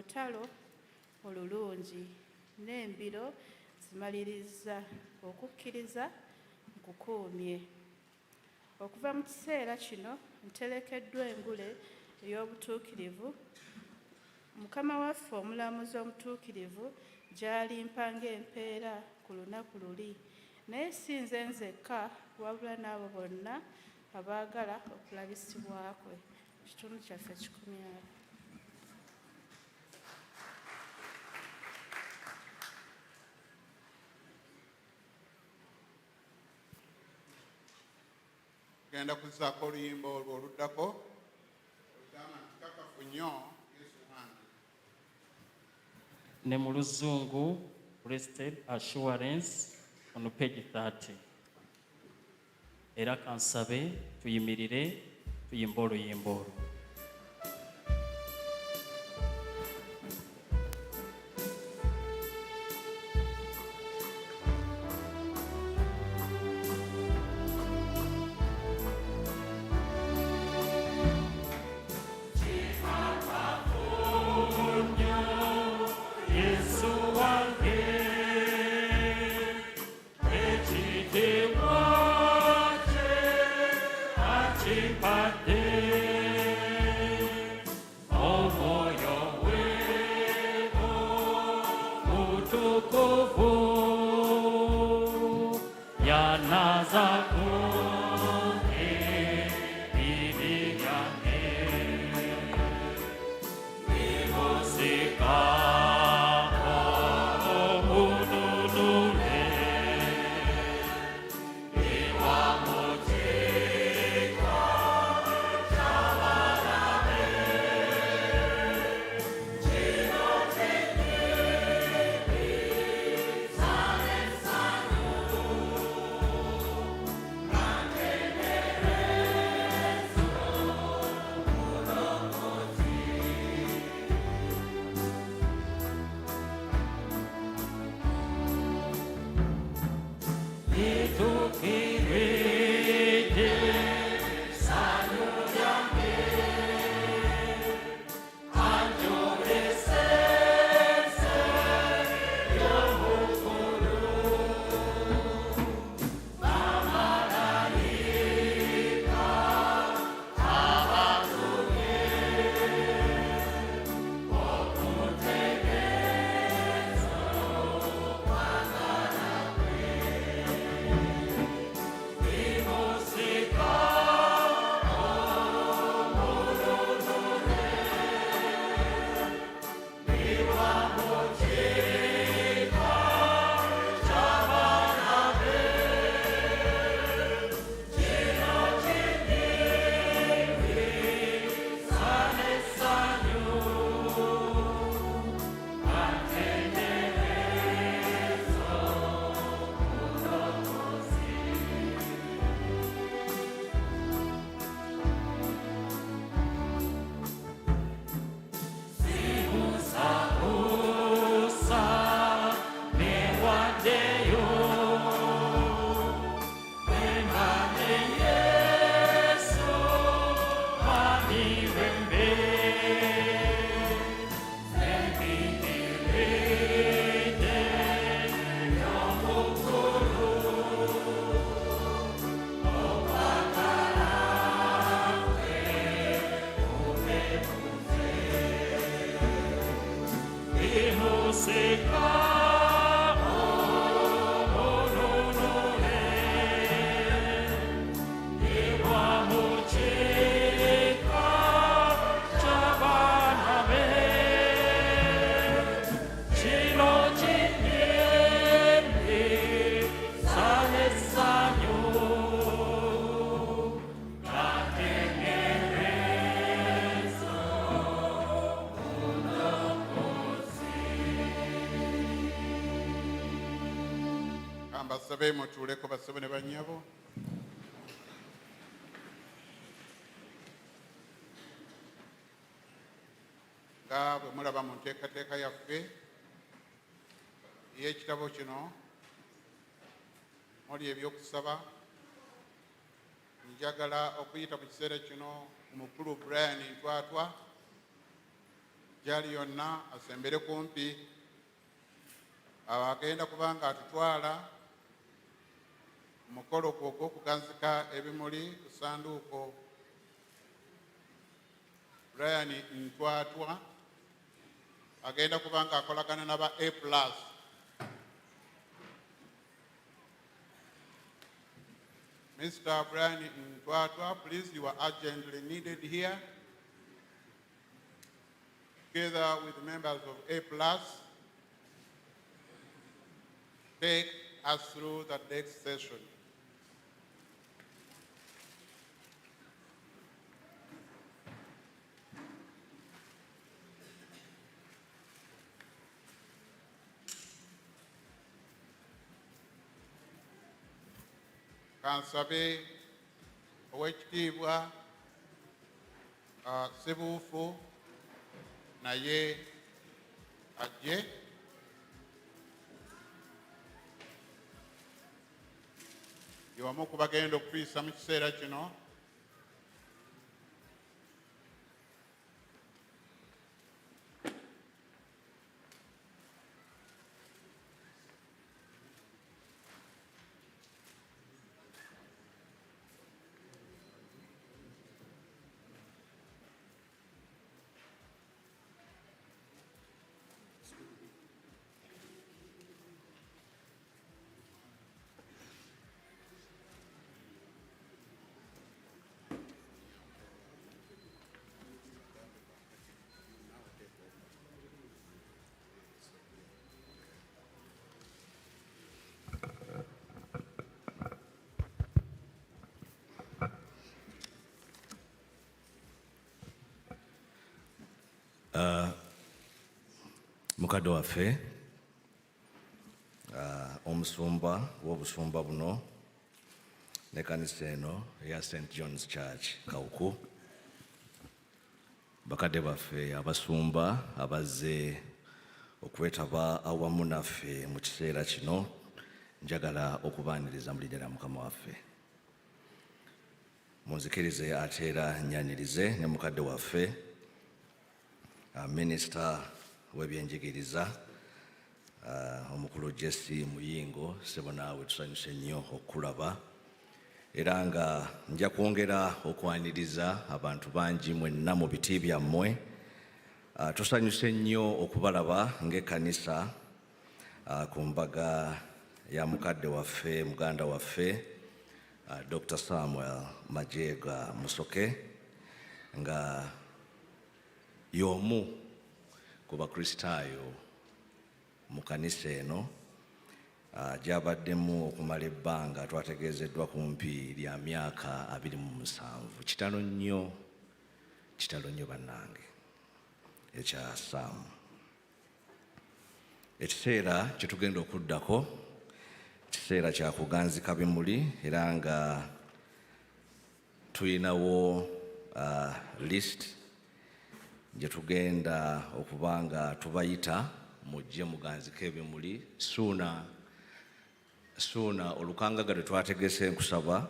olutalo olulungi n'embiro zimaliriza okukkiriza nkukuumye. Okuva mu kiseera kino nterekeddwa engule ey'obutuukirivu. Mukama waffe omulamuzi omutuukirivu gy'alimpa ng'empeera ku lunaku luli, naye si nze nzekka wabula n'abo bonna abaagala okulabisibwa kwe. Kitundu kyaffe 10. Genda kuzaako oluyimba olwo oluddako olugamba nti kakafu nnyo Yesu wange. Ne mu Luzungu, Blessed Assurance on page 30. Era kansabe tuyimirire tuyimba oluyimba olwo. Basabe mutuuleko basabe ne bannyabo. Nga bwe mulaba mu nteekateeka yaffe ey'ekitabo kino muli ebyokusaba. Njagala okuyita mu kiseera kino omukulu Brian Ntwatwa gyali yonna asembere kumpi agenda kubanga atutwala mukolo gw'okuganzika ebimuli ku ssanduuko. Brian Ntwatwa agenda kubanga akolagana n'aba A+. Mr. Brian Ntwatwa, please, you are urgently needed here, together with members of A+. Take us through the next session. Kansabe owekitiibwa Ssebuufu naye ajje. Y'omu ku bagenda okutuyisa mu kiseera kino. Mukadde waffe omusumba w'obusumba buno ne kanisa eno eya St. John's Church Kawuku, bakadde baffe abasumba abazze okwetaba awamu naffe mu kiseera kino, njagala okubaaniriza mu linnya lya Mukama waffe. Munzikirize ate era nnyanirize ne mukadde waffe Minisita w'ebyenjigiriza omukulu Jesse Muyingo. Ssebo naawe tusanyuse nnyo okukulaba, era nga nja kwongera okwaniriza abantu bangi mwenna mu biti byammwe. Tusanyuse nnyo okubalaba ng'ekkanisa ku mbaga ya mukadde waffe muganda waffe Dr. Samuel Majwega Musoke, nga y'omu ku bakristaayo mu kanisa eno gy'abaddemu okumala ebbanga twategeezeddwa kumpi lya myaka 27. Kitalo nnyo bannange ekya Saamu. Ekiseera kye tugenda okuddako kiseera kya kuganzika bimuli, era nga tulinawo list gye tugenda okubanga tubayita mujje muganzika ebimuli. Suuna olukangaga lwe twategese nkusaba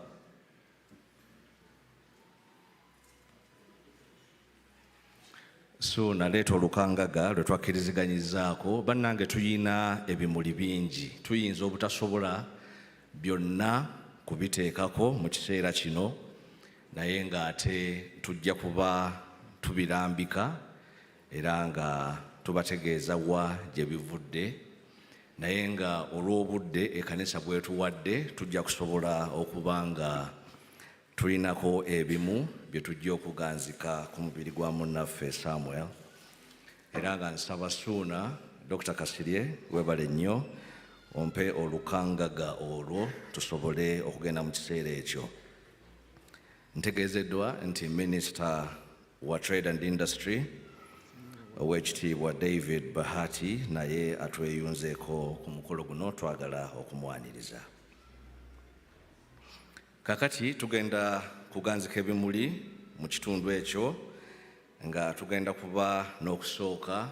Suuna leeta olukangaga lwe twakkiriziganyizaako. Bannange, tuyina ebimuli bingi, tuyinza obutasobola byonna kubiteekako mu kiseera kino, naye ng'ate tujja kuba tubirambika era nga tubategeeza wa gye bivudde, naye nga olw'obudde ekkanisa bwetuwadde tujja kusobola okuba nga tulinako ebimu bye tujja okuganzika ku mubiri gwa munnaffe Samuel. Era nga nsaba Suuna, Dr. Kasirye, webale nnyo, ompe olukangaga olwo tusobole okugenda mu kiseera ekyo. Ntegeezeddwa nti Minisita wa Trade and Industry Oweekitiibwa David Bahati naye atweyunzeeko ku mukolo guno, twagala okumwaniriza. Kakati tugenda kuganzika ebimuli mu kitundu ekyo, nga tugenda kuba n'okusooka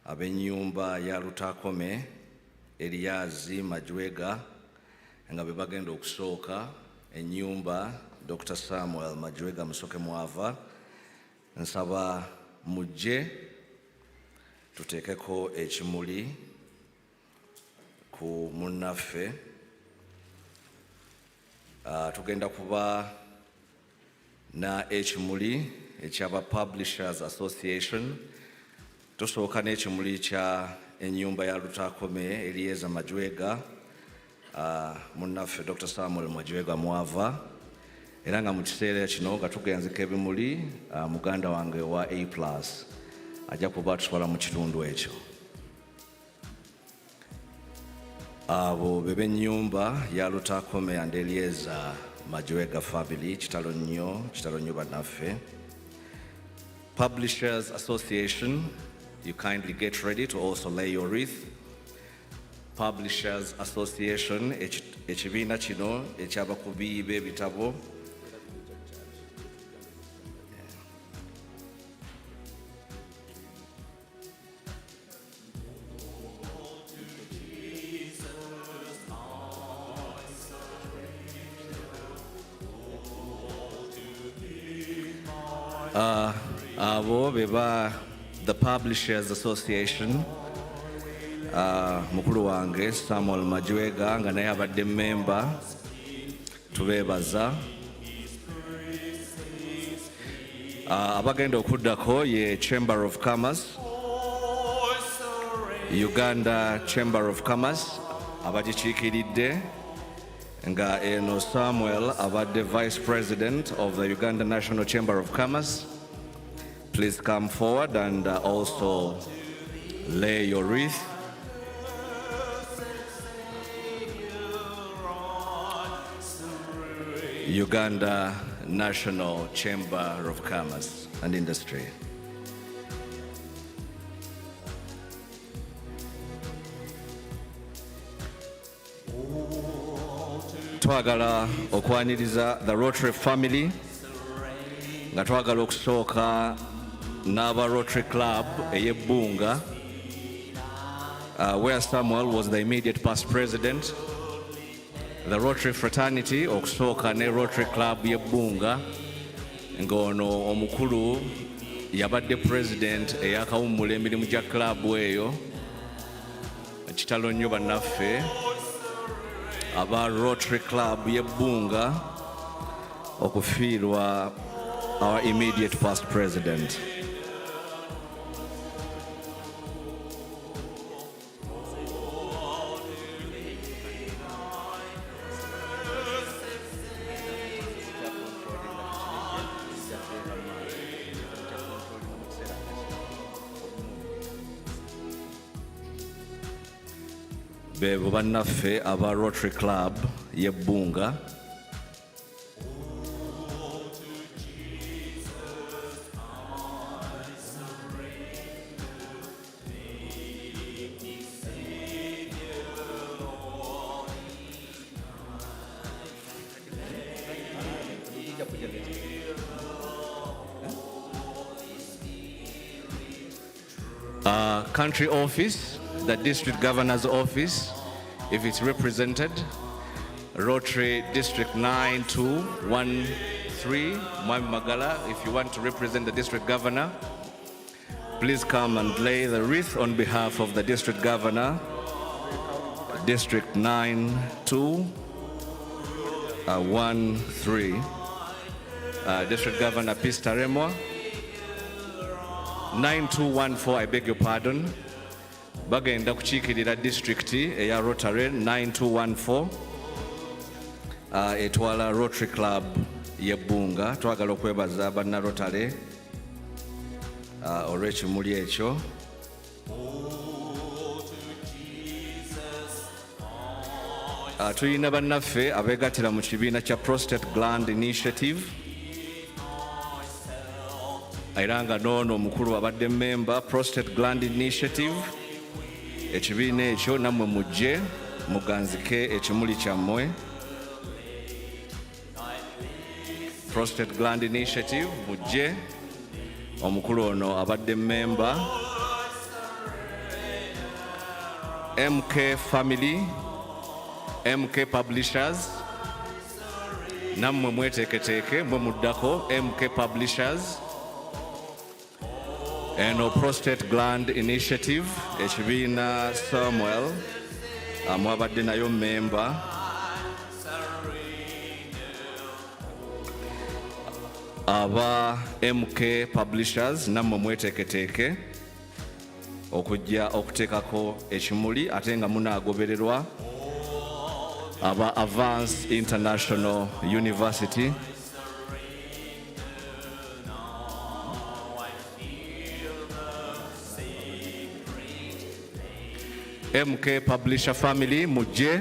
ab'ennyumba ya Lutakome Eliazi Majwega, nga be bagenda okusooka ennyumba Dr. Samuel Majwega Musoke Mwava. Nsaba mujje tuteekeko ekimuli ku munnaffe. Tugenda kuba na ekimuli ekyaba Publishers Association. Tusooka n'ekimuli kya ennyumba ya Lutakome Elieza Majwega, munnaffe Dr. Samuel Majwega mwava, era nga mu kiseera kino nga tugenzeko ebimuli muganda wange wa A+ ajja kuba tuswala mu kitundu ekyo. Abo b'ennyumba ya Lutakome and Elieza Majwega family, kitalo nnyo bannaffe. Publishers Association, you kindly get ready to also lay your wreath. Publishers Association, ekibiina kino eky'abakubi b'ebitabo. Abo beba the Publishers Association, mukulu wange Samuel Majwega nga naye abadde member, tubeebaza. Abagenda okuddako ye Chamber of Commerce, Uganda Chamber of Commerce abagikiikiridde, nga eno Samuel abadde Vice President of the Uganda National Chamber of Commerce. Please come forward and also lay your wreath. Uganda National Chamber of Commerce and Industry. Twagala okwaniriza the Rotary family, nga twagala okusooka n'aba Rotary Club ey'Ebbunga, where Samuel was the immediate past president. The Rotary fraternity okusooka ne Rotary Club y'Ebbunga, ng'ono omukulu yabadde president eyakawummula emirimu gya club eyo. Kitalo nnyo bannaffe aba Rotary Club y'Ebbunga okufiirwa our immediate past president. Bebo bannaffe aba Rotary Club y'Ebbunga. Country office, the district governor's office, if it's represented, Rotary District 9213, Mwami Magala, if you want to represent the district governor, please come and lay the wreath on behalf of the district governor, District 9213, District Governor Pista Remwa. 9214, I beg your pardon. Bagenda kukiikirira district eya Rotary 9214, etwala Rotary Club y'Ebbunga. Twagala okwebaza banna Rotary olw'ekimuli ekyo. Tulina bannaffe abeegattira mu kibiina kya Prostate Gland Initiative, era nga noono omukulu abadde member Prostate Gland Initiative. Ekibiina ekyo nammwe mujje muganzike ekimuli kyammwe. Prostate Gland Initiative mujje, omukulu ono abadde member. MK Family, MK Publishers, nammwe mweteeketeeke mwe muddako. MK Publishers, eno prostate gland initiative ekibiina Samuel mwabadde nayo memba aba MK Publishers nammwe mweteeketeeke okujja okuteekako ekimuli ate nga munaagobererwa aba Advanced International University MK Publisher family mujje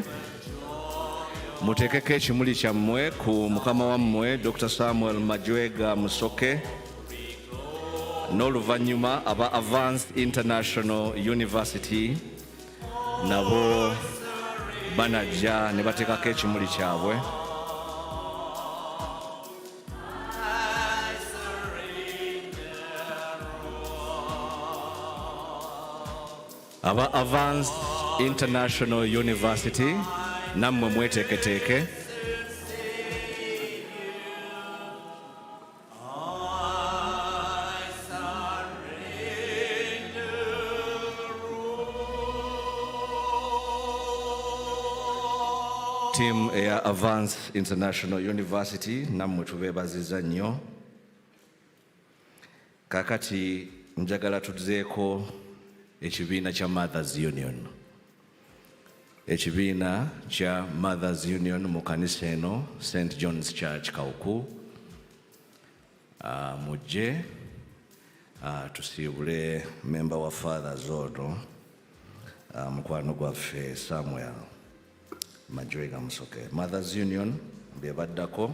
muteekeko ekimuli kyammwe ku mukama wammwe Dr. Samuel Majwega Musoke n'oluvannyuma aba Advanced International University nabo banajja ne bateekako ekimuli kyabwe. Aba Advanced International University nammwe mweteeketeeke. Team eya Advanced International University nammwe tubeebaziza nnyo. Kakati njagala tuzeeko ekibiina kya Mothers Union. Ekibiina kya Mothers Union mu kanisa eno St. John's Church Kawuku. Mujje tusiibule member wa Fathers ono mukwano gwaffe Samuel Majwega Musoke. Mothers Union be baddako.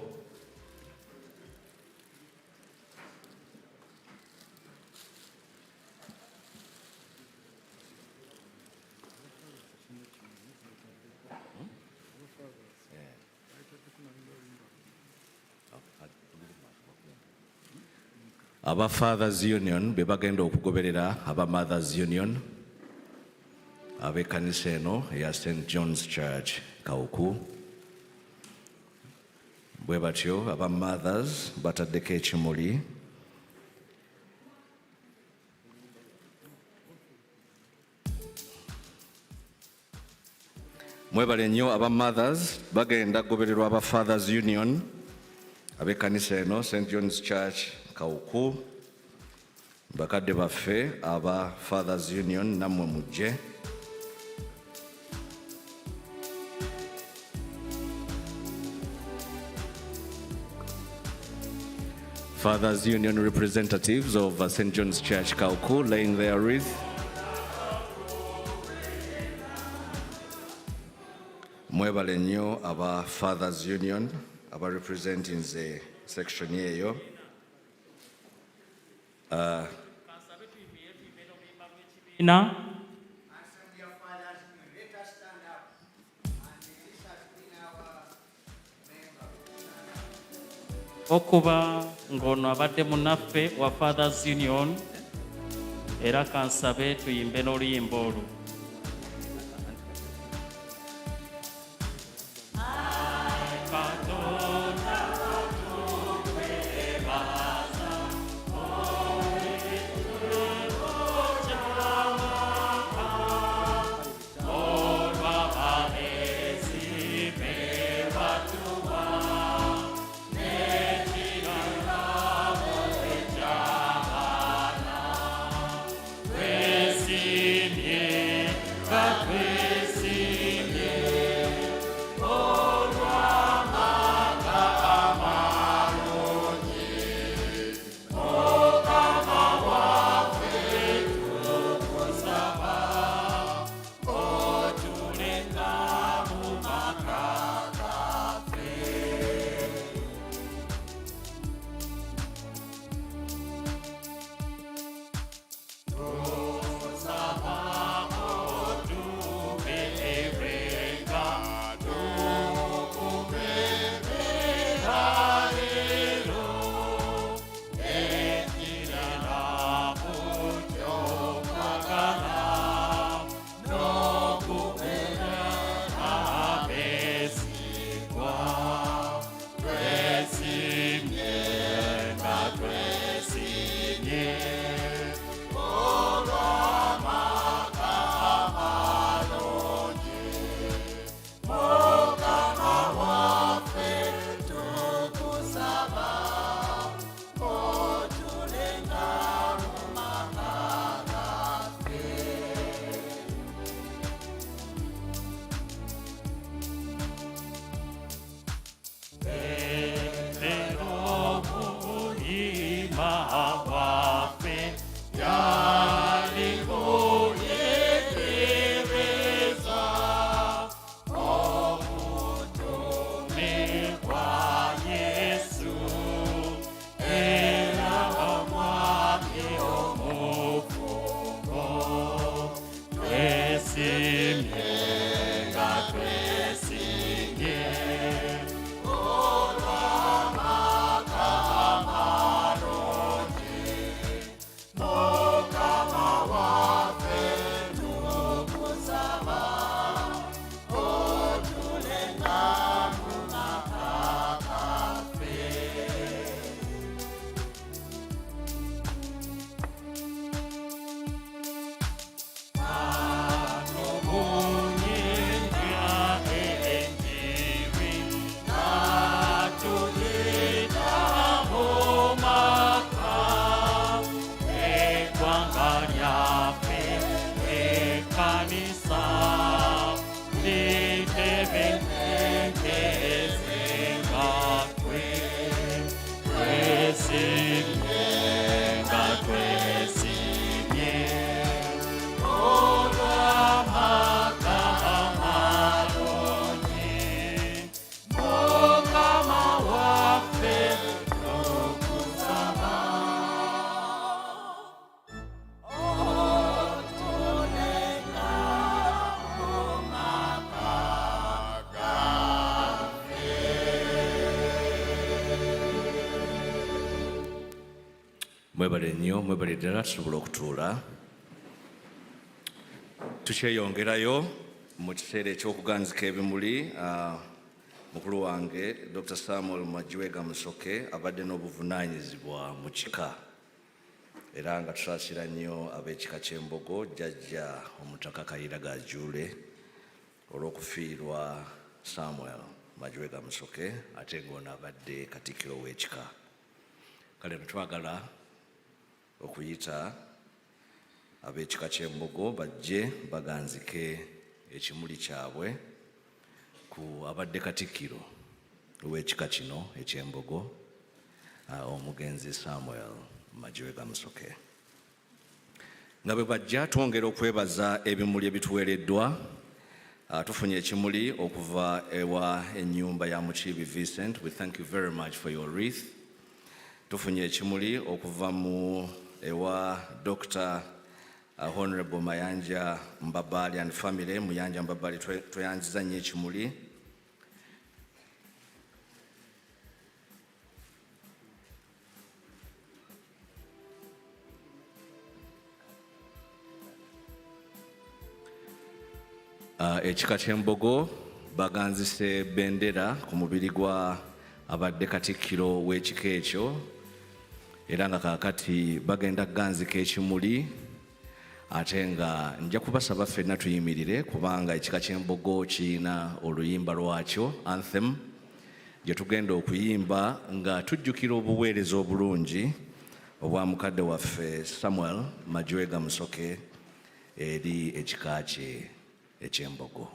Aba Fathers Union be bagenda okugoberera aba Mothers Union ab'ekkanisa eno eya St. John's Church Kawuku. Bwe batyo aba Mothers bataddeko ekimuli. Mwebale nnyo aba Mothers bagenda kugobererwa aba Fathers Union ab'ekkanisa eno St. John's Church Kawuku. Bakadde baffe aba Fathers Union nammwe mujje. Fathers Union representatives of St. John's Church Kawuku laying their wreath. Mwebale nnyo aba Fathers Union aba representing the section eyo. Okuba ng'ono abadde munnaffe wa Fathers Union era kansabe tuyimbe n'oluyimba olwo. twesimye nga twesimye mwebale nnyo mwebale ddala tusobola okutuula tukyeyongerayo mu kiseera ekyokuganzika ebimuli mukulu wange Dr. Samuel Majwega Musoke abadde n'obuvunaanyizibwa mu kika era nga tusaasira nnyo ab'ekika ky'Embogo jjajja omutaka Kayiraga Juule olw'okufiirwa Samuel Majwega Musoke ate ng'ono abadde katikkiro w'ekika kale twagala okuyita ab'ekika ky'Embogo bajje baganzike ekimuli kyabwe ku abadde katikkiro w'ekika kino eky'Embogo omugenzi Samuel Majwega Musoke. Nga bwe bajja twongera okwebaza ebimuli ebituweereddwa. Tufunye ekimuli okuva ewa ennyumba ya Mukiibi Vincent. We thank you very much for your wreath. Tufunye ekimuli okuva mu ewa Dr. Honorable Mayanja Mbabali and family. Muyanja Mbabali tweyanziza nnyo ekimuli. Ekika ky'Embogo baganzise bendera ku mubiri gwa abadde katikkiro w'ekika ekyo era nga kaakati bagenda kuganzika ekimuli ate nga nja kubasaba ffenna tuyimirire kubanga ekika ky'Embogo kiyina oluyimba lwakyo anthem gye tugenda okuyimba nga tujjukira obuweereza obulungi obwa mukadde waffe Samuel Majwega Musoke eri ekika kye eky'Embogo.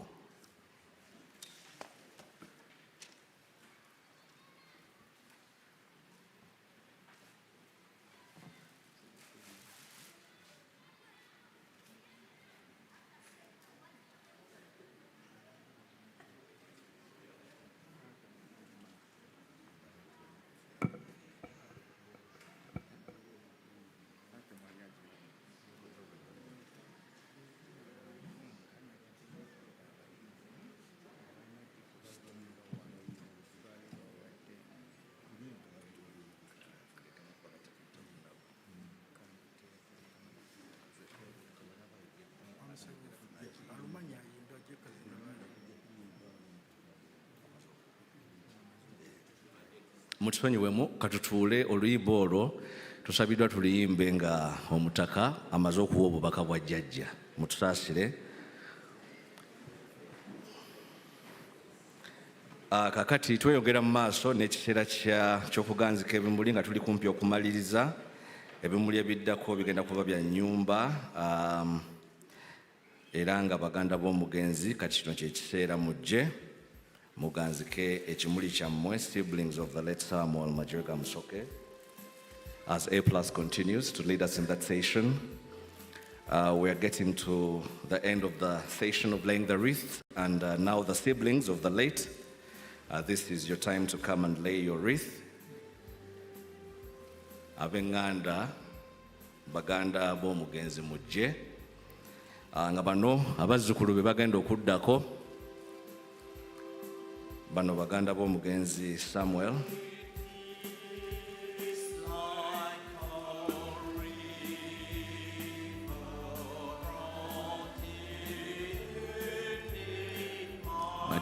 Mutusonyiwemu katutuule oluyimba olwo tusabiddwa tuluyimbe nga omutaka amaze okuwa obubaka bwa jjajja. Mutusaasire. Kakati tweyongera mu maaso n'ekiseera ky'okuganzika ebimuli nga tuli kumpi okumaliriza. Ebimuli ebiddako bigenda kuba bya nnyumba era nga baganda b'omugenzi kati kino kye kiseera mujje muganzike ekimuli kyammwe, siblings of the late Samuel Majwega Musoke. As A+ continues to lead us in that session, we are getting to the end of the session of laying the wreath, and now the siblings of the late, this is your time to come and lay your wreath. Abenganda baganda b'omugenzi mujje nga bano abazzukulu be bagenda okuddako bano baganda b'omugenzi Samuel.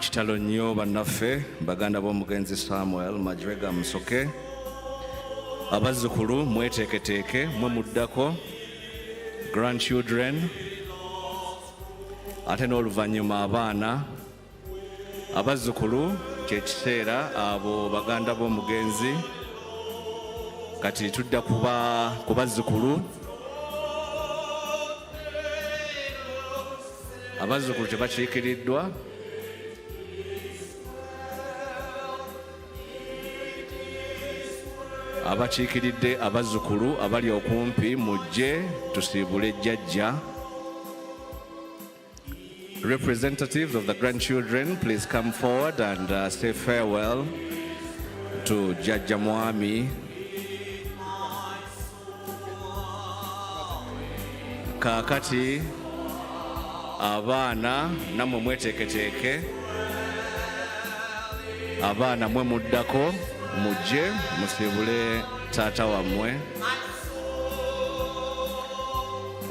Kitalo nnyo bannaffe baganda b'omugenzi Samuel, Majwega, Musoke. Abazzukulu mweteeketeeke mwe muddako, grandchildren, ate n'oluvannyuma abaana. Abazzukulu kye kiseera abo baganda b'omugenzi. Kati tudda ku bazzukulu. Abazzukulu tebakiikiriddwa. Abakiikiridde abazzukulu abali okumpi mujje tusiibule jjajja. Representatives of the grandchildren, please come forward and say farewell to Jajja Mwami. Kaakati abaana namwe mweteeketeeke. Abaana mwe muddako mujje musiibule taata wammwe.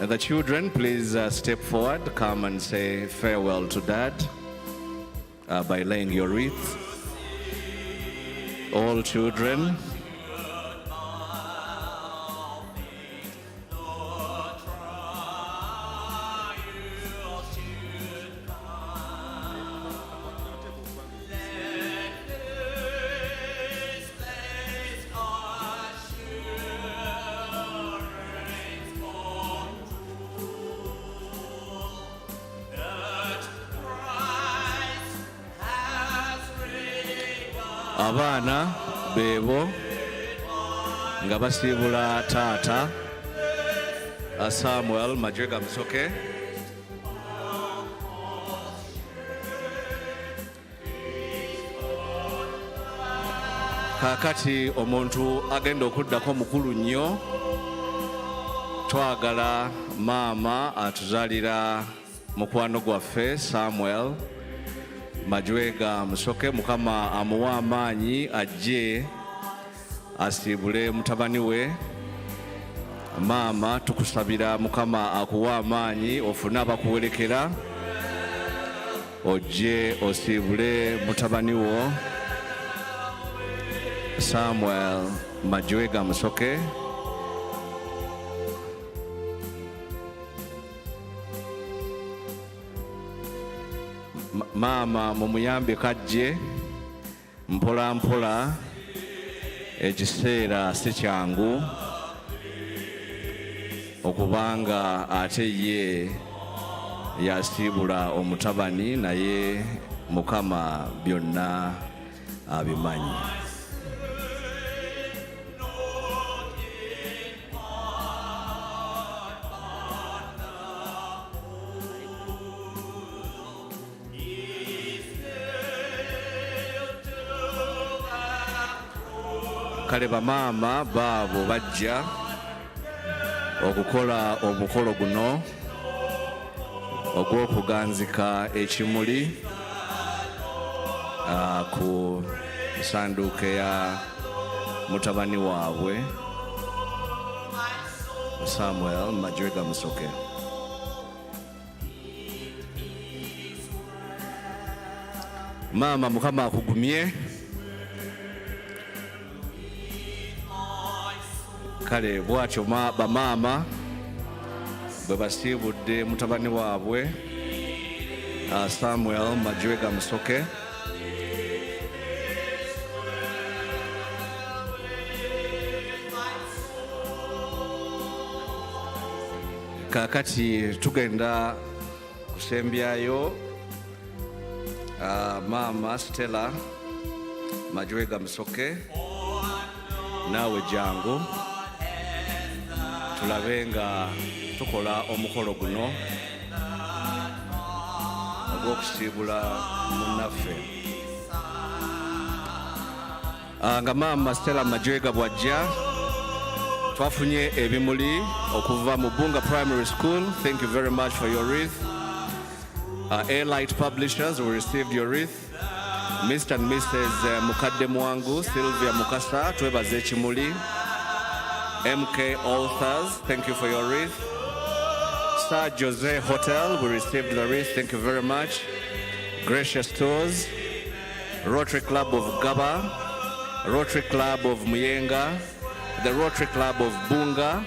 And the children, please step forward, come and say farewell to Dad by laying your wreath. All children. Abaana beebo nga basiibula taata Samuel Majwega Musoke. Kaakati omuntu agenda okuddako mukulu nnyo. Twagala maama atuzaalira mukwano gwaffe Samuel Majwega Musoke, Mukama amuwa amaanyi ajje asiibule mutabani we. Maama tukusabira Mukama akuwa amaanyi ofune abakuwerekera ojje osiibule mutabani wo Samuel Majwega Musoke. Maama mumuyambe kajje mpola mpola, ekiseera si kyangu okubanga ate ye yasiibula omutabani, naye Mukama byonna abimanyi. Kale bamaama baabo bajja okukola omukolo guno ogw'okuganzika ekimuli ku sanduuke ya mutabani waabwe Samuel Majwega Musoke. Maama Mukama akugumye. Kale bwatyo bamaama bwe basiibudde mutabani waabwe Samuel Majwega Musoke. Kaakati tugenda kusembyayo maama Stella Majwega Musoke. Naawe jangu tulabe nga tukola omukolo guno ogw'okusiibula munnaffe. Nga maama Stella Majwega bw'ajja Twafunye ebimuli okuva mu Bunga Primary School. Thank you very much for your wreath. Airlight Publishers, we received your wreath. Mr. and Mrs. Mukadde Mwangu, Sylvia Mukasa, twebaze ekimuli. MK Authors, thank you for your wreath. Sir Jose Hotel, we received the wreath. Thank you very much. Gracious Tours, Rotary Club of Gaba, Rotary Club of Muyenga, the Rotary Club of Bunga,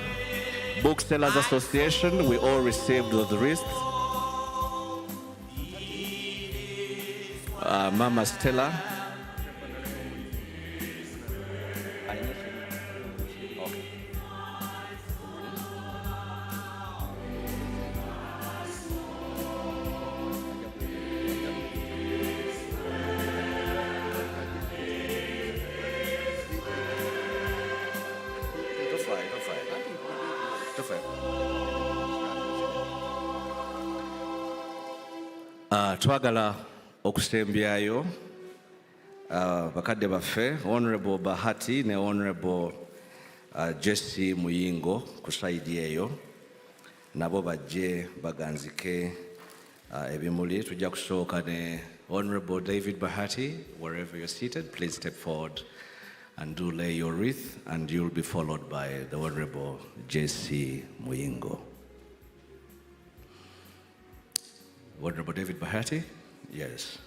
Booksellers Association, we all received those wreaths. Mama Stella. Twagala okusembyayo bakadde baffe Honorable Bahati ne Honorable Jesse Muyingo ku side eyo nabo bajje baganzike ebimuli. Tujja kusooka ne Honorable David Bahati. Wherever you're seated, please step forward and do lay your wreath, and you'll be followed by the Honorable Jesse Muyingo. Honorable David Bahati, yes.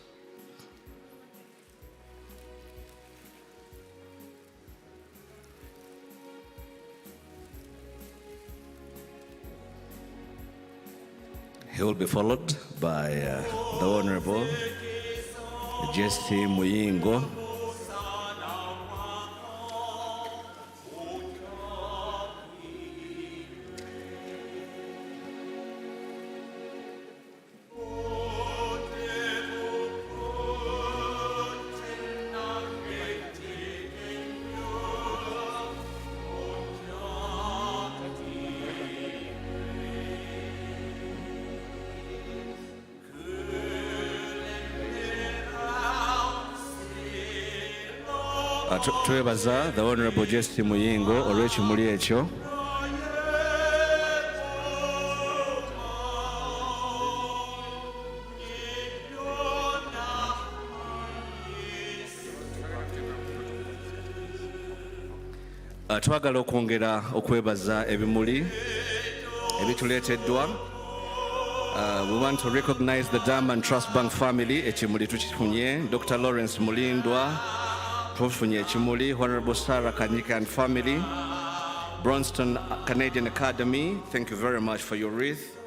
He will be followed by the Honorable Jesse Muyingo. Twebaza the Honorable Jesse Muyingo olw'ekimuli ekyo. Twagala okwongera okwebaza ebimuli ebituleeteddwa. We want to recognize the Diamond Trust Bank family. Ekimuli tukifunye. Dr. Lawrence Mulindwa, tufunye ekimuli. Honorable Sarah Kanyika and family. Bronston Canadian Academy, thank you very much for your wreath.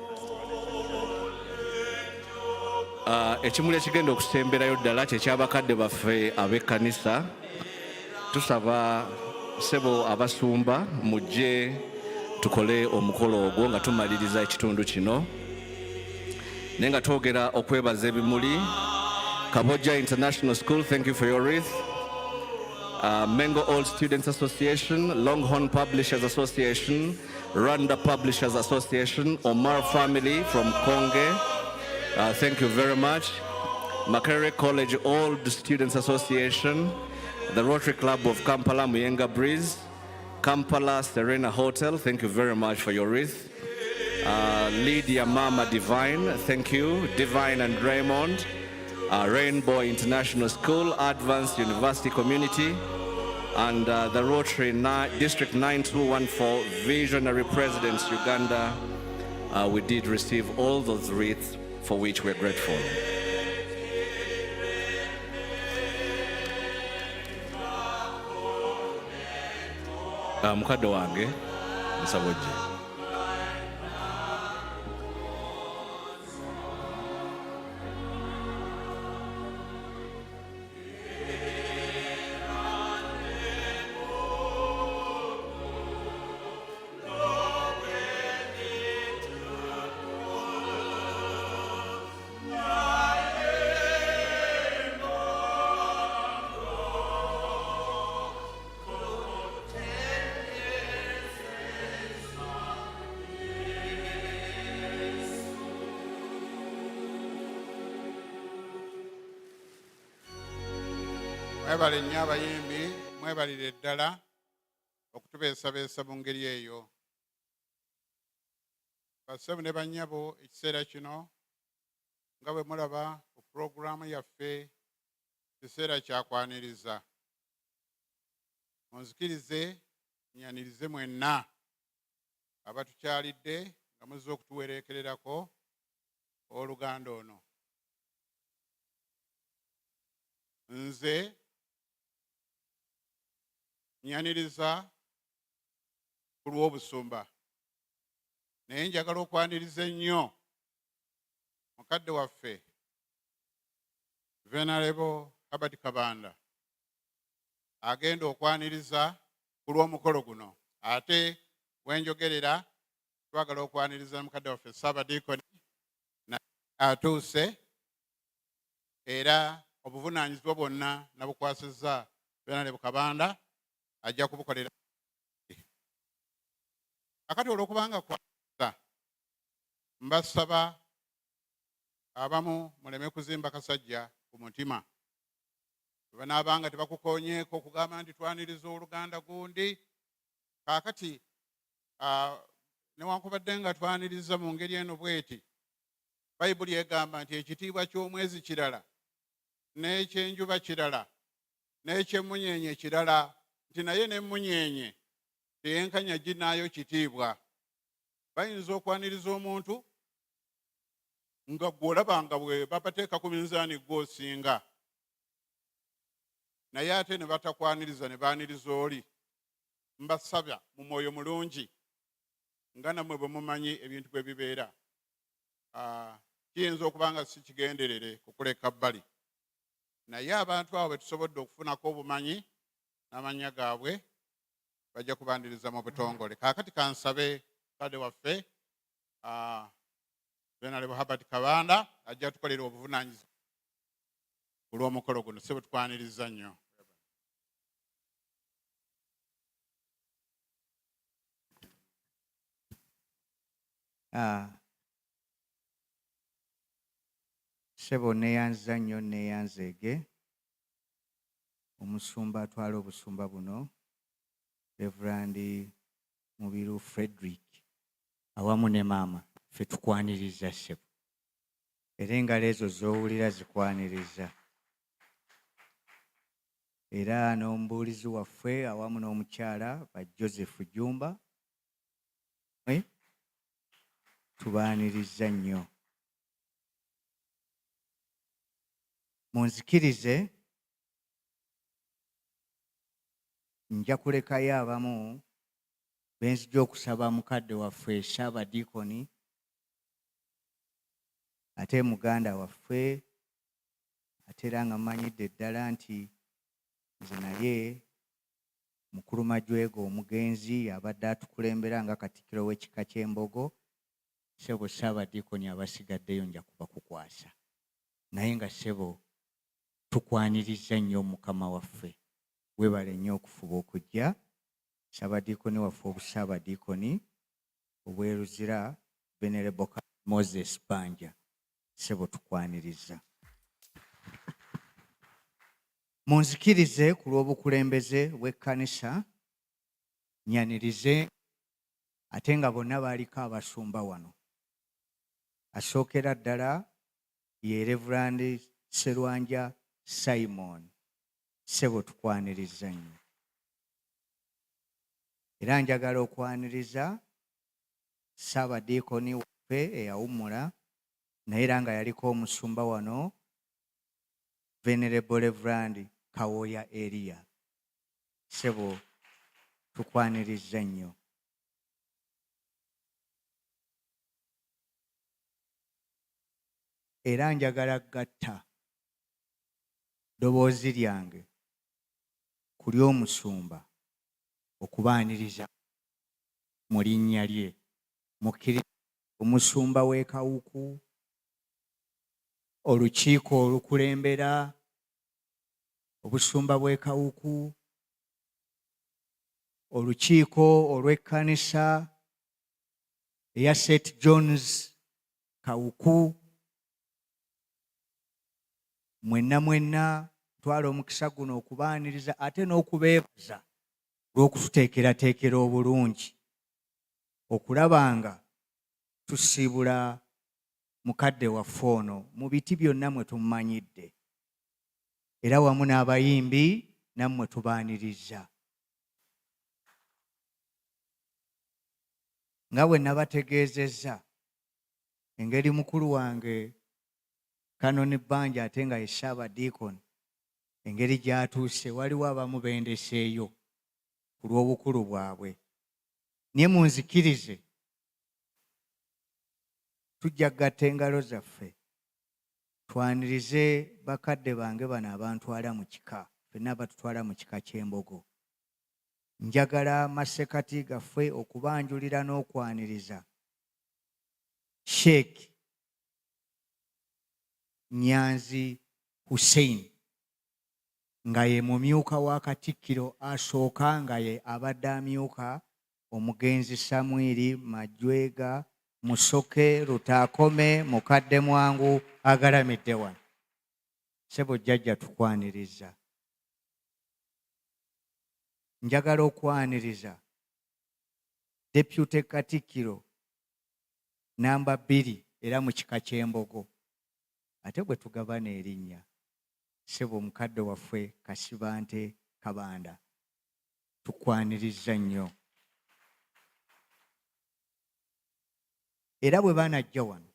Ekimuli ekigenda okusemberayo ddala kyekyabakadde baffe ab'ekkanisa. Tusaba sebo abasumba mujje tukole omukolo ogwo nga tumaliriza ekitundu kino. Naye nga twogera okwebaza ebimuli. Kaboja International School, thank you for your wreath. Mengo Old Students Association, Longhorn Publishers Association, Rwanda Publishers Association, Omar family from Konge, thank you very much. Makerere College Old Students Association, the Rotary Club of Kampala Muyenga Breeze, Kampala Serena Hotel, thank you very much for your wreath. Lydia Mama Divine, thank you. Divine and Raymond, Rainbow International School, Advanced University Community, and the Rotary District 9214 Visionary Presidents Uganda. We did receive all those wreaths for which we're grateful. Mukadde wange nsabojje. Mwebale nnyo abayimbi, mwebalire ddala okutubeesabeesa mu ngeri eyo. Bassebo ne bannyabo, ekiseera kino nga bwe mulaba ku pulogulaamu yaffe, kiseera kyakwaniriza. Munzikirize nyanirize mwenna abatukyalidde nga muzze okutuwereekererako oluganda ono. Nze nyaniriza ku lw'obusumba, naye njagala okwaniriza ennyo mukadde waffe Venerable Herbert Kabanda agenda okwaniriza ku lw'omukolo guno. Ate wenjogerera twagala okwaniriza mukadde waffe Ssaabadiikoni atuuse, era obuvunaanyizibwa bwonna nabukwasizza Venerable Kabanda ajja kubukolera. Akati olw'okubanga kwaniriza, mbasaba abamu muleme kuzimba kasajja ku mutima. Bwe banaabanga tebakukoonyeeko okugamba nti twaniriza oluganda gundi, kaakati newankubadde nga twaniriza mu ngeri eno bweti, Bayibuli egamba nti ekitiibwa ky'omwezi kirala, n'ekyenjuba kirala, n'ekyemmunyeenye kirala, nti naye n'emmunyeenye teyenkanya ginaayo kitiibwa. Bayinza okwaniriza omuntu nga gw'olaba nga bwe babateeka ku minzaani gw'osinga, naye ate ne batakwaniriza ne baaniriza oli. Mbasabya mu mwoyo mulungi nga nammwe bwe mumanyi ebintu bwe bibeera. Kiyinza okuba nga si kigenderere kukuleka bbali, naye abantu abo bwe tusobodde okufunako obumanyi n'amannya gaabwe bajja kubaniriza mu butongole. Kaakati kansabe kadde waffe Venerable Herbert Kabanda ajja tukolera obuvunaanyizibwa ku lw'omukolo guno. Si bwe tukwaniriza nnyo. Ssebo neeyanza nnyo, neeyanzeege omusumba atwala obusumba buno, Reverend Mubiru Frederick, awamu ne maama, ffe tukwaniriza ssebo, era engalo ezo z'owulira zikwaniriza, era n'omubuulizi waffe awamu n'omukyala ba Joseph Jumba tubaaniriza nnyo. Munzikirize nja kulekayo abamu benzija okusaba mukadde waffe Ssaabadiikoni, ate muganda waffe, ate era nga mmanyidde ddala nti nze naye mukulu Majwega omugenzi abadde atukulembera nga katikkiro w'ekika ky'Embogo. Ssebo Ssaabadiikoni abasigaddeyo nja kubakukwasa, naye nga ssebo tukwaniriza nnyo Mukama waffe. Weebale nnyo okufuba okujja. Ssaabadiikoni waffe obussaabadiikoni obweruzira Venerable Moses Banja, ssebo tukwaniriza. Munzikirize ku lw'obukulembeze bw'ekkanisa nyanirize, ate nga bonna baaliko abasumba wano. Asookera ddala ye Reverend Sserwanja Simon, ssebo tukwaniriza nnyo. Era njagala okwaniriza Ssaabadiikoni waffe eyawummula, naye era nga yaliko omusumba wano, Venerable Reverend Kawoya Elia, ssebo tukwaniriza nnyo. Era njagala gatta ddoboozi lyange ku ly'omusumba okubaaniriza mu linnya lye. Mukkirize omusumba w'e Kawuku, olukiiko olukulembera obusumba bw'e Kawuku, olukiiko olw'ekkanisa eya St. John's Kawuku, mwenna twala omukisa guno okubaaniriza ate n'okubeebaza olw'okututeekerateekera obulungi okulaba nga tusiibula mukadde waffe ono mu biti byonna mwe tumumanyidde, era wamu n'abayimbi nammwe tubaaniriza. Nga bwe nabategeezezza, engeri mukulu wange Kanoni Bbanja ate nga ye Ssaabadiikoni, engeri gy'atuuse waliwo abamu bendeseeyo ku lw'obukulu bwabwe. Naye munzikirize, tujja kugatta engalo zaffe twanirize bakadde bange bano abantwala mu kika, ffenna abatutwala mu kika ky'Embogo. Njagala masekati gaffe okubanjulira n'okwaniriza Sheikh Nyanzi Hussein nga ye mumyuka wa Katikkiro asooka, nga ye abadde amyuka omugenzi Samwiri Majwega Musoke Lutaakome mukadde mwangu agalamidde wano. Ssebo jjajja tukwaniriza. Njagala okwaniriza Deputy Katikkiro namba 2 era mu kika ky'Embogo, ate bwe tugabana erinnya ssebo mukadde waffe Kasibante Kabanda, tukwaniriza nnyo. Era bwe banajja wano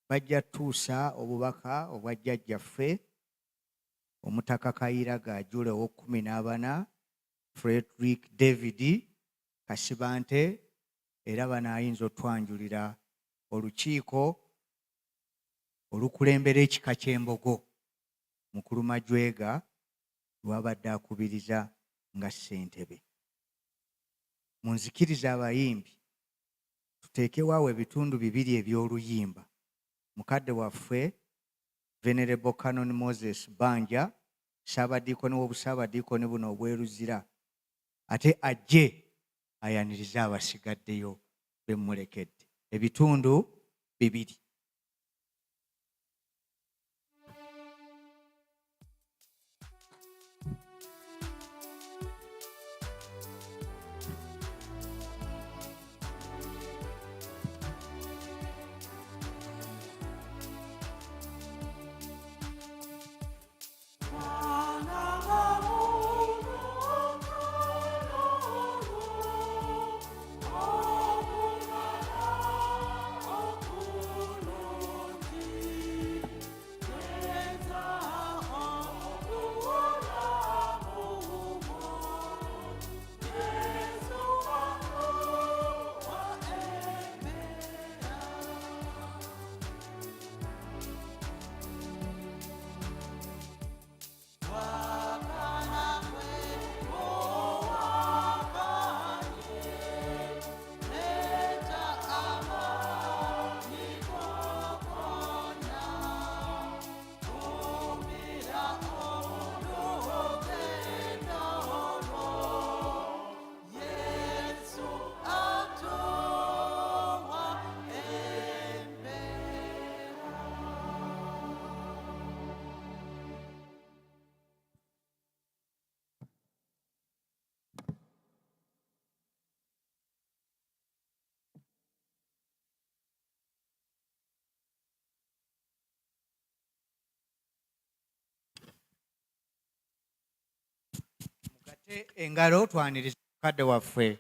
bajja tuusa obubaka obwa jjajjaffe Omutaka Kayiira Gaajule ow'Okuminabana, Frederick David Kasibante, era bano ayinza otwanjulira olukiiko olukulembera ekika ky'Embogo, Mukulu Majwega lwabadde akubiriza nga ssentebe. Munzikirize abayimbi tuteekewo awo ebitundu 2 eby'oluyimba. Mukadde waffe Venerable Canon Moses Bbanja, Ssaabadiikoni w'Obusaabadiikoni buno obweruzira, ate ajje ayanirize abasigaddeyo bemmulekedde. Ebitundu 2. Engalo twaniriza mukadde waffe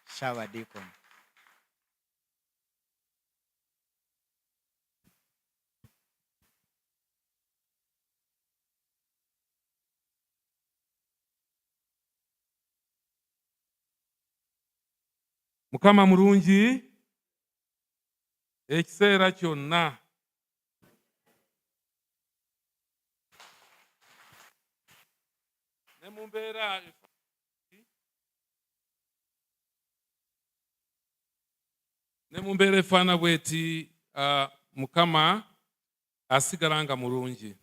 Ssaabadiikoni. Mukama mulungi ekiseera kyonna. Ne mu mbeera efaana bw'eti, Mukama asigala nga mulungi.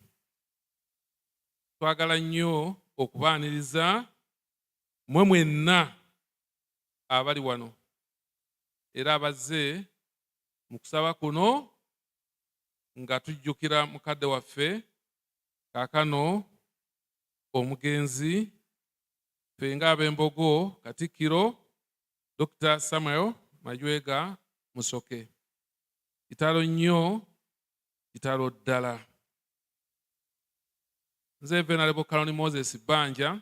Twagala nnyo okubaaniriza mmwe mwenna abali wano era abazze mu kusaba kuno nga tujjukira mukadde waffe kaakano omugenzi ffe ng'ab'Embogo Katikkiro Dr. Samuel Majwega Musoke. Kitalo nnyo, kitalo ddala. Nze Venerable Kaloni Moses Banja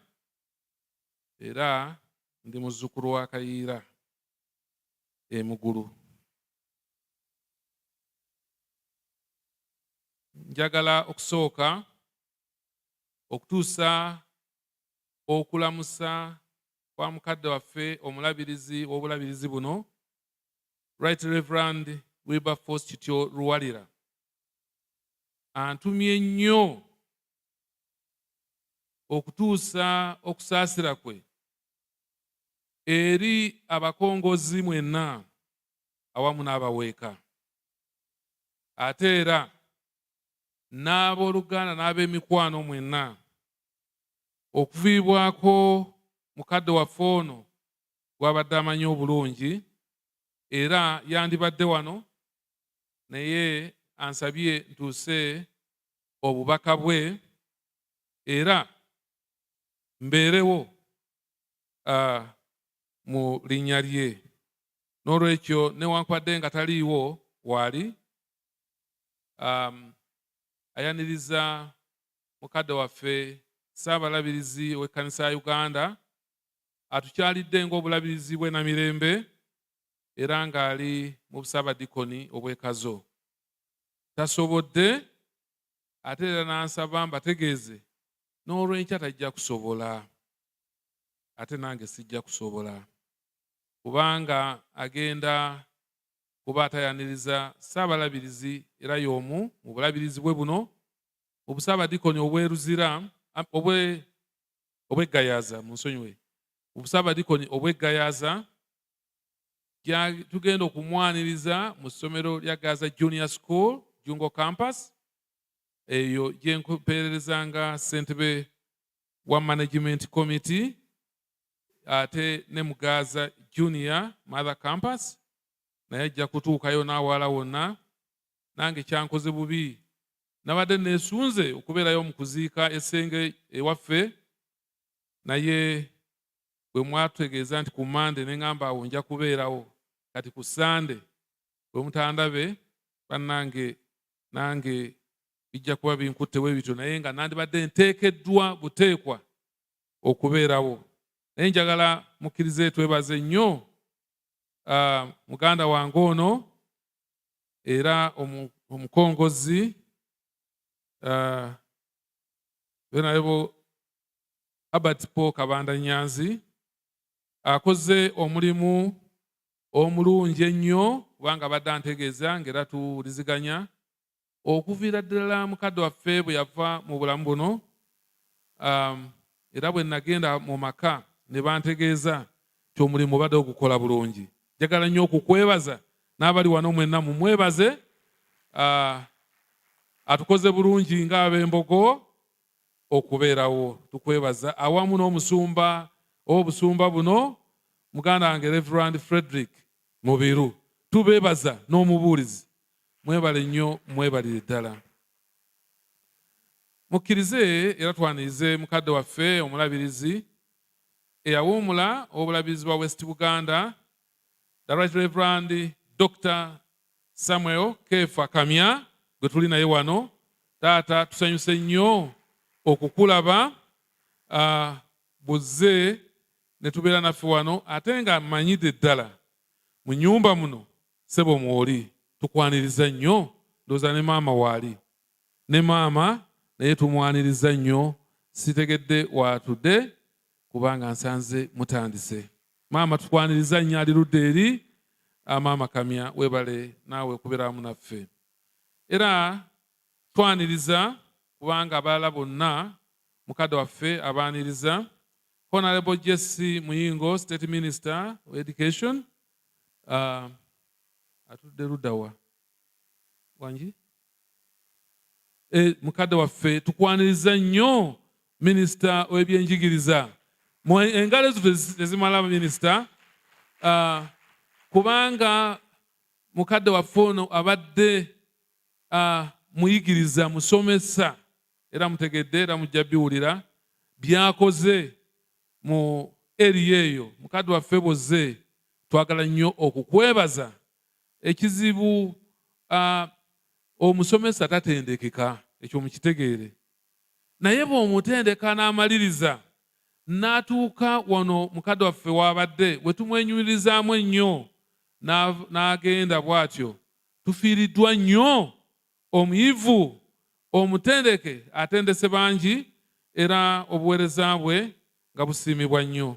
era ndi muzzukulu wa Kayiira Mugulu. Njagala okusooka okutuusa okulamusa kwa mukadde waffe omulabirizi w'obulabirizi buno, Right Reverend Wilberforce Kityo Luwalira. Antumye nnyo okutuusa okusaasira kwe eri abakongozi mwenna awamu n'abaweeka, ate era n'abooluganda n'ab'emikwano mwenna okuviibwako mukadde waffe ono gw'abadde amanyi obulungi era yandibadde wano naye ansabye ntuuse obubaka bwe era mbeerewo mu linnya lye. N'olwekyo newankubadde nga taliiwo waali, ayaniriza mukadde waffe Ssaabalabirizi w'ekkanisa ya Uganda atukyalidde ng'obulabirizi bwe Namirembe era ng'ali mu busaabadikoni obw'Ekazo. Tasobodde ate era n'ansaba mbategeeze n'olw'enkya tajja kusobola, ate nange sijja kusobola kubanga agenda kuba atayaniriza Ssaabalabirizi era y'omu mu bulabirizi bwe buno obusaabadikoni obw'Eruzira obw'Eggayaza, munsonyiwe, obusaabadikoni obw'Eggayaza tugenda okumwaniriza mu ssomero lya Gaza Junior School Jungo Campus, eyo gye mpeererezanga ssentebe wa Management Committee, ate ne mu Gaza Junior Mother Campus naye ajja kutuukayo n'awala wonna. Nange kyankoze bubi, nabadde neesunze okubeerayo mu kuziika essenge ewaffe, naye bwe mwatutegeeza nti ku Mande ne ngamba awo nja kubeerawo, kati ku Sande bwe mutandabe bannange nange bijja kuba binkutte bwe bityo, naye nga nandibadde nteekeddwa buteekwa okubeerawo. Naye njagala mukkirize twebaze nnyo muganda wange ono era omukongozi Venerable Albert Paul Kabanda Nyanzi. Akoze omulimu omulungi ennyo kubanga abadde antegeeza ng'era tuwuliziganya okuviira ddala mukadde waffe bwe yava mu bulamu buno, era bwe nagenda mu maka ne bantegeeza nti omulimu obadde ogukola bulungi. Njagala nnyo okukwebaza n'abali wano mwenna mumwebaze. Atukoze bulungi ng'ab'Embogo okubeerawo, tukwebaza awamu n'omusumba obusumba buno muganda wange Reverend Frederick Mubiru, tubeebaza n'omubuulizi. Mwebale nnyo, mwebalire ddala. Mukkirize era twanirize mukadde waffe omulabirizi eyawummula obulabirizi bwa West Buganda, the Right Reverend Dr. Samuel Kefa Kamya gwe tuli naye wano. Taata, tusanyuse nnyo okukulaba buzze ne tubeera naffe wano, ate nga mmanyidde ddala mu nnyumba muno ssebo mw'oli, tukwaniriza nnyo. Ndowooza ne maama waali, ne maama naye tumwaniriza nnyo. Sitegedde waatudde kubanga nsanze mutandise. Maama tukwaniriza nnyo, ali ludde eri. Maama Kamya, weebale naawe okubeera wamu naffe. Era twaniriza kubanga abalala bonna mukadde waffe abaaniriza. Honorable Jesse Muyingo, State Minister of Education. Atudde luddawa wangi? Mukadde waffe tukwaniriza nnyo Minisita w'ebyenjigiriza. Engalo ezo tezimala Minisita, kubanga mukadde waffe ono abadde muyigiriza, musomesa, era mutegedde era mujja biwulira byakoze mu area eyo mukadde waffe Boze twagala nnyo okukwebaza ekizibu omusomesa tatendekeka ekyo mukitegeere naye bw'omutendeka n'amaliriza n'atuuka wano mukadde waffe wabadde bwe tumwenyumirizaamu ennyo n'agenda bw'atyo tufiiriddwa nnyo omuyivu omutendeke atendese bangi era obuweereza bwe nga busiimibwa nnyo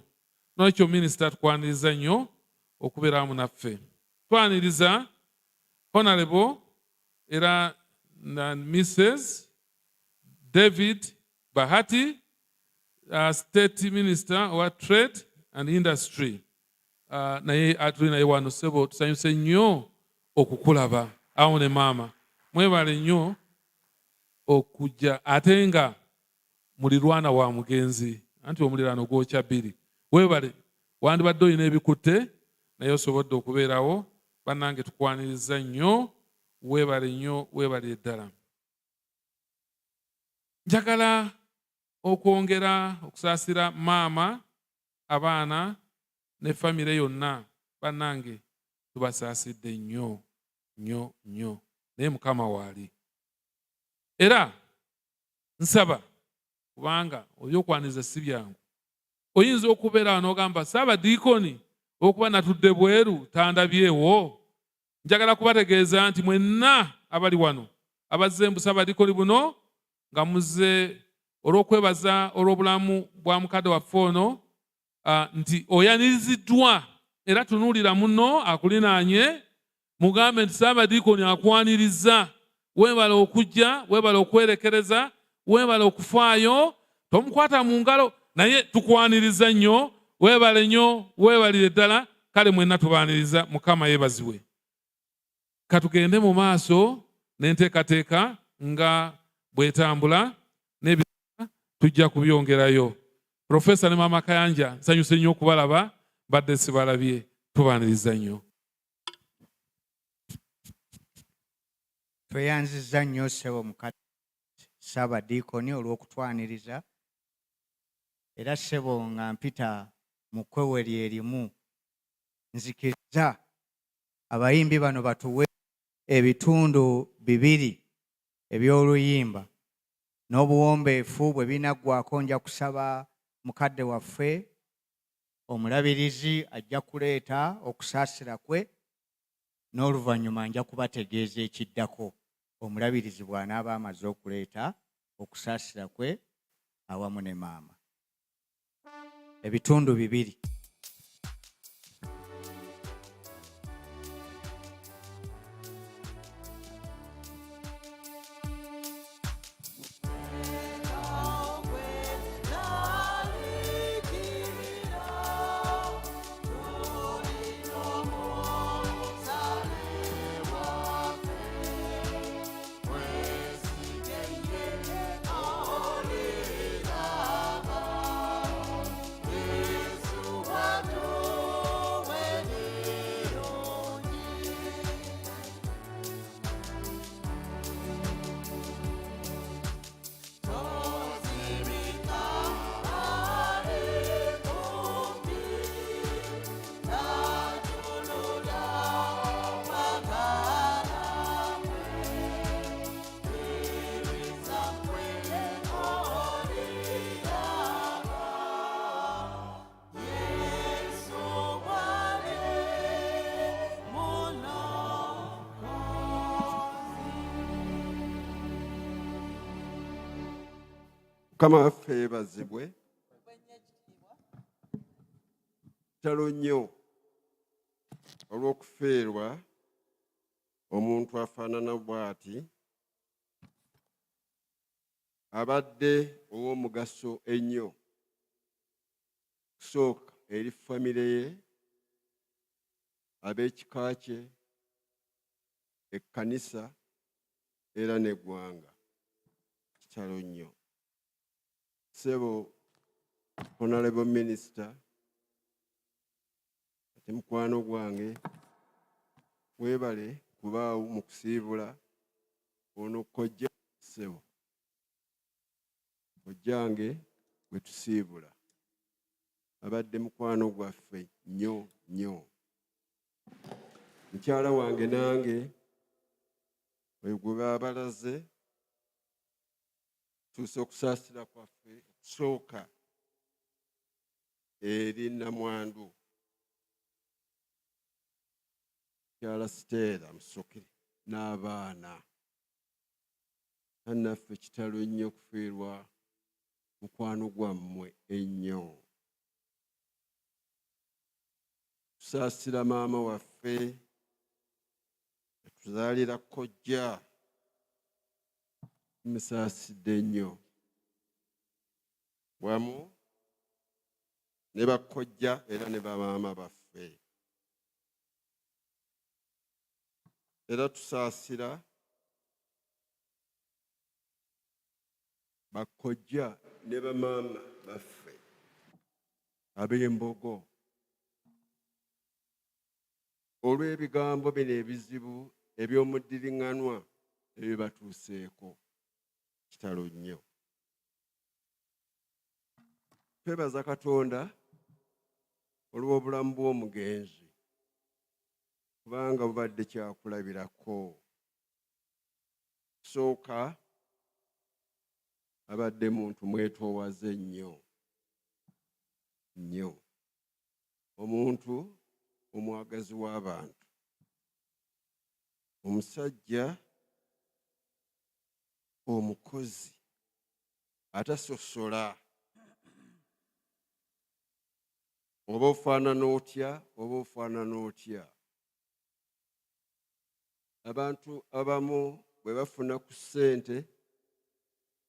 n'ekyo minisita tukwaniriza nnyo okubeera wamu naffe twaniriza honorable era Mrs. David Bahati State Minister wa Trade and Industry naye atuli naye wano sebo tusanyuse nnyo okukulaba awo ne maama mwebale nnyo okujja ate nga mulirwana wa mugenzi anti omuliraano gwokya bbiri weebale wandibadde olina ebikutte naye osobodde okubeerawo bannange tukwaniriza nnyo weebale nnyo weebale eddala njagala okwongera okusaasira maama abaana ne famire yonna bannange tubasaasidde nnyo nnyo nnyo naye mukama waali era nsaba kubanga ebyokwaniriza si byangu oyinza okubeera n'ogamba Ssaabadiikoni okuba natudde bweru tandabyewo njagala kubategeeza nti mwenna abali wano abazze mu Ssaabadiikoni buno nga muzze olw'okwebaza olw'obulamu bwa mukadde waffe ono nti oyaniriziddwa era tunuulira muno akulinaanye mugambe nti Ssaabadiikoni akwaniriza weebala okujja weebala okwerekereza weebala okufaayo tomukwata mu ngalo naye tukwaniriza nnyo weebale nnyo weebalire ddala kale mwenna tubaaniriza mukama yeebazibwe katugende mu maaso n'enteekateeka nga bwetambula n'ebirala tujja kubyongerayo Profesa ne Maama Kayanja nsanyuse nnyo okubalaba badde sibalabye tubaaniriza nnyo tweyanziza nnyo ssebo mukadde Ssaabadiikoni olw'okutwaniriza era ssebo nga mpita mu kwewe lyerimu nzikiriza abayimbi bano batuwe ebitundu 2 eby'oluyimba n'obuwombeefu bwe binaggwako nja kusaba mukadde waffe omulabirizi ajja kuleeta okusaasira kwe n'oluvannyuma nja kubategeeza ekiddako omulabirizi bw'anaaba amaze okuleeta okusaasira kwe awamu ne maama ebitundu 2 Mukama waffe yeebazibwe kitalo nnyo olw'okufeerwa omuntu afaanana bw'ati abadde ow'omugaso ennyo kusooka eri famire ye ab'ekika kye ekkanisa era n'eggwanga kitalo nnyo Sebo Honorable Minister ate mukwano gwange weebale kubaawo mu kusiibula ono kojja Sebo kojjange bwe tusiibula abadde mukwano gwaffe nnyo nnyo. Mukyala wange nange bwe gwe baabalaze tuuse okusaasira kwaffe okusooka eri nnamwandu mukyala Siteera Musoke n'abaana. Naffe kitalo nnyo okufiirwa mukwano gwammwe ennyo. Tusaasira maama waffe tuzaalira kkojja, tumusaasidde nnyo wamu ne bakkojja era ne bamaama baffe. Era tusaasira bakkojja ne bamaama baffe ab'embogo olw'ebigambo bino ebizibu eby'omuddiriŋŋanwa ebibatuuseeko. Kitalo nnyo. Twebaza Katonda olw'obulamu bw'omugenzi kubanga bubadde kyakulabirako. Sooka abadde muntu mwetoowaze nnyo nnyo, omuntu omwagazi w'abantu, omusajja omukozi atasosola. Oba ofaanana otya oba ofaanana otya. Abantu abamu bwe bafuna ku ssente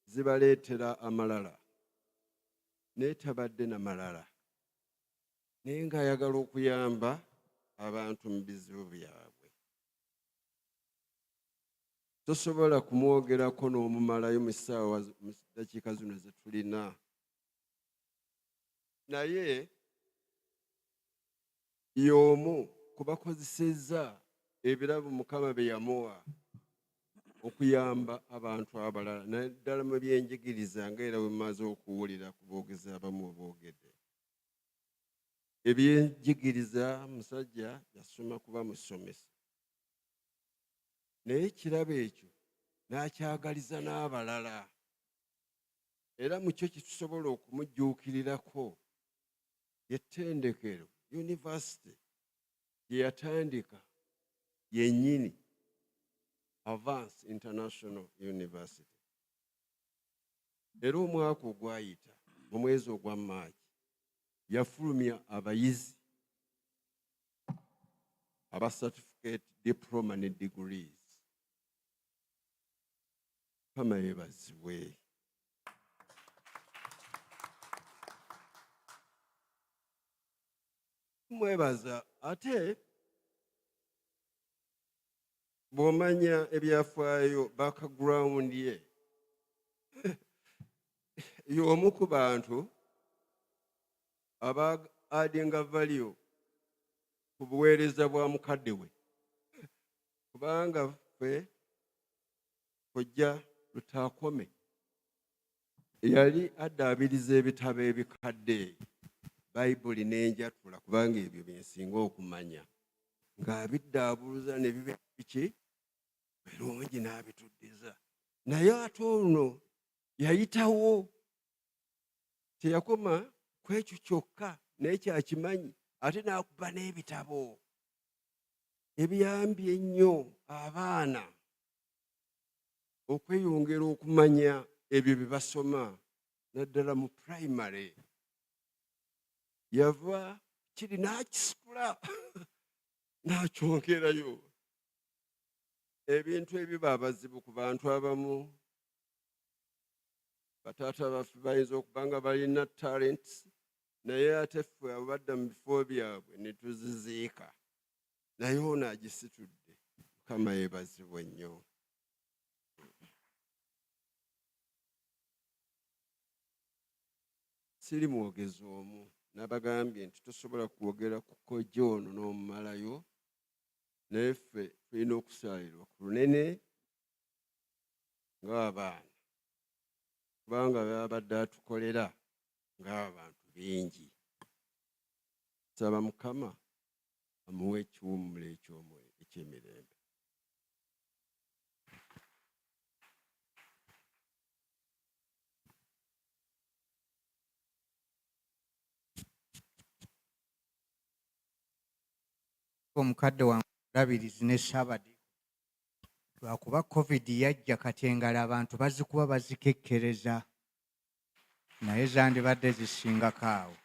zibaleetera amalala naye tabadde na malala, naye ng'ayagala okuyamba abantu mu bizibu byabwe. Tosobola kumwogerako n'omumalayo mu ddakiika zino ze tulina, naye y'omu ku bakozesezza ebirabo Mukama bye yamuwa okuyamba abantu abalala, naddala mu byenjigiriza ng'era bwe mmaze okuwulira ku boogezi abamu boogedde. Ebyenjigiriza musajja yasoma kuba musomesa, naye ekirabo ekyo n'akyagaliza n'abalala. Era mu kyo kitusobola okumujjuukirirako y'ettendekero yunivasite gye yatandika yennyini, Avance International University. Era omwaka ogwayita mu mwezi ogwa Maaci yafulumya abayizi aba certificate, diploma ne degrees. Mukama yeebazibwe. Mwebaza ate bw'omanya ebyafaayo background ye y'omu ku bantu aba addinga value ku buweereza bwa mukadde we, kubanga ffe kojja Lutaakome yali addaabiriza ebitabo ebikadde, Bayibuli n'enjatula kubanga ebyo byensinga okumanya, ng'abiddaabuza ne bibe biki birungi n'abituddiza. Naye ate ono yayitawo, teyakoma ku ekyo kyokka naye kyakimanyi, ate n'akuba n'ebitabo ebiyambye ennyo abaana okweyongera okumanya ebyo bye basoma naddala mu primary. Yava kiri n'akisitula n'akyongerayo. Ebintu ebiba abazibu ku bantu abamu, bataata baffe bayinza okuba nga balina talents naye ate ffe abadda mu bifo byabwe ne tuziziika, naye ono agisitudde. Mukama yeebazibwe nnyo. Siri mwogezi omu, nabagambye nti tosobola kwogera ku kkojja ono n'omumalayo, naye ffe tulina okusaalirwa ku lunene ng'abaana, kubanga babadde atukolera ng'abantu bingi. saba Mukama amuwe ekiwummula eky'emirembe. Omukadde wange olabirizi ne Saabadiiko lwakuba covid yajja kati engalo abantu bazikuba bazikekkereza naye zandibadde zisingako awo.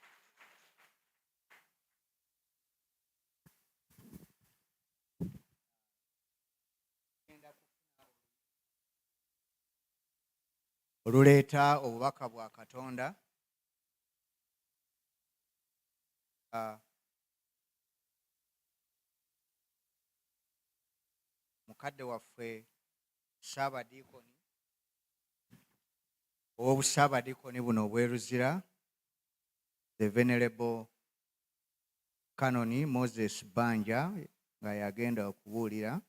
Oluleeta obubaka bwa Katonda mukadde waffe Saabadiikoni ow'obusaabadiikoni buno obweruzira the Venerable Canon Moses Banja nga yagenda okubuulira.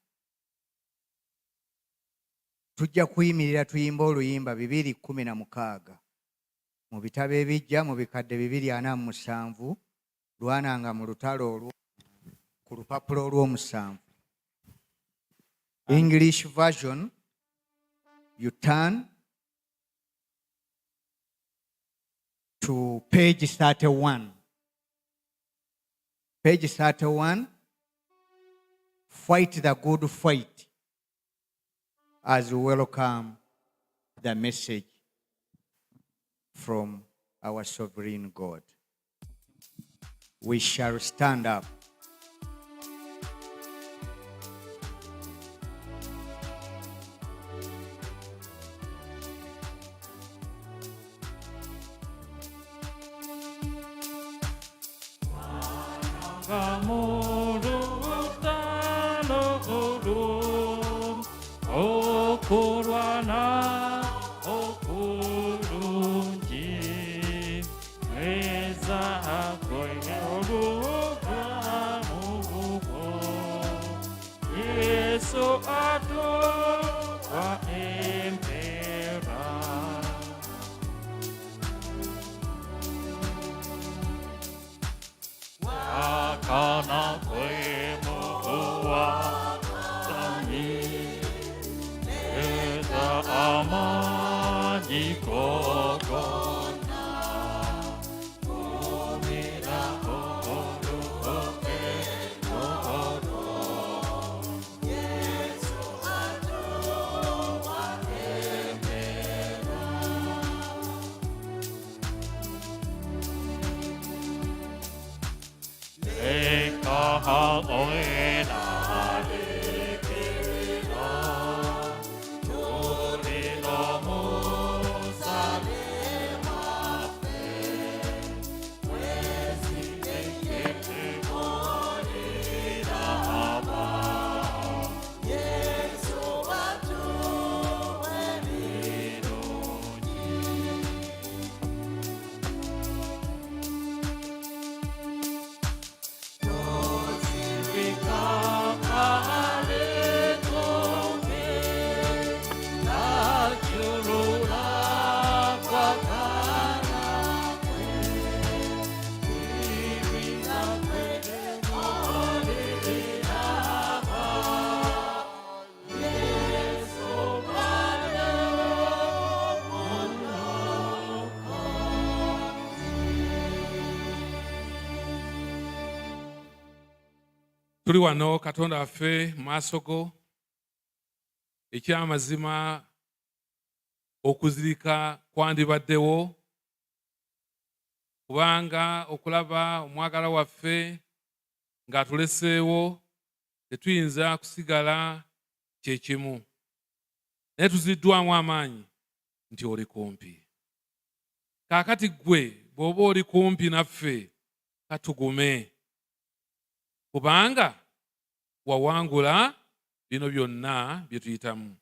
Tujja kuyimirira tuyimba oluyimba 216 mu bitabo ebijja mu bikadde 247 lwananga mu lutalo olwo ku lupapula olw'omusanvu. English version, you turn to page 31. Page 31, fight the good fight as we welcome the message from our sovereign God. We shall stand up. Tuli wano Katonda waffe maaso go, ekyamazima okuzirika kwandibaddewo kubanga okulaba omwagala waffe ng'atuleseewo tetuyinza kusigala kyekimu, naye tuziddwamu amaanyi nti oli kumpi. Kaakati ggwe bw'oba oli kumpi naffe katugume, kubanga wawangula bino byonna bye tuyitamu.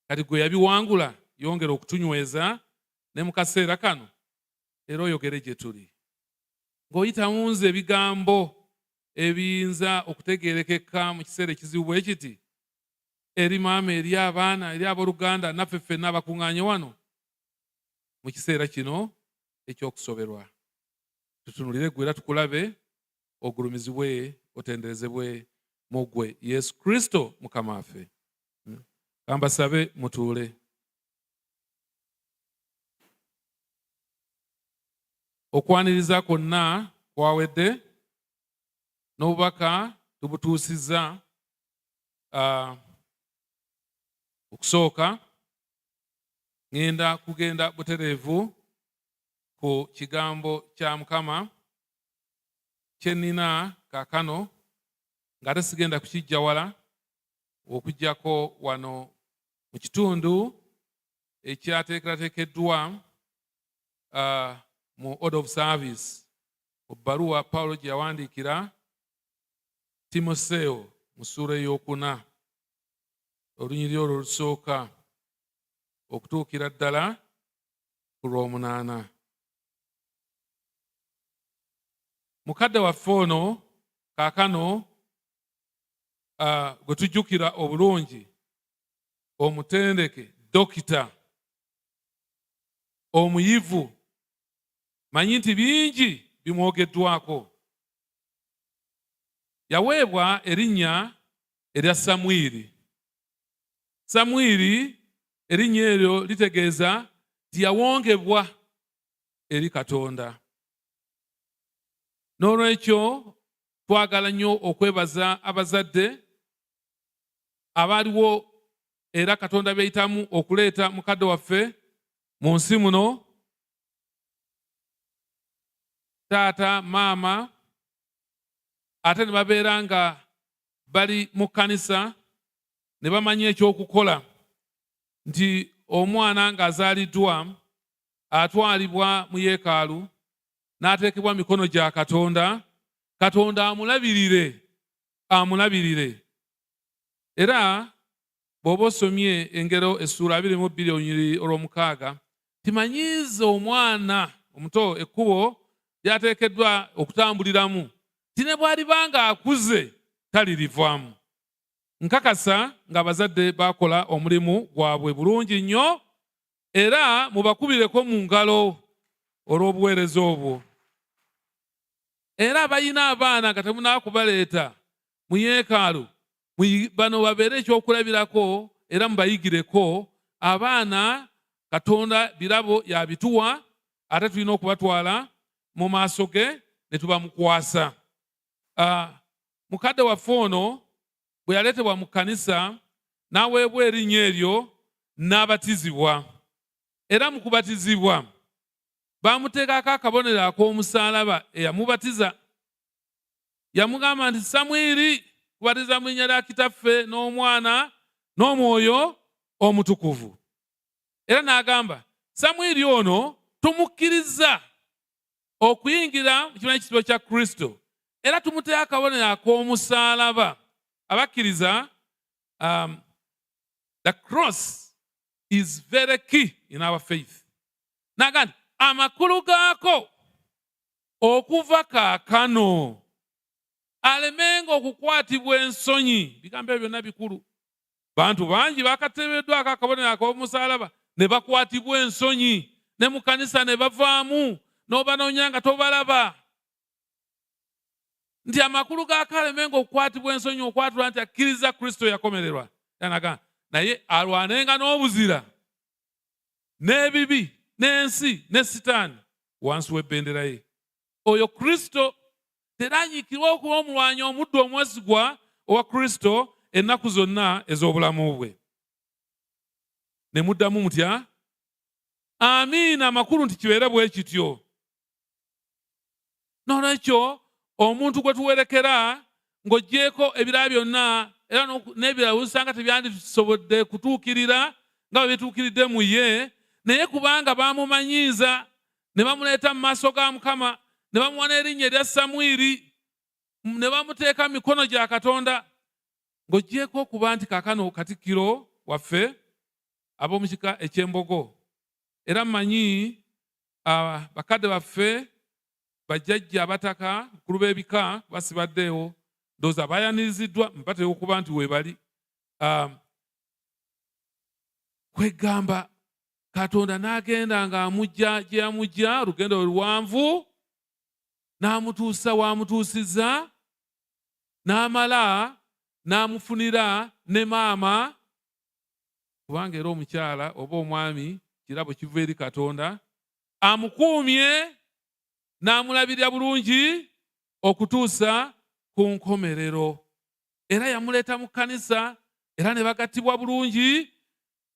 Kati gwe yabiwangula yongera okutunyweza ne mu kaseera kano era oyogere gye tuli, ng'oyitamu nze ebigambo ebiyinza okutegeerekeka mu kiseera ekizibu bwe kiti eri maama, eri abaana, eri abooluganda, naffe ffenna abakuŋŋaanye wano mu kiseera kino eky'okusoberwa. Tutunulire ggwe era tukulabe ogulumizibwe otenderezebwe mu ggwe Yesu Kristo Mukama waffe. Kambasabe mutuule. Okwaniriza kwonna kwawedde n'obubaka tubutuusizza. Okusooka ngenda kugenda butereevu ku kigambo kya Mukama kye nnina kaakano ng'ate sigenda kukijja wala okuggyako wano mu kitundu ekyateekerateekeddwa mu order of service ku bbaluwa Pawulo gye yawandiikira Timoseewo mu ssuula ey'okuna olunyiriri olwo olusooka okutuukira ddala ku lw'omunaana. Mukadde waffe ono kaakano gwe tujjukira obulungi, omutendeke, dokita, omuyivu, manyi nti bingi bimwogeddwako. Yaweebwa erinnya erya Samwiri. Samwiri erinnya eryo litegeeza nti yawongebwa eri Katonda. N'olwekyo twagala nnyo okwebaza abazadde abaaliwo era Katonda beeyitamu okuleeta mukadde waffe mu nsi muno. Taata, maama, ate ne babeera nga bali mu kkanisa ne bamanya ekyokukola nti omwana ng'azaaliddwa atwalibwa mu yeekaalu n'ateekebwa mikono gya Katonda, Katonda amulabirire. Era bw'oba osomye engero essuula 22 olunyiriri olw'omukaaga timanyiiza omwana omuto ekkubo lyateekeddwa okutambuliramu ti ne bw'alibanga akuze talirivaamu. Nkakasa ng'abazadde bakola omulimu gwabwe bulungi nnyo era mubakubireko mu ngalo olw'obuweereza obwo. Era abalina abaana nga temunaakubaleeta mu yeekaalu, bano babeere ekyokulabirako era mubayigireko. Abaana Katonda birabo yabituwa, ate tulina okubatwala mu maaso ge ne tubamukwasa. Mukadde waffe ono bwe yaleetebwa mu kkanisa n'aweebwa erinnya eryo n'abatizibwa. Era mu kubatizibwa baamuteekako akabonero ak'omusaalaba eyamubatiza. Yamugamba nti Samwiri, kubatiza mu linnya lya Kitaffe n'Omwana n'Omwoyo Omutukuvu. Era n'agamba Samwiri ono tumukkiriza okuyingira mu kimanyi ekitiibwa kya Kristo, era tumuteeka akabonero ak'omusaalaba. Abakkiriza, the cross is very key in our faith. N'agamba amakulu gaako okuva kaakano alemenga okukwatibwa ensonyi. Bigambo ebyo byonna bikulu. Bantu bangi bakateebeddwako akabonero ak'omusaalaba ne bakwatibwa ensonyi, ne mu kkanisa ne bavaamu n'obanoonya nga tobalaba. Nti amakulu gaako alemenga okukwatibwa ensonyi, okwatulwa nti akkiriza Kristo yakomererwa. Naye alwanenga n'obuzira n'ebibi n'ensi ne Sitaani wansi w'ebbendera ye. Oyo Kristo teranyiikirwa okuba omulwanyi omuddu omwesigwa owa Kristo ennaku zonna ez'obulamu bwe. Ne muddamu mutya? Amiina, amakulu nti kibeere bwe kityo. Noolwekyo omuntu gwe tuwerekera ng'oggyeko ebirala byonna era n'ebirala usanga tebyandisobodde kutuukirira nga bwe bituukiridde mu ye, naye kubanga baamumanyiiza ne bamuleeta mu maaso ga Mukama ne bamuwa n'erinnya erya Samwiri ne bamuteeka mu mikono gya Katonda, ng'oggyeko okuba nti kaakano Katikkiro waffe ab'omu kika eky'Embogo. Era mmanyi bakadde baffe bajjajja abataka kulu b'ebika basibaddeewo, ndowooza bayaniriziddwa, mpateewo okuba nti weebali. Kwegamba Katonda n'agenda ng'amujja gye yamujja, olugendo luwanvu, n'amutuusa w'amutuusizza, n'amala n'amufunira ne maama, kubanga era omukyala oba omwami kirabo kiva eri Katonda, amukuumye n'amulabirira bulungi okutuusa ku nkomerero. Era yamuleeta mu kkanisa, era ne bagattibwa bulungi,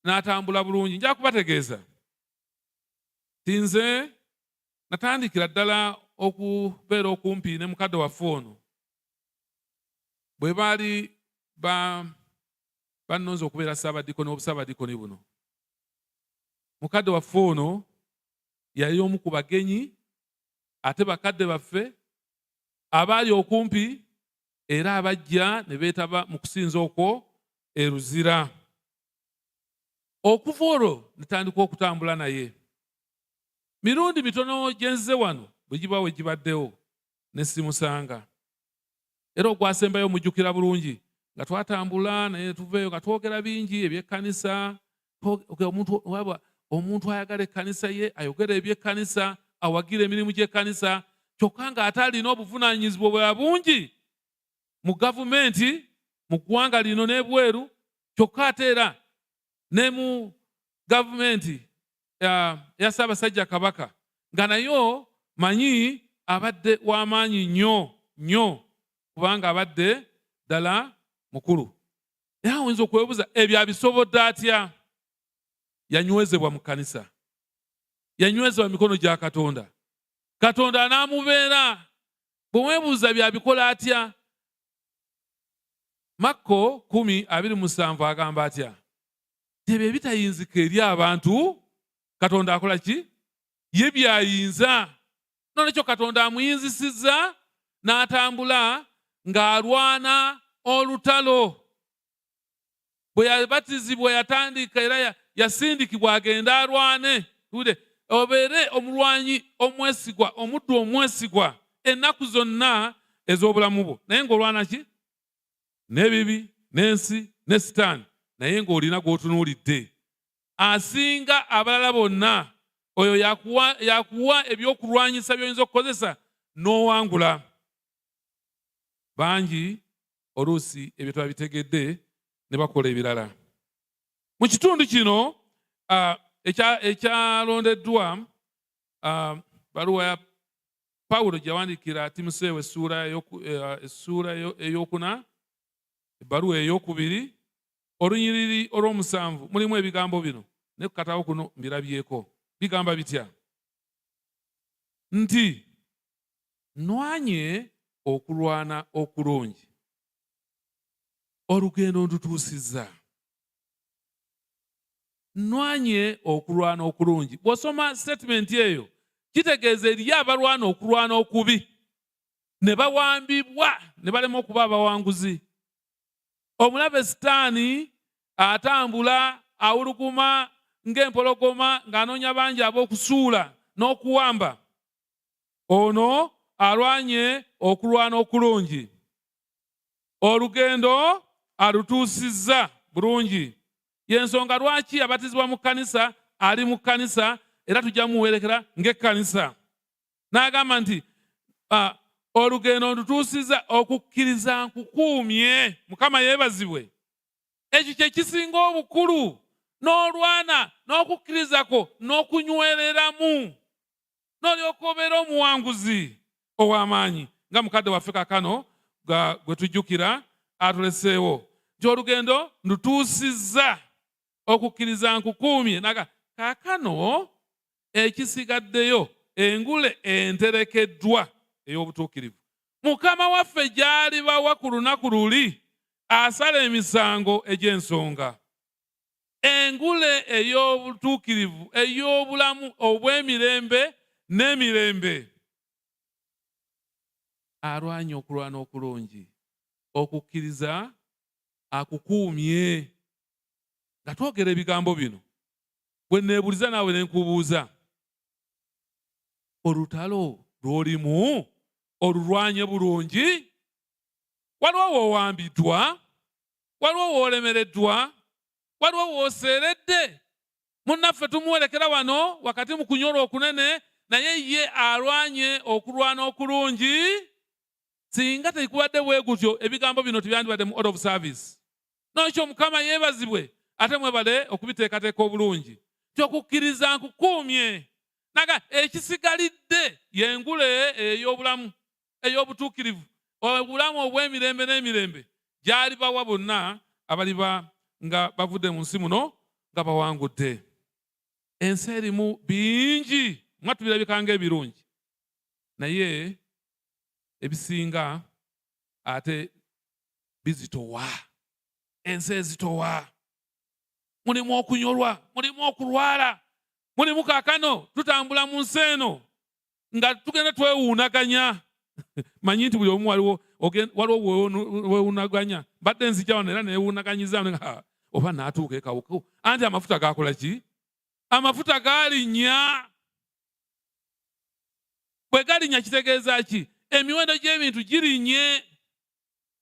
n'atambula bulungi. Nja kubategeeza ti nze natandikira ddala okubeera okumpi ne mukadde waffe ono bwe baali bannonze okubeera ssaabadikoni obusaabadikoni buno. Mukadde waffe ono yali omu ku bagenyi ate bakadde baffe abaali okumpi era abajja ne beetaba mu kusinza okwo e Luzira. Okuva olwo netandika okutambula naye. Mirundi mitono gye nzize wano bwe giba we gibaddewo ne simusanga. Era ogwasembayo mujjukira bulungi nga twatambula naye tuveeyo nga twogera bingi eby'ekkanisa. Omuntu ayagala ekkanisa ye ayogera eby'ekkanisa, awagira emirimu gy'ekkanisa, kyokka nga ate alina obuvunaanyizibwa bwa bungi mu gavumenti, mu ggwanga lino n'ebweru, kyokka ate era ne mu gavumenti ya Ssaabasajja Kabaka, nga nayo manyi abadde w'amaanyi nnyo kubanga abadde ddala mukulu. Era oyinza okwebuuza ebyo abisobodde atya? Yanywezebwa mu kkanisa, yanywezebwa mu mikono gya Katonda. Katonda n'amubeera. Bwe weebuuza byabikola atya? Makko 10:27 agamba atya? Ebyo ebitayinzika eri abantu, Katonda akola ki? Ye byayinza. Noolwekyo Katonda amuyinzisizza n'atambula ng'alwana olutalo. Bwe yabatizibwa yatandika era yasindikibwa agenda alwane. Obeere omulwanyi omwesigwa, omuddu omwesigwa ennaku zonna ez'obulamu bwo. Naye ng'olwana ki? N'ebibi, n'ensi, ne Sitaani. Naye ng'olina gw'otunuulidde. Asinga abalala bonna. Oyo yakuwa ebyokulwanyisa by'oyinza okukozesa n'owangula. Bangi oluusi ebyo twabitegedde ne bakola ebirala. Mu kitundu kino ekyalondeddwa, baluwa ya Pawulo gyawandiikira Timoseewo essuula ey'okuna, ebbaluwa ey'okubiri, olunyiriri olw'omusanvu, mulimu ebigambo bino. Ne ku katabo kuno mbirabyeko. Bigamba bitya? Nti nwanye okulwana okulungi, olugendo ndutuusizza. Nwanye okulwana okulungi. Bw'osoma statement eyo kitegeeza eriyo abalwana okulwana okubi ne bawambibwa ne balema okuba abawanguzi. Omulabe Sitaani atambula awuluguma ng'empologoma ng'anoonya bangi ab'okusuula n'okuwamba. Ono alwanye okulwana okulungi. Olugendo alutuusizza bulungi. Y'ensonga lwaki abatizibwa mu kkanisa ali mu kkanisa era tujja muwerekera ng'ekkanisa. N'agamba nti olugendo ndutuusizza, okukkiriza nkukuumye. Mukama yeebazibwe. Ekyo kye kisinga obukulu. N'olwana n'okukkirizako n'okunywereramu, n'olyoka obeera omuwanguzi ow'amaanyi nga mukadde waffe kaakano gwe tujjukira atuleseewo. Gy'olugendo ndutuusizza, okukkiriza nkukuumye. Kaakano ekisigaddeyo engule enterekeddwa ey'obutuukirivu. Mukama waffe gy'alibawa ku lunaku luli asala emisango egy'ensonga. Engule ey'obutuukirivu, ey'obulamu obw'emirembe n'emirembe. Alwanye okulwana okulungi, okukkiriza akukuumye. Nga twogera ebigambo bino, bwe neebuliza naawe ne nkubuuza, olutalo lw'olimu olulwanye bulungi? Waliwo woowambiddwa? Waliwo woolemereddwa? Waliwo wooseeredde? Munnaffe tumuwerekera wano wakati mu kunyolwa okunene naye ye alwanye okulwana okulungi. Singa tekubadde bwe gutyo ebigambo bino tebyandibadde mu order of service. N'ekyo Mukama yeebazibwe ate mwebale okubiteekateeka obulungi. Tyokukkiriza nkukuumye. Naga ekisigalidde y'engule ey'obulamu ey'obutuukirivu, obulamu obw'emirembe n'emirembe gy'alibawa bonna abaliba nga bavudde mu nsi muno nga bawangudde. Ensi erimu bingi mwatubirabikanga ebirungi, naye ebisinga ate bizitowa. Ensi ezitowa. Mulimu okunyolwa, mulimu okulwala, mulimu kaakano tutambula mu nsi eno nga tugenda twewuunaganya. Manyi nti buli omu waliwo weewuunaganya. Badde nzija wano era neewuunaganyiza oba naatuuka e Kawuku. Anti amafuta gakola ki? Amafuta galinnya. Bwe galinnya kitegeeza ki? Emiwendo gy'ebintu girinnye.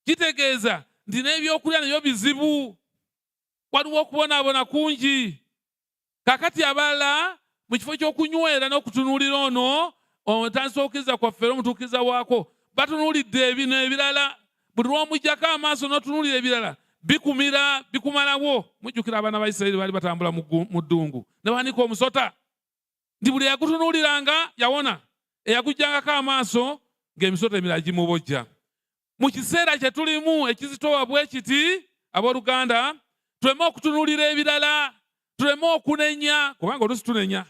Kitegeeza nti n'ebyokulya nabyo bizibu. Waliwo okubonaabona kungi. Kakati abalala mu kifo ky'okunywera n'okutunuulira ono otandise okukkiriza kwaffe era omutuukiriza waako batunuulidde ebino ebirala. Buli lw'omuggyako amaaso n'otunuulira ebirala bikumira bikumalawo. Mujjukira abaana ba Isirayiri baali batambula mu ddungu ne banika omusota, nti buli eyagutunuuliranga yawona, eyagujjangako amaaso ng'emisota emirala gimubojja. Mu kiseera kye tulimu ekizitowa bwe kiti, abooluganda, tuleme okutunuulira ebirala, tuleme okunenya, kubanga oluusi tunenya.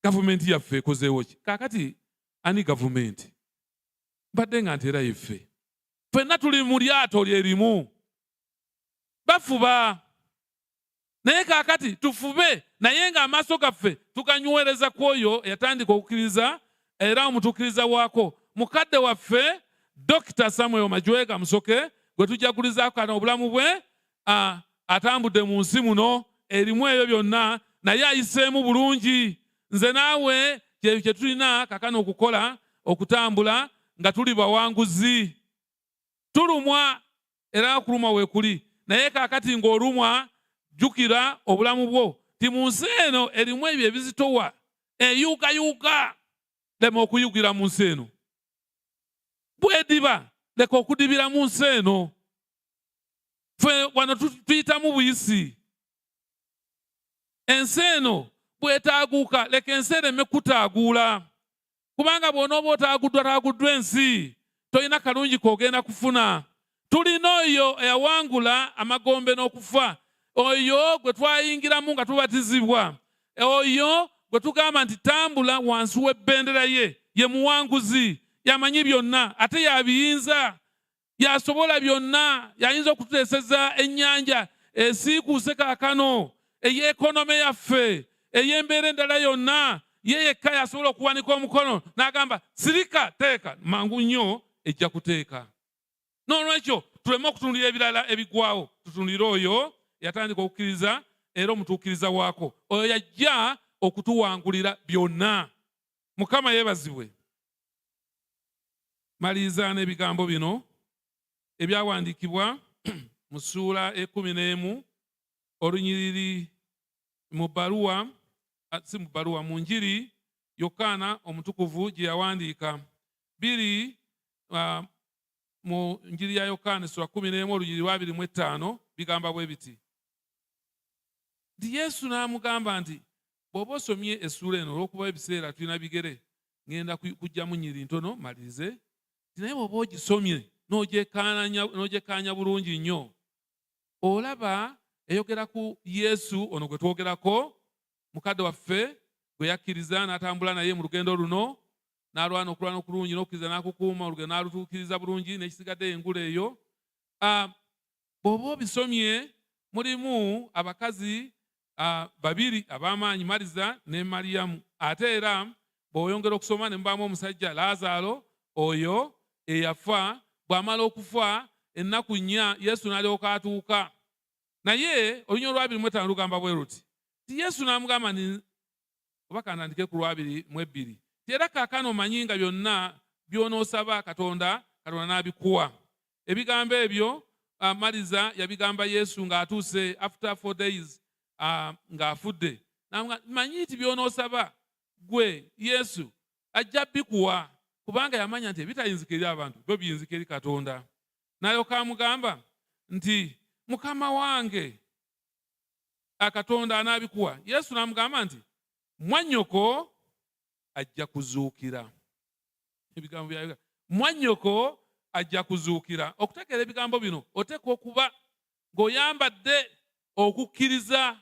Gavumenti yaffe ekozeewo ki? Kaakati ani gavumenti? Mbadde nga nteera yeffe. Ffenna tuli mu lyato lyerimu. Bafuba. Naye kaakati tufube, naye ng'amaaso gaffe tuganywereza ku oyo eyatandika okukkiriza era omutuukiriza waako. Mukadde waffe Dr. Samuel Majwega Musoke gwe tujagulizaako kano obulamu bwe, atambudde mu nsi muno erimu ebyo byonna, naye ayiseemu bulungi. Nze naawe kye tulina kakano okukola, okutambula nga tuli bawanguzi. Tulumwa era okulumwa weekuli, naye kaakati ng'olumwa jjukira obulamu bwo ti mu nsi eno erimu ebyo ebizitowa, eyuukayuuka. Lema okuyugira mu nsi eno. Bwediba leka okudibira mu nsi eno. Ffe wano tuyitamu buyisi. Ensi eno bwetaaguuka leka ensi ereme kutaaguula. Kubanga bw'onooba otaaguddwa ensi tolina kalungi k'ogenda kufuna. Tulina oyo eyawangula amagombe n'okufa, oyo gwe twayingiramu nga tubatizibwa, oyo gwe tugamba nti tambula wansi w'ebbendera ye, ye muwanguzi, yamanyi byonna ate yabiyinza, yasobola byonna, yayinza okututeeseza ennyanja esiikuuse kaakano, ey'ekonome yaffe, ey'embeera endala yonna, ye yekka yasobola okuwanika omukono n'agamba sirika teeka, mangu nnyo ejja kuteeka. Noolwekyo tuleme okutunuulira ebirala ebigwawo, tutunuulire oyo yatandika okukkiriza era omutuukiriza waako, oyo yajja okutuwangulira byonna. Mukama yeebazibwe. Maliriza n'ebigambo bino ebyawandiikibwa mu ssuula 11 olunyiriri mu bbaluwa, si mu bbaluwa, mu njiri Yokaana omutukuvu gye yawandiika. 2 mu njiri ya Yokaana sura 11 olunyiriri 25 bigamba bwe biti. Nti Yesu n'amugamba nti bw'oba osomye essuula eno olw'okuba ebiseera tulina bigere, ngenda kujjamu nnyiri ntono malirize. Naye bw'oba ogisomye n'ogyekkaanya bulungi nnyo, olaba eyogera ku Yesu ono gwe twogerako, mukadde waffe gwe yakkiriza n'atambula naye mu lugendo luno, n'alwana okulwana okulungi n'okkiriza n'akukuuma, olugendo n'alutuukiriza bulungi, n'ekisigadde engule eyo. Bw'oba obisomye mulimu abakazi babiri ab'amaanyi, Mariza ne Maliyamu. Ate era bw'oyongera okusoma ne mubaamu omusajja Laazaalo oyo eyafa. Bw'amala okufa ennaku 4 Yesu n'alyoka atuuka. Naye olunyiriri lwa 25 lugamba bwe luti, ti Yesu n'amugamba nti, oba kandandike ku 22, ti era kaakano omanyi nga byonna by'onoosaba Katonda n'abikuwa. Ebigambo ebyo Mariza yabigamba Yesu ng'atuuse after 4 days ng'afudde. Manyi nti by'onoosaba gwe Yesu ajja bikuwa kubanga yamanya nti ebitayinzika eri abantu byo biyinzika eri Katonda. N'alyoka amugamba nti mukama wange Katonda anaabikuwa. Yesu n'amugamba nti mwannyoko ajja kuzuukira. Ebigambo bya mwannyoko ajja kuzuukira. Okutegeera ebigambo bino oteekwa okuba ng'oyambadde okukkiriza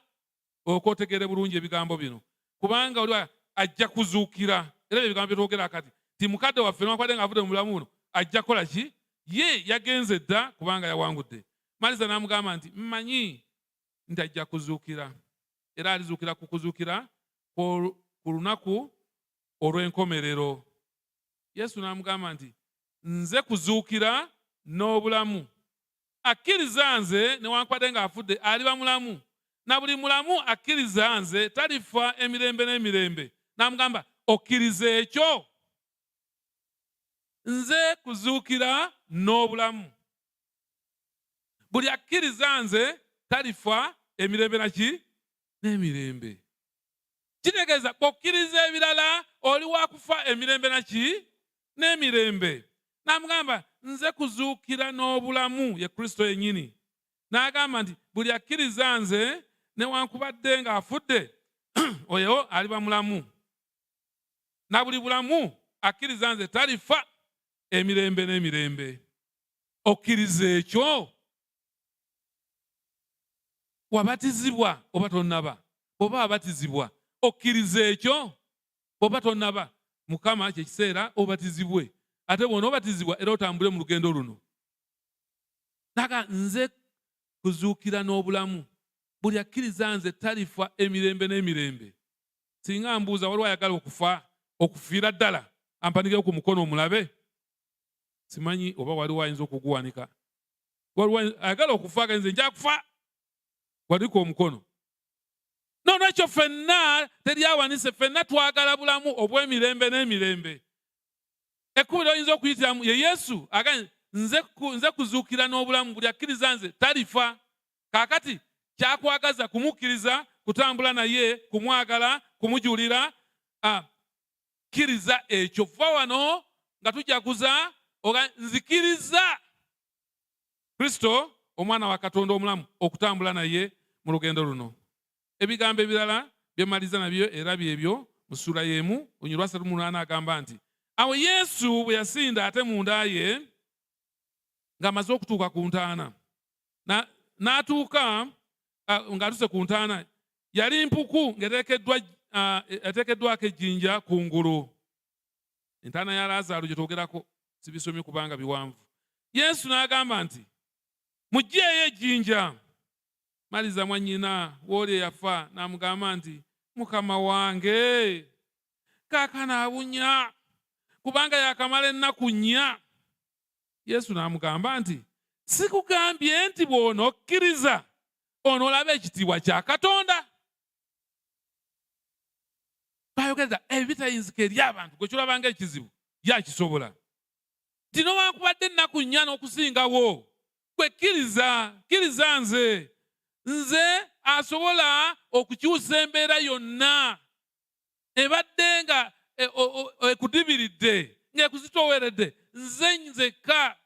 okwotegeere bulungi ebigambo bino, kubanga oli ajja kuzuukira. Era ebigambo byetwogera kati ti mukadde waffe n'akwadde ng'avudde mu bulamu buno ajja kukola ki? Ye yagenze dda kubanga yawangudde. Maliza n'amugamba nti mmanyi nti ajja kuzuukira, era alizuukira ku kuzuukira ku lunaku olw'enkomerero. Yesu n'amugamba nti nze kuzuukira n'obulamu. Akkiriza nze newankubadde ng'afudde aliba mulamu, na buli mulamu akkiriza nze talifa emirembe n'emirembe. N'amugamba okkiriza ekyo? Nze kuzuukira n'obulamu. Buli akkiriza nze talifa emirembe naki? N'emirembe. Kitegeeza bw'okkiriza ebirala oli wakufa emirembe naki? N'emirembe. N'amugamba nze kuzuukira n'obulamu, ye Kristo yennyini. N'agamba nti buli akkiriza nze newankubadde ng'afudde oyo aliba mulamu, na buli bulamu akkiriza nze talifa emirembe n'emirembe. Okkiriza ekyo? Wabatizibwa oba tonnaba? Oba wabatizibwa okkiriza ekyo oba tonnaba? Mukama kye kiseera obatizibwe, ate bw'onoobatizibwa era otambule mu lugendo luno. Naga nze kuzuukira n'obulamu, buli akkiriza nze talifa emirembe n'emirembe. Singa mbuuza waliwo ayagala okufa, okufiira ddala ampanikeyo ku mukono omulabe? Simanyi oba waliwo ayinza okuguwanika. Waliwo ayagala okufa nze nja kufa, waliko omukono. Noolwekyo ffenna teryawanise, ffenna twagala bulamu obw'emirembe n'emirembe. Ekkubo ly'oyinza okuyitiramu ye Yesu agambye nze kuzuukira n'obulamu, buli akkiriza nze talifa. Kaakati kyakwagaza kumukkiriza, kutambula naye, kumwagala, kumujulira. Kkiriza ekyo. Vva wano nga tujaguza nzikiriza Kristo omwana wa Katonda omulamu okutambula naye mu lugendo luno. Ebigambo ebirala byemaliza nabyo era byebyo mu ssuula y'emu olunyiriri lwa 38 agamba nti awo Yesu bwe yasinda ate munda ye ng'amaze okutuuka ku ntaana, n'atuuka ng'atuse ku ntaana, yali mpuku ng'eteekeddwako ejjinja kungulu. Entaana ya Laazaalo gye twogerako sibisomye kubanga biwanvu. Yesu n'agamba nti muggyeeyo ejjinja. Maliza mwannyina w'oli eyafa n'amugamba nti mukama wange kaakano abunya kubanga yakamala ennaku 4. Yesu n'amugamba nti sikugambye nti bw'onookkiriza onoolaba ekitiibwa kya Katonda? Bayogerera ebitayinzika eri abantu gwe kyolabanga ekizibu yakisobola. Nti newankubadde ennaku 4 n'okusingawo gwe kkiriza nze asobola okukyusa embeera yonna ebadde nga ekudibiridde ng'ekuzitooweredde. Nze nzekka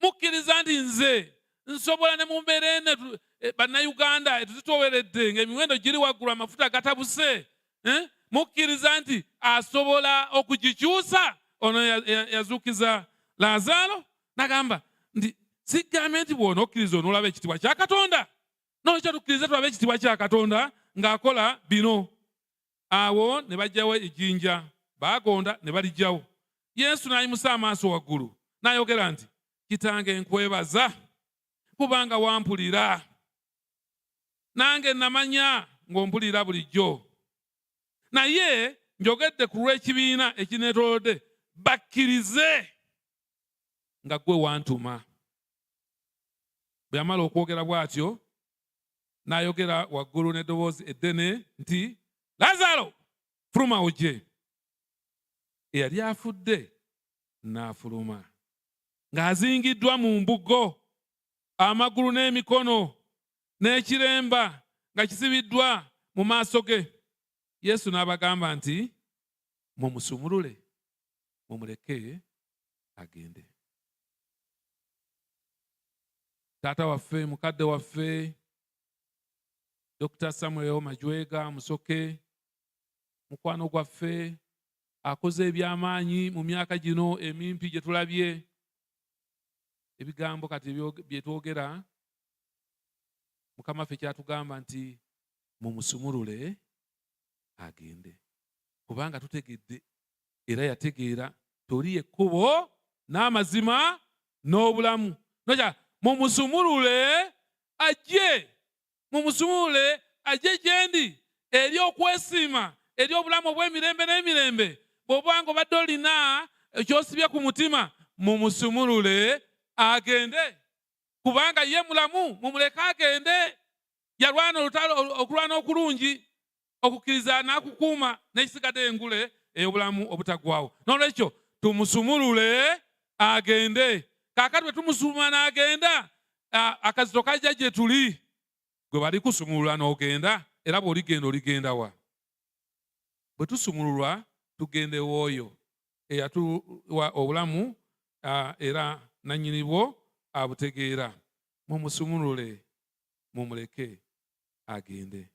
mukkiriza nti nze nsobola ne mu mbeera eno bannayuganda etuzitooweredde ng'emiwendo giri waggulu, amafuta gatabuse, mukkiriza nti asobola okugikyusa. Ono yazuukiza Laazaalo. N'agamba nti sigambye nti bw'onookkiriza onoolaba ekitiibwa kya Katonda? Noolwekyo tukkirize tulabe ekitiibwa kya Katonda ng'akola bino. Awo ne baggyawo ejjinja, baagonda ne baligyawo. Yesu n'ayimusa amaaso waggulu n'ayogera nti Kitange nkwebaza kubanga wampulira. Nange namanya ng'ompulira bulijjo, naye njogedde ku lw'ekibiina ekineetoolodde bakkirize nga ggwe wantuma. Bwe yamala okwogera bw'atyo n'ayogera waggulu n'eddoboozi eddene nti Laazaalo fuluma ojje. Eyali afudde n'afuluma ng'azingiddwa mu mbugo, amagulu n'emikono n'ekiremba nga kisibiddwa mu maaso ge. Yesu n'abagamba nti mumusumulule mumuleke agende. Taata waffe, mukadde waffe, Dr. Samuel Majwega Musoke, mukwano gwaffe, akoze ebyamaanyi mu myaka gino emimpi gye tulabye. Ebigambo kati bye twogera, Mukama ffe kyatugamba nti mumusumulule agende. Kubanga tutegedde era yategeera toli ekkubo n'amazima n'obulamu. Noja mumusumulule ajje, mumusumulule ajje gyendi, eri okwesiima, eri obulamu obw'emirembe n'emirembe. Bw'obanga obadde olina ekyosibye ku mutima, mumusumulule agende. Kubanga ye mulamu, mumuleke agende. Yalwana olutalo okulwana okulungi, okukkiriza n'akukuuma n'ekisigadde engule ey'obulamu obutaggwaawo. Noolwekyo tumusumulule agende. Kaakati bwe tumusumula n'agenda, akazito kajja gye tuli. Gwe bali kusumulula n'ogenda, era bw'oligenda oligenda wa? Bwe tusumululwa tugende w'oyo eyatuwa obulamu era nannyini bwo abutegeera. Mumusumulule, mumuleke agende.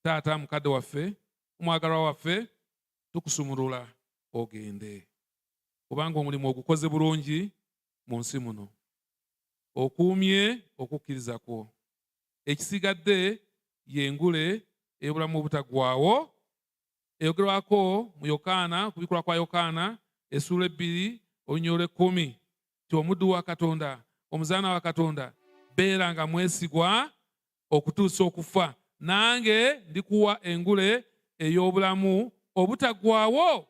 Taata mukadde waffe, omwagalwa waffe, tukusumulula ogende. Kubanga omulimu ogukoze bulungi mu nsi muno. Okuumye okukkiriza kwo. Ekisigadde y'engule ey'obulamu obutaggwaawo eyogerwako mu Yokaana, ku bikolwa kwa Yokaana essula 2 olunyolo 10, ti omuddu wa Katonda, omuzaana wa Katonda, beeranga mwesigwa okutuusa okufa, nange ndikuwa engule ey'obulamu obutaggwaawo.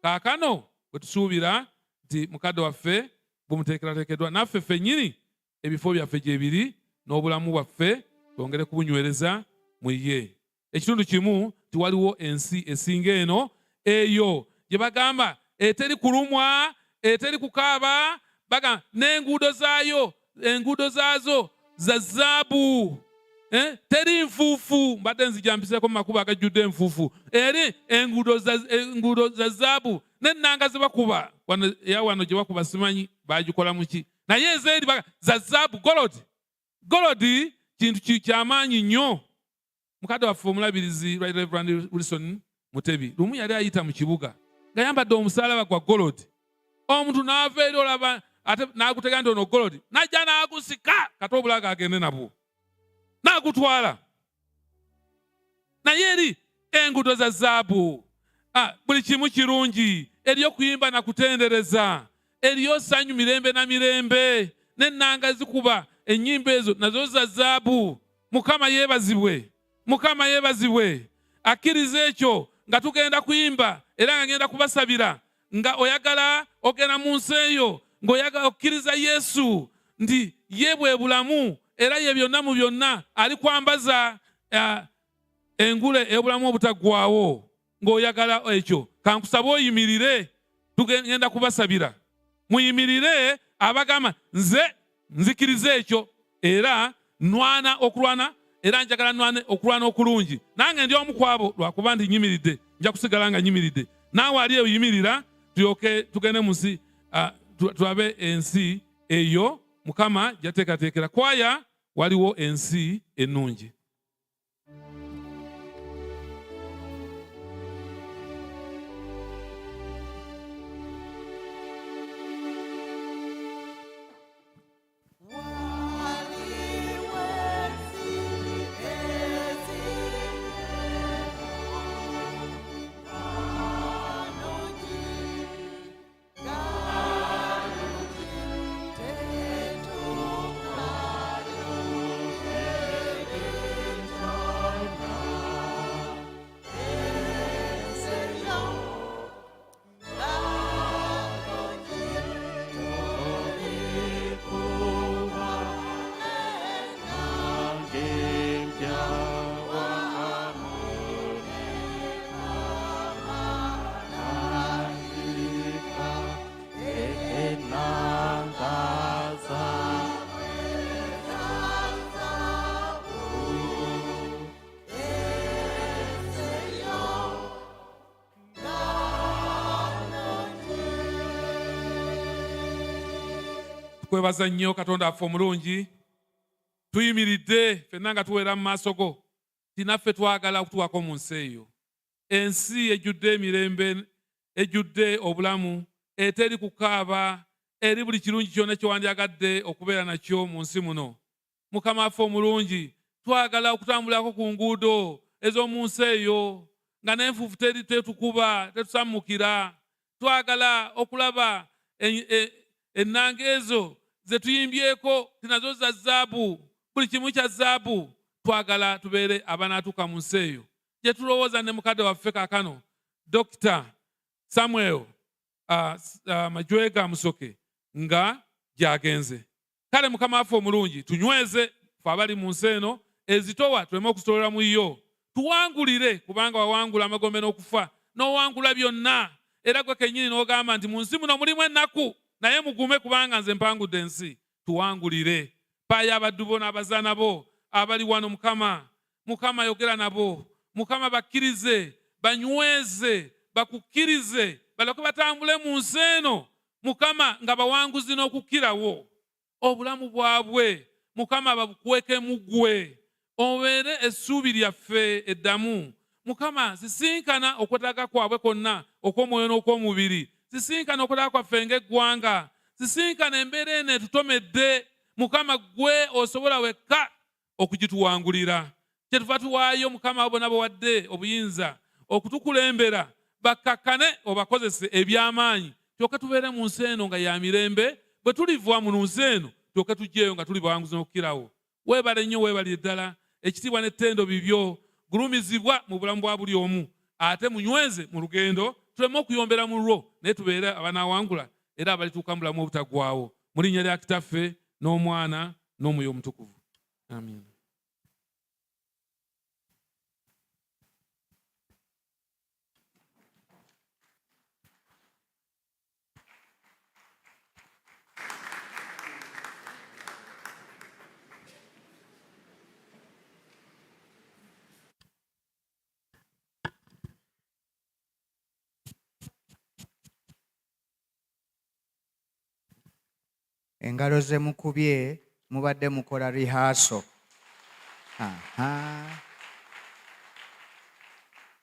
Kaakano bwe tusuubira nti mukadde waffe bumuteekerateekeddwa, naffe ffennyini ebifo byaffe gye biri n'obulamu bwaffe twongere kubunywereza mu ye. Ekitundu kimu tiwaliwo ensi esinga eno, eyo gye bagamba eteri kulumwa, eteri kukaaba, bagamba n'enguudo zaayo, enguudo zaazo za zaabu. Teri nfuufu, mbadde nzijambiseeko mu makubo agajjudde enfuufu. Eri enguudo za zaabu, n'ennanga ze bakuba wano gye bakuba simanyi bagikola muki, naye ezeeri za zaabu, golodi kintu kyamaanyi nnyo. Mukadde waffe omulabirizi Right Reverend Wilson Mutebi lumu yali ayita mu kibuga nga yambadde omusaalaba gwa golodi. Omuntu n'ava eri olaba ate n'agutega nti ono golodi, n'ajja n'agusika kati obulaga agende nabwo n'agutwala. Naye eri enguudo za zaabu. Buli kimu kirungi, eriyo kuyimba na kutendereza, eriyo ssanyu mirembe na mirembe, n'ennanga zikuba ennyimba ezo nazo za zaabu. Mukama yeebazibwe, Mukama yeebazibwe. Akkiriza ekyo nga tugenda kuyimba era nga ngenda kubasabira, nga oyagala ogenda mu nsi eyo, ng'oyagala okkiriza Yesu nti ye bwe bulamu era ye byonna mu byonna, ali kwambaza engule ey'obulamu obutaggwaawo. Ng'oyagala ekyo, kankusaba oyimirire, tugenda kubasabira. Muyimirire abagamba nze nzikiriza ekyo era nwana okulwana, era njagala nwane okulwana okulungi. Nange ndi omu kwabo, lwakuba ndi nyimiridde, nja kusigala nga nyimiridde. Naawe ali oyimirira, tulyoke tugende mu nsi, tulabe ensi eyo Mukama gyateekateekera. Kwaya waliwo ensi ennungi. tukwebaza nnyo Katonda waffe omulungi. Tuyimiridde ffenna nga tuweera mu maaso go. Tinaffe twagala okutuwako mu nsi eyo. Ensi ejjudde emirembe, ejjudde obulamu, eteri kukaaba, eri buli kirungi kyonna kye wandyagadde okubeera nakyo mu nsi muno. Mukama waffe omulungi, twagala okutambulako ku nguudo ez'omu nsi eyo nga n'enfuufu tetukuba, tetusammukira. Twagala okulaba ennanga ezo ze tuyimbyeko tinazo za zaabu, buli kimu kya zaabu. Twagala tubeere abanaatuuka mu nsi eyo gye tulowooza ne mukadde waffe kaakano Dr. Samuel Majwega Musoke nga gy'agenze. Kale Mukama waffe omulungi, tunyweze ffe abali mu nsi eno ezitowa tuleme okusoolera mu yo. Tuwangulire kubanga wawangula amagombe n'okufa, n'owangula byonna. Era gwe kennyini n'ogamba nti mu nsi muno mulimu ennaku, naye mugume kubanga nze mpangudde ensi. Tuwangulire. Paayo abaddu bo n'abazaana bo abali wano Mukama. Mukama yogera nabo. Mukama bakkirize, banyweze, bakukkirize, balyoke batambule mu nsi eno Mukama nga bawanguzi n'okukkirawo. Obulamu bwabwe Mukama babukwekemu ggwe. Obeere essuubi lyaffe eddamu. Mukama sisinkana okwetaaga kwabwe kwonna okw'omwoyo n'okw'omubiri. Sisinkana okwetaaga kwaffe ng'eggwanga. Sisinkana embeera eno etutomedde. Mukama gwe osobola wekka okugituwangulira. Kyetuva tuwaayo Mukama abo bonna bawadde obuyinza okutukulembera, bakkakkane obakozese eby'amaanyi, tulyoke tubeere mu nsi eno nga ya mirembe. Bwe tuliva mu nsi eno tulyoke tujjeeyo nga tuli bawanguzi n'okukkirawo. Weebale nnyo, weebale ddala. Ekitiibwa n'ettendo bibyo. Gulumizibwa mu bulamu bwa buli omu. Ate munyweze mu lugendo, tuleme okuyombera mu lwo, naye tubeere abanaawangula era abalituuka mu bulamu obutaggwaawo. Mu linnya lya Kitaffe n'Omwana n'Omwoyo Omutukuvu. Amiina. Engalo ze mukubye mubadde mukola rehearsal.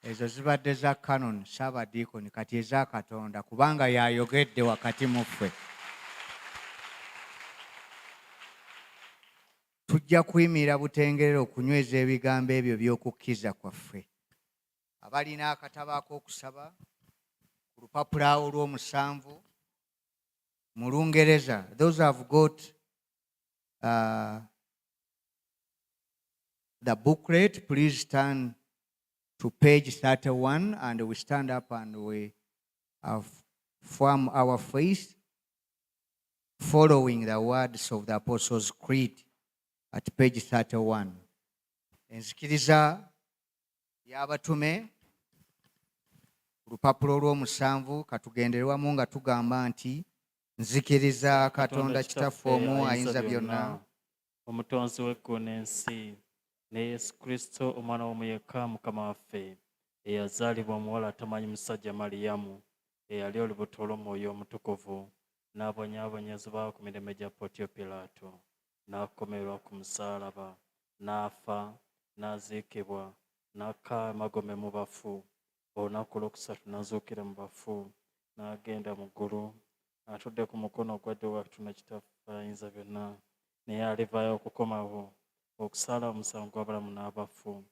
Ezo zibadde za Canon Ssaabadiikoni, kati eza Katonda kubanga yayogedde wakati mu ffe. Tujja kuyimirira butengerera okunyweza ebigambo ebyo by'okukkiza kwaffe. Abalina akatabo ak'okusaba ku lupapula olw'omusanvu mu Lungereza, those have got the booklet, please turn to page 31 and we stand up and we form our face following the words of the Apostles' Creed at page 31. Enzikiriza y'abatume ku lupapula olw'omusanvu, katugendere wamu nga tugamba nti nzikiriza Katonda Kitaffe omu ayinza byonna, omutonzi w'eggulu n'ensi, ne Yesu Kristo omwana w'omu yekka Mukama waffe, eyazaalibwa omuwala atamanyi musajja Maliyamu, eyali olubuto olw'Omwoyo Omutukuvu, n'abonyaabonyezebwa ku mirembe gya Pontiyo Piraato, n'akomererwa ku musaalaba, n'afa, n'aziikibwa, n'akka amagombe mu bafu, olunaku olwokusatu n'azuukira mu bafu, n'agenda mu ggulu, atudde ku mukono ogwa ddyo gwa Katonda Kitaffe ayinza byonna, naye alivaayo okukomawo okusala omusango gw'abalamu n'abafu.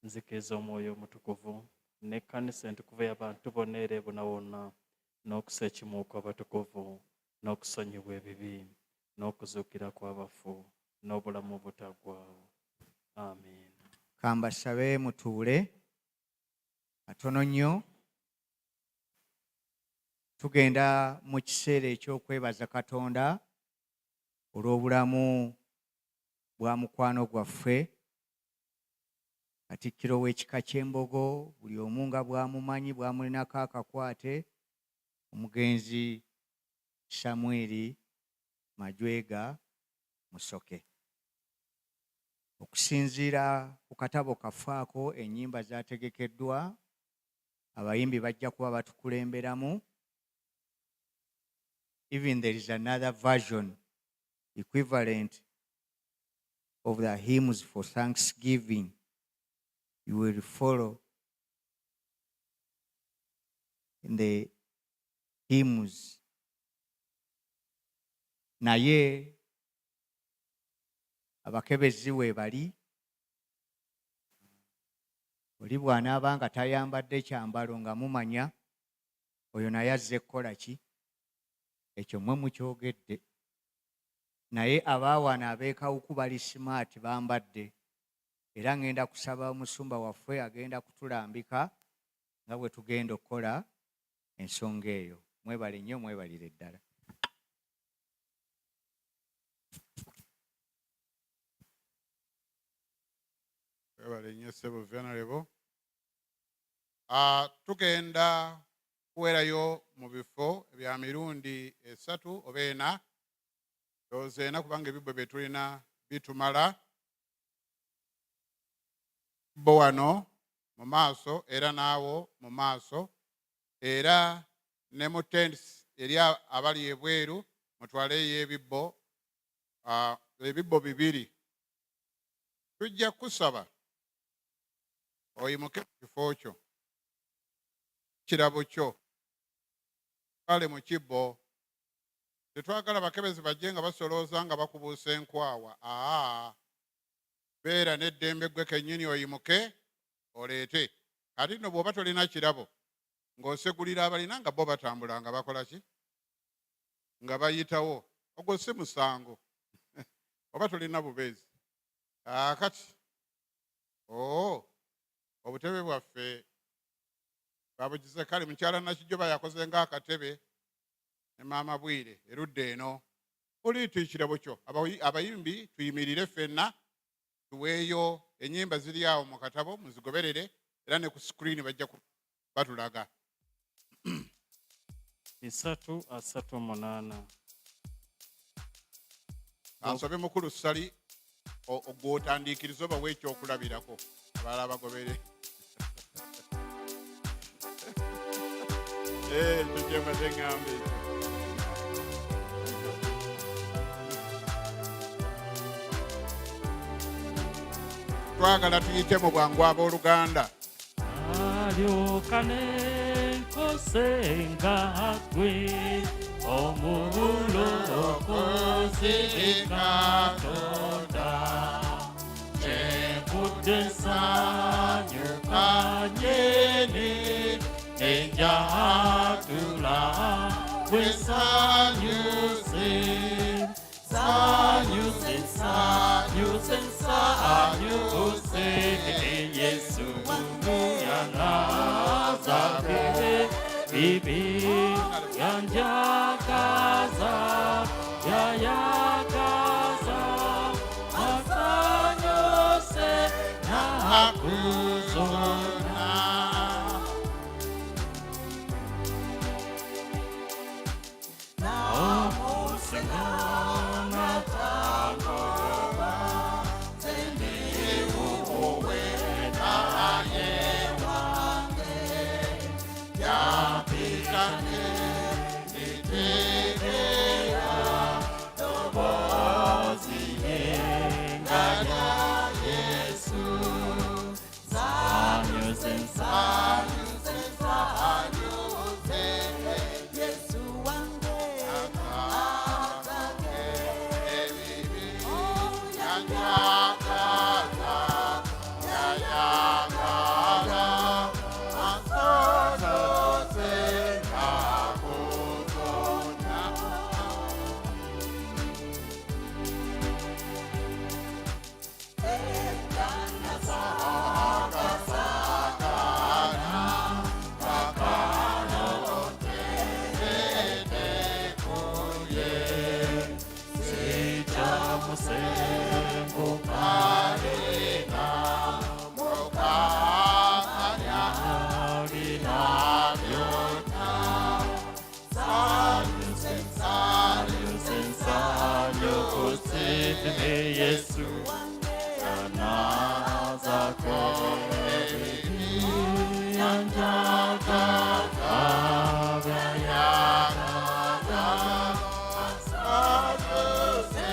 Nzikiriza Omwoyo Omutukuvu n'ekkanisa entukuvu y'abantu bonna era ebuna wonna, n'okusa ekimu kw'abatukuvu, n'okusonyibwa ebibi, n'okuzuukira kw'abafu, n'obulamu obutaggwaawo. Amiina. Kambasabe mutuule katono nnyo. Tugenda mu kiseera eky'okwebaza Katonda olw'obulamu bwa mukwano gwaffe Katikkiro w'ekika ky'Embogo, buli omu nga bw'amumanyi bw'amulinako akakwate, omugenzi Samuel Majwega Musoke. Okusinziira ku katabo kaffe ennyimba zaategekeddwa, abayimbi bajja kuba batukulemberamu. Even there is another version equivalent of the hymns for thanksgiving, you will follow in the hymns. Naye abakebezi we bali, oli bw'anaaba nga tayambadde kyambalo nga mumanya oyo naye azze kukola ki? Ekyo mmwe mukyogedde. Naye abaawana ab'e Kawuku bali simaati bambadde, era ngenda kusaba omusumba waffe agenda kutulambika nga bwe tugenda okukola ensonga eyo. Mwebale nnyo, mwebalire ddala. Mwebale nnyo ssebo Venerable. Tugenda kuwerayo mu bifo bya mirundi 3 oba 4, ndowooza 4 kubanga ebibbo bye tulina bitumala. Bo wano mu maaso era naawo mu maaso, era ne mu tents eri abali ebweru mutwaleyo ebibbo, ebibbo 2. Tujja kusaba oyimuke mu kifo kyo, kirabo kyo kale mu kibbo. Tetwagala bakebezi bajje nga basolooza nga bakubuusa enkwawa. Beera n'eddembe gwe kennyini oyimuke oleete. Kati nno bw'oba tolina kirabo ng'osegulira abalina nga bo batambula nga bakola ki? Nga bayitawo. Ogwo si musango. Oba tolina bubeezi. Kati obutebe bwaffe babugize kale. Mukyala Nakijoba yakoze ng'akatebe ne maama Bwire erudde eno. Oliita ekirabo kyo. Abayimbi tuyimirire ffenna tuweeyo ennyimba ziri awo mu katabo muzigoberere, era ne ku screen bajja batulaga. 3:38. Ansobe mukulu Sali ogw'otandiikiriza oba w'ekyokulabirako abalala bagobere. Tukyembadde ŋŋamba ekyo. Twagala tuyite mu bwangu abooluganda. Alyokane kosenga gwe omulokozi Katonda, kyekudde nsanyuka nnyini enjatula bwe nsanyuse, nsanyuse, nsanyuse, nsanyuse, Yesu yanazake bibi yanjagaza yayagaza asanyuse nakuzona. Namusingana tagoba zende uwe naye wange yapikane nitegea dobozi yengaya Yesu sanyuse, sanyuse, sanyuse Yesu wange akatake ebibi yanjagaza yayagaza asonyose nakuzona. Yesu yanazako yanjagaza yayagaza asanyuse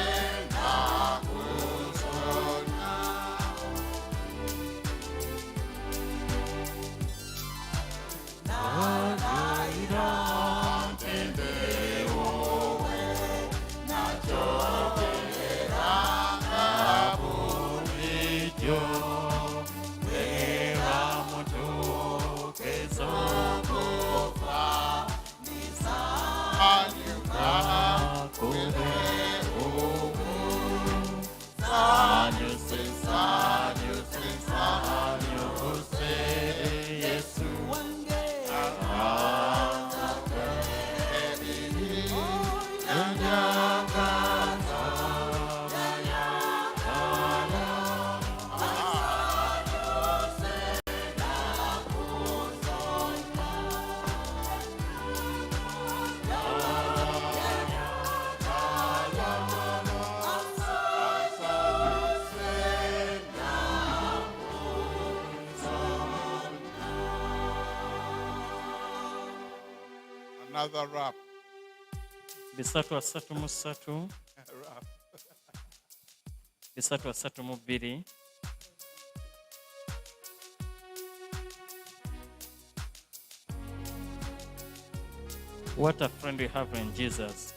Another rap. bisatu asatu mu ssatu Rap. bisatu asatu mu bbiri What a friend we have in Jesus.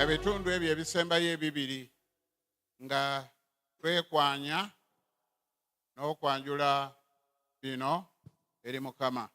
Ebitundu ebyo ebisembayo ebibiri nga twekwanya n'okwanjula bino eri Mukama.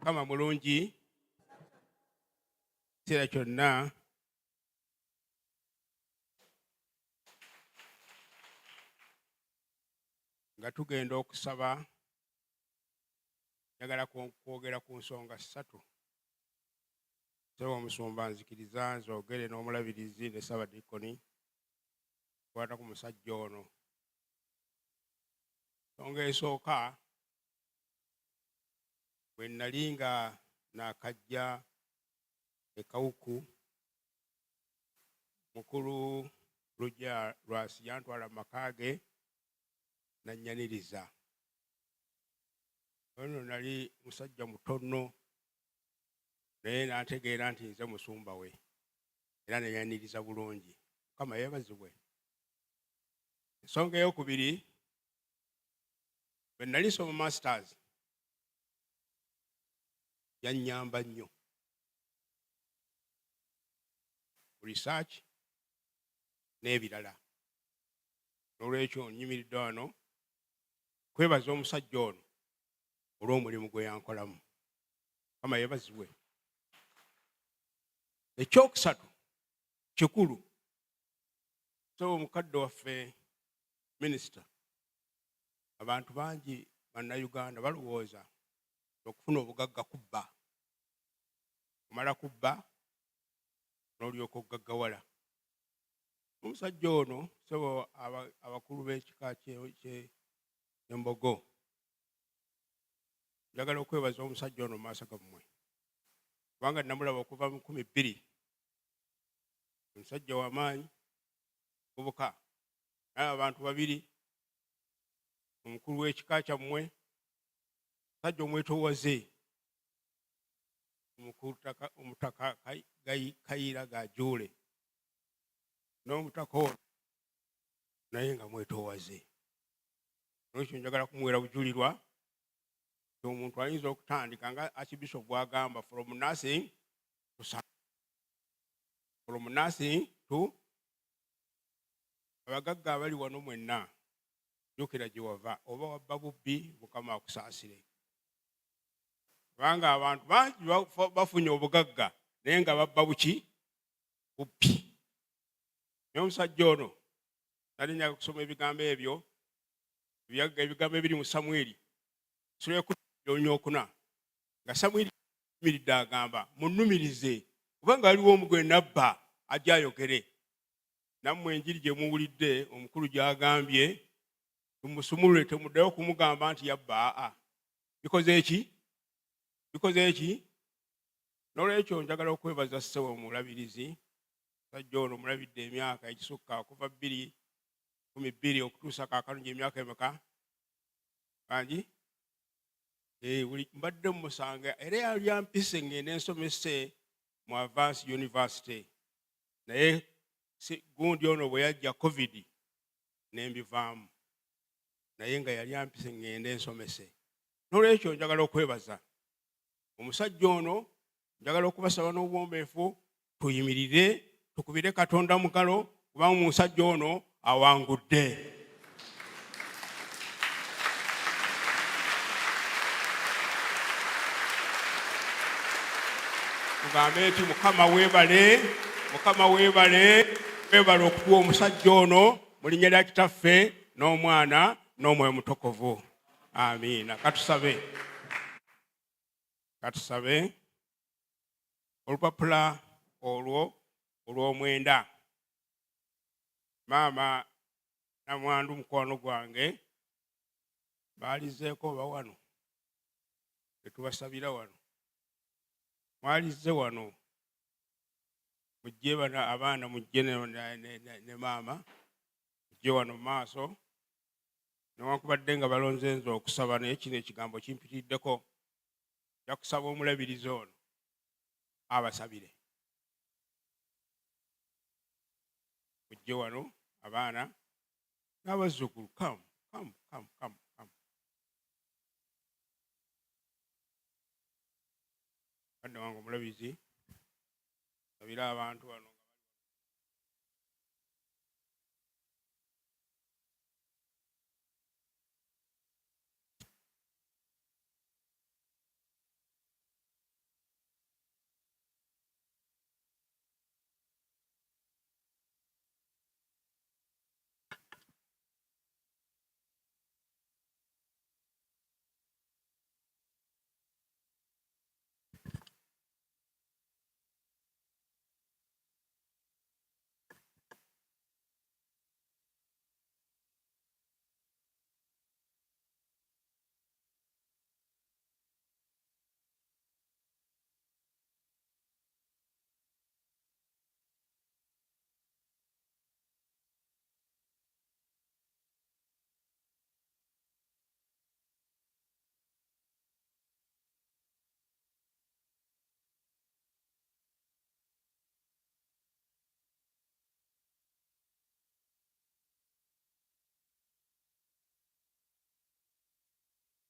Kama mulungi kiseera kyonna nga tugenda okusaba njagala kwogera ku nsonga 3. Sebo omusumba nzikiriza nzogere n'omulabirizi ne Ssabadiikoni kwata ku musajja ono. Nsonga esooka bwe nali nga nakajja e Kawuku, mukulu Lujja Lwasi yantwala mu maka ge n'annyaniriza. Ono nali musajja mutono naye n'antegeera nti nze musumba we era n'annyaniriza bulungi. Mukama yeebazibwe. ensonga eyokubiri bwe nali nsoma masters yannyamba nnyo research n'ebirala. N'olwekyo nnyimiridde wano kwebaza omusajja ono olw'omulimu gwe yankolamu. Mukama yeebazibwe. Ekyokusatu kikulu, so omukadde waffe minisita, abantu bangi bannayuganda balowooza okufuna obugagga kubba, omala kubba n'olyoka okugaggawala. Omusajja ono sebo abakulu b'ekika ky'embogo, njagala okwebaza omusajja ono mu maaso gammwe kubanga namulaba okuva mu 2000. Omusajja w'amaanyi, muvubuka, naye abantu babiri, omukulu w'ekika kyammwe, omusajja omwetoowaze, omutaka Kayira Gajuule, n'omutaka ono naye nga mwetoowaze. N'ekyo njagala kumuweera bujulirwa omuntu ayinza okutandika nga Archbishop bw'agamba from nothing to something. From nothing to abagagga abali wano mwenna, jjukira gye wava, oba wabba bubbi, Mukama akusaasire. Kubanga abantu bangi bafunye obugagga naye nga babba buki? Bubbi. Naye omusajja ono nalinyaga kusoma ebigambo ebyo, ebigambo ebiri mu Samwiri sura 10:9, nga Samwiri yimiridde agamba munnumirize kubanga waliwo omu gwe nabba ajja ayogere. Nammwe enjiri gye muwulidde omukulu gy'agambye, tumusumulule, temuddayo kumugamba nti yabba. Bikoze eki? N'olwekyo njagala okwebaza ssebo omulabirizi. Omusajja ono mulabidde emyaka egisukka okuva 2012 okutuusa kaakano gy'emyaka emeka? Bangi? Mbadde mumusanga era yali ampise ngende nsomese mu Advanced University, naye gundi ono bwe yajja COVID nembivaamu, naye nga yali ampise ngende nsomese. N'olwekyo njagala okwebaza omusajja ono, njagala okubasaba n'obuwombeefu tuyimirire tukubire Katonda mukalo kubanga omusajja ono awangudde. Tugambe nti Mukama weebale, Mukama weebale, weebale okuwa omusajja ono mu linnya lya Kitaffe n'Omwana n'Omwoyo Mutukuvu. Amiina. Katusabe. Olupapula olwo olw'omwenda. Maama Namwandu mukwano gwange baalizeeko oba wano, tetubasabira wano, mwalize wano, mujje bana abaana, mujje ne maama, mujje wano mu maaso. Newankubadde nga balonze nze okusaba, naye kino ekigambo kimpitiddeko, nja kusaba omulabirizi ono abasabire. Mujje wano abaana n'abazzukulu. Come. Kadde wange omulabirizi, sabira abantu wano.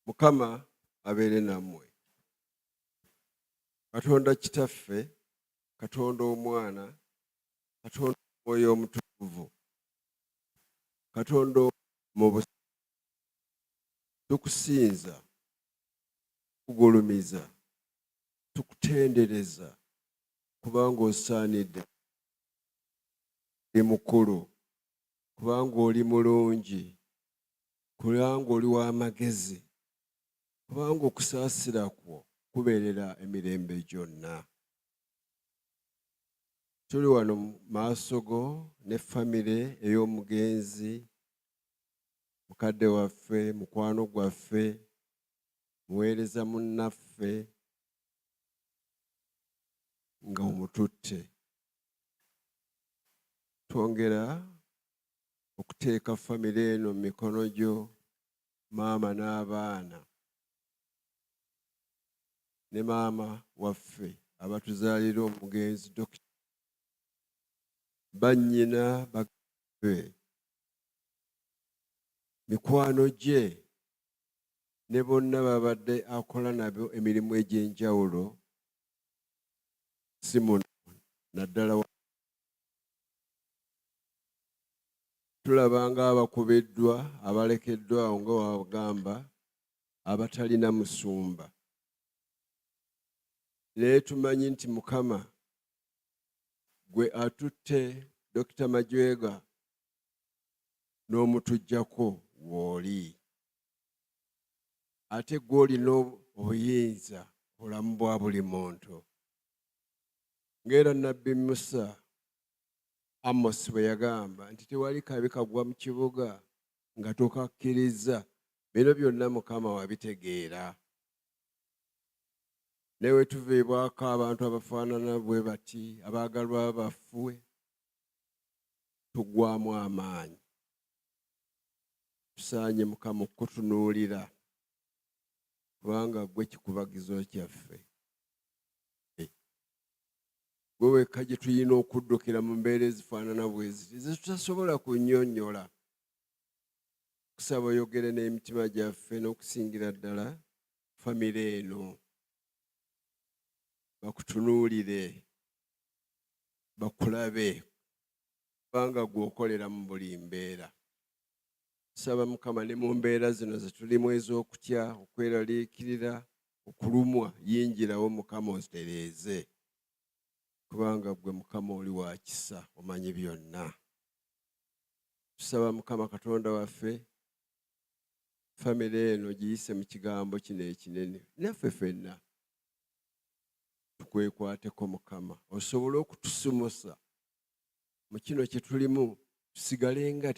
Mukama abeere nammwe. Katonda Kitaffe, Katonda Omwana, Katonda Omwoyo Omutukuvu, Katonda mu busa, tukusinza, tukugulumiza, tukutendereza kubanga osaanidde, oli mukulu, kubanga oli mulungi, kubanga oli w'amagezi, kubanga okusaasira kwo kubeerera emirembe gyonna. Tuli wano mu maaso go ne famire ey'omugenzi, mukadde waffe, mukwano gwaffe, muweereza munnaffe nga omututte. Twongera okuteeka famire eno mu mikono gyo, maama n'abaana, ne maama waffe abatuzaalira omugenzi Dokita, bannyina bagwe, mikwano gye ne bonna babadde akola nabo emirimu egy'enjawulo, si muno naddala tulaba ng'abakubiddwa, abalekeddwawo nga wagamba, abatalina musumba. Naye tumanyi nti Mukama gwe atutte Dokita Majwega n'omutujjako w'oli. Ate gwe olina obuyinza obulamu bwa buli muntu. Ng'era Nnabbi Musa Amos bwe yagamba nti tewali kabi kagwa mu kibuga nga tokakkiriza. Bino byonna Mukama wabitegeera. Ne we tuviibwako abantu abafaanana bwe bati, abaagalwa baffe, tuggwaamu amaanyi. Tusaanye Mukama okutunuulira, kubanga gwe kikubagizo kyaffe. Gwe wekka gye tulina okuddukira mu mbeera ezifaanana bwe ziti, ze tutasobola kunnyonnyola. Kusaba oyogere n'emitima gyaffe n'okusingira ddala famire eno. Bakutunuulire, bakulabe, kubanga gw'okolera mu buli mbeera. Tusaba Mukama ne mu mbeera zino ze tulimu ez'okutya, okweraliikirira, okulumwa, yinjirawo Mukama ozitereeze. Kubanga gwe Mukama oli wa kisa, omanyi byonna. Tusaba Mukama Katonda waffe, famire eno giyise mu kigambo kino ekinene. Naffe ffenna tukwekwateko Mukama, osobole okutusumusa mu kino kye tulimu, tusigale nga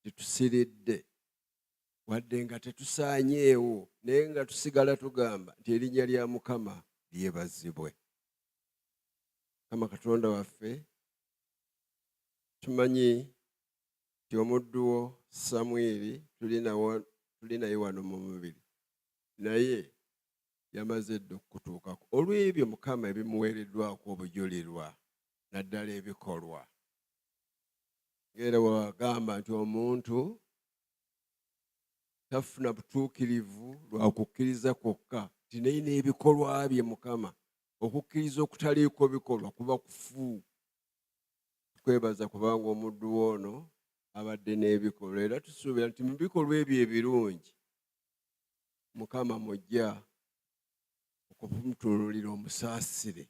tetusiridde, wadde nga tetusaanyeewo, naye nga tusigala tugamba nti erinnya lya Mukama lyebazibwe. Mukama Katonda waffe, tumanyi nti omuddu wo Samwiri tuli naye wano mu mubiri, naye yamaze dda okutuukako. Olw'ebyo Mukama ebimuweereddwako obujulirwa, naddala ebikolwa. Ng'era wagamba nti omuntu tafuna butuukirivu lwa kukkiriza kwokka, nti naye n'ebikolwa bye Mukama, okukkiriza okutaliiko bikolwa kuba kufu. Tukwebaza kubanga omuddu w'ono abadde n'ebikolwa, era tusuubira nti mu bikolwa ebyo ebirungi Mukama mujja okumutunuulira omusaasire,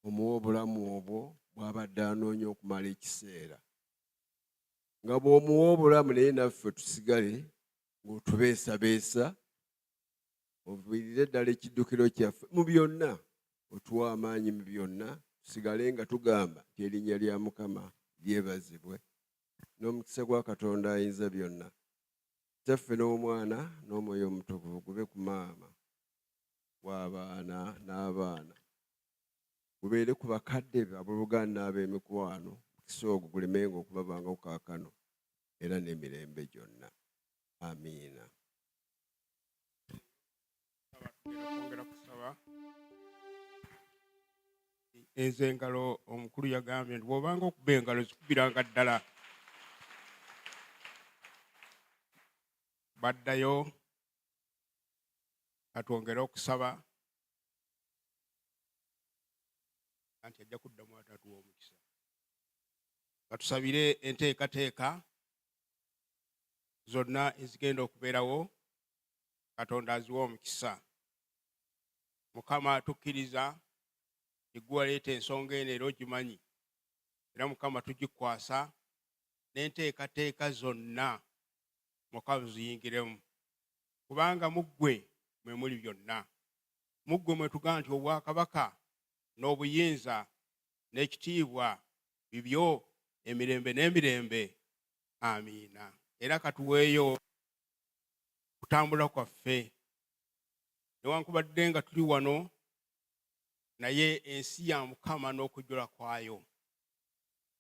omuwa obulamu obwo bw'abadde anoonya okumala ekiseera. Nga bw'omuwa obulamu naye naffe tusigale ng'otubeesabeesa, oviirire ddala ekiddukiro kyaffe mu byonna, otuwa amaanyi mu byonna, tusigale nga tugamba nti erinnya lya Mukama lyebazibwe. N'omukisa gwa Katonda ayinza byonna, Kitaffe n'Omwana n'Omwoyo Omutukuvu gube ku maama w'abaana n'abaana, gubeere ku bakadde abooluganda n'ab'emikwano, omukisa ogwo gulemenga okubabangawo kaakano era n'emirembe gyonna. Amiina. Twongera kusaba. Ezo engalo omukulu yagambye nti bw'obanga okuba engalo zikubiranga ddala. Baddayo katwongere okusaba anti ajja kuddamu atatuwa omukisa. Katusabire enteekateeka zonna ezigenda okubeerawo, Katonda aziwa omukisa. Mukama tukkiriza gwe waleeta ensonga eno era ogimanyi, era Mukama tugikwasa n'enteekateeka zonna Mukama ziyingiremu, kubanga mu ggwe mwe muli byonna. Mu ggwe mwe tugaa nti obwakabaka n'obuyinza n'ekitiibwa bibyo emirembe n'emirembe. Amiina. Era katuweeyo kutambula kwaffe, newankubadde nga tuli wano, naye ensi ya Mukama n'okujjula kwayo,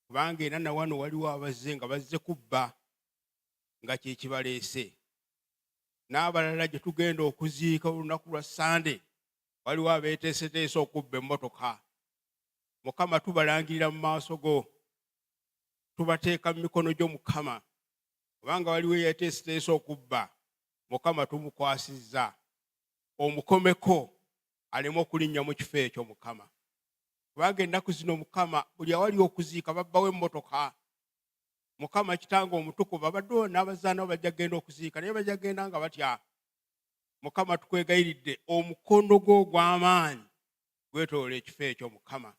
kubanga era na wano waliwo abazze nga bazze kubba nga kye kibaleese. N'abalala gye tugenda okuziika olunaku lwa Sande waliwo abeeteeseteese okubba emmotoka. Mukama tubalangirira mu maaso go, tubateeka mu mikono gyo Mukama, kubanga waliwo yeeteeseteese okubba. Mukama tumukwasizza, omukomeko aleme okulinnya mu kifo ekyo Mukama, kubanga ennaku zino Mukama buli awali okuziika babbawo emmotoka. Mukama Kitange omutukuvu, abadde n'abazaana bajja kgenda okuziika naye bajja kgenda nga batya. Mukama tukwegayiridde omukono gwo ogw'amaanyi gwetoolole ekifo ekyo Mukama.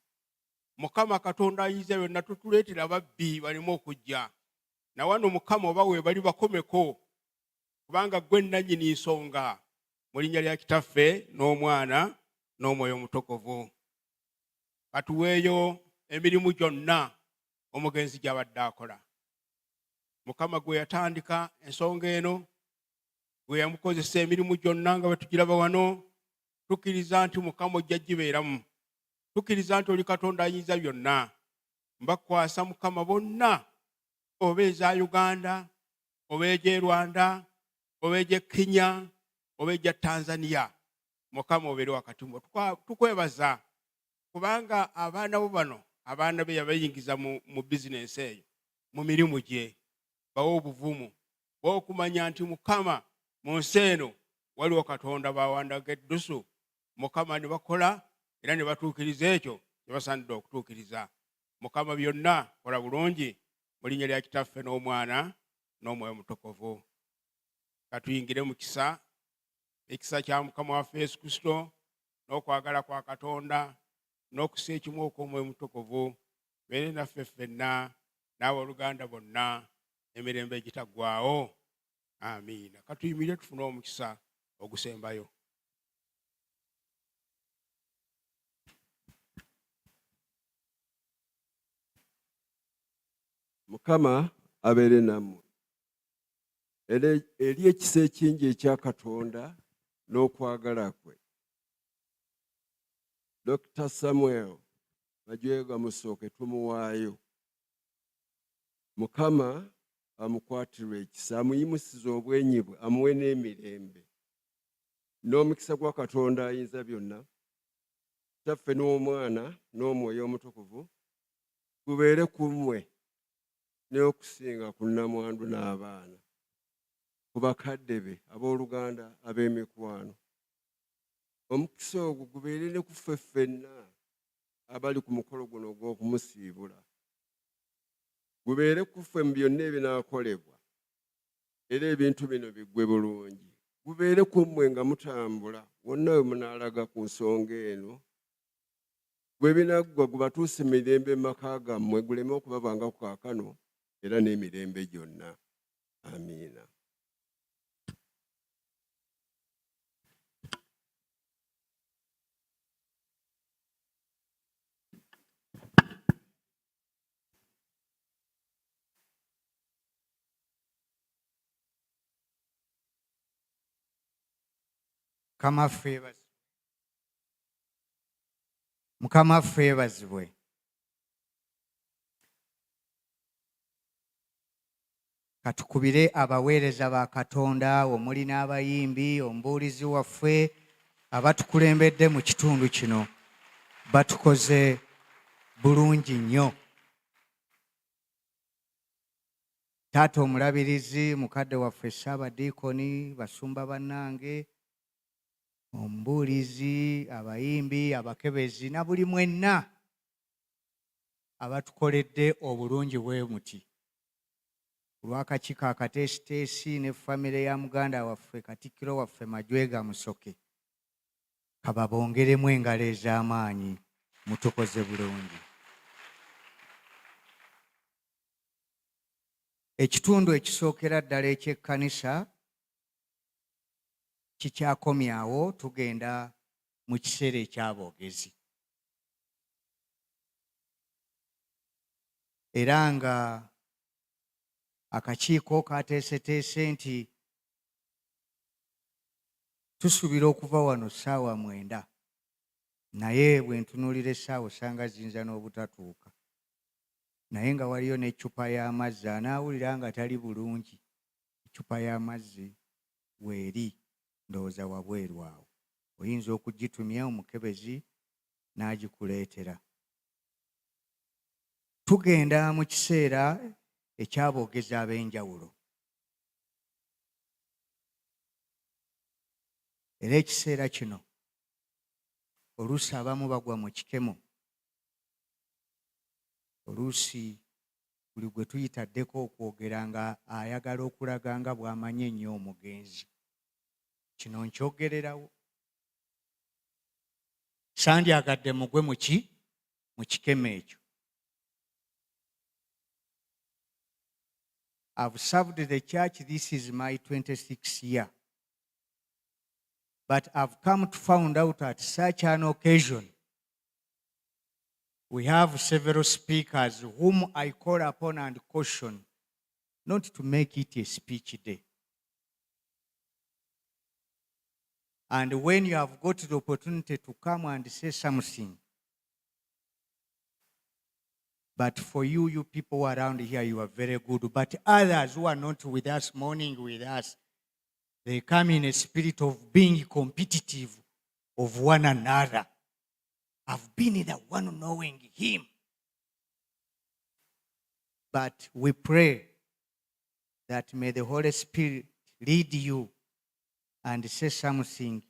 Mukama Katonda ayinza byonna, tutuleetera ababbi baleme okujja na wano Mukama, oba we bali bakomeko, kubanga gwe nannyini nsonga. Mu linnya lya Kitaffe n'Omwana n'Omwoyo Omutukuvu. Katuweeyo emirimu gyonna omugenzi gy'abadde akola. Mukama gwe yatandika ensonga eno, gwe yamukozesa emirimu gyonna nga bwe tugiraba wano, tukkiriza nti Mukama ojja gibeeramu. Tukkiriza nti oli Katonda ayinza byonna. Mbakwasa Mukama bonna, oba eza Uganda, oba egy'e Rwanda, oba egy'e Kenya, oba egy'e Tanzania. Mukama obeere wakati mu bo. Tukwebaza kubanga abaana bo bano, abaana be yabayingiza mu bizinensi eyo, mu mirimu gye, bawe obuvumu bw'okumanya nti Mukama mu nsi eno waliwo Katonda bawandaga eddusu. Mukama ne bakola era ne batuukiriza ekyo kye basaanidde okutuukiriza. Mukama byonna kola bulungi, mu linnya lya Kitaffe n'Omwana n'Omwoyo Omutukuvu. Katuyingire mu kisa, ekisa kya Mukama waffe Yesu Kristo, n'okwagala kwa Katonda, n'okussa ekimu okw'Omwoyo Omutukuvu beere naffe ffenna n'abooluganda bonna emirembe egitaggwaawo. Amiina. Katuyimirire tufune omukisa ogusembayo. Mukama abeere nammwe. Eri ekisa ekingi ekya Katonda n'okwagala kwe. Dr. Samuel Majwega Musoke tumuwaayo. Mukama amukwatirwe ekisa, amuyimusiza obwenyi bwe, amuwe n'emirembe n'omukisa gwa Katonda ayinza byonna, Kitaffe n'Omwana n'Omwoyo Omutukuvu gubeere ku mmwe n'okusinga ku nnamwandu n'abaana, ku bakadde be abooluganda ab'emikwano. Omukisa ogwo gubeere ne ku ffe ffenna abali ku mukolo guno ogw'okumusiibula. Gubeere ku ffe mu byonna ebinaakolebwa, era ebintu bino biggwe bulungi. Gubeere ku mmwe nga mutambula wonna we munaalaga ku nsonga eno. Gwe binaggwa gubatuuse mirembe mu maka gammwe, guleme okubabanga ku kaakano era n'emirembe gyonna. Amiina. Mukama waffe yeebazibwe. Katukubire abaweereza ba Katonda, omuli n'abayimbi, omubuulizi waffe, abatukulembedde mu kitundu kino. Batukoze bulungi nnyo. Taata omulabirizi, mukadde waffe Ssaabadiikoni, basumba bannange, omubuulizi, abayimbi, abakebezi na buli mwenna abatukoledde obulungi bwe muti. Olw'akakiiko akateesiteesi ne famire ya muganda waffe Katikkiro waffe Majwega Musoke, kababongeremu engalo ez'amaanyi, mutukoze bulungi. Ekitundu ekisookera ddala eky'ekkanisa kikyakomyawo, tugenda mu kiseera ekyaboogezi. Era nga akakiiko kateeseteese nti tusuubira okuva wano ssaawa 9, naye bwe ntunuulira essaawa osanga ziyinza n'obutatuuka. Naye nga waliyo n'eccupa y'amazzi, anaawulira nga tali bulungi, eccupa y'amazzi weeri, ndowooza wabweru awo, oyinza okugitumya omukebezi n'agikuleetera. Tugenda mu kiseera ekyaboogezi ab'enjawulo. Era ekiseera kino oluusi abamu bagwa mu kikemo, oluusi buli gwe tuyitaddeko okwogera nga ayagala okulaga nga bw'amanyi ennyo omugenzi. Kino nkyogererawo. Sandyagadde mugwe mu kikemo ekyo. I've served the church, this is my 26th year. But I've come to find out at such an occasion, we have several speakers whom I call upon and caution not to make it a speech day. And when you have got the opportunity to come and say something, but for you people around here, you are very good. But others who are not with us, mourning with us, they come in a spirit of being competitive of one another. I've been the one knowing him. But we pray that may the Holy Spirit lead you and say something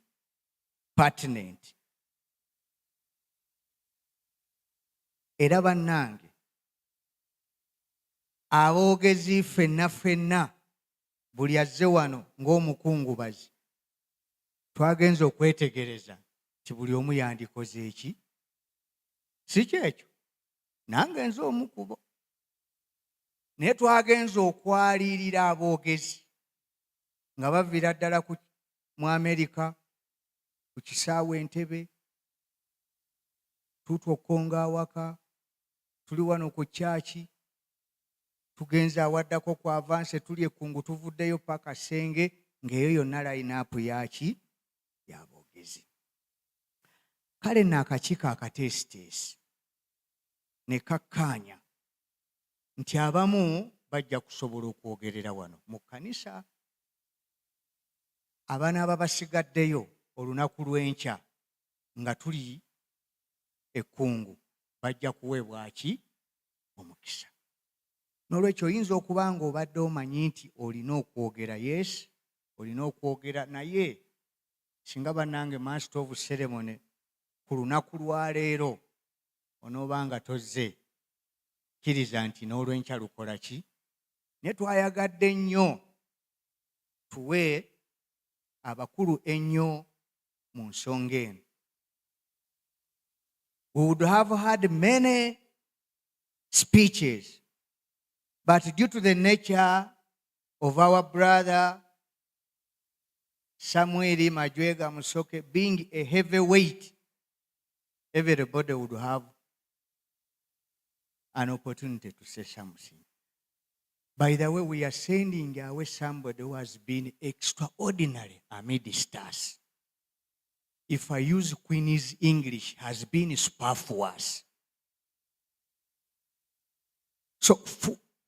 pertinent. Era bannange, aboogezi ffenna buli azze wano ng'omukungubazi, twagenze okwetegereza nti buli omu yandikoze eki, si kyekyo, nange nze omukubo. Naye twagenze okwaliirira aboogezi nga baviira ddala mu Amerika, ku kisaawe Entebbe, tutwokonga awaka, tuli wano ku kyaki, tugenze awaddako ku avanse, tuli ekkungu tuvuddeyo paka Senge, ng'eyo yonna line-up yaki y'aboogezi. Kale nno akakiiko akateesiteesi ne kakkaanya nti abamu bajja kusobola okwogerera wano mu kkanisa. Abaana basigaddeyo olunaku lw'enkya nga tuli ekkungu bajja kuweebwa ki? Omukisa. N'olwekyo oyinza okuba nga obadde omanyi nti olina okwogera, yes, olina okwogera, naye singa bannange master of ceremony ku lunaku lwa leero onooba nga tozze, kkiriza nti n'olw'enkya lukola ki? Naye twayagadde nnyo tuwe abakulu ennyo mu nsonga eno. We would have had many speeches, but due to the nature of our brother Samuel Majwega Musoke being a heavyweight, everybody would have an opportunity to say something. By the way, we are sending away somebody who has been extraordinary amidst us. If I use Queen's English, has been superfluous. So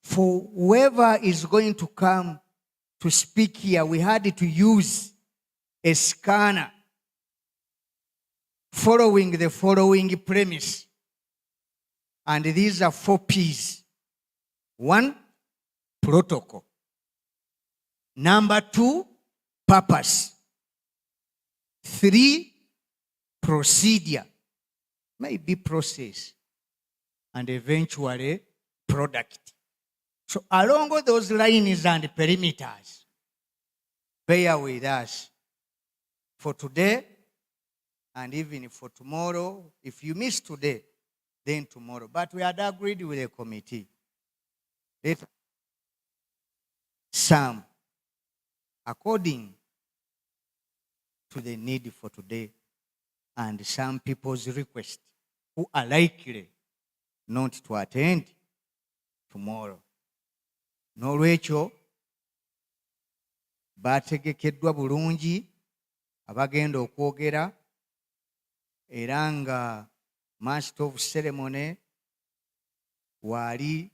for whoever is going to come to speak here, we had to use a scanner following the following premise. And these are 4 P's. 1, protocol. Number 2, purpose. 3, procedure, maybe process, and eventually product. So along all those lines and perimeters, bear with us for today and even for tomorrow. If you miss today, then tomorrow. But we had agreed with the committee. Let some, according to the need for today, and some people's request who are likely not to attend tomorrow. N'olwekyo bategekeddwa bulungi abagenda okwogera, era nga master of ceremony waali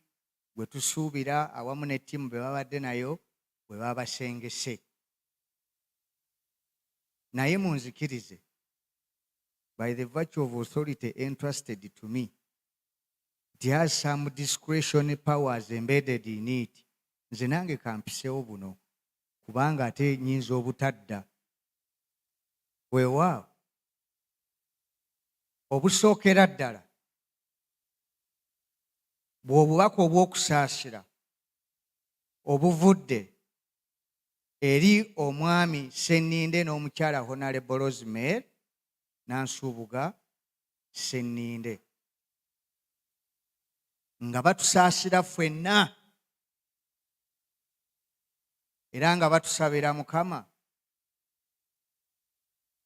gwe tusuubira awamu ne ttiimu be babadde nayo bwe babasengese. Naye munzikirize, by the virtue of authority entrusted to me, it has some discretionary powers embedded in it. Nze nange kampisewo buno kubanga ate nnyinza obutadda. Weewaawo obusookera ddala bw'obubaka obw'okusaasira obuvudde eri omwami Senninde n'omukyala Honorable Rosemary Nansubuga Senninde, nga batusaasira ffenna era nga batusabira Mukama.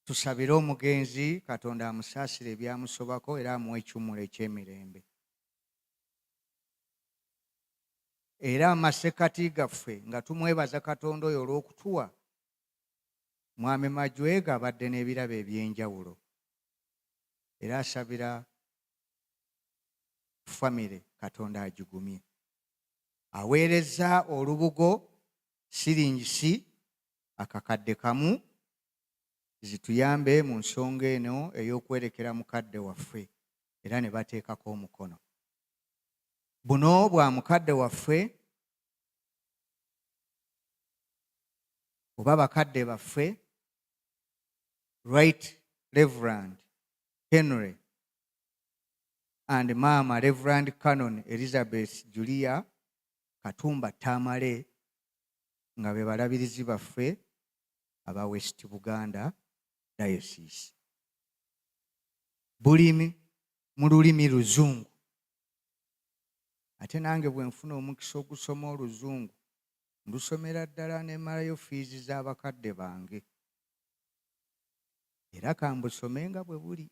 Tusabire omugenzi Katonda amusaasire ebyamusobako era amuwe ekiwummulo eky'emirembe. Era amasekati gaffe nga tumwebaza Katonda oyo olw'okutuwa Mwami Majwega abadde n'ebirabo eby'enjawulo, era asabira famire Katonda agigumye. Aweereza olubugo siringisi akakadde kamu zituyambe mu nsonga eno ey'okwerekera mukadde waffe, era ne bateekako omukono. Buno bwa mukadde waffe oba bakadde baffe Right Reverend Henry and Mama Reverend Canon Elizabeth Julia Katumba Tamale nga be balabirizi baffe aba West Buganda Diocese. Bulimi mu lulimi Luzungu. Ate nange bwe nfuna omukisa ogusoma Oluzungu ndusomera ddala ne malayo fiizi z'abakadde bange, era kambusome nga bwe buli.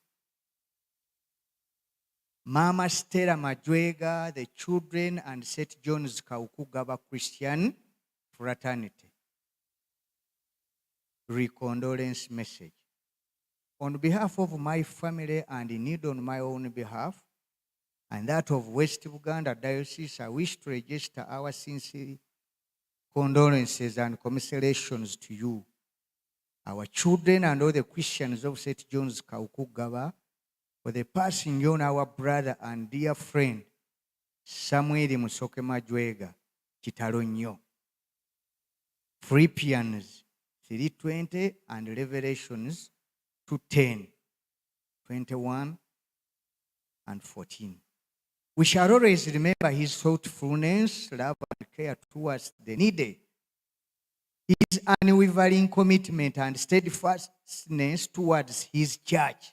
Mama Stella Majwega, the children and St. John's Kawuku Gaba Christian Fraternity. Recondolence message. On behalf of my family and indeed on my own behalf and that of West Buganda Diocese, I wish to register our sincere condolences and commiserations to you, our children and all the Christians of St. John's Kawuku Gaba, for the passing on our brother and dear friend Samuel Musoke Majwega Kitalo nnyo. Philippians 3:20 and Revelations 2:10, 21 and 14. We shall always remember his thoughtfulness, love and care towards the needy, his unwavering commitment and steadfastness towards his church,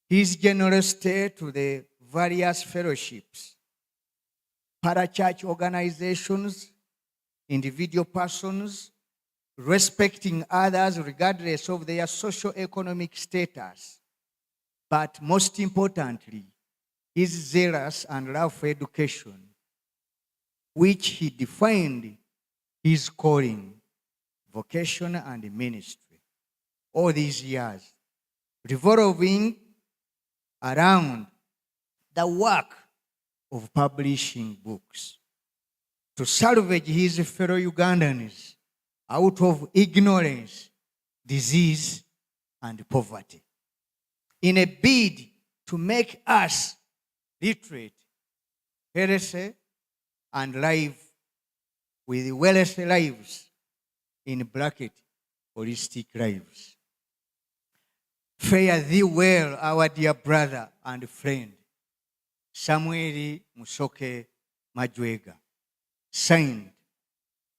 his generosity to the various fellowships, parachurch organizations, individual persons, respecting others regardless of their socio-economic status, but most importantly, his zealous and love for education, which he defined his calling, vocation, and ministry. All these years, revolving around the work of publishing books to salvage his fellow Ugandans out of ignorance, disease, and poverty, in a bid to make us literate, healthy, and live with wealthy lives, in bracket, holistic lives. Fare thee well, our dear brother and friend, Samuel Musoke Majwega. Signed,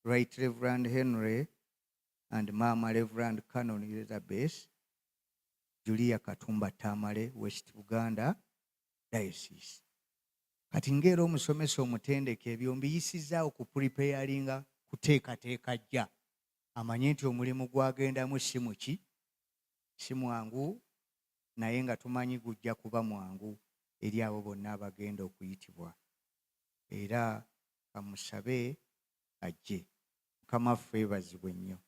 Right Reverend Henry and Mama Reverend Canon Elizabeth, Julia Katumba Tamale, West Uganda Diocese. Kati ngero omusomesa omutendeke ebyo mbiyisizaawo kupreparinga kuteekateeka jja amanye nti omulimu gwagendamu si mwangu naye nga tumanyi gujja kuba mwangu eri abo bonna abagenda okuyitibwa. Era kamusabe ajje. Mukama waffe yeebazibwe nnyo.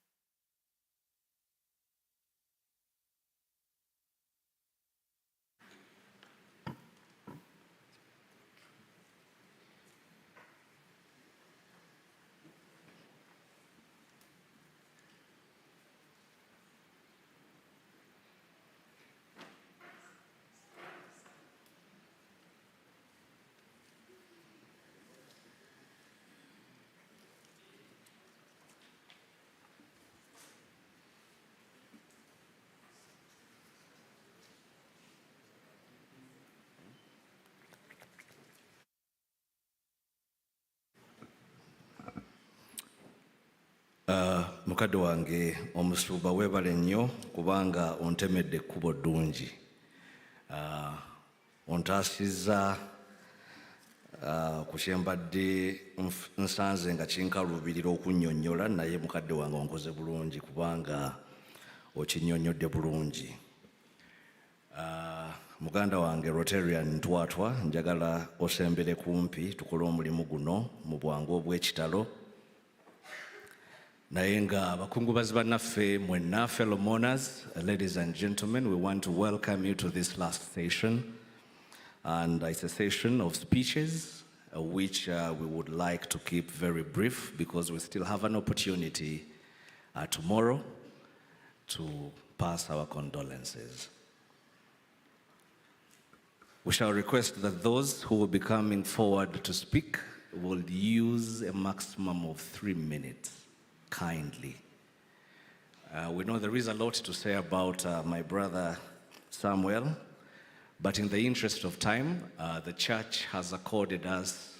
Mukadde wange omusuuba weebale nnyo kubanga ontemedde ekkubo ddungi. Ontaasizza ku kyembadde nsanze nga kinkaluubirira okunnyonnyola, naye mukadde wange onkoze bulungi kubanga okinnyonnyodde bulungi. Muganda wange Rotarian Ntwatwa, njagala osembere kumpi tukole omulimu guno mu bwangu obw'ekitalo. Naye nga bakungubazi bannaffe mwenna, fellow mourners, ladies and gentlemen, we want to welcome you to this last session. And it's a session of speeches, which we would like to keep very brief because we still have an opportunity tomorrow to pass our condolences. We shall request that those who will be coming forward to speak will use a maximum of 3 minutes. Kindly. We know there is a lot to say about my brother Samuel, but in the interest of time, the church has accorded us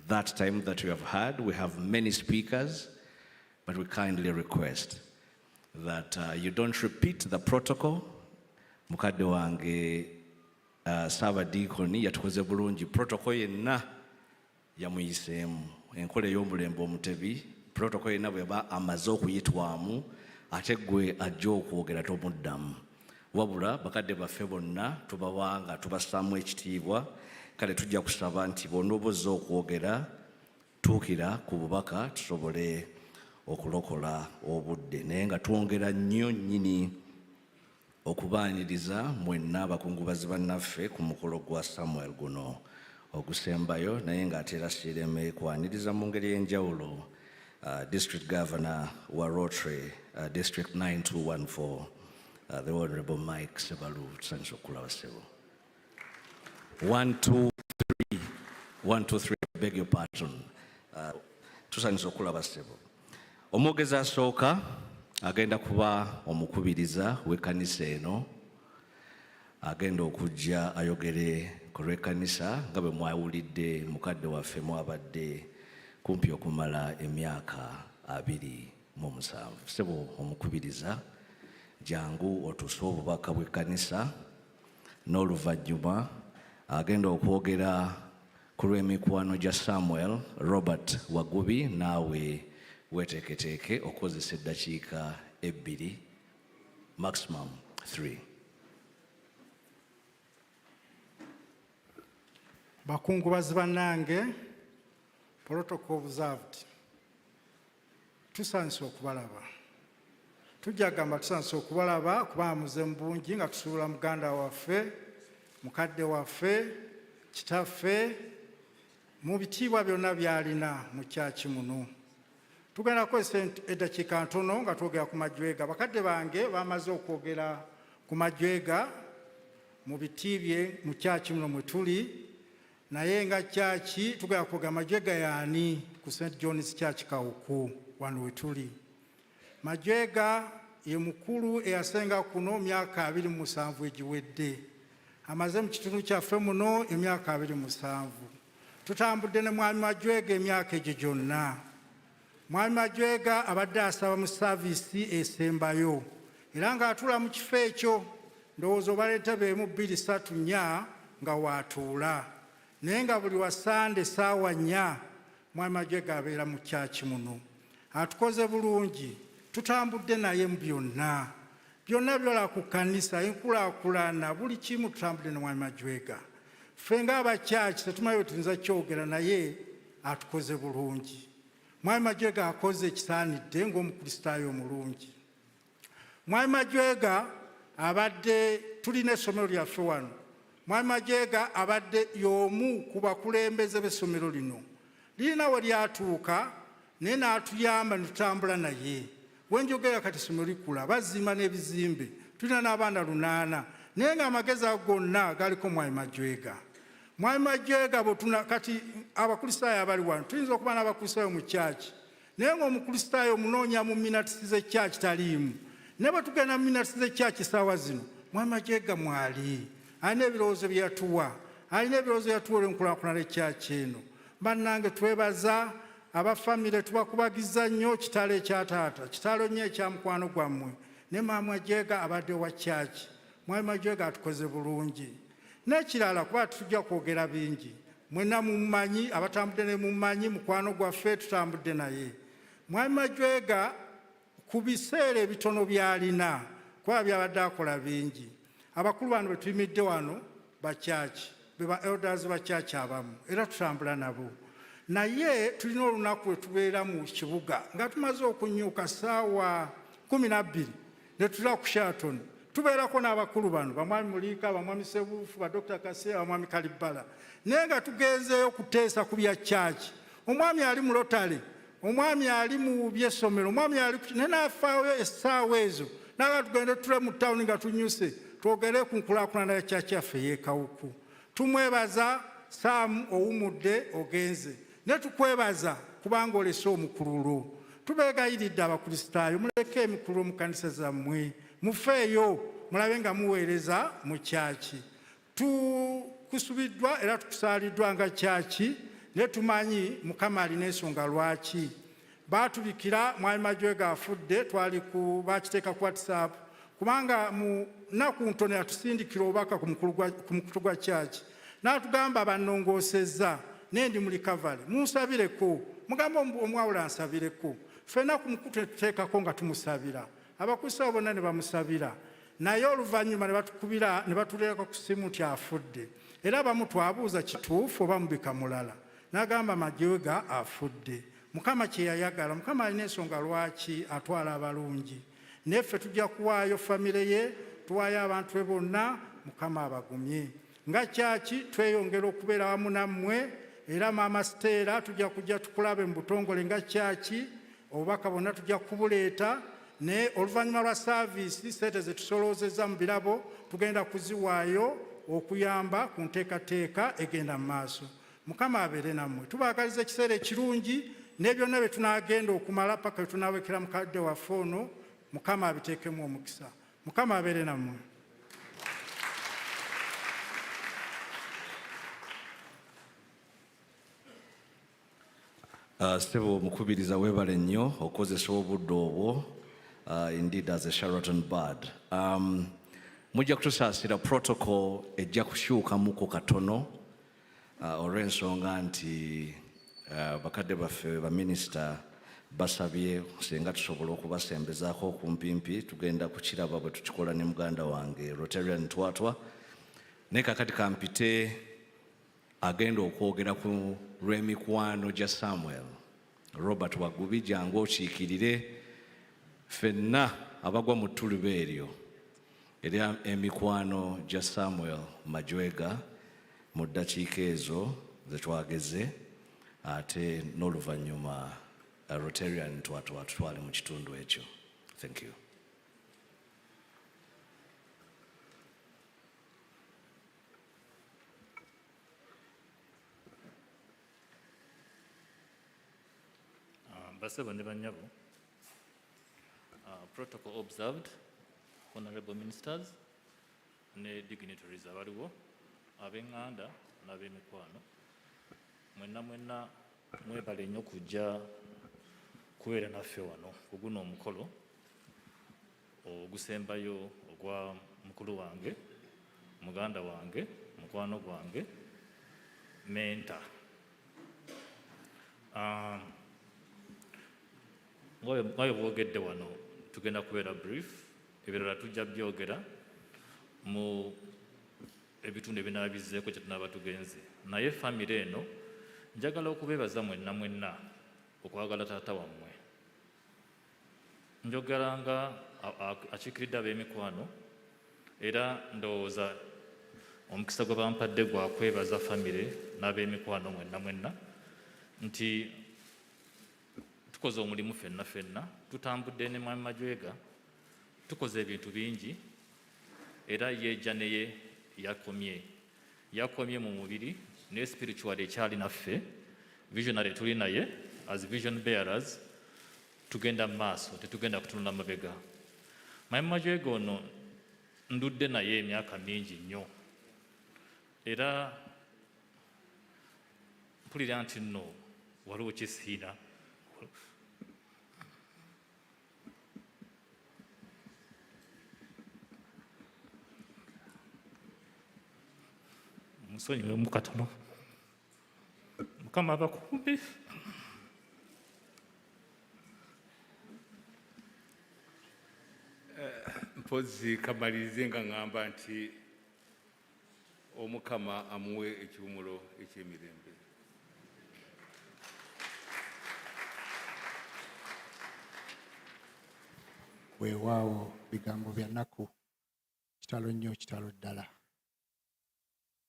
that time that we have had. We have many speakers, but we kindly request that you don't repeat the protocol. Mukadde wange Saba Deaconi yatukoze bulungi protocol yenna yamuyiseemu enkola ey'omulembe omutebi. Protocol yenna bweba amaze okuyitwamu ate gwe ajja okwogera tomuddamu. Wabula bakadde baffe bonna tubawanga tubassaamu ekitiibwa, kale tujja kusaba nti bonna obozza okwogera tuukira ku bubaka tusobole okulokola obudde. Naye nga twongera nnyo nnyini okubaaniriza mwenna abakungubazi bannaffe ku mukolo gwa Samuel guno ogusembayo, naye ng'ate era siireme kwaniriza mu ngeri y'enjawulo District Governor wa Rotary, District 9214, the Honorable Mike Sebalu, tusanyusa okulaba ssebo. 1, 2, 3, beg your pardon. Tusanyusa okulaba ssebo. Omwogezi asooka agenda kuba omukubiriza w'ekkanisa eno, agenda okujja ayogere ku lw'ekkanisa nga bwe mwawulidde mukadde waffe mwabadde kumpi okumala emyaka 27. Ssebo omukubiriza, jangu otuuse obubaka bw'ekkanisa, n'oluvannyuma agenda okwogera ku lw'emikwano gya Samuel Robert Wagubi. Naawe weeteeketeeke okukozesa eddakiika 2, maximum 3. Bakungubazi bannange, protocol observed. Tusanise okubalaba. Tujja gamba tusanise okubalaba kuba muzemu bungi nga tusuubula muganda waffe, mukadde waffe, kitaffe, mu bitiibwa byonna by'alina mu kyaki muno. Tugenda kukozesa eddakiika ntono nga twogera ku Majwega. Bakadde bange bamaze okwogera ku Majwega mu bitiibye mu kyaki muno mwe tuli. Naye nga kyaki tugenda kwogera Majwega yaani ku St. John's Church Kawuku wano we tuli. Majwega ye mukulu eyasenga kuno myaka 27 egiwedde. Amaze mu kitundu kyaffe muno emyaka 27. Tutambudde ne mwami Majwega emyaka egyo gyonna. Mwami Majwega abadde asaba mu saavisi esembayo era ng'atuula mu kifo ekyo. Ndowooza obaleeta beemu 2, 3, 4 nga waatuula. Naye nga buli wa Sande essaawa 4 mwami Majwega abeera mu kyaki muno. Atukoze bulungi. Tutambudde naye mu byonna. Byonna byola ku kkanisa, enkulaakulana, buli kimu tutambudde ne mwami Majwega. Ffe ng'abakyaki tetumanyi bwe tuyinza kyogera naye atukoze bulungi. Mwami Majwega akoze ekisaanidde ng'omukristaayo omulungi. Mwami Majwega abadde tulina essomero lyaffe wano. Mwami Majwega abadde y'omu ku bakulembeze b'essomero lino. Lirina we lyatuuka naye n'atuyamba ne tutambula naye. Bwe njogera kati essomero likula, bazimba n'ebizimbe, tulina n'abaana 8 naye ng'amagezi ago gonna galiko mwami Majwega. Mwami Majwega kati abakristaayo abali wano tuyinza okuba n'abakristaayo mu kyaki naye ng'omukristaayo omunoonya mu minatisi z'ekyaki taliimu. Ne bwe tugenda mu minatisi z'ekyaki essaawa zino mwami Majwega mwali alina ebirowoozo bye yatuwa, alina ebirowoozo yatuwa olw'enkulaakulana y'ekyaki eno. Bannange twebaza abafamire, tubakubagiza nnyo kitalo ekya taata, kitalo nnyo ekya mukwano gwammwe. Ne mwami Majwega abadde wa kyaki. Mwami Majwega atukoze bulungi. N'ekirala kuba tujja kwogera bingi, mwenna mumumanyi, abatambudde ne mumumanyi, mukwano gwaffe tutambudde naye. Mwami Majwega ku biseera ebitono by'alina kuba byabadde akola bingi. Abakulu bano be tuyimidde wano bakyaki, be ba elders bakyaki abamu era tutambula nabo. Naye tulina olunaku lwe tubeera mu kibuga nga tumaze okunyuka ssaawa 12 ne tulla ku Sheraton. Tubeerako n'abakulu bano bamwami Muliika, bamwami Sebuufu, ba Dr. Kaseera, bamwami Kalibbala. Naye nga tugenzeeyo kuteesa ku bya kyaki. Omwami ali mu Rotary, omwami ali mu by'essomero, omwami ali naye n'afaayo essaawa ezo naga tugende tule mu ttawuni nga tunyuse twogere ku nkulaakulana ya kyaki yaffe y'e Kawuku. Tumwebaza Saamu owumudde ogenze. Ne tukwebaza kubanga olese omukululo. Tubeegayiridde abakristaayo muleke emikululo mu kkanisa zammwe, mufeeyo mulabe nga muweereza mu kyaki. Tukusubiddwa era tukusaaliddwa nga kyaki ne tumanyi Mukama alina ensonga lwaki. Baatubikira mwami Majwega afudde, twali bakiteeka ku WhatsApp kubanga mu nnaku ntono yatusindikira obubaka ku mukutu gwa kyaki. N'atugamba bannongoosezza naye ndi mu recovery, munsabireko, mugamba omwawula ansabireko. Ffenna ku mukutu tuteekako nga tumusabira, abakristaayo bonna ne bamusabira. Naye oluvannyuma ne batukubira ne batuleeka ku ssimu nti afudde. Era abamu twabuuza kituufu oba mubika mulala. N'agamba Majwega afudde. Mukama kye yayagala, Mukama alina ensonga lwaki atwala abalungi. Neffe tujja kuwaayo famire ye, tuwaayo abantu be bonna, Mukama abagumye. Nga kyaki tweyongera okubeera wamu nammwe era Maama Steera tujja kujja tukulabe mu butongole nga kyaki, obubaka bonna tujja kubuleeta. Ne oluvannyuma lwa saaviisi ssente ze tusoloozezza mu birabo tugenda kuziwaayo okuyamba ku nteekateeka egenda mu maaso. Mukama abeere nammwe. Tubaagaliza ekiseera ekirungi ne byonna bye tunaagenda okumala paka bye tunaawekera mukadde waffe ono. Mukama abiteekemu omukisa. Mukama abeere nammwe. Ssebo omukubiriza weebale nnyo okozesa obudde obwo indeed as a Sheraton bird. Mujja kutusaasira protocol ejja kukyukamuko katono olw'ensonga nti bakadde baffe baminisita basabye singa tusobola okubasembezaako okumpimpi tugenda kukiraba bwe tukikola ne muganda wange Rotarian Twatwa. Naye kakati kampite agenda okwogera ku lw'emikwano gya Samuel Robert Wagubi, jangu okiikirire ffenna abagwa mu ttuluba eryo eri emikwano gya Samuel Majwega mu ddakiika ezo ze twageze, ate n'oluvannyuma Rotarian Twatwa tutwale mu kitundu ekyo. Thank you. Basebo ne bannyabo, protocol observed, honorable ministers ne dignitaries abaliwo, ab'eŋŋanda n'ab'emikwano, mwenna mwebale nnyo kujja kubeera naffe wano ku guno omukolo ogusembayo ogwa mukulu wange, muganda wange, mukwano gwange, menta. Nga bwogedde wano tugenda kubeera brief, ebirala tujja byogera mu ebitundu ebinaaba bizzeeko kye tunaaba tugenze. Naye famire eno njagala okubeebaza mwenna okwagala taata wammwe. Njogera nga akiikiridde ab'emikwano era ndowooza omukisa gwe bampadde gwa kwebaza famire n'ab'emikwano mwenna nti tukoze omulimu ffenna, tutambudde ne Mwami Majwega, tukoze ebintu bingi era yeejja neye yakomye mu mubiri ne spiritual ekyali naffe, visionary tuli naye as vision bearers, tugenda mu maaso, tetugenda kutunula mabega. Mwami Majwega ono ndudde naye emyaka mingi nnyo era mpulira nti nno waliwo kyesiina. Musonyiwe mu katono, Mukama abakumbi. Mpozi kamalirize nga ngamba nti Omukama amuwe ekiwumulo eky'emirembe. Weewaawo bigambo bya nnaku, kitalo nnyo, kitalo ddala.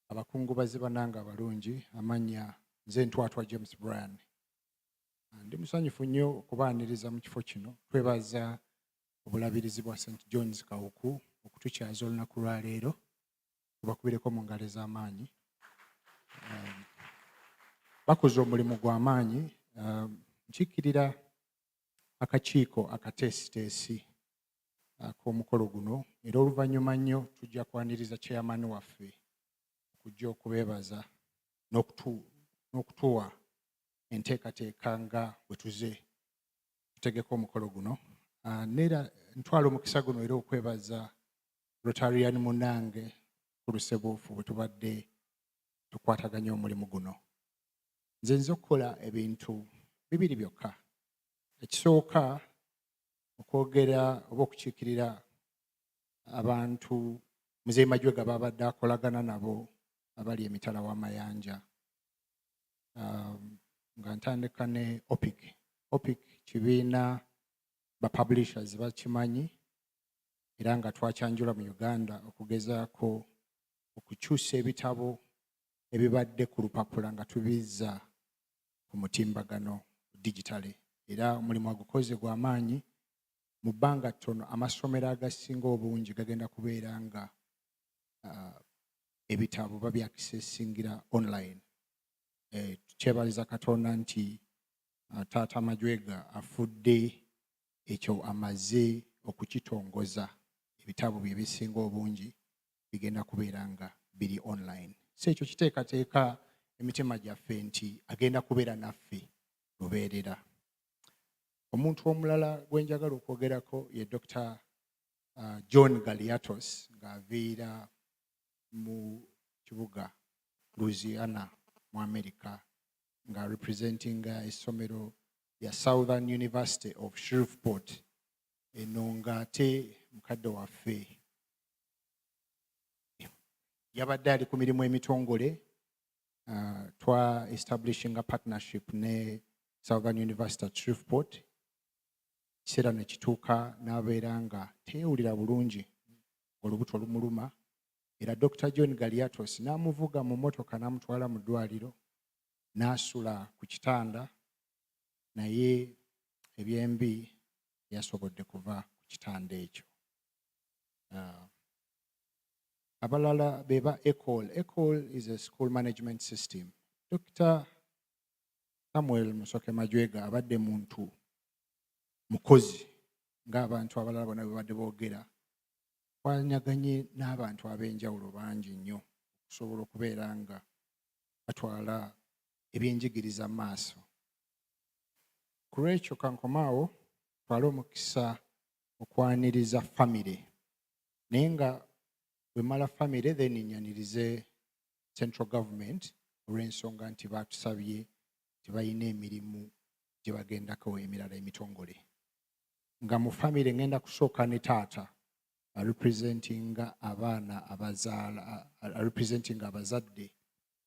Abakungubazi bannange abalungi, amannya nze Ntwatwa James Brian. Ndi musanyufu nnyo okubaaniriza mu kifo kino. Twebaza obulabirizi bwa St. John's Kawuku okutukyaza olunaku lwa leero, tubakubireko mu ngalo ez'amaanyi. Bakoze omulimu gw'amaanyi. Nkiikirira akakiiko akateesiteesi ak'omukolo guno, era oluvannyuma nnyo tujja kwaniriza chairman waffe okujja okubeebaza n'okutuwa enteekateeka nga bwe tuze tutegeka omukolo guno. Neera ntwala omukisa guno era okwebaza Rotarian munnange ku Lusebuufu bwe tubadde tukwataganya omulimu guno. Nze nza okukola ebintu bibiri byokka. Ekisooka okwogera oba okukiikirira abantu Muzeeyi Majwega babadde akolagana nabo abali emitala w'amayanja. Nga ntandika ne OPIC kibiina ba publishers bakimanyi era nga twakyanjula mu Uganda okugezaako okukyusa ebitabo ebibadde ku lupapula nga tubizza ku mutimbagano digitale. Era omulimu agukoze gw'amaanyi. Mu bbanga ttono amasomero agasinga obungi gagenda kubeera nga ebitabo babyakisesingira online. Tukyebaliza Katonda nti taata Majwega afudde ekyo amaze okukitongoza. Ebitabo bye bisinga obungi bigenda kubeera nga biri online. So ekyo kiteekateeka emitima gyaffe nti agenda kubeera naffe lubeerera. Omuntu omulala gwe njagala okwogerako ye Dr. John Galiatos ng'aviira mu kibuga Louisiana mu America nga representinga essomero ya Southern University of Shreveport. Eno ng'ate mukadde waffe yabadde ali ku mirimu emitongole. Twa establishing a partnership ne Southern University at Shreveport. Kiseera ne kituuka n'abeera nga teewulira bulungi, olubuto lumuluma, era Dr. John Galiatos n'amuvuga mu mmotoka n'amutwala mu ddwaliro, n'asula ku kitanda, naye ebyembi yasobodde kuva ku kitanda ekyo. Abalala be ba ECOL. ECOL is a school management system. Dr. Samuel Musoke Majwega abadde muntu mukozi ng'abantu abalala bonna bwe badde boogera, twanyaganye n'abantu ab'enjawulo bangi nnyo okusobola okubeera nga batwala ebyenjigiriza mu maaso. Ku lwekyo kankomaawo twale omukisa okwaniriza famire, naye nga bwe mala famire then nyanirize central government olw'ensonga nti baatusabye tebalina emirimu gye bagendako emirala emitongole. Nga mu famire ngenda kusooka ne taata representinga abaana abazaala, representinga abazadde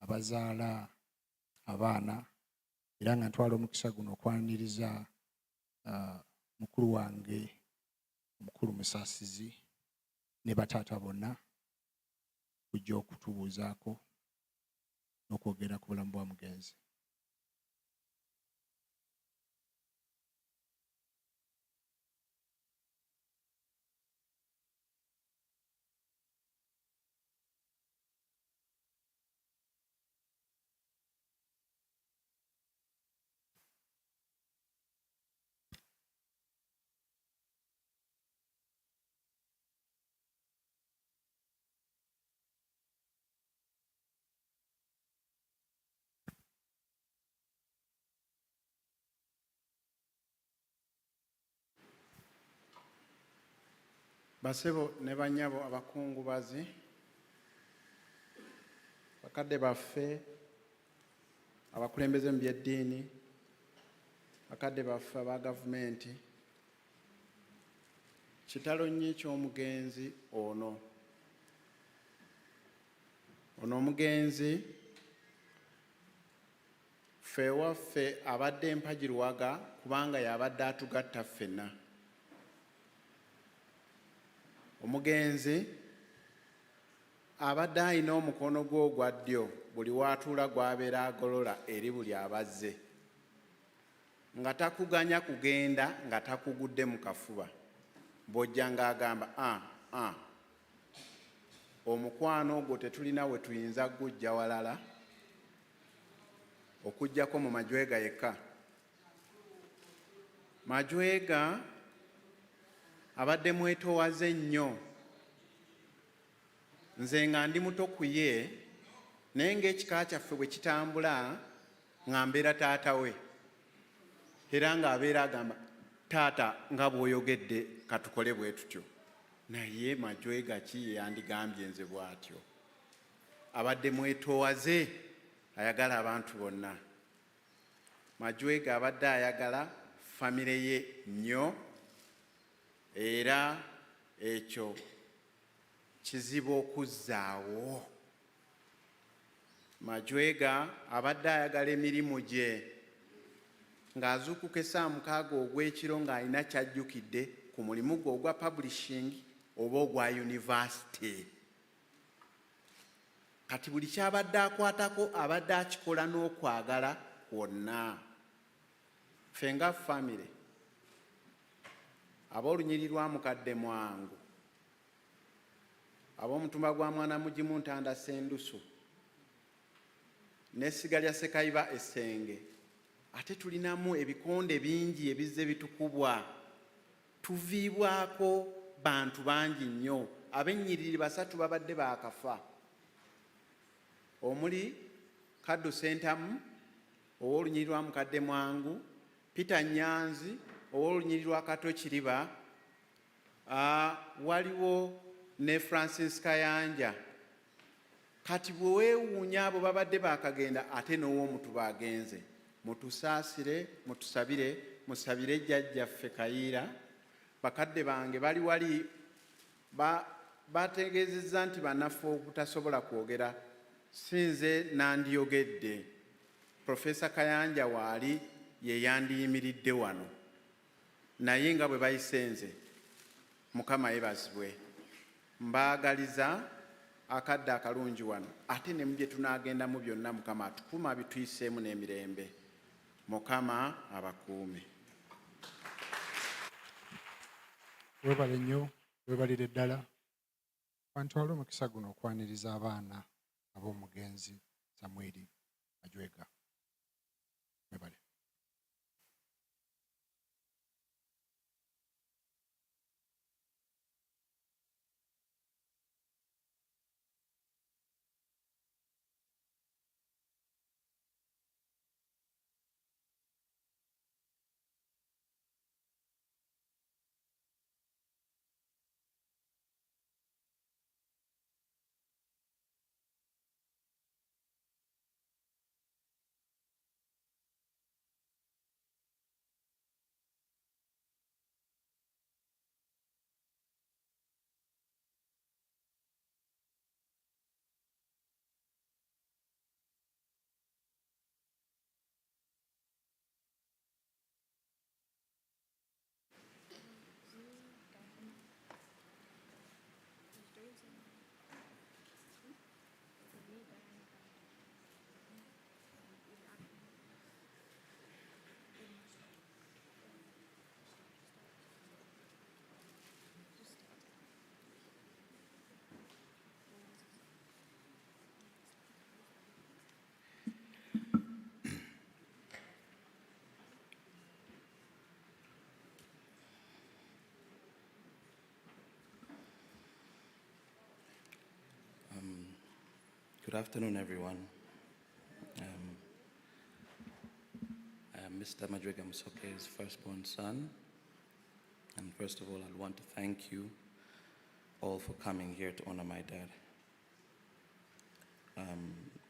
abazaala abaana, era nga ntwala omukisa guno okwaniriza mukulu wange omukulu Musaasizi ne bataata bonna kujja okutubuuzaako n'okwogera ku bulamu bwa mugenzi. Basebo ne banyabo abakungubazi, bakadde baffe abakulembeze mu byeddiini, bakadde baffe aba gavumenti, kitalo nnyo eky'omugenzi ono. Ono omugenzi ffe waffe abadde mpagiruwaga kubanga y'abadde atugatta ffenna. Omugenzi abadde alina omukono gwe ogwa ddyo buli w'atuula gw'abeera agolola eri buli abazze, nga takuganya kugenda nga takugudde mu kafuba, bw'ojja ng'agamba omukwano ogwo tetulina we tuyinza gujja walala okuggyako mu Majwega yekka. Majwega abadde mwetoowaze nnyo, nze nga ndi muto ku ye, naye ng'ekika kyaffe bwe kitambula nga mbeera taata we, era ng'abeera agamba taata nga bw'oyogedde katukole bwe tutyo. Naye Majwega ki yandigambye nze bw'atyo? Abadde mwetoowaze, ayagala abantu bonna. Majwega abadde ayagala famire ye nnyo, era ekyo kizibu okuzzaawo. Majwega abadde ayagala emirimu gye, ng'azuukuka essaawa 6 ogw'ekiro ng'alina kyajjukidde ku mulimu gwe ogwa publishing oba ogwa university. Kati buli kyabadde akwatako abadde akikola n'okwagala kwonna. Ffe nga famire ab'olunyiri lwa mukadde mwangu, ab'omutumba gwa mwana mugimu Ntanda Sendusu n'essiga lya Sekayiba Essenge, ate tulinamu ebikonde bingi ebizze bitukubwa. Tuviibwako bantu bangi nnyo. Ab'ennyiriri 3 babadde baakafa, omuli Kaddu Sentamu ow'olunyiri lwa mukadde mwangu, Peter Nyanzi ow'olunyiri lwa Kato Kiriba, waliwo ne Francis Kayanja. Kati bwe weewuunya abo babadde baakagenda, ate n'ow'omutuba agenze. Mutusaasire, mutusabire, musabire jjajjaffe Kayiira. Bakadde bange bali wali bategeezezza nti bannaffe obutasobola kwogera, sinze nandiyogedde. Profesa Kayanja waali ye yandiyimiridde wano, naye nga bwe bayisenze, Mukama yeebazibwe. Mbaagaliza akadde akalungi wano, ate ne mu bye tunaagenda mu byonna Mukama atukuuma abituyiseemu n'emirembe. Mukama abakuume. Weebale nnyo, weebalire ddala. Bantwale omukisa guno okwaniriza abaana ab'omugenzi Samweri Majwega. Weebale. Good afternoon, everyone. I am Mr. Majwega Musoke's firstborn son. And first of all, I want to thank you all for coming here to honor my dad.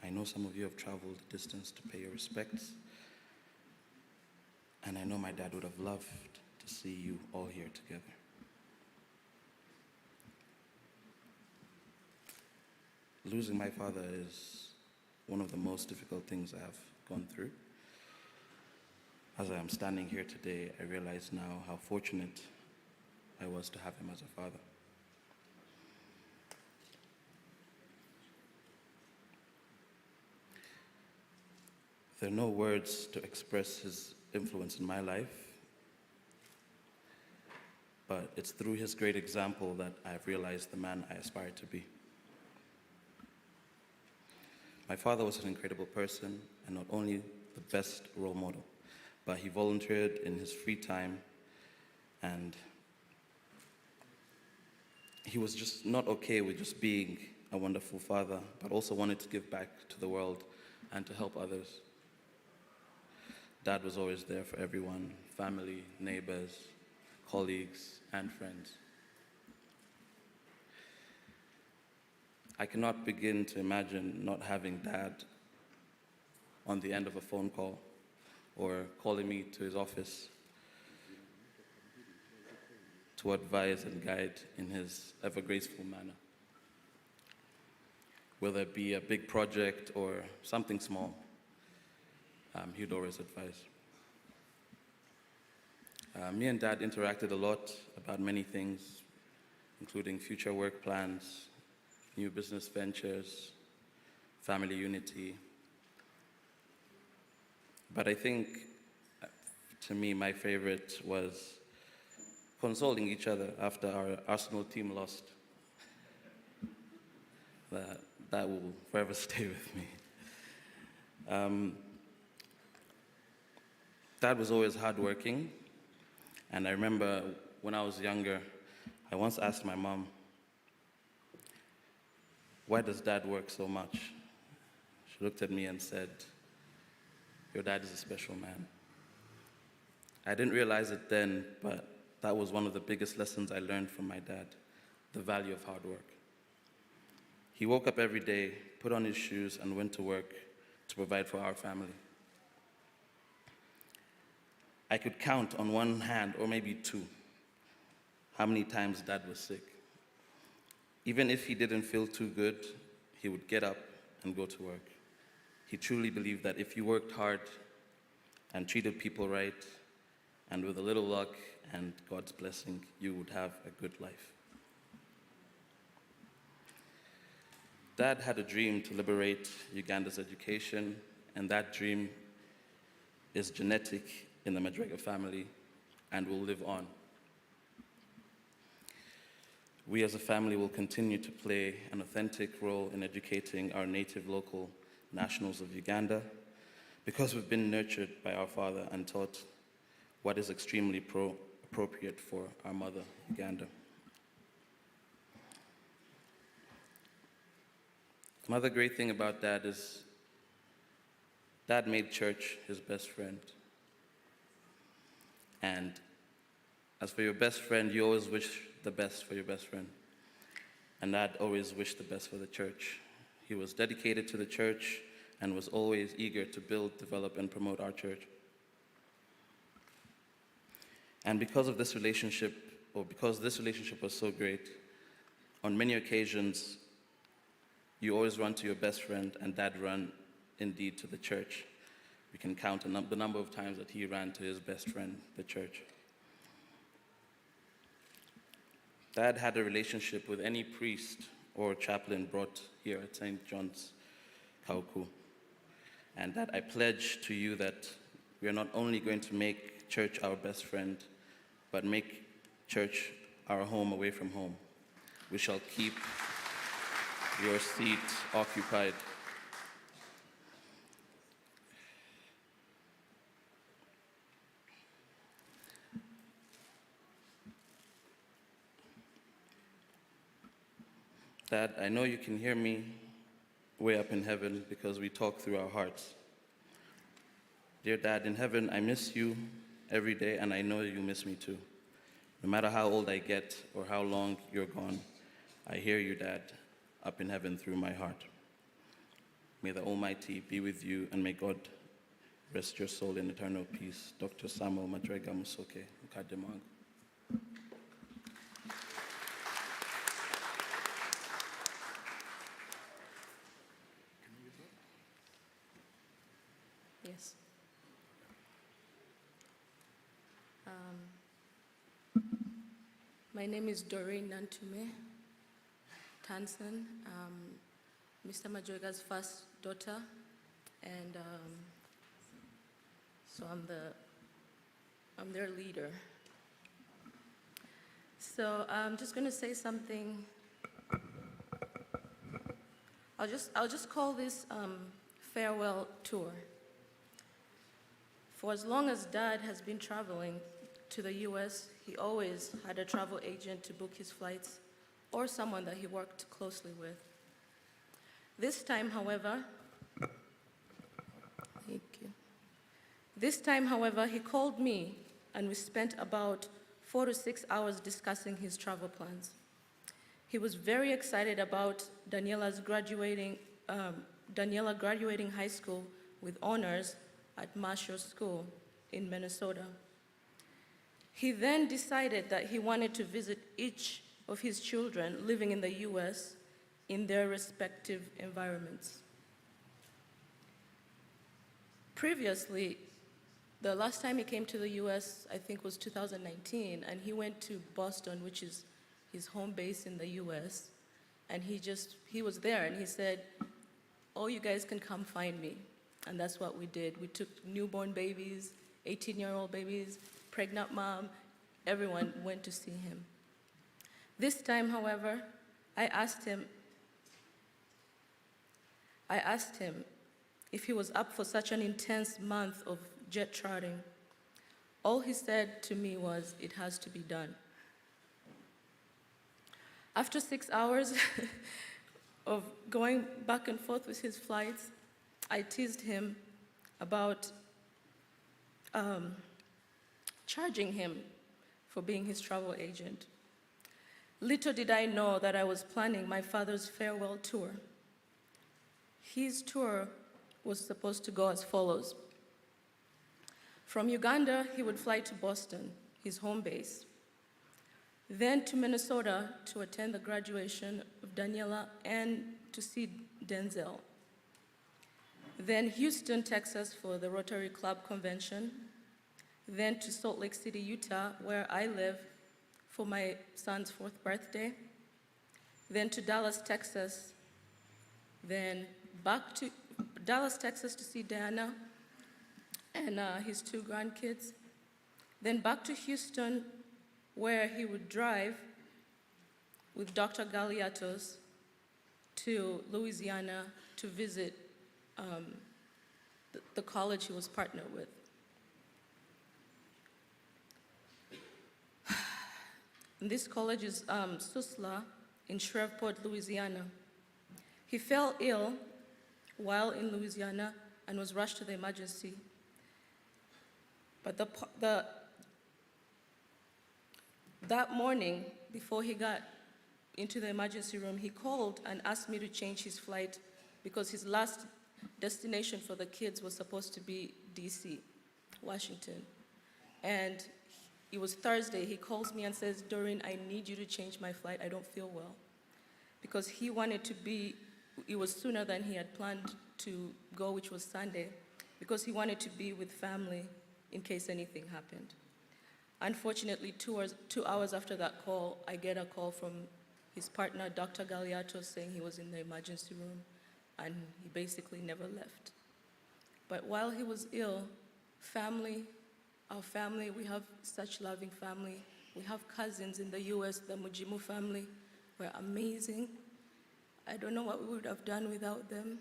I know some of you have traveled the distance to pay your respects. And I know my dad would have loved to see you all here together. Losing my father is one of the most difficult things I have gone through. As I am standing here today, I realize now how fortunate I was to have him as a father. There are no words to express his influence in my life, but it's through his great example that I've realized the man I aspire to be. My father was an incredible person, and not only the best role model, but he volunteered in his free time, and he was just not okay with just being a wonderful father, but also wanted to give back to the world and to help others. Dad was always there for everyone, family, neighbors, colleagues, and friends. I cannot begin to imagine not having Dad on the end of a phone call or calling me to his office to advise and guide in his ever graceful manner. Whether it be a big project or something small, he'd always advise. Me and Dad interacted a lot about many things, including future work plans, new business ventures, family unity. But I think, to me, my favorite was consoling each other after our Arsenal team lost. That will forever stay with me. Dad was always hardworking, and I remember when I was younger, I once asked my mom, "Why does Dad work so much?" She looked at me and said, "Your dad is a special man." I didn't realize it then, but that was one of the biggest lessons I learned from my dad, the value of hard work. He woke up every day, put on his shoes, and went to work to provide for our family. I could count on one hand, or maybe two, how many times Dad was sick. Even if he didn't feel too good, he would get up and go to work. He truly believed that if you worked hard and treated people right, and with a little luck and God's blessing, you would have a good life. Dad had a dream to liberate Uganda's education, and that dream is genetic in the Majwega family and will live on. We as a family will continue to play an authentic role in educating our native local nationals of Uganda because we've been nurtured by our father and taught what is extremely appropriate for our mother, Uganda. Another great thing about Dad is Dad made church his best friend. And as for your best friend, you always wish the best for your best friend. And Dad always wished the best for the church. He was dedicated to the church and was always eager to build, develop, and promote our church. And because this relationship was so great, on many occasions, you always run to your best friend, and Dad ran indeed to the church. We can count the number of times that he ran to his best friend, the church. Dad had a relationship with any priest or chaplain brought here at St. John's, Kawuku. And that I pledge to you that we are not only going to make church our best friend, but make church our home away from home. We shall keep your seat occupied. Dad, I know you can hear me, way up in heaven because we talk through our hearts. Dear Dad, in heaven, I miss you every day, and I know you miss me too. No matter how old I get or how long you're gone, I hear you, Dad, up in heaven through my heart. May the Almighty be with you, and may God rest your soul in eternal peace. Dr. Samuel Majwega Musoke, Mukademang. Yes. My name is Doreen Nantume Tansen, Mr. Majwega's first daughter, and so I'm their leader. So I'm just going to say something. I'll just call this farewell tour. For as long as Dad has been traveling to the US, he always had a travel agent to book his flights or someone that he worked closely with. This time, however, he called me and we spent about 4 to 6 hours discussing his travel plans. He was very excited about Daniela graduating high school with honors at Marshall School in Minnesota. He then decided that he wanted to visit each of his children living in the US in their respective environments. Previously, the last time he came to the US, I think, was 2019, and he went to Boston, which is his home base in the US, and he was there, and he said, "Oh, you guys can come find me." And that's what we did. We took newborn babies, 18-year-old babies, pregnant mom, everyone went to see him. This time, however, I asked him if he was up for such an intense month of jet charting. All he said to me was, "It has to be done." After 6 hours of going back and forth with his flights, I teased him about charging him for being his travel agent. Little did I know that I was planning my father's farewell tour. His tour was supposed to go as follows. From Uganda, he would fly to Boston, his home base, then to Minnesota to attend the graduation of Daniela and to see Denzel. Then Houston, Texas for the Rotary Club convention, then to Salt Lake City, Utah, where I live, for my son's 4th birthday, then to Dallas, Texas, then back to Dallas, Texas to see Diana and his 2 grandkids, then back to Houston, where he would drive with Dr. Galiatos to Louisiana to visit the college he was partnered with. And this college is SUSLA in Shreveport, Louisiana. He fell ill while in Louisiana and was rushed to the emergency. But that morning, before he got into the emergency room, he called and asked me to change his flight because his last destination for the kids was supposed to be DC, Washington. And it was Thursday. He calls me and says, "Doreen, I need you to change my flight. I don't feel well." Because he wanted to be, it was sooner than he had planned to go, which was Sunday, because he wanted to be with family in case anything happened. Unfortunately, 2 hours after that call, I get a call from his partner, Dr. Galiatos, saying he was in the emergency room, and he basically never left. But while he was ill, our family, we have such loving family. We have cousins in the US, the Mujimu family, were amazing. I don't know what we would have done without them.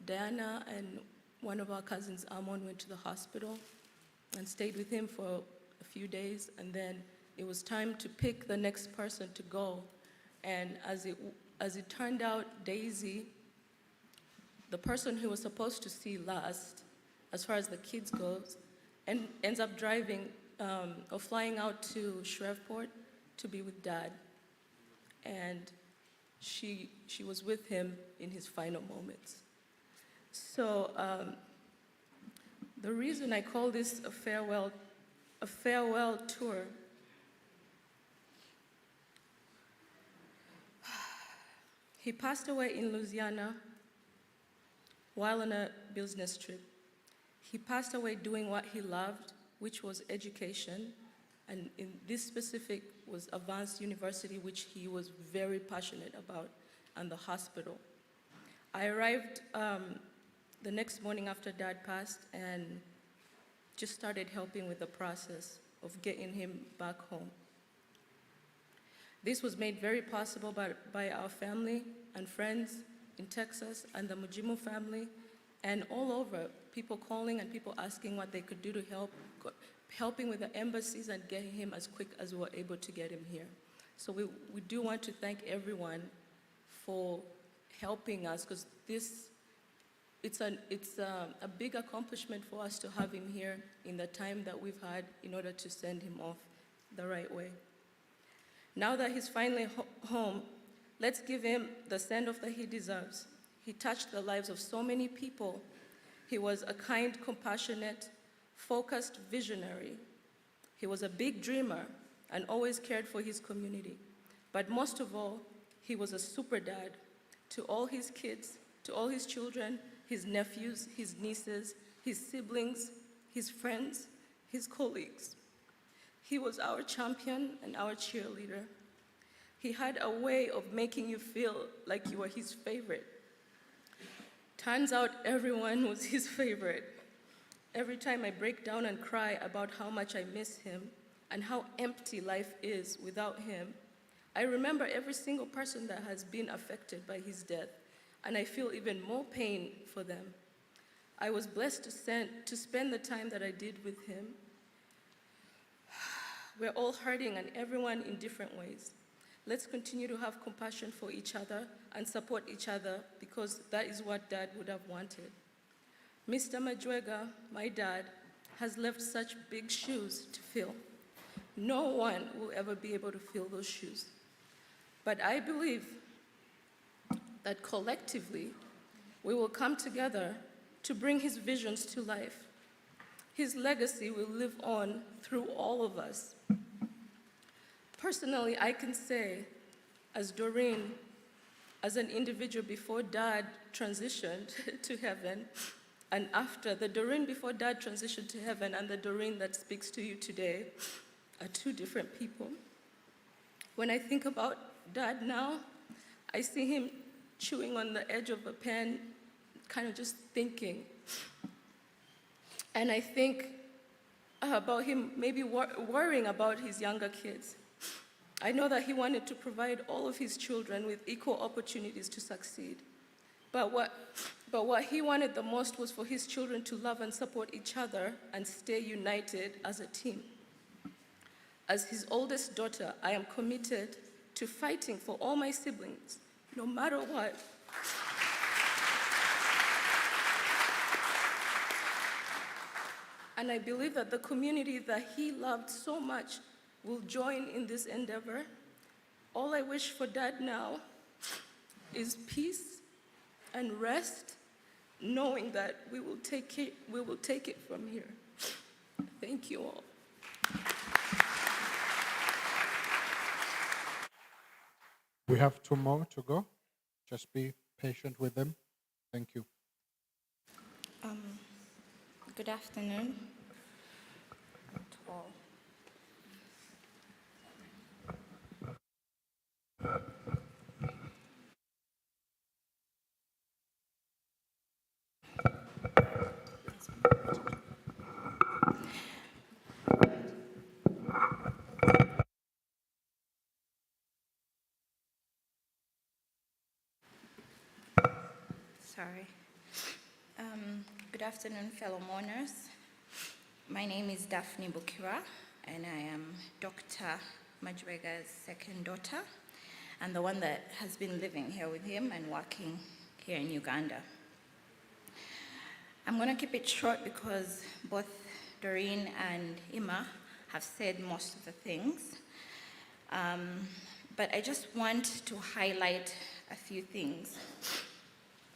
Diana and one of our cousins, Amon, went to the hospital and stayed with him for a few days, and then it was time to pick the next person to go. And as it turned out, Daisy the person he was supposed to see last, as far as the kids goes, and ends up driving or flying out to Shreveport to be with Dad. And she was with him in his final moments. So the reason I call this a farewell tour, he passed away in Louisiana while on a business trip. He passed away doing what he loved, which was education, and in this specific was Advanced University, which he was very passionate about, and the hospital. I arrived the next morning after Dad passed and just started helping with the process of getting him back home. This was made very possible by our family and friends in Texas and the Mujimu family, and all over, people calling and people asking what they could do to help, helping with the embassies and getting him as quick as we were able to get him here. So we do want to thank everyone for helping us, because it's a big accomplishment for us to have him here in the time that we've had in order to send him off the right way. Now that he's finally home, let's give him the send-off that he deserves. He touched the lives of so many people. He was a kind, compassionate, focused visionary. He was a big dreamer and always cared for his community. But most of all, he was a super dad to all his kids, to all his children, his nephews, his nieces, his siblings, his friends, his colleagues. He was our champion and our cheerleader. He had a way of making you feel like you were his favorite. Turns out everyone was his favorite. Every time I break down and cry about how much I miss him and how empty life is without him, I remember every single person that has been affected by his death, and I feel even more pain for them. I was blessed to spend the time that I did with him. We're all hurting, and everyone in different ways. Let's continue to have compassion for each other and support each other, because that is what Dad would have wanted. Mr. Majwega, my dad, has left such big shoes to fill. No one will ever be able to fill those shoes. But I believe that collectively, we will come together to bring his visions to life. His legacy will live on through all of us. Personally, I can say, as Doreen, as an individual before Dad transitioned to heaven, and after, the Doreen before Dad transitioned to heaven and the Doreen that speaks to you today are two different people. When I think about Dad now, I see him chewing on the edge of a pen, kind of just thinking. And I think about him maybe worrying about his younger kids. I know that he wanted to provide all of his children with equal opportunities to succeed. But what he wanted the most was for his children to love and support each other and stay united as a team. As his oldest daughter, I am committed to fighting for all my siblings, no matter what. And I believe that the community that he loved so much will join in this endeavor. All I wish for Dad now is peace and rest, knowing that we will take it from here. Thank you all. We have 2 more to go. Just be patient with them. Thank you. Good afternoon to all. Sorry. Good afternoon, fellow mourners. My name is Daphne Bukira, and I am Dr. Majwega's second daughter, and the one that has been living here with him and working here in Uganda. I'm going to keep it short because both Doreen and Ima have said most of the things. But I just want to highlight a few things.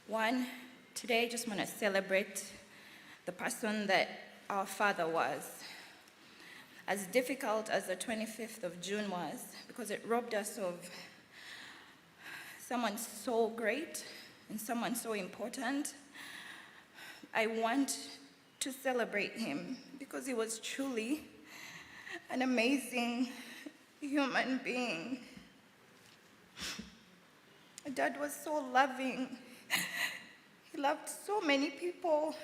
One, today I just want to celebrate the person that our father was. As difficult as the 25th of June was, because it robbed us of someone so great and someone so important, I want to celebrate him because he was truly an amazing human being. Dad was so loving. He loved so many people,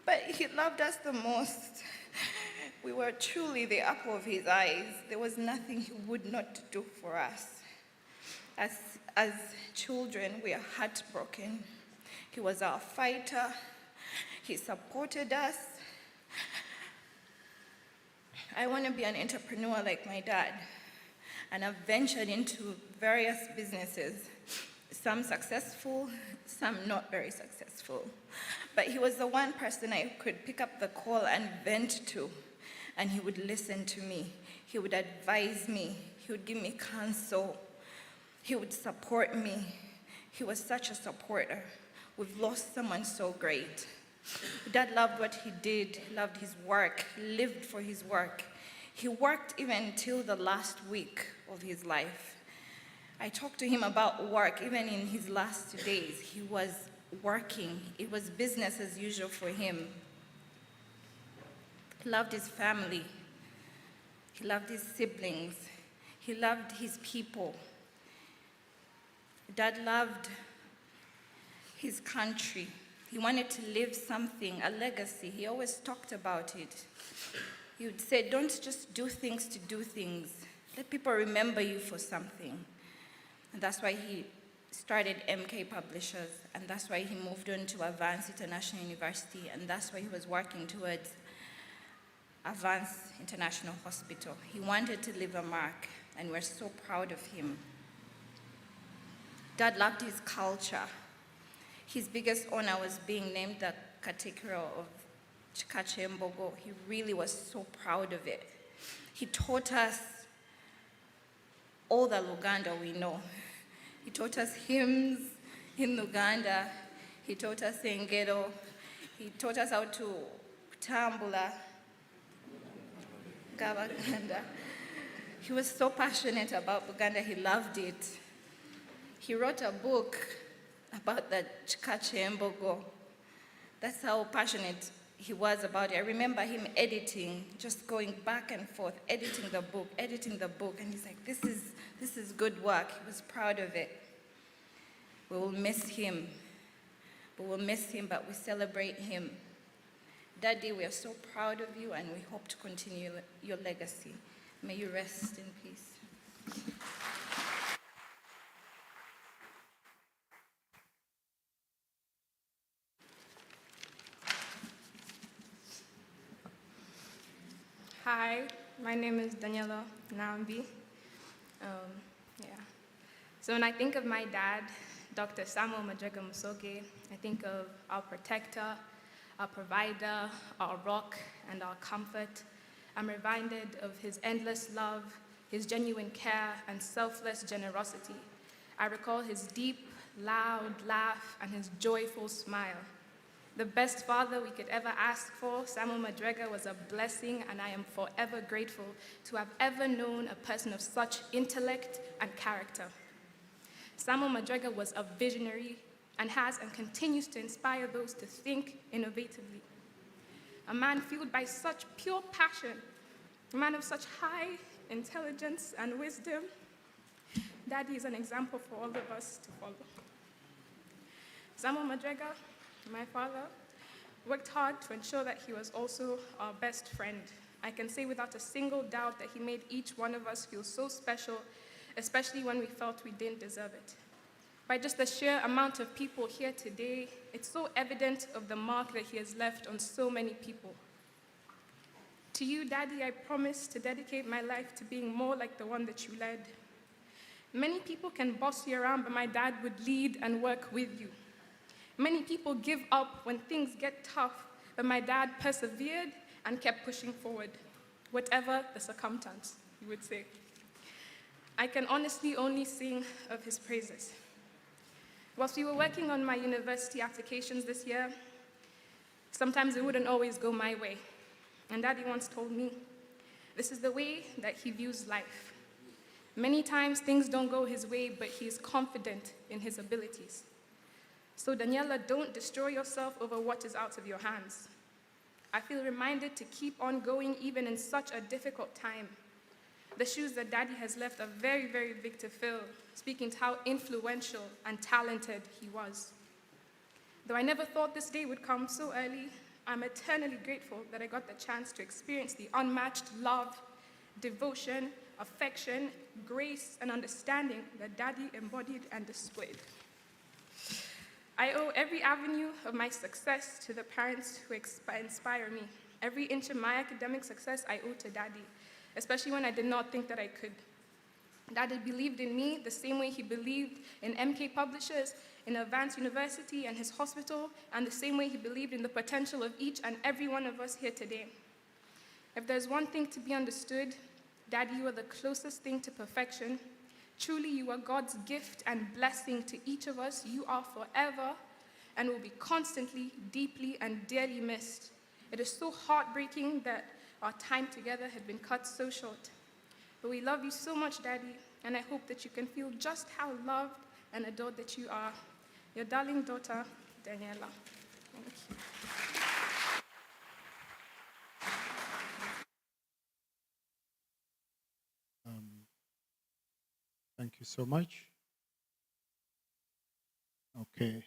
but he loved us the most. We were truly the apple of his eyes. There was nothing he would not do for us. As children, we are heartbroken. He was our fighter. He supported us. I want to be an entrepreneur like my dad, and I've ventured into various businesses, some successful, some not very successful. But he was the one person I could pick up the call and vent to, and he would listen to me. He would advise me. He would give me counsel. He would support me. He was such a supporter. We've lost someone so great. Dad loved what he did. He loved his work. He lived for his work. He worked even till the last week of his life. I talked to him about work even in his last days. He was working. It was business as usual for him. He loved his family. He loved his siblings. He loved his people. Dad loved his country. He wanted to leave something, a legacy. He always talked about it. He would say, don't just do things to do things. Let people remember you for something. And that's why he started MK Publishers, and that's why he moved on to Avance International University, and that's why he was working towards Avance International Hospital. He wanted to leave a mark, and we're so proud of him. Dad loved his culture. His biggest honor was being named the Katikiro of Chikachembogo. He really was so proud of it. He taught us all the Luganda we know. He taught us hymns in Luganda. He taught us Engero. He taught us how to tambula, Gabaganda. He was so passionate about Buganda, he loved it. He wrote a book about the Chikachembogo. That's how passionate he was about it. I remember him editing, just going back and forth, editing the book, and he's like, this is good work. He was proud of it. We will miss him. But we celebrate him. Daddy, we are so proud of you, and we hope to continue your legacy. May you rest in peace. Hi, my name is Daniela Nambi. So when I think of my dad, Dr. Samuel Majwega Musoke, I think of our protector, our provider, our rock, and our comfort. I'm reminded of his endless love, his genuine care, and selfless generosity. I recall his deep, loud laugh and his joyful smile. The best father we could ever ask for, Samuel Majwega, was a blessing, and I am forever grateful to have ever known a person of such intellect and character. Samuel Majwega was a visionary and has and continues to inspire those to think innovatively. A man fueled by such pure passion, a man of such high intelligence and wisdom. Daddy is an example for all of us to follow. Samuel Majwega, my father, worked hard to ensure that he was also our best friend. I can say without a single doubt that he made each one of us feel so special, especially when we felt we didn't deserve it. By just the sheer amount of people here today, it's so evident of the mark that he has left on so many people. To you, Daddy, I promise to dedicate my life to being more like the one that you led. Many people can boss you around, but my dad would lead and work with you. Many people give up when things get tough, but my dad persevered and kept pushing forward, whatever the circumstance, he would say. I can honestly only sing of his praises. Whilst we were working on my university applications this year, sometimes it wouldn't always go my way. And Daddy once told me, this is the way that he views life. Many times things don't go his way, but he is confident in his abilities. So Daniela, don't destroy yourself over what is out of your hands. I feel reminded to keep on going even in such a difficult time. The shoes that Daddy has left are very, very big to fill, speaking to how influential and talented he was. Though I never thought this day would come so early, I'm eternally grateful that I got the chance to experience the unmatched love, devotion, affection, grace, and understanding that Daddy embodied and displayed. I owe every avenue of my success to the parents who inspire me. Every inch of my academic success I owe to Daddy, especially when I did not think that I could. Daddy believed in me the same way he believed in MK Publishers, in Advanced University and his hospital, and the same way he believed in the potential of each and every one of us here today. If there's one thing to be understood, Daddy, you are the closest thing to perfection. Truly, you are God's gift and blessing to each of us. You are forever and will be constantly, deeply, and dearly missed. It is so heartbreaking that our time together had been cut so short. But we love you so much, Daddy, and I hope that you can feel just how loved and adored that you are. Your darling daughter, Daniela. Thank you. Thank you so much. Okay.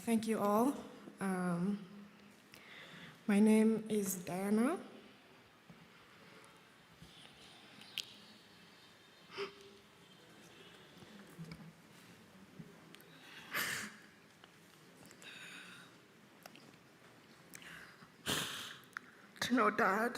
Thank you all. My name is Diana. To know Dad.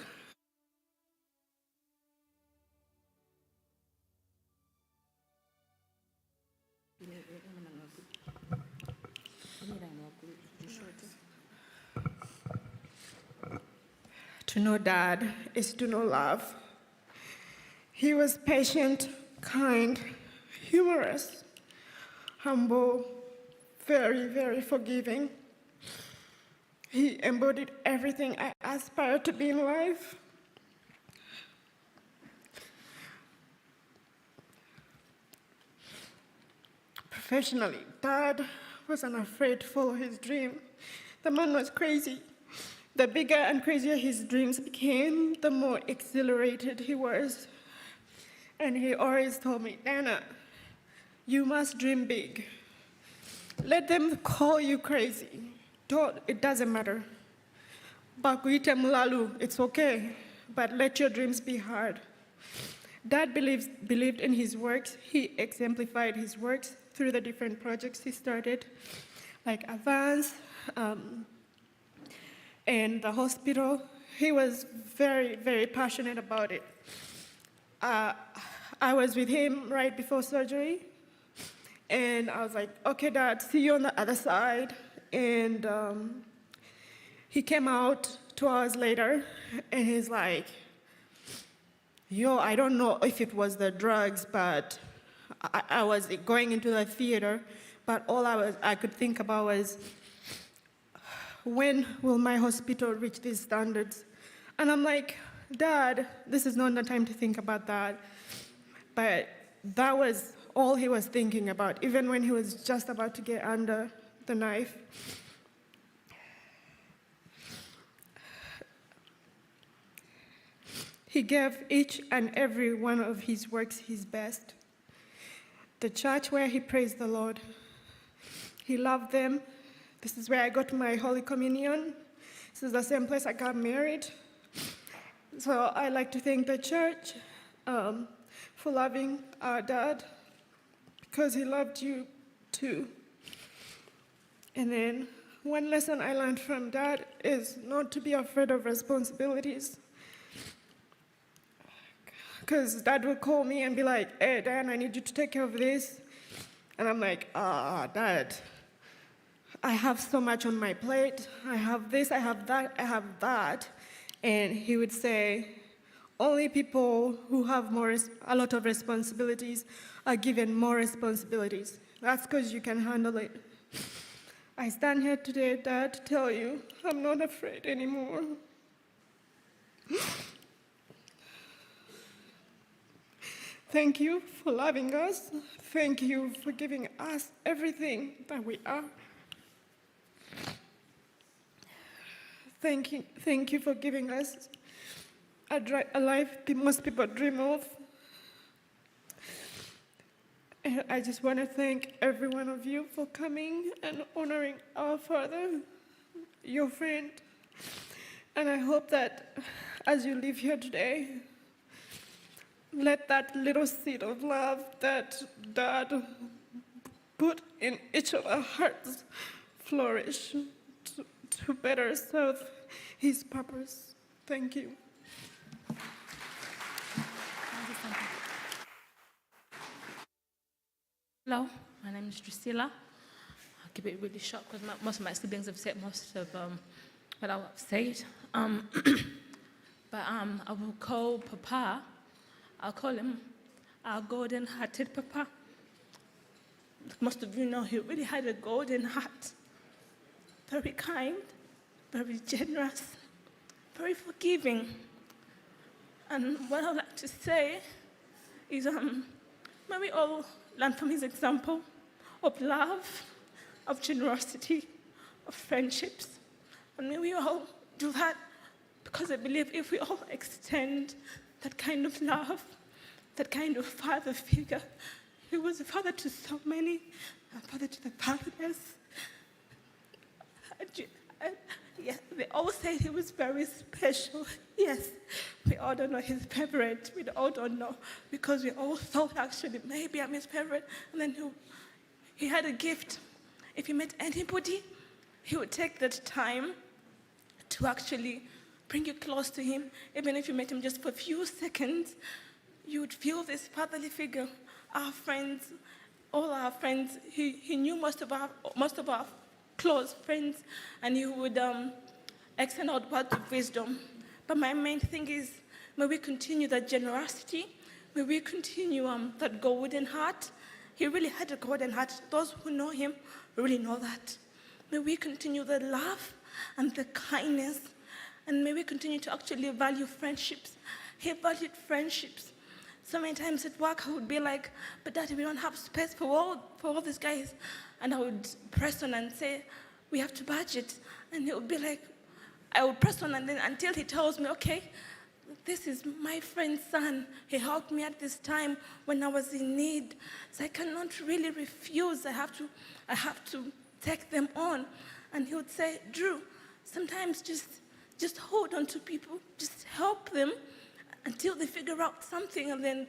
To know Dad is to know love. He was patient, kind, humorous, humble, very, very forgiving. He embodied everything I aspire to be in life. Professionally, Dad wasn't afraid to follow his dream. The man was crazy. The bigger and crazier his dreams became, the more exhilarated he was. And he always told me, Dana, you must dream big. Let them call you crazy. It doesn't matter. Bakuite mulalu, it's okay, but let your dreams be hard. Dad believed in his works. He exemplified his works through the different projects he started, like Advance, and the hospital. He was very, very passionate about it. I was with him right before surgery, and I was like, okay, Dad, see you on the other side. And he came out 2 hours later, and he's like, yo, I don't know if it was the drugs, but I was going into the theater, but all I could think about was, when will my hospital reach these standards? And I'm like, Dad, this is not the time to think about that. But that was all he was thinking about, even when he was just about to get under the knife. He gave each and every one of his works his best. The church where he praised the Lord, he loved them. This is where I got my Holy Communion. This is the same place I got married. So I like to thank the church for loving our dad, because he loved you too. And then one lesson I learned from Dad is not to be afraid of responsibilities. Because Dad would call me and be like, hey, Dan, I need you to take care of this. And I'm like, Dad, I have so much on my plate. I have this, I have that, I have that. And he would say, only people who have a lot of responsibilities are given more responsibilities. That's because you can handle it. I stand here today, Dad, to tell you I'm not afraid anymore. Thank you for loving us. Thank you for giving us everything that we are. Thank you for giving us a life most people dream of. And I just want to thank every one of you for coming and honoring our father, your friend. And I hope that as you leave here today, let that little seed of love that Dad put in each of our hearts flourish to better serve his purpose. Thank you. Hello, my name is Drusilla. I'll keep it really short because most of my siblings have said most of what I have said. But I will call Papa, I'll call him our golden-hearted Papa. Most of you know he really had a golden heart. Very kind, very generous, very forgiving. And what I would like to say is may we all learn from his example of love, of generosity, of friendships. And may we all do that because I believe if we all extend that kind of love, that kind of father figure, he was a father to so many, a father to the fatherless. Yeah, they all say he was very special. Yes, we all don't know his favorite. We all don't know because we all thought actually maybe I'm his favorite. And then he had a gift. If he met anybody, he would take that time to actually bring you close to him. Even if you met him just for a few seconds, you would feel this fatherly figure. Our friends, all our friends, he knew most of our close friends, and he would extend out words of wisdom. But my main thing is, may we continue that generosity, may we continue that golden heart. He really had a golden heart. Those who know him really know that. May we continue the love and the kindness, and may we continue to actually value friendships. He valued friendships. So many times at work, I would be like, but Daddy, we don't have space for all these guys. And I would press on and say, we have to budget. And he would be like, I would press on and then until he tells me, okay, this is my friend's son. He helped me at this time when I was in need. So I cannot really refuse. I have to take them on. And he would say, Drew, sometimes just hold on to people, just help them until they figure out something, and then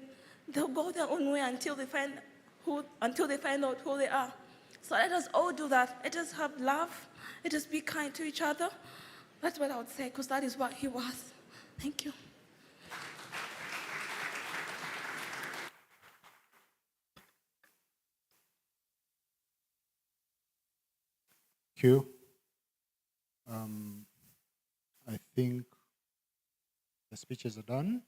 they'll go their own way until they find out who they are. So let us all do that. Let us have love. Let us be kind to each other. That's what I would say, because that is what he was. Thank you. Thank you. I think the speeches are done.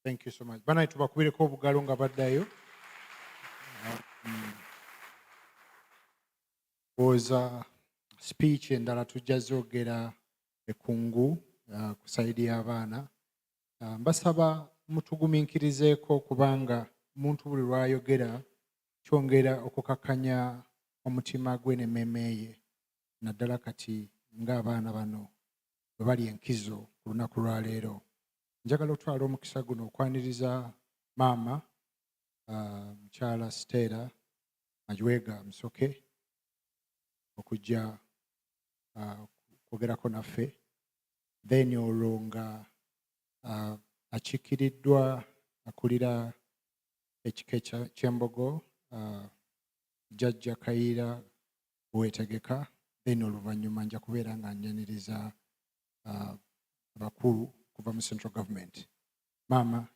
Thank you so much. Bana tubakubireko obugalo nga baddayo. Oza speech endala tujja zogera ekungu ku saidi y'abaana. Mbasaba mutugumiikirizeeko kubanga muntu buli lwayogera kyongera okukakanya omutima gwe n'emmeeme ye. Naddala kati ng'abaana bano bwe bali enkizo ku lunaku lwa leero. Njagala otwala omukisa guno okwaniriza maama mukyala Stella Majwega Musoke okujja kwogerako naffe. Then olwo nga akiikiriddwa akulira ekika ky'Embogo Jjajja Kayiira Weetegeka. Then oluvannyuma nja kubeera nga njaniriza abakulu kuva mu central government. Maama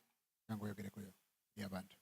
nange oyogereko y'abantu.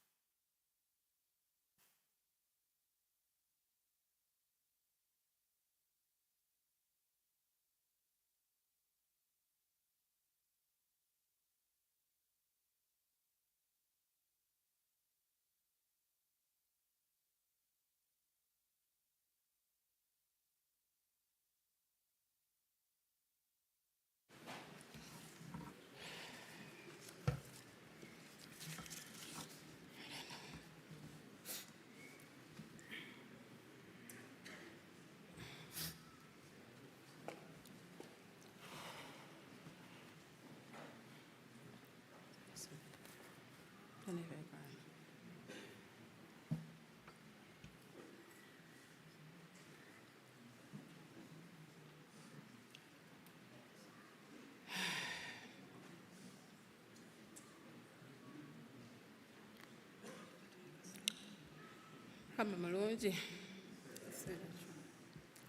Mukama mulungi,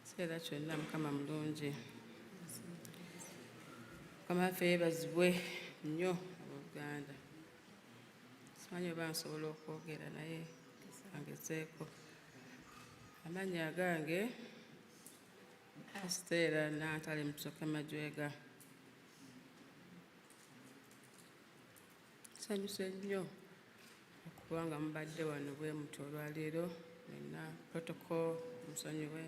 kiseera kyonna Mukama mulungi. Mukama waffe yeebazibwe nnyo abooluganda. Simanyi oba nsobola okwogera naye angezeeko. Amannya agange Esther Nantale Musoke Majwega. Nsanyuse nnyo okuba nga mubadde wano bwe muti olwaleero, mwenna protocol musonyiwe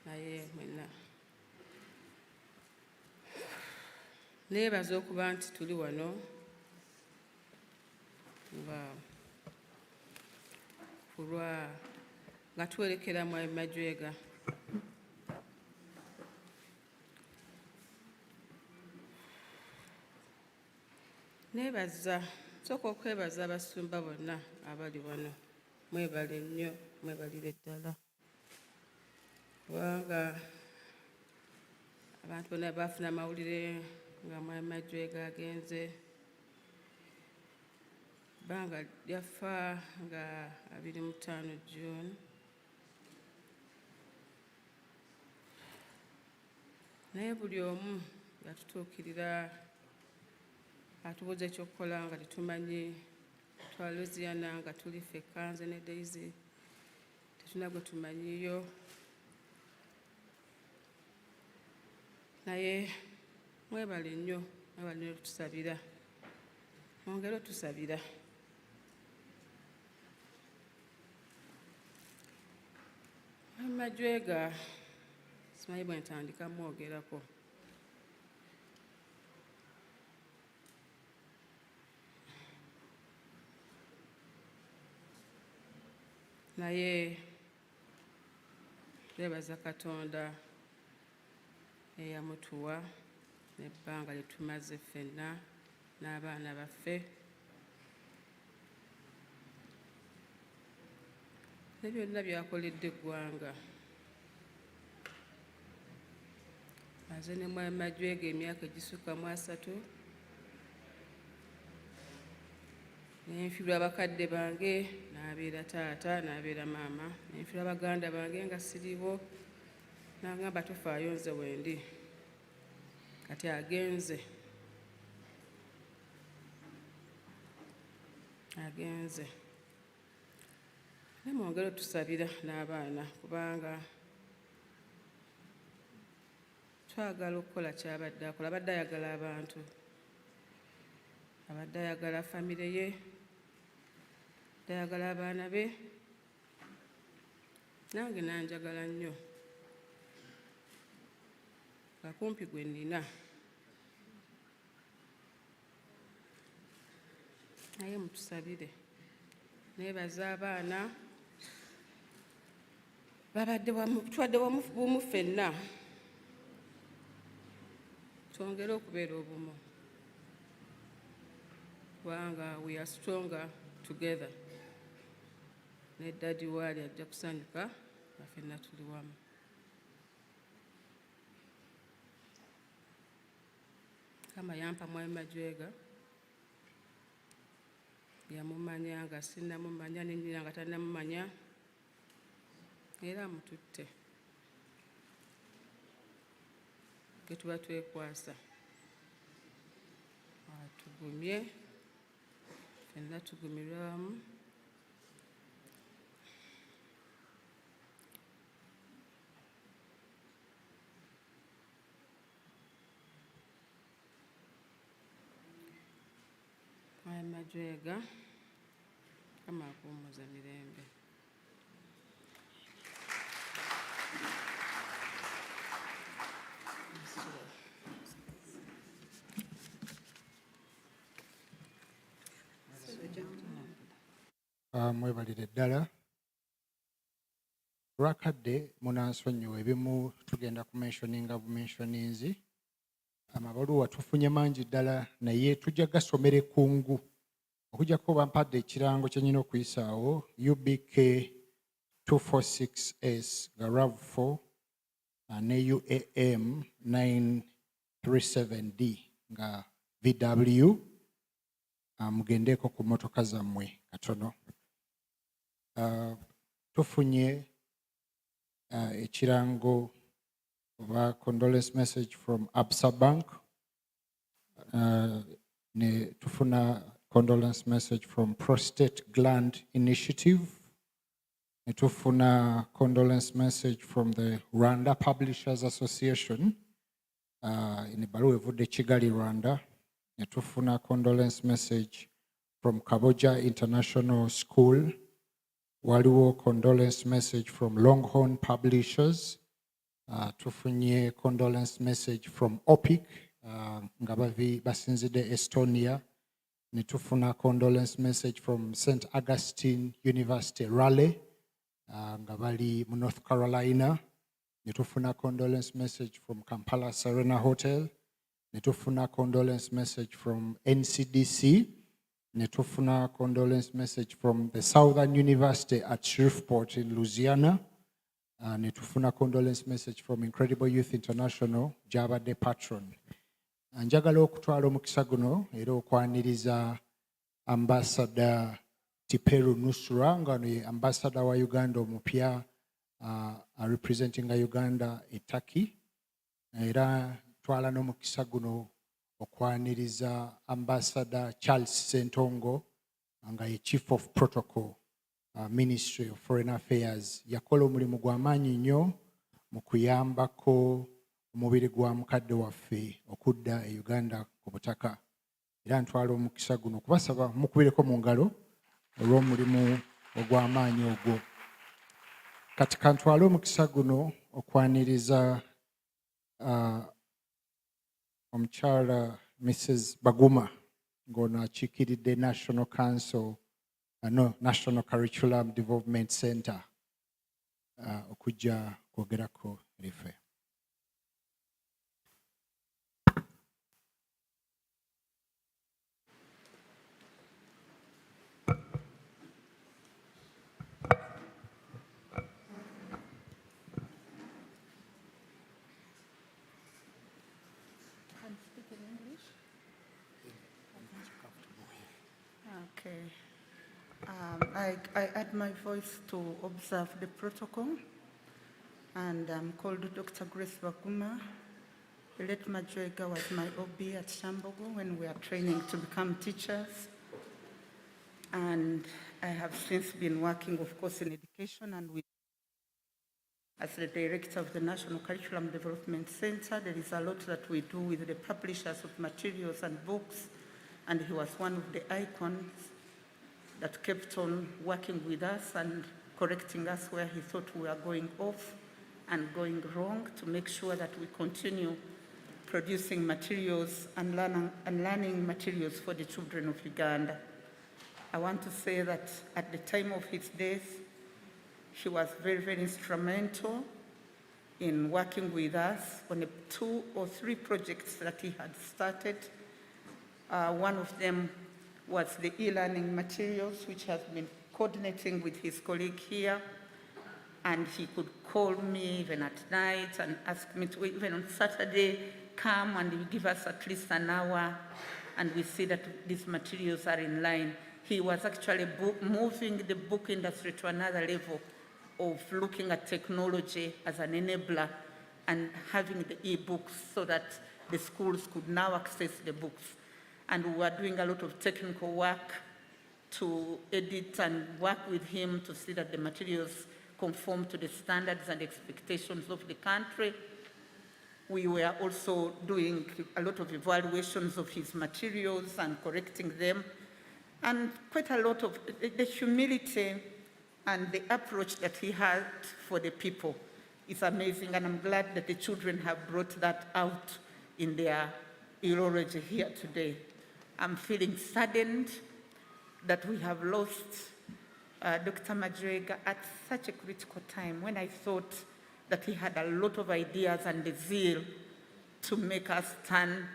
naye mwenna. Neebaza okuba nti tuli wano nga twerekera mu Majwega. Neebaza, nsooka okwebaza abasumba bonna abali wano. Mwebale nnyo, mwebalire ddala. Kubanga abantu bonna baafuna amawulire nga Majwega agenze. Bbanga lyafa nga 25 June. Naye buli omu yatutuukirira atubuuza ekyokukola nga tetumanyi. Twa Louisiana nga tuli ffekka nze ne Daisy, tetulina gwe tumanyiyo. Naye mwebale nnyo, mwebale nnyo tusabira. Mwongere otusabira. Majwega simanyi bwe ntandika mwogerako. Naye twebaza Katonda eyamutuwa n'ebbanga lye tumaze ffenna n'abaana baffe. Ne byonna byakoledde eggwanga. Maze ne Majwega emyaka egisukka mu 3. Nenfiirwa bakadde bange, n'abeera taata, n'abeera maama. Nenfiirwa baganda bange nga siriiwo, n'agamba tofaayo nze wendi. Kati agenze. Agenze. Ne mwongere otusabira n'abaana kubanga twagala okukola ky'abadde akola. Abadde ayagala abantu. Abadde ayagala famire ye. Ayagala abaana be. Nange nanjagala nnyo. Kakumpi gwe nnina. Naye mutusabire. Neebaza abaana. Babadde tubadde bumu ffenna. Twongere okubeera obumu. Kubanga we are stronger together. Ne Daddy waali ajja kusanyuka nga ffenna tuli wamu. Kama yampa Mwami Majwega. Yamumanya nga sinnamumanya, ne nnyina nga tannamumanya. Era mututte. Ge tuba twekwasa. Atugumye. ffenna tugumirwamu. Mwami Majwega, kama akuwummuza mirembe. Mwebalire ddala. Lwakadde munansonyiwa ebimu tugenda kumentioninga bumentionings. Amabaluwa tufunye mangi ddala naye tujja gasomera ekkungu. Okujjako bampadde ekirango kye nnina okuyisaawo UBK 246S nga RAV4 ne UAM 937D nga VW. Mugendeeko ku mmotoka zammwe katono. Tufunye ekirango oba condolence message from Absa Bank. Ne tufuna condolence message from Prostate Gland Initiative. Ne tufuna condolence message from the Rwanda Publishers Association. In ebbaluwa evudde Kigali, Rwanda. Ne tufuna condolence message from Kaboja International School. Waliwo condolence message from Longhorn Publishers. Tufunye condolence message from OPIC nga basinzidde Estonia. Ne tufuna condolence message from St. Augustine University Raleigh nga bali mu North Carolina. Ne tufuna condolence message from Kampala Serena Hotel. Ne tufuna condolence message from NCDC. Ne tufuna condolence message from the Southern University at Shreveport in Louisiana. Ne tufuna condolence message from Incredible Youth International, gy'abadde patron. Njagala okutwala omukisa guno era okwaniriza Ambassador Tiperu Nusra nga ye Ambassador wa Uganda omupya representing Uganda e Turkey. Era twala n'omukisa guno okwaniriza Ambassador Charles Sentongo nga ye Chief of Protocol, Ministry of Foreign Affairs. Yakola omulimu gw'amaanyi nnyo mu kuyambako omubiri gwa mukadde waffe okudda e Uganda ku butaka. Era ntwala omukisa guno kubasaba mukubireko mu ngalo olw'omulimu ogw'amaanyi ogwo. Kati kantwala omukisa guno okwaniriza omukyala Mrs. Baguma ng'ono akiikiridde National Council, National Curriculum Development Center okujja kwogerako life. Okay. I add my voice to observe the protocol, and I'm called Dr. Grace Baguma. The late Majwega was my OB at Shambogo when we are training to become teachers. And I have since been working, of course, in education and with as the director of the National Curriculum Development Center. There is a lot that we do with the publishers of materials and books, and he was one of the icons that kept on working with us and correcting us where he thought we were going off and going wrong, to make sure that we continue producing materials and learning materials for the children of Uganda. I want to say that at the time of his death, he was very, very instrumental in working with us on 2 or 3 projects that he had started. One of them was the e-learning materials, which has been coordinating with his colleague here. And he could call me even at night and ask me to, even on Saturday, come and you give us at least an hour, and we see that these materials are in line. He was actually moving the book industry to another level of looking at technology as an enabler and having the e-books so that the schools could now access the books. And we were doing a lot of technical work to edit and work with him to see that the materials conform to the standards and expectations of the country. We were also doing a lot of evaluations of his materials and correcting them, and quite a lot of the humility and the approach that he had for the people is amazing, and I'm glad that the children have brought that out in their eulogy here today. I'm feeling saddened that we have lost Dr. Majwega at such a critical time, when I thought that he had a lot of ideas and the zeal to make us turn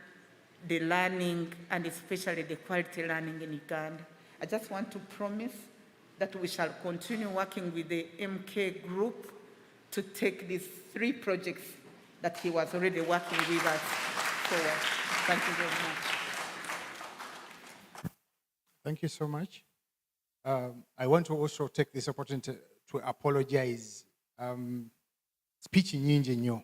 the learning, and especially the quality learning in Uganda. I just want to promise that we shall continue working with the MK group to take these 3 projects that he was already working with us forward. Thank you very much. Thank you so much. I want to also take this opportunity to apologize. Speech nyingi nnyo.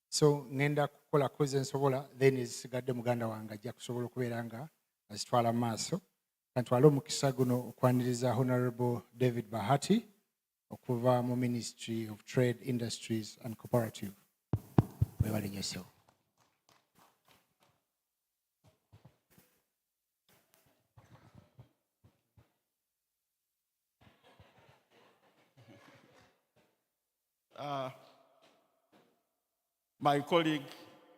So ngenda kukola kuze nsobola, then ezisigadde muganda wange ajja kusobola okubeera nga azitwala maaso. Kantwala omukisa guno okwaniriza Honorable David Bahati okuva mu Ministry of Trade, Industries and Cooperative. Webale nnyo ssebo. My colleague,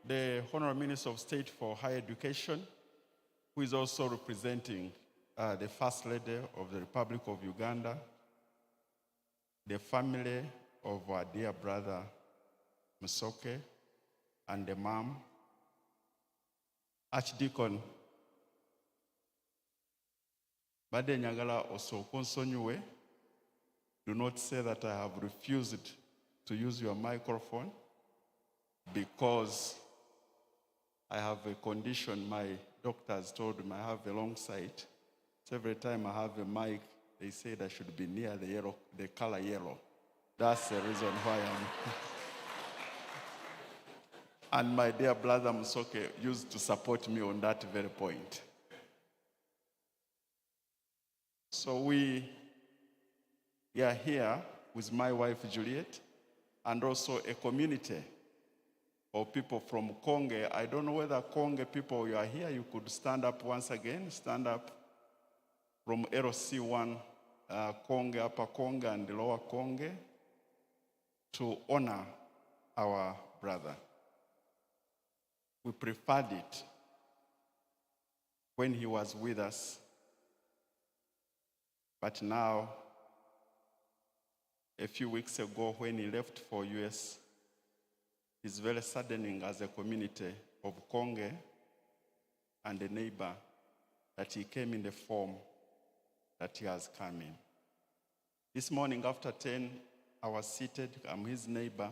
the Honorable Minister of State for Higher Education, who is also representing the First Lady of the Republic of Uganda, the family of our dear brother Musoke, and the mom, Archdeacon Bade Nyagala osooka onsonyiwe. Do not say that I have refused to use your microphone, because I have a condition. My doctors told me I have a long sight. So every time I have a mic, they said I should be near the color yellow. That's the reason why I'm... And my dear brother Musoke used to support me on that very point. So we are here with my wife Juliet, and also a community of people from Konge. I don't know whether Konge people, you are here, you could stand up once again, stand up from LC1, Konge, Upper Konge and Lower Konge, to honor our brother. We preferred it when he was with us, but now, a few weeks ago when he left for US, it's very saddening as a community of Konge and a neighbor that he came in the form that he has come in. This morning after 10, I was seated, I'm his neighbor,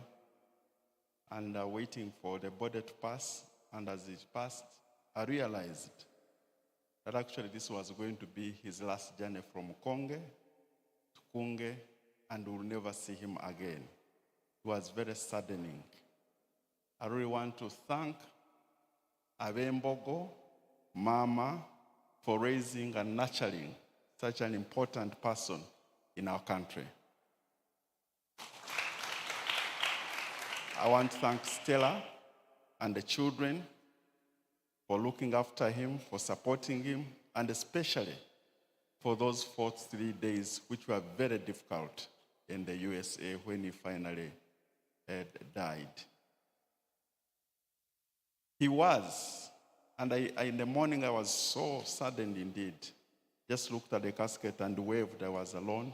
and waiting for the body to pass, and as it passed, I realized that actually this was going to be his last journey from Konge to Kunge, and we'll never see him again. It was very saddening. I really want to thank Abembogo, Mama, for raising and nurturing such an important person in our country. I want to thank Stella and the children for looking after him, for supporting him, and especially for those 43 days which were very difficult in the USA when he finally died. He was, and in the morning I was so saddened indeed. Just looked at the casket and waved. I was alone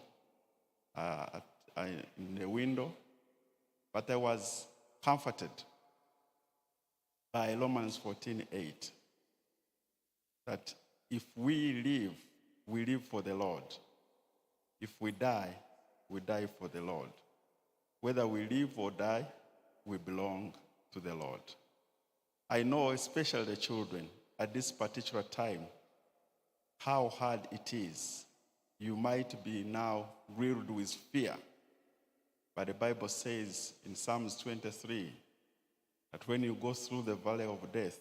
in the window, but I was comforted by Romans 14:8, that if we live, we live for the Lord. If we die for the Lord. Whether we live or die, we belong to the Lord. I know, especially the children, at this particular time, how hard it is. You might be now grilled with fear, but the Bible says in Psalms 23 that when you go through the valley of death,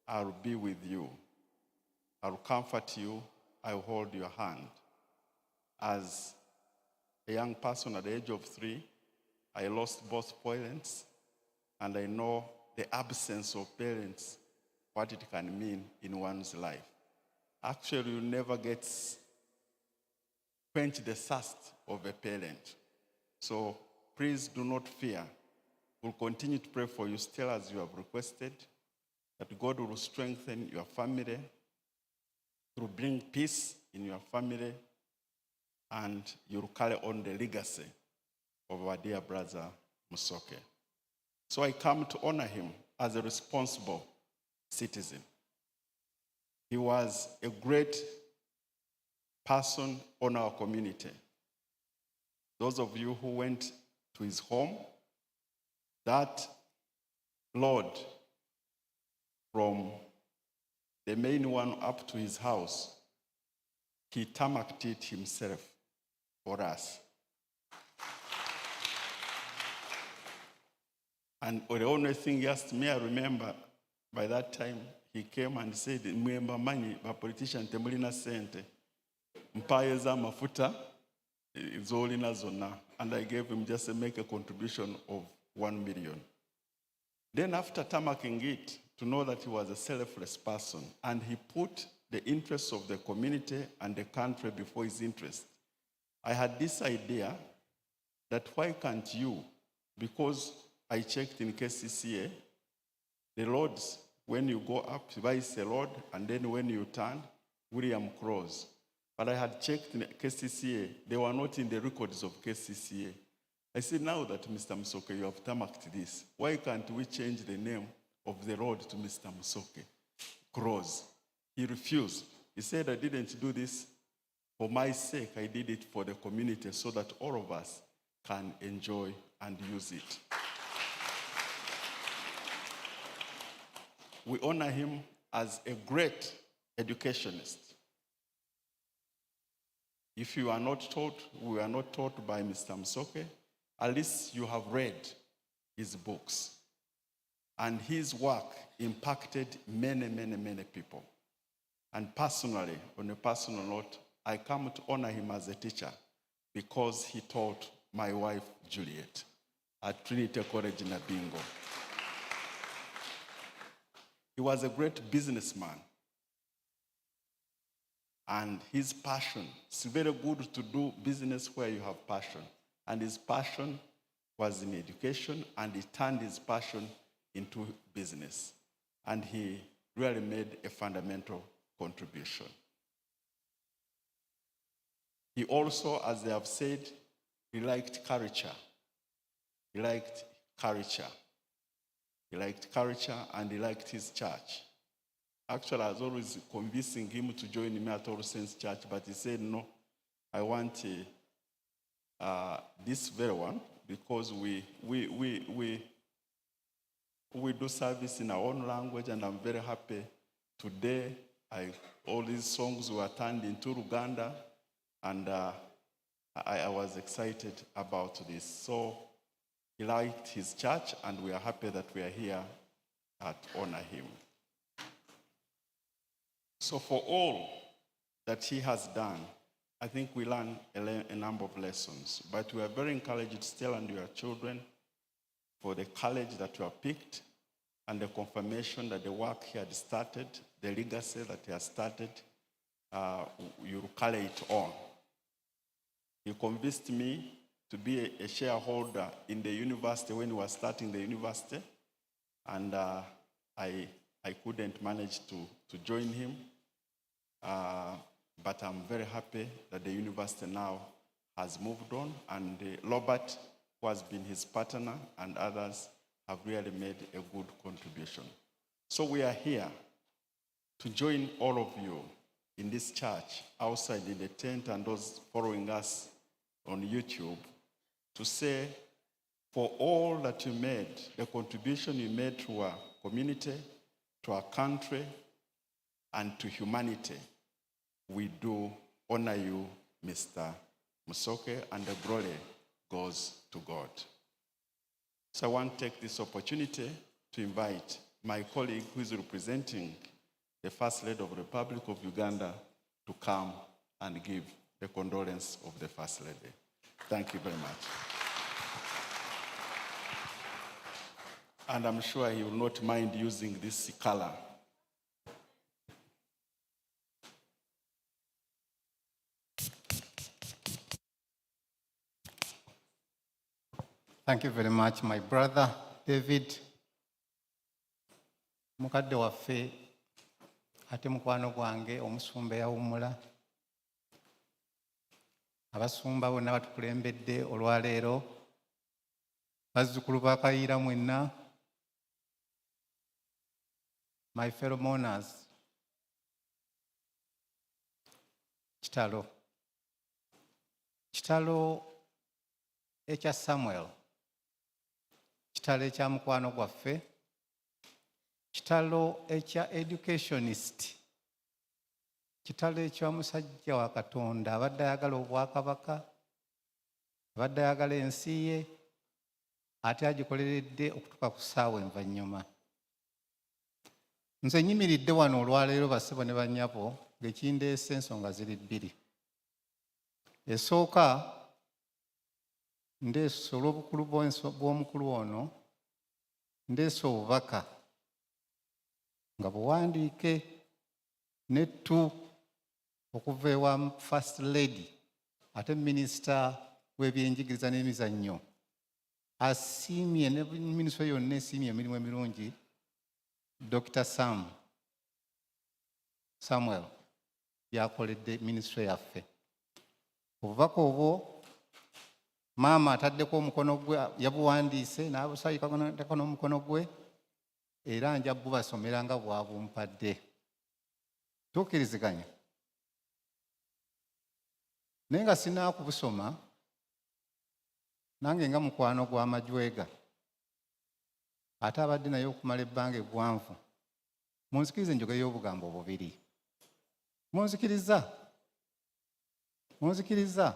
I'll be with you. I'll comfort you, I hold your hand. As a young person at the age of 3, I lost both parents, and I know the absence of parents, what it can mean in one's life. Actually, you never get quench the thirst of a parent. So please do not fear. We'll continue to pray for you still as you have requested, that God will strengthen your family, to bring peace in your family, and you'll carry on the legacy of our dear brother Musoke. So I come to honor him as a responsible citizen. He was a great person on our community. Those of you who went to his home, that Lord, from the main one up to his house, he tarmacked it himself for us. And the only thing he asked me, I remember by that time, he came and said, "Mwemba mani, ba politician temulina sente. Mpaye za mafuta, zolina zona." And I gave him just to make a contribution of 1 million. Then after tarmacking it, to know that he was a selfless person, and he put the interests of the community and the country before his interest, I had this idea that why can't you, because I checked in KCCA, the roads, when you go up, vice the road, and then when you turn, William Cross. But I had checked in KCCA, they were not in the records of KCCA. I said, now that Mr. Musoke, you have tarmacked this, why can't we change the name of the road to Mr. Musoke Cross? He refused. He said, I didn't do this for my sake, I did it for the community so that all of us can enjoy and use it. We honor him as a great educationist. If you are not taught, we are not taught by Mr. Musoke, at least you have read his books. And his work impacted many, many, many people. And personally, on a personal note, I come to honor him as a teacher because he taught my wife, Juliet, at Trinity College in Nabingo. He was a great businessman. And his passion, it's very good to do business where you have passion. And his passion was in education, and he turned his passion into business. And he really made a fundamental contribution. He also, as they have said, he liked culture. He liked culture. He liked culture, and he liked his church. Actually, I was always convincing him to join me at All Saints Church, but he said, no, I want this very one, because we do service in our own language, and I'm very happy. Today, all these songs were turned into Uganda, and I was excited about this. So he liked his church, and we are happy that we are here to honor him. So for all that he has done, I think we learned a number of lessons. But we are very encouraged still and your children for the courage that you have picked and the confirmation that the work he had started, the legacy that he has started, you will carry it on. He convinced me to be a shareholder in the university when we were starting the university, and I couldn't manage to join him. But I'm very happy that the university now has moved on, and Robert, who has been his partner, and others have really made a good contribution. So we are here to join all of you in this church, outside in the tent, and those following us on YouTube, to say, for all that you made, the contribution you made to our community, to our country, and to humanity, we do honor you, Mr. Musoke, and the glory goes to God. So I want to take this opportunity to invite my colleague who is representing the First Lady of the Republic of Uganda, to come and give the condolence of the First Lady. Thank you very much. And I'm sure he will not mind using this color. Thank you very much, my brother David. Mukadde waffe ate mukwano gwange omusumba eyawummula, abasumba bonna batukulembedde olwaleero, bazzukulu ba Kayiira mwenna, my fellow mourners, kitalo ekya Samuel, kitalo ekya mukwano gwaffe, kitalo ekya educationist, kitalo ekya musajja wa Katonda abadde ayagala obwakabaka, abadde ayagala ensi ye, ate agikoleredde okutuuka ku ssaawa envannyuma. Nze nyimiridde wano olwaleero bassebo ne bannyabo ng'ekindeese ensonga ziri bbiri. Esooka ndeese olw'obukulu bw'omukulu ono, ndeese obubaka nga buwandiike nettu okuva ewa First Lady ate Minisita w'ebyenjigiriza n'emizannyo asiimye, ne minisitule yonna esiimye emirimu emirungi Dr. Samuel yakoledde minisitule yaffe. Obubaka obwo maama ataddeko omukono gwe, yabuwandiise n'abusaayikako n'omukono gwe, era nja bubasomera nga bwabumpadde. Tukkiriziganya. Naye nga sinnaakubusoma, nange nga mukwano gwa Majwega ate abadde naye okumala ebbanga eggwanvu, munzikirize njogeyo obugambo bubiri. Munzikiriza,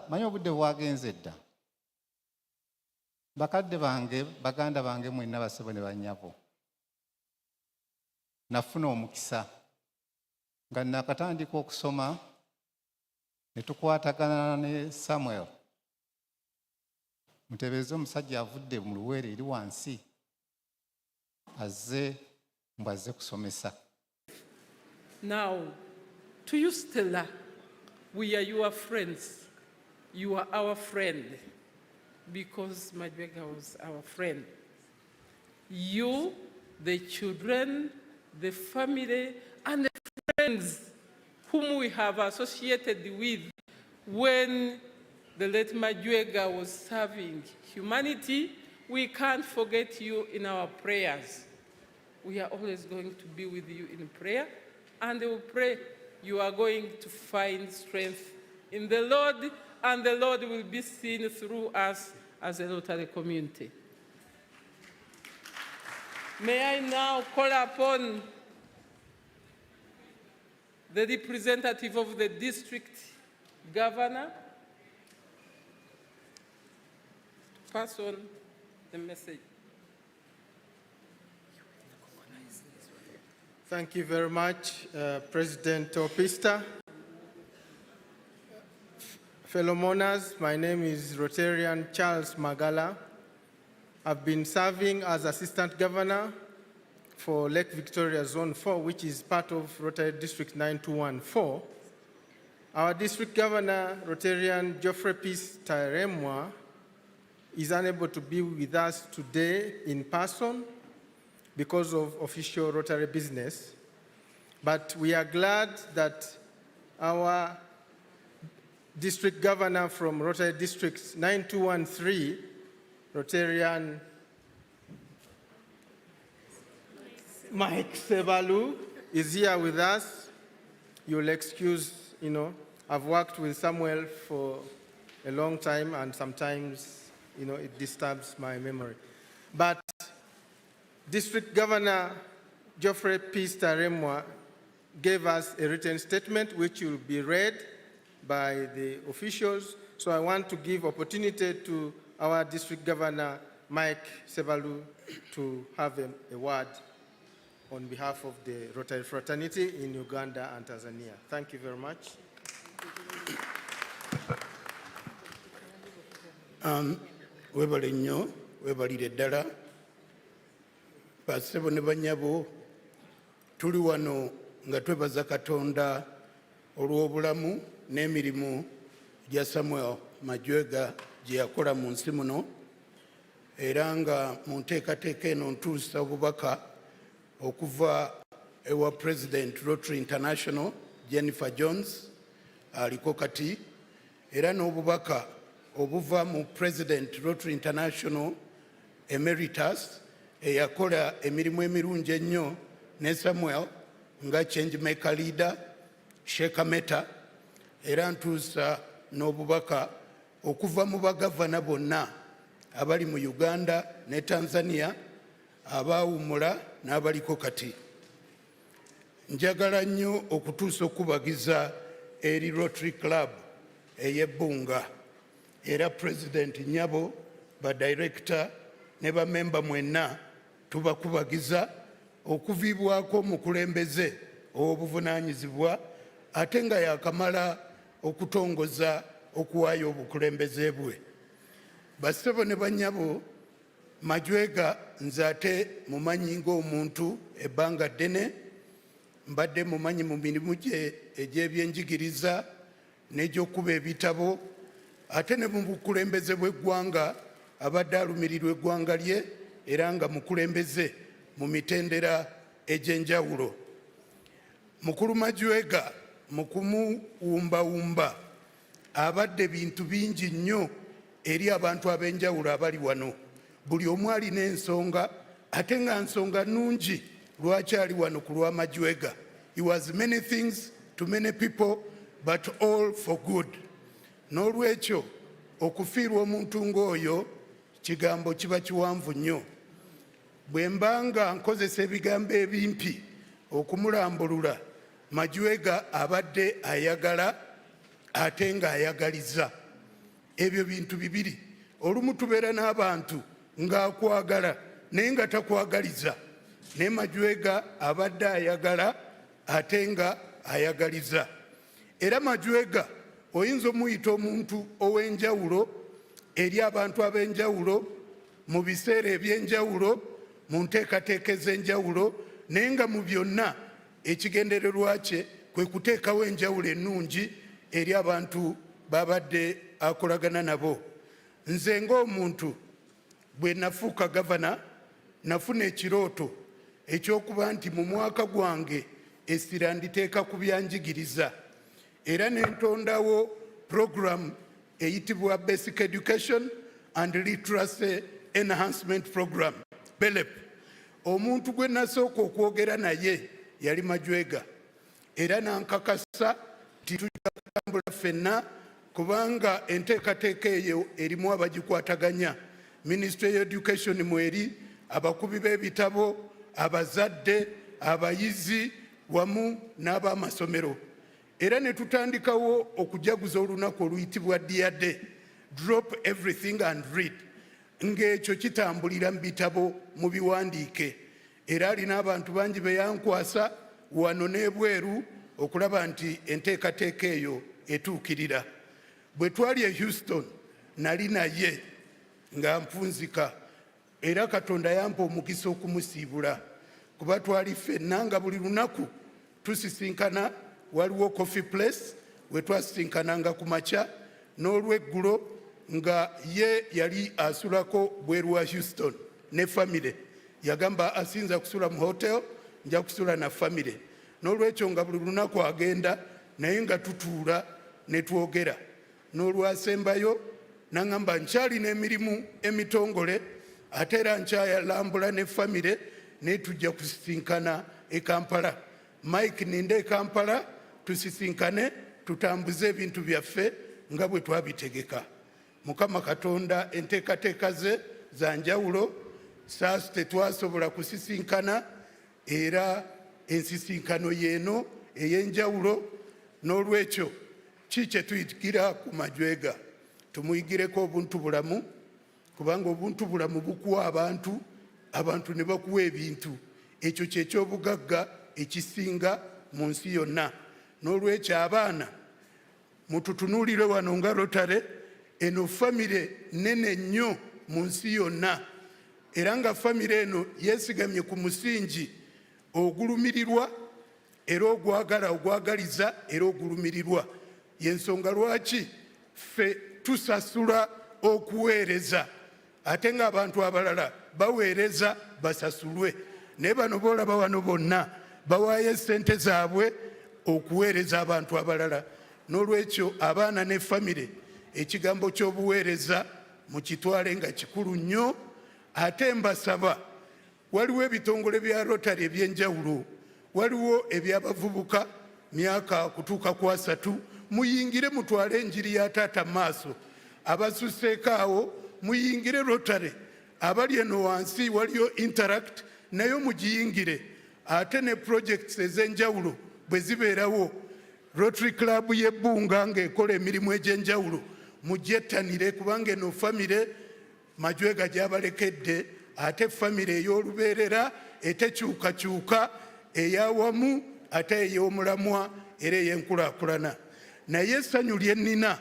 manyi obudde bwagenze dda. Bakadde bange, baganda bange mwenna bassebo ne bannyabo, nafuna omukisa nga nakatandika okusoma ne tukwatagana ne Samuel Mutebeezi, omusajja avudde mu Luweere eri wansi, azze mbwazze kusomesa. Now, to you, Stella, we are your friends. You are our friend because Majwega was our friend. You, the children, the family, and the friends whom we have associated with when the late Majwega was serving humanity, we can't forget you in our prayers. We are always going to be with you in prayer, and we pray you are going to find strength in the Lord, and the Lord will be seen through us as a Rotary community. May I now call upon the representative of the district governor to pass on the message. Thank you very much, President Opista. Fellow mourners, my name is Rotarian Charles Magala. I've been serving as Assistant Governor for Lake Victoria Zone 4, which is part of Rotary District 9214. Our District Governor, Rotarian Geoffrey Peace Taremwa, is unable to be with us today in person because of official Rotary business. But we are glad that our District Governor from Rotary District 9213, Rotarian Mike Sebalu, is here with us. You'll excuse, I've worked with Samuel for a long time, and sometimes, it disturbs my memory. But District Governor Geoffrey Peace Taremwa gave us a written statement which will be read by the officials. So I want to give opportunity to our District Governor Mike Sebalu to have a word on behalf of the Rotary Fraternity in Uganda and Tanzania. Thank you very much. Webale nnyo, webalire ddala. Bassebo ne bannyabo, tuli wano nga twebaza Katonda olw'obulamu n'emirimu gya Samuel Majwega gye yakola mu nsi muno, era nga mu nteekateeka eno ntuusa obubaka okuva ewa President Rotary International Jennifer Jones aliko kati, era n'obubaka obuva mu President Rotary International Emeritus eyakola emirimu emirungi ennyo ne Samuel nga change maker leader Sheikh Meta, era ntuusa n'obubaka okuva mu bagavana bonna abali mu Uganda ne Tanzania abaawumula n'abaliko kati. Njagala nnyo okutuusa okubagiza eri Rotary Club ey'Ebbunga, era President Nyabo, ba director ne bamemba mwenna tubakubagiza okuviibwako omukulembeze ow'obuvunaanyizibwa ate nga yakamala okutongoza okuwaayo obukulembeze bwe. Bassebo ne bannyabo, Majwega nze ate mumanyi ng'omuntu ebbanga ddene, mbadde mumanyi mu mirimu gye egy'ebyenjigiriza n'egy'okuba ebitabo, ate ne mu bukulembeze bw'eggwanga abadde alumirirwa eggwanga lye era nga mukulembeze mu mitendera egy'enjawulo. Mukulu Majwega mu kumuwumbawumba abadde bintu bingi nnyo eri abantu ab'enjawulo abali wano. Buli omu alina ensonga, ate nga nsonga nnungi lwaki ali wano ku lwa Majwega. He was many things to many people, but all for good. N'olwekyo okufiirwa omuntu ng'oyo kigambo kiba kiwanvu nnyo. Bwe mbanga nkozesa ebigambo ebimpi okumulambulula, Majwega abadde ayagala ate ng'ayagaliza. Ebyo bintu bibiri. Olumu tubeera n'abantu ng'akwagala naye nga takwagaliza, naye Majwega abadde ayagala ate nga ayagaliza. Era Majwega oyinza omuyita omuntu ow'enjawulo eri abantu ab'enjawulo mu biseera eby'enjawulo mu nteekateeka ez'enjawulo, naye nga mu byonna ekigendererwa kye kwe kuteekawo enjawulo ennungi eri abantu babadde akolagana nabo. Nze ng'omuntu bwe nafuuka gavana nafuna ekirooto eky'okuba nti mu mwaka gwange essira nditeeka ku byanjigiriza, era ne ntondawo program eyitibwa Basic Education and Literacy Enhancement Program, BELEP. Omuntu gwe nasooka okwogera naye yali Majwega, era nankakasa nti tujja kutambula ffenna kubanga enteekateeka eyo erimu abagikwataganya. Ministry of Education mweri, abakubi b'ebitabo, abazadde, abayizi wamu n'ab'amasomero. Era ne tutandikawo okujaguza olunaku oluyitibwa Dear Day, Drop Everything and Read, ng'ekyo kitambulira mu bitabo mu biwandiike. Era alina abantu bangi be yankwasa wano n'ebweru okulaba nti enteekateeka eyo etuukirira. Bwe twali e Houston nali naye nga mpunzika, era Katonda yampa omukisa okumusiibula kuba twali ffenna nga buli lunaku tusisinkana. Waliwo coffee place we twasisinkananga ku makya, n'olweggulo nga ye yali asulako bweru wa Houston ne famire. Yagamba asinza kusula mu hotel, nja kusula na famire. N'olwekyo nga buli lunaku agenda naye nga tutuula ne twogera. N'olwasembayo n'angamba nkyali n'emirimu emitongole ate era nkyayalambula ne famire, naye tujja kusisinkana e Kampala. Mike ninde e Kampala tusisinkane tutambuze ebintu byaffe nga bwe twabitegeka. Mukama Katonda enteekateeka ze za njawulo, saasi tetwasobola kusisinkana, era ensisinkano y'eno ey'enjawulo. N'olwekyo ki kye tuyigira ku Majwega? Tumuyigireko obuntubulamu, kubanga obuntubulamu bukuwa abantu, abantu ne bakuwa ebintu. Ekyo kyekyobugagga ekisinga mu nsi yonna. N'olwekyo abaana mututunuulire wano nga Rotary, eno famire nene nnyo mu nsi yonna, era nga famire eno yeesigamye ku musingi ogulumirirwa era ogwagaliza era ogulumirirwa. Y'ensonga lwaki ffe tusasula okuweereza ate ng'abantu abalala baweereza basasulwe, naye bano boolaba wano bonna bawaayo ssente zaabwe okuweereza abantu abalala. N'olwekyo abaana ne famire, ekigambo ky'obuweereza mukitwale nga kikulu nnyo. Ate mbasaba, waliwo ebitongole bya Rotary eby'enjawulo, waliwo eby'abavubuka myaka kutuuka ku 3, muyingire mutwale enjiri ya taata maaso. Abasuseeko awo muyingire Rotary, abali eno wansi waliyo Interact nayo mugiyingire. Ate ne projects ez'enjawulo bwe zibeerawo, Rotary Club y'Ebbunga ng'ekola emirimu egy'enjawulo mugyettanire, kubanga eno famire Majwega gy'abalekedde, ate famire ey'olubeerera etekyukakyuka, ey'awamu ate ey'omulamwa era ey'enkulaakulana. Naye essanyu lye nnina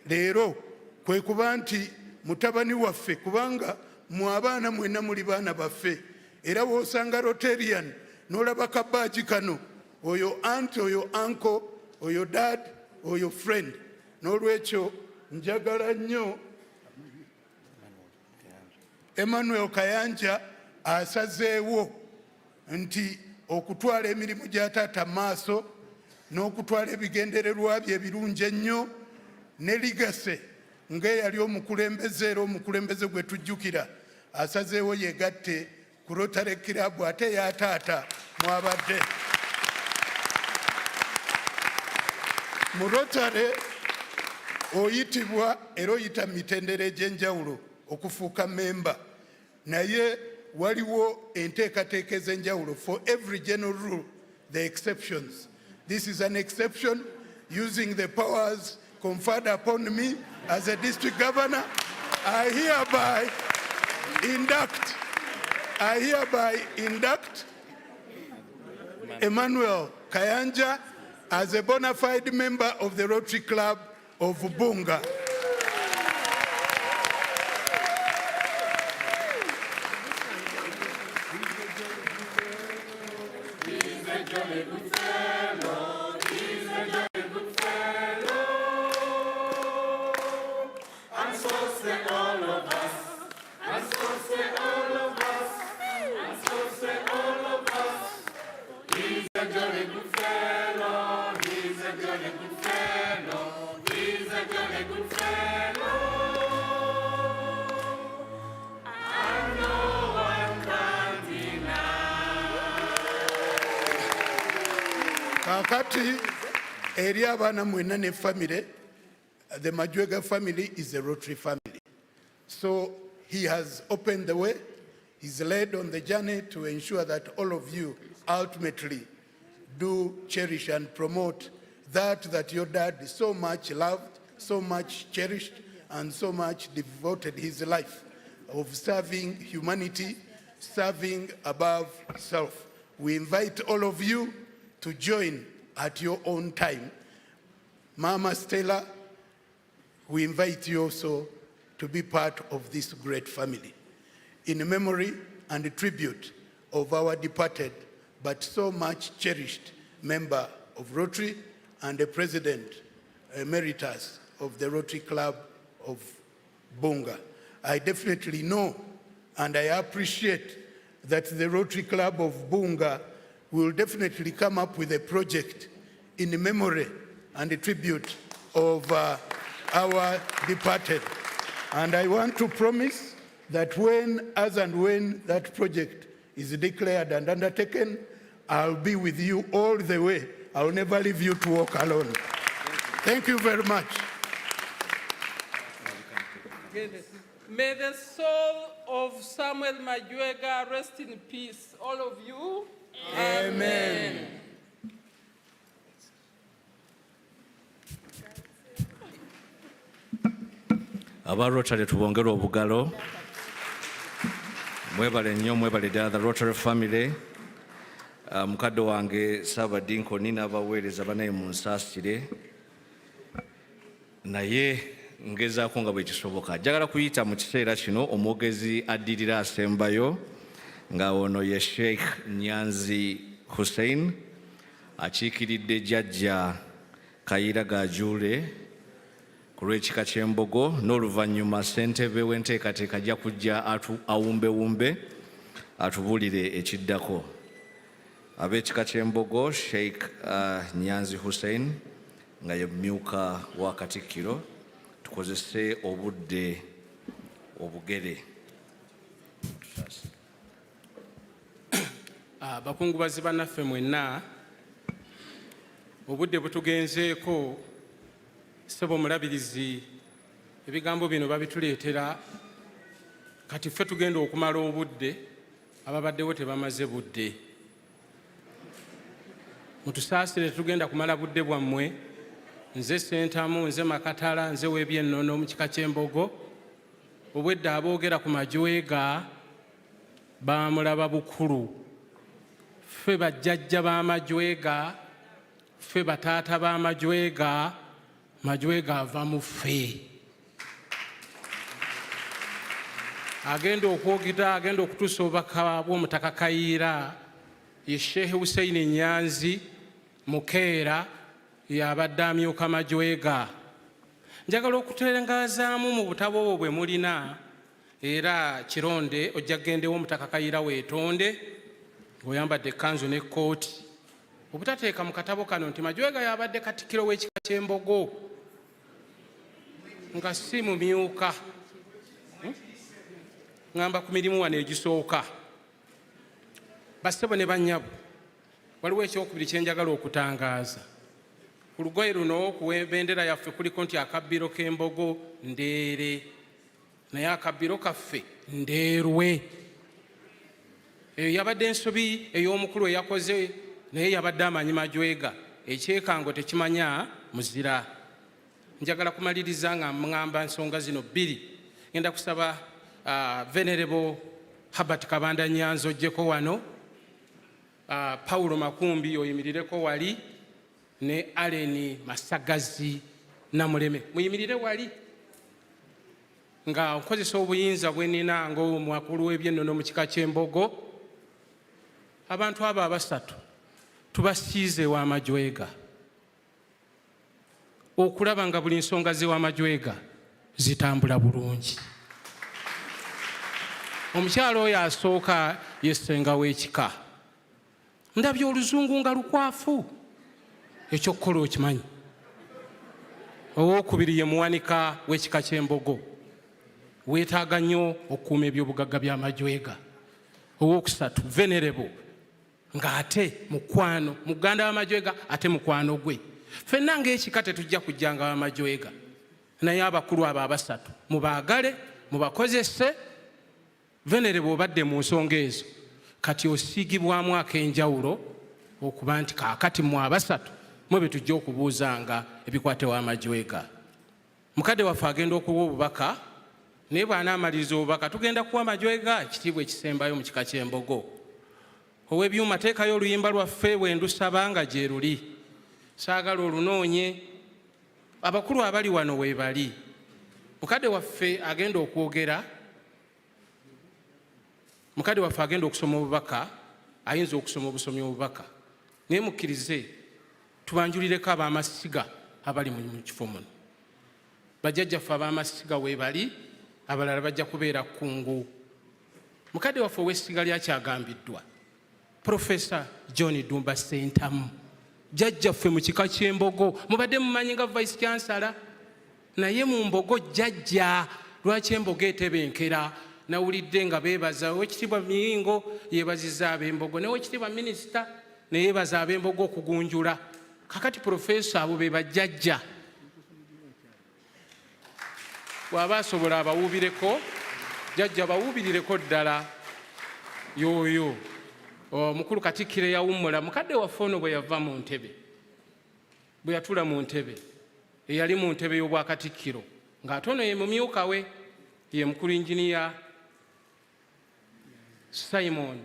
leero kwe kuba nti mutabani waffe, kubanga mu abaana mwenna muli baana baffe, era w'osanga Rotarian n'olaba kabaaji kano, oyo anti, oyo uncle, oyo dad, oyo friend. N'olwekyo njagala nnyo Emmanuel Kayanja asazeewo nti okutwala emirimu gya taata maaso n'okutwala ebigendererwa bye ebirungi ennyo ne ligase ng'eyali omukulembeze era omukulembeze gwe tujjukira, asazeewo yeegatte ku Rotary Club ate ya taata mwabadde. Mu Rotary oyitibwa era oyita mitendera egy'enjawulo okufuuka memba, naye waliwo enteekateeka ez'enjawulo. For every general rule, the exceptions. This is an exception. Using the powers conferred upon me as a district governor, I hereby induct Emmanuel Kayanja as a bona fide member of the Rotary Club of Bunga. Kakati eri abaana mwenna ne family, the Majwega family is a Rotary family. So he has opened the way, he's led on the journey to ensure that all of you ultimately do cherish and promote that your dad so much loved, so much cherished, and so much devoted his life of serving humanity, serving above self. We invite all of you to join at your own time. Mama Stella, we invite you also to be part of this great family. In memory and tribute of our departed but so much cherished member of Rotary and the President Emeritus of the Rotary Club of Bunga. I definitely know and I appreciate that the Rotary Club of Bunga will definitely come up with a project in memory and a tribute of our departed. And I want to promise that when that project is declared and undertaken, I'll be with you all the way. I'll never leave you to walk alone. Thank you very much. May the soul of Samuel Majwega rest in peace, all of you. Amen. Aba Rotary tubongera obugalo. Mwebale nnyo, mwebale ddala the Rotary family. Mukadde wange Ssaabadinkoni n'abaweereza banaye mu nsaasire. naye ngezaako nga bwe kisoboka. Njagala kuyita mu kiseera kino omwogezi addirira asembayo nga ono ye Sheikh Nyanzi Hussein akiikiridde jjajja Kayiira Gajuule ku lw'ekika ky'Embogo, n'oluvannyuma ssentebe w'enteekateeka ajja kujja awumbewumbe atubuulire ekiddako. Ab'ekika ky'Embogo, Sheikh Nyanzi Hussein nga ye mmyuka wa Katikkiro, tukozese obudde obugere. Bakungubazi bannaffe mwenna, obudde butugenzeeko, ssebo mulabirizi, ebigambo bino babituleetera, kati ffe tugenda okumala obudde, ababaddewo tebamaze budde. Mutusaasire tugenda kumala budde bwammwe, nze Ssentamu, nze Makatala, nze w'ebyennono mu kika ky'Embogo, obwedda aboogera ku Majwega baamulaba bukulu. Ffe bajjajja b'Amajwega, ffe bataata b'Amajwega, Majwega ava mu ffe. Agenda okwogera, agenda okutuusa obubaka bw'Omutaka Kayiira ye Sheikh Hussein Nyanzi Mukeera y'abadde amyuka Majwega. Njagala okutengazaamu mu butabo obwo bwe mulina, era kironde ojja kugendewo Omutaka Kayiira weetonde ng'oyambadde ekkanzu n'ekkooti, obutateeka mu katabo kano nti Majwega y'abadde Katikkiro w'ekika ky'Embogo nga si mumyuka. Ngamba ku mirimu wano egisooka. Bassebo ne bannyabo, waliwo ekyokubiri kye njagala okutangaaza. Ku lugoye luno ku bendera yaffe kuliko nti akabbiro k'Embogo ndeere, naye akabbiro kaffe ndeerwe. Eyo yabadde ensobi ey'omukulu eyakoze, naye yabadde amanyi Majwega, ekyekango tekimanya muzira. Njagala kumaliriza nga mŋŋamba ensonga zino bbiri. Ngenda kusaba Venerable Herbert Kabanda Nyanzi ojjeko wano, Paulo Makumbi oyimirireko wali, ne Aleni Masagazi Namuleme muyimirire wali, nga nkozesa obuyinza bwe nnina ng'omwakulu w'ebyennono mu kika ky'Embogo. Abantu abo abasatu tubasiize wa Majwega okulaba nga buli nsonga z'ewa Majwega zitambula bulungi. Omukyalo oyo asooka ye ssenga w'ekika. Ndabye oluzungu nga lukwafu, ekyokukola okimanyi. Owookubiri ye muwanika w'ekika ky'Embogo, weetaaga nnyo okukuuma ebyobugagga bya Majwega. Owookusatu Venerable, ng'ate mukwano muganda wa Majwega, ate mukwano gwe. Ffenna ng'ekika tetujja kujjanga wa Majwega, naye abakulu abo abasatu mubaagale, mubakozese. Venerable obadde mu nsonga ezo, kati osiigibwamu ak'enjawulo okuba nti kaakati mu abasatu mwe be tujja okubuuzanga ebikwate wa Majwega. Mukadde waffe agenda okuwa obubaka, naye bw'anaamaliriza obubaka tugenda kuwa Majwega ekitiibwa ekisembayo mu kika ky'Embogo. Ow'ebyuma teekayo oluyimba lwaffe bwe ndusaba nga gye luli, saagala olunoonye. Abakulu abali wano we bali. Mukadde waffe agenda okwogera, mukadde waffe agenda okusoma obubaka, ayinza okusoma obusomi obubaka, naye mukkirize tubanjulireko ab'amasiga abali mu kifo muno. Bajjajjaffe ab'amasiga we bali, abalala bajja kubeera kkungu. Mukadde waffe ow'essiga lyakyagambiddwa, Professor John Dumba Ssentamu, jjajjaffe mu kika ky'Embogo, mubadde mumanyi nga Vice Chancellor, naye mu Mbogo jjajja. Lwaki Embogo etebenkera? Nawulidde nga beebaza Oweekitiibwa Miyingo yeebazizza ab'Embogo, ne Oweekitiibwa Minisita ne yeebaza ab'Embogo okugunjula. Kakati Professor abo be bajjajja. Bw'aba asobola abawuubireko, jjajja bawuubirireko ddala. Yooyo omukulu Katikkiro eyawummula mukadde waffe ono bwe yava mu ntebe, bwe yatula mu ntebe, eyali mu ntebe y'obwakatikkiro, ng'ate ono ye mumyuka we, ye mukulu Inginiya Simon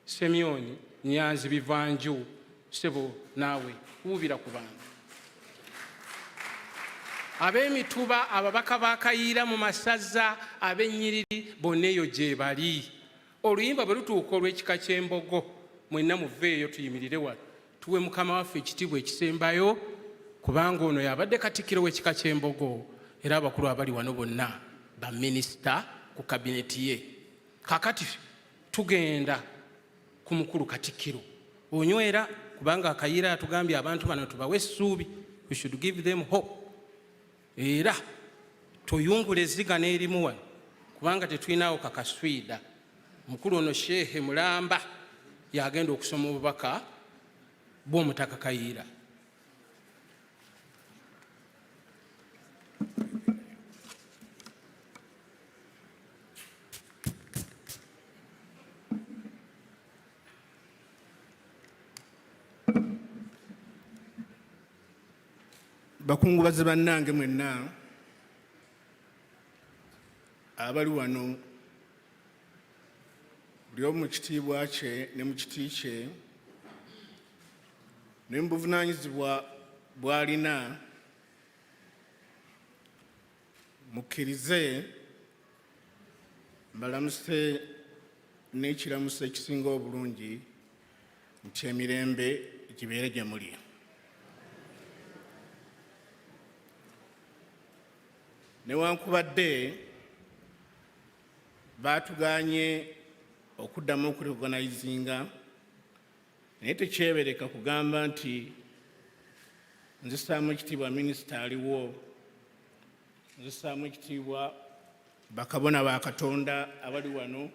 Semyoni Nyanzi Bivanju. Ssebo naawe wuubira ku bantu. ab'emituba ababaka ba kayiira mu masaza ab'ennyiriri bonna eyo gye bali. Oluyimba bwe lutuuka olw'ekika ky'Embogo mwenna muveeyo tuyimirire wano tuwe mukama waffe ekitiibwa ekisembayo kubanga ono yabadde katikkiro w'ekika ky'Embogo era abakulu abali wano bonna baminisita ku kabineti ye. Kakati tugenda ku mukulu katikkiro onywera kubanga akayiira atugambye abantu bano tubawe essuubi. We should give them hope. Era toyungula ezziga n'erimu wano kubanga tetulinawo kakaswida. Mukulu ono shehe mulamba yagenda okusoma obubaka bw'omutaka Kayiira. Bakungubaze bannange mwenna abali wano, buli omu mu kitiibwa kye ne mu kiti kye ne mu buvunaanyizibwa bw'alina, mukkirize mbalamuse n'ekiramuso ekisinga obulungi nti emirembe gibeere gye muli. Newankubadde baatuganye okuddamu okurecoganizinga, naye tekyebereka kugamba nti nzisaamu ekitiibwa minisita aliwo, nzisaamu ekitiibwa bakabona ba Katonda abali wano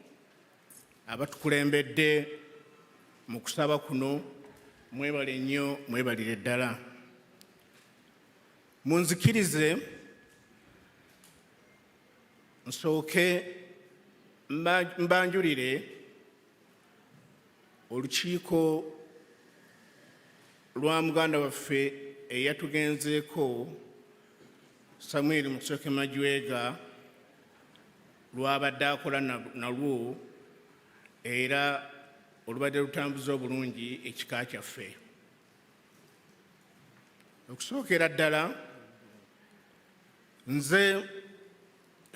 abatukulembedde mu kusaba kuno. Mwebale nnyo, mwebalire ddala. Munzikirize nsooke mbanjulire olukiiko lwa muganda waffe eyatugenzeeko Samuel Musoke Majwega lwabadde akola nalwo era olubadde lutambuza obulungi ekika kyaffe. Okusookera ddala, nze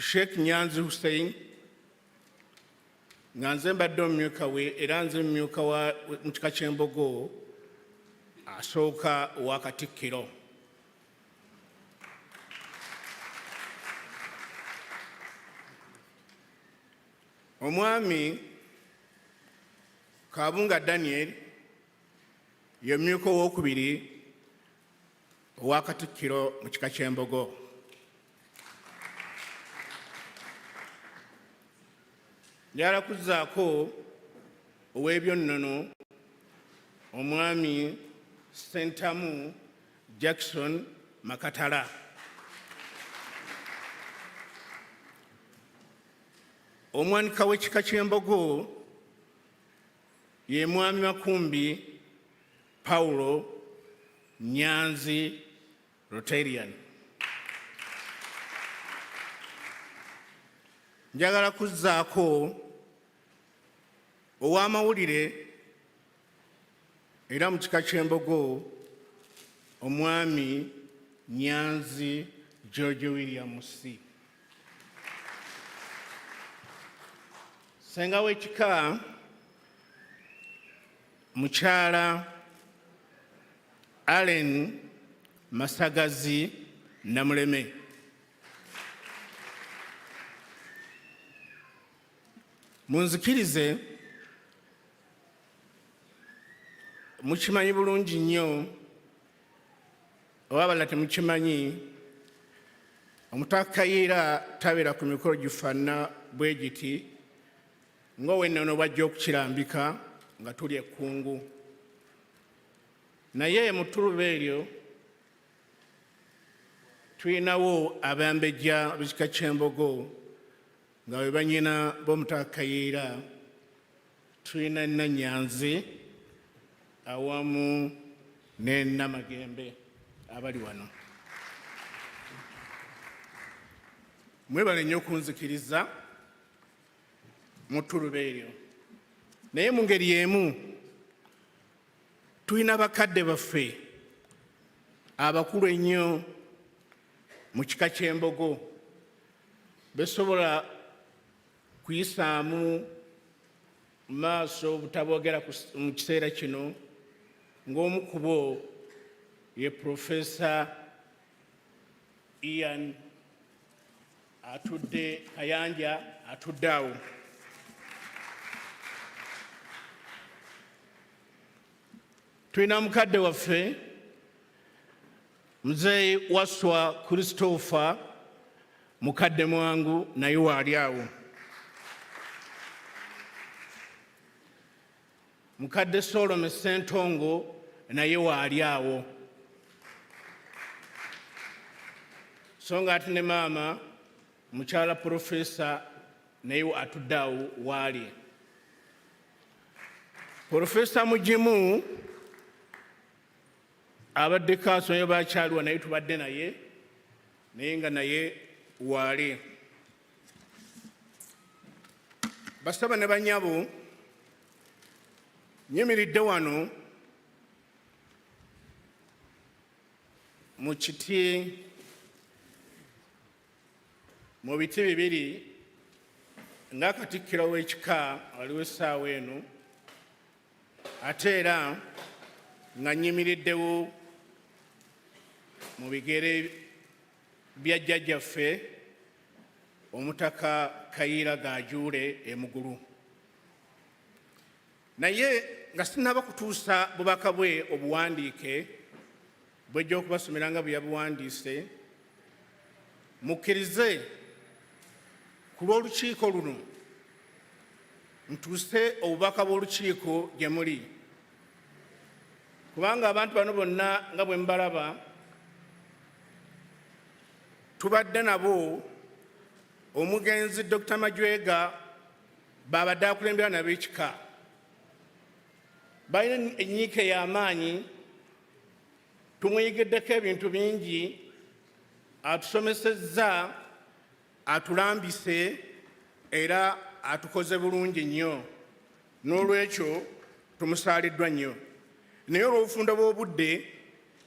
Sheikh Nyanzi Hussein nga nze mbadde omumyuka we era nze mumyuka mu kika ky'Embogo asooka owa Katikkiro. Omwami Kabunga Daniel ye mumyuka owokubiri owa Katikkiro mu kika ky'Embogo. Njala kuzzaako ow'ebyonnono omwami Sentamu Jackson Makatala. Omwanika w'ekika ky'Embogo ye mwami Makumbi Paulo Nyanzi Rotarian. Njagala kuzzaako ow'amawulire era mu kika ky'Embogo omwami Nyanzi George William C. Ssenga w'ekika mukyala Allen Masagazi Namuleme. Munzikirize mukimanyi bulungi nnyo oba abalala temukimanyi, Omutaka Kayiira tabeera ku mikolo gifaanana bwe giti ng'ow'ennono bw'ajja okukirambika nga tuli ekkungu. Naye mu ttuluba eryo tulinawo abambejja b'ekika ky'Embogo nga bwe bannyina b'Omutaka Kayiira, tulina Nnanyanzi awamu ne Namagembe abali wano. Mwebale nnyo okunzikiriza mu ttuluba eryo. Naye mu ngeri y'emu tulina bakadde baffe abakulu ennyo mu kika ky'Embogo besobola kuyisaamu maaso butabogera mu kiseera kino ng'omu ku bo ye Professor Ian atudde Kayanja atudde awo. Tulina mukadde waffe Mzee Waswa Christopher mukadde mwangu naye waali awo. Mukadde Solomon Ssentongo naye waali awo. So nga ate ne maama mukyala Profesa naye atudde awo waali. Profesa Mugimu abadde kaasonyo bakyaliwa naye tubadde naye nga naye waali. Basaba ne banyabo nyimiridde wano mu kiti mu biti bibiri ng'akatikkiro w'ekika waliwo essaawa eno ate era nga nyimiriddewo mu bigere bya jjajjaffe Omutaka Kayiira Gajuule Emugulu. Naye nga sinaba kutuusa bubaka bwe obuwandiike bw'ejja okubasomera nga bwe yabuwandiise, mukkirize ku lw'olukiiko luno ntuuse obubaka bw'olukiiko gye muli, kubanga abantu bano bonna nga bwe mbalaba tubadde nabo. Omugenzi Dr. Majwega babadde akulembera n'ab'ekika, balina ennyiike y'amaanyi, tumuyigiddeko ebintu bingi, atusomesezza, atulambise era atukoze bulungi nnyo, n'olwekyo tumusaaliddwa nnyo. Naye olw'obufundo bw'obudde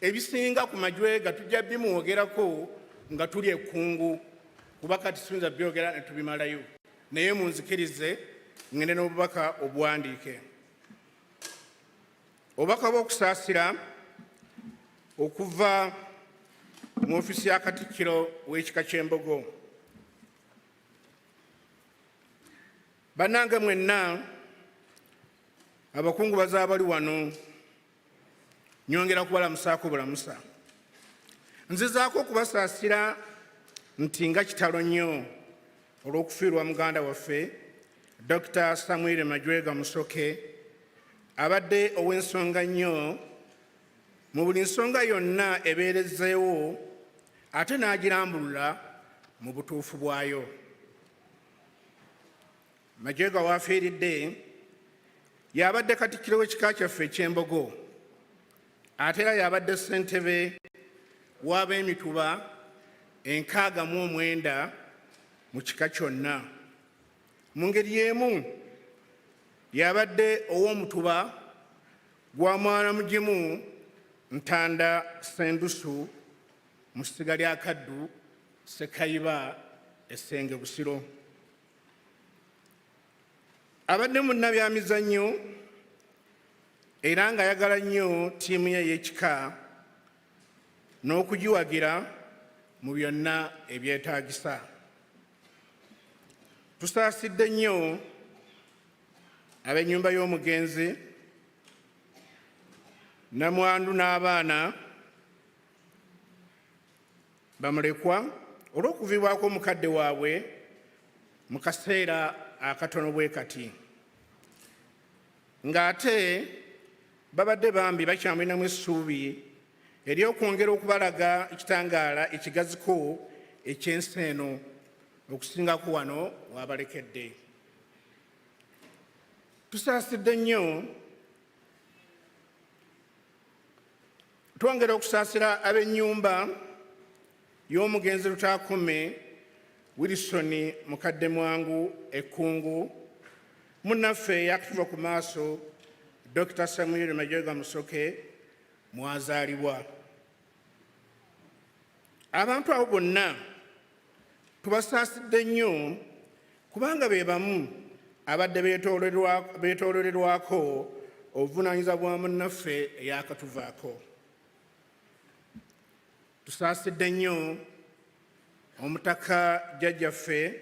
ebisinga ku Majwega tujja bimuwogerako nga tuli ekkungu, kuba kati tuyinza byogera ne tubimalayo, naye munzikirize ngende n'obubaka obuwandiike. Obubaka bw'okusaasira okuva mu ofiisi ya Katikkiro w'ekika ky'Embogo. Bannange mwenna abakungu bazaabali wano, nyongera kubalamusaako bulamusa. Nzizaako okubasaasira nti nga kitalo nnyo olw'okufiirwa muganda waffe Dr. Samuel Majwega Musoke, abadde ow'ensonga nnyo mu buli nsonga yonna ebeerezeewo ate n'agirambulula mu butuufu bwayo. Majwega w'afiiridde y'abadde Katikkiro w'ekika kyaffe eky'Embogo, ate era y'abadde ssentebe w'ab'emituba 690 mu kika kyonna. Mu ngeri y'emu y'abadde ow'omutuba gwa Mwana Mugimu Ntanda Sendusu mu ssiga lya Kaddu Sekayiba Essenge Busiro. Abadde munnabyamizannyo era ng'ayagala nnyo ttiimu ye y'ekika n'okugiwagira mu byonna ebyetaagisa. Tusaasidde nnyo ab'ennyumba y'omugenzi, namwandu n'abaana bamulekwa olw'okuviibwako omukadde waabwe mu kaseera akatono bwe kati, ng'ate babadde bambi bakyamulinamu essuubi ery'okwongera okubalaga ekitangaala ekigaziko eky'ensi eno okusingako wano w'abalekedde. Tusaasidde nnyo, twongera okusaasira ab'ennyumba y'omugenzi Lutaakome Wilson mukadde mwangu Ekkungu, munnaffe yakutuva ku maaso Dr. Samuel Majwega Musoke mwazaalibwa. abantu abo bonna tubasaasidde nnyo kubanga be bamu abadde beetoololerwako obuvunaanyizibwa bwa munnaffe eyakatuvaako. Tusaasidde nnyo omutaka jjajjaffe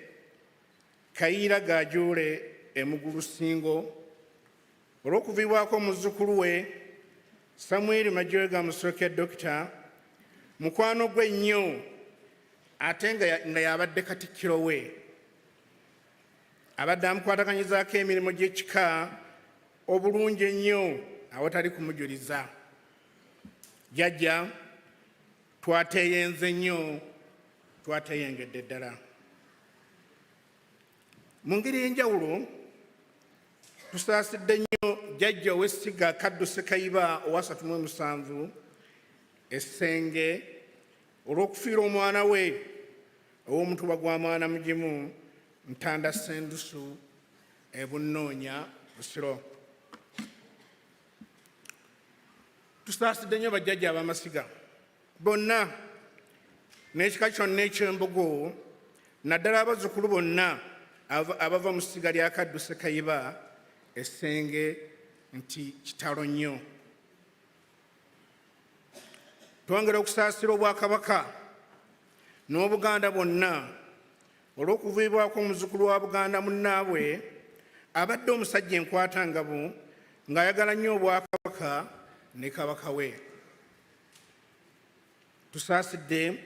Kayiira Gajuule Emugulu Singo olw'okuviibwako muzzukulu we Samuel Majwega Musoke Dokita, mukwano gwe nnyo ate nga y'abadde katikkiro we. Abadde amukwatakanyizaako emirimu gy'ekika obulungi ennyo awatali kumujuliza. Jjajja twateeyenze nnyo, twateeyengedde ddala. Mu ngeri y'enjawulo tusaasidde nnyo jjajja ow'essiga Kaddu Sekayiba owa 37 Essenge olw'okufiira omwana we ow'omutuba gwa mwana mugimu Ntanda Sendusu Bunnoonya Busiro. Tusaasidde nnyo bajjajja ab'amasiga bonna n'ekika kyonna eky'Embogo, naddala abazzukulu bonna abava mu ssiga lya Kaddu Sekayiba Essenge nti kitalo nnyo. Twongera okusaasira Obwakabaka n'Obuganda bwonna olw'okuviibwako omuzzukulu wa Buganda munnaabwe abadde omusajja enkwatangabo ng'ayagala nnyo Obwakabaka ne Kabaka we. Tusaasidde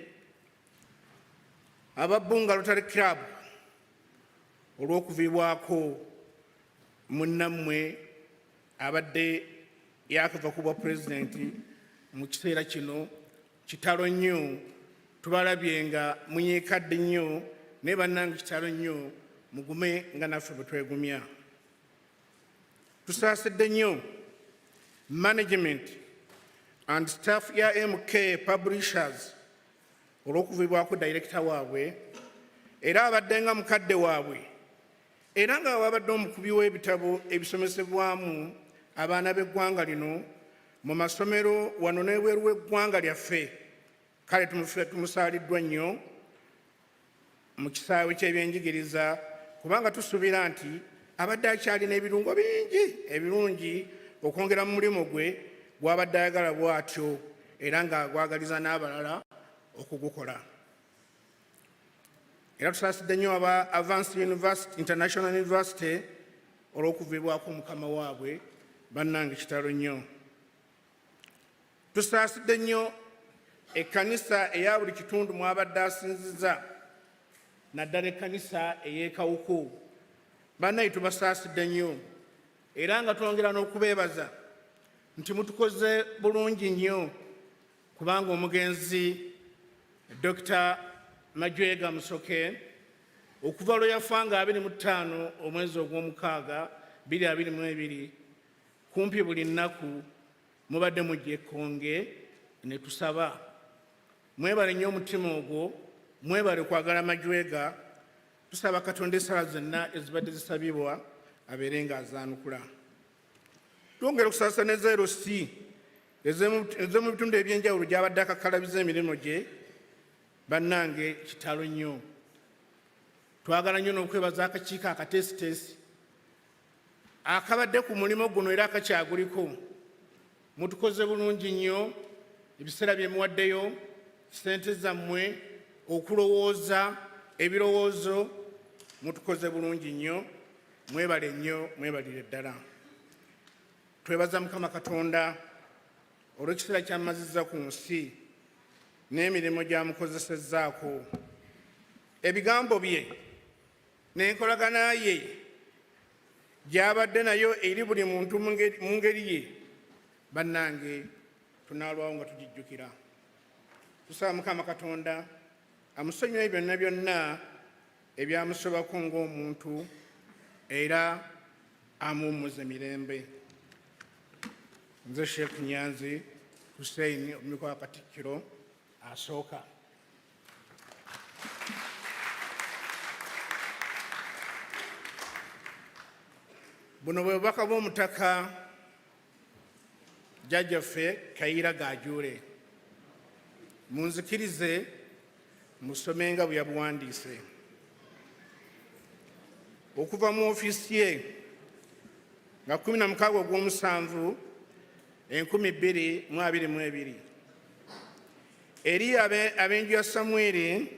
ababbunga Rotary Club olw'okuviibwako munnammwe abadde yakava ku bwa pulezidenti mu kiseera kino. Kitalo nnyo, tubalabye nga munyeekadde nnyo naye bannange kitalo nnyo, mugume nga naffe bwe twegumya. Tusaasidde nnyo management and staff ya MK Publishers olw'okuviibwako director waabwe era abadde nga mukadde waabwe era nga babadde omukubi w'ebitabo ebisomesebwamu abaana b'eggwanga lino mu masomero wano n'ebweru w'eggwanga lyaffe. Kale tumusaaliddwa nnyo mu kisaawe ky'ebyenjigiriza kubanga tusuubira nti abadde akyalina ebirungo bingi ebirungi okwongera mu mulimu gwe gw'abadde ayagala bw'atyo era ng'agwagaliza n'abalala okugukola. Era tusaasidde nnyo aba Advanced International University olw'okuviibwako mukama waabwe, bannange kitalo nnyo. Tusaasidde nnyo ekkanisa eya buli kitundu mwabadde asinziza, naddala ekkanisa ey'e Kawuku. Bannaye tubasaasidde nnyo era nga twongera n'okubeebaza nti mutukoze bulungi nnyo kubanga omugenzi Dr. Majwega Musoke okuva lwe yafa nga 25 omwezi ogw'omukaaga 2022 kumpi buli nnaku mubadde mujja ekkonge ne tusaba. Mwebale nnyo omutima ogwo, mwebale kwagala Majwega. Tusaba Katonda essala zonna ezibadde zisabibwa abeere ng'azaanukula. Twongera okusaasa ne zero C ez'omu bitundu eby'enjawulo gy'abadde akakalabiza emirimu gye. Bannange kitalo nnyo. Twagala nnyo n'okwebaza akakiiko akateesiteesi akabadde ku mulimu guno era akakyaguliko. Mutukoze bulungi nnyo, ebiseera bye muwaddeyo, ssente zammwe, okulowooza ebirowoozo, mutukoze bulungi nnyo. Mwebale nnyo, mwebalire ddala. Twebaza Mukama Katonda olw'ekiseera ky'amazizza ku nsi n'emirimu gy'amukozesezzaako. Ebigambo bye n'enkolagana ye gy'abadde nayo eri buli muntu mu ngeri ye, bannange tunaalwawo nga tugijjukira. Tusaba Mukama Katonda amusonyiwe byonna byonna ebyamusobako ng'omuntu era amuwummuze mirembe. Nze Sheikh Nyanzi Hussein omumyuka wa Katikkiro asooka. Buno bwe bubaka bw'omutaka jjajjaffe Kayiira Gajuule. Munzikirize musome nga bwe yabuwandiise. Okuva mu ofiisi ye nga 16 Ogw'omusanvu 2022 eri ab'enju ya Samweri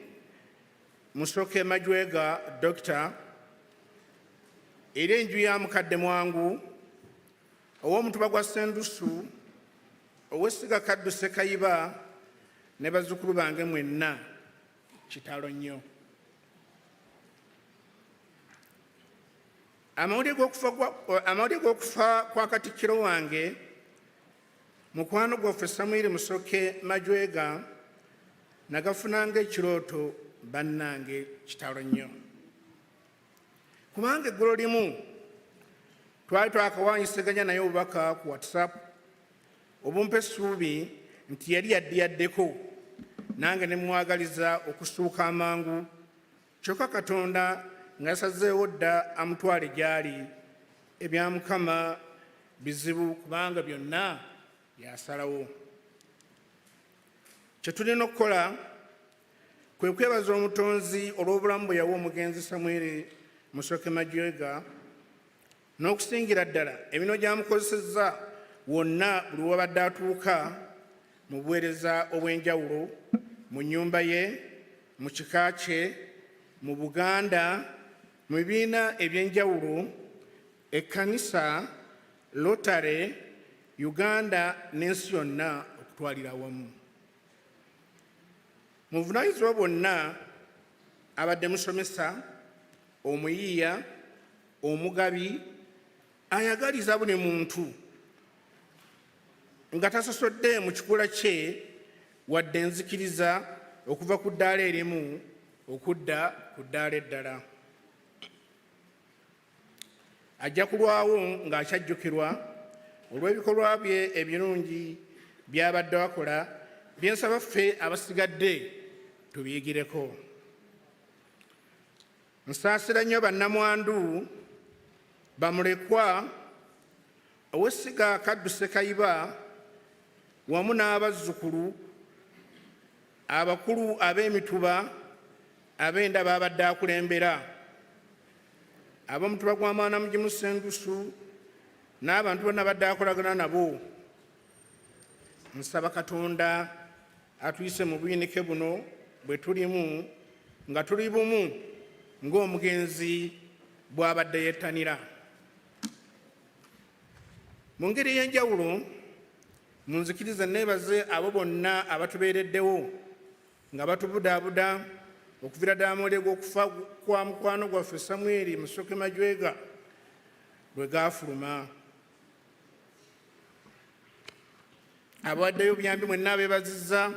Musoke Majwega Dr. eri enju ya mukadde mwangu ow'omutuba gwa Sendusu ow'essiga Kaddu Sekayiba ne bazzukulu bange mwenna kitalo nnyo. Amawulire g'okufa kwa Katikkiro wange mukwano gwaffe Samweri Musoke Majwega nagafunanga ekirooto bannange kitalo nnyo. Kubanga eggulo limu twali twakawaanyisaganya naye obubaka ku WhatsApp obumpa essuubi nti yali yaddiyaddeko nange ne mwagaliza okusuuka amangu, kyokka Katonda nga yasazeewo dda amutwale gy'ali. Ebya Mukama bizibu kubanga byonna yasalawo. Kye tulina okukola kwe kwebaza Omutonzi olw'obulamu bwe yawa omugenzi Samweri Musoke Majwega n'okusingira ddala emino gy'amukozesezza wonna buli wabadde atuuka mu buweereza obw'enjawulo, mu nnyumba ye, mu kika kye, mu Buganda, mu bibiina eby'enjawulo, ekkanisa, Lotare, Uganda n'ensi yonna okutwalira awamu. Mu buvunaanyizibwa bwonna abadde musomesa, omuyiiya, omugabi, ayagaliza buli muntu nga tasosodde mu kikula kye wadde enzikiriza okuva ku ddaala erimu okudda ku ddaala eddala. Ajja kulwawo ng'akyajjukirwa olw'ebikolwa bye ebirungi by'abadde akola bye nsaba ffe abasigadde tubiyigireko. Nsaasira nnyo bannamwandu bamulekwa ow'essiga Kaddu Sekayiba wamu n'abazzukulu abakulu ab'emituba ab'enda baabadde akulembera, ab'omutuba gwa Mwanamujjumu Sendusu n'abantu bonna badde akolagana nabo. Nsaba Katonda atuyise mu buyinike buno bwe tulimu nga tuli bumu ng'omugenzi bw'abadde yettanira. Mu ngeri y'enjawulo munzikirize neebaze abo bonna abatubeereddewo nga batubudaabuda okuviira ddala amawulire g'okufa kwa mukwano gwaffe Samweri Musoke Majwega lwe gaafuluma. Abawaddeyo buyambi mwenna abeebazizza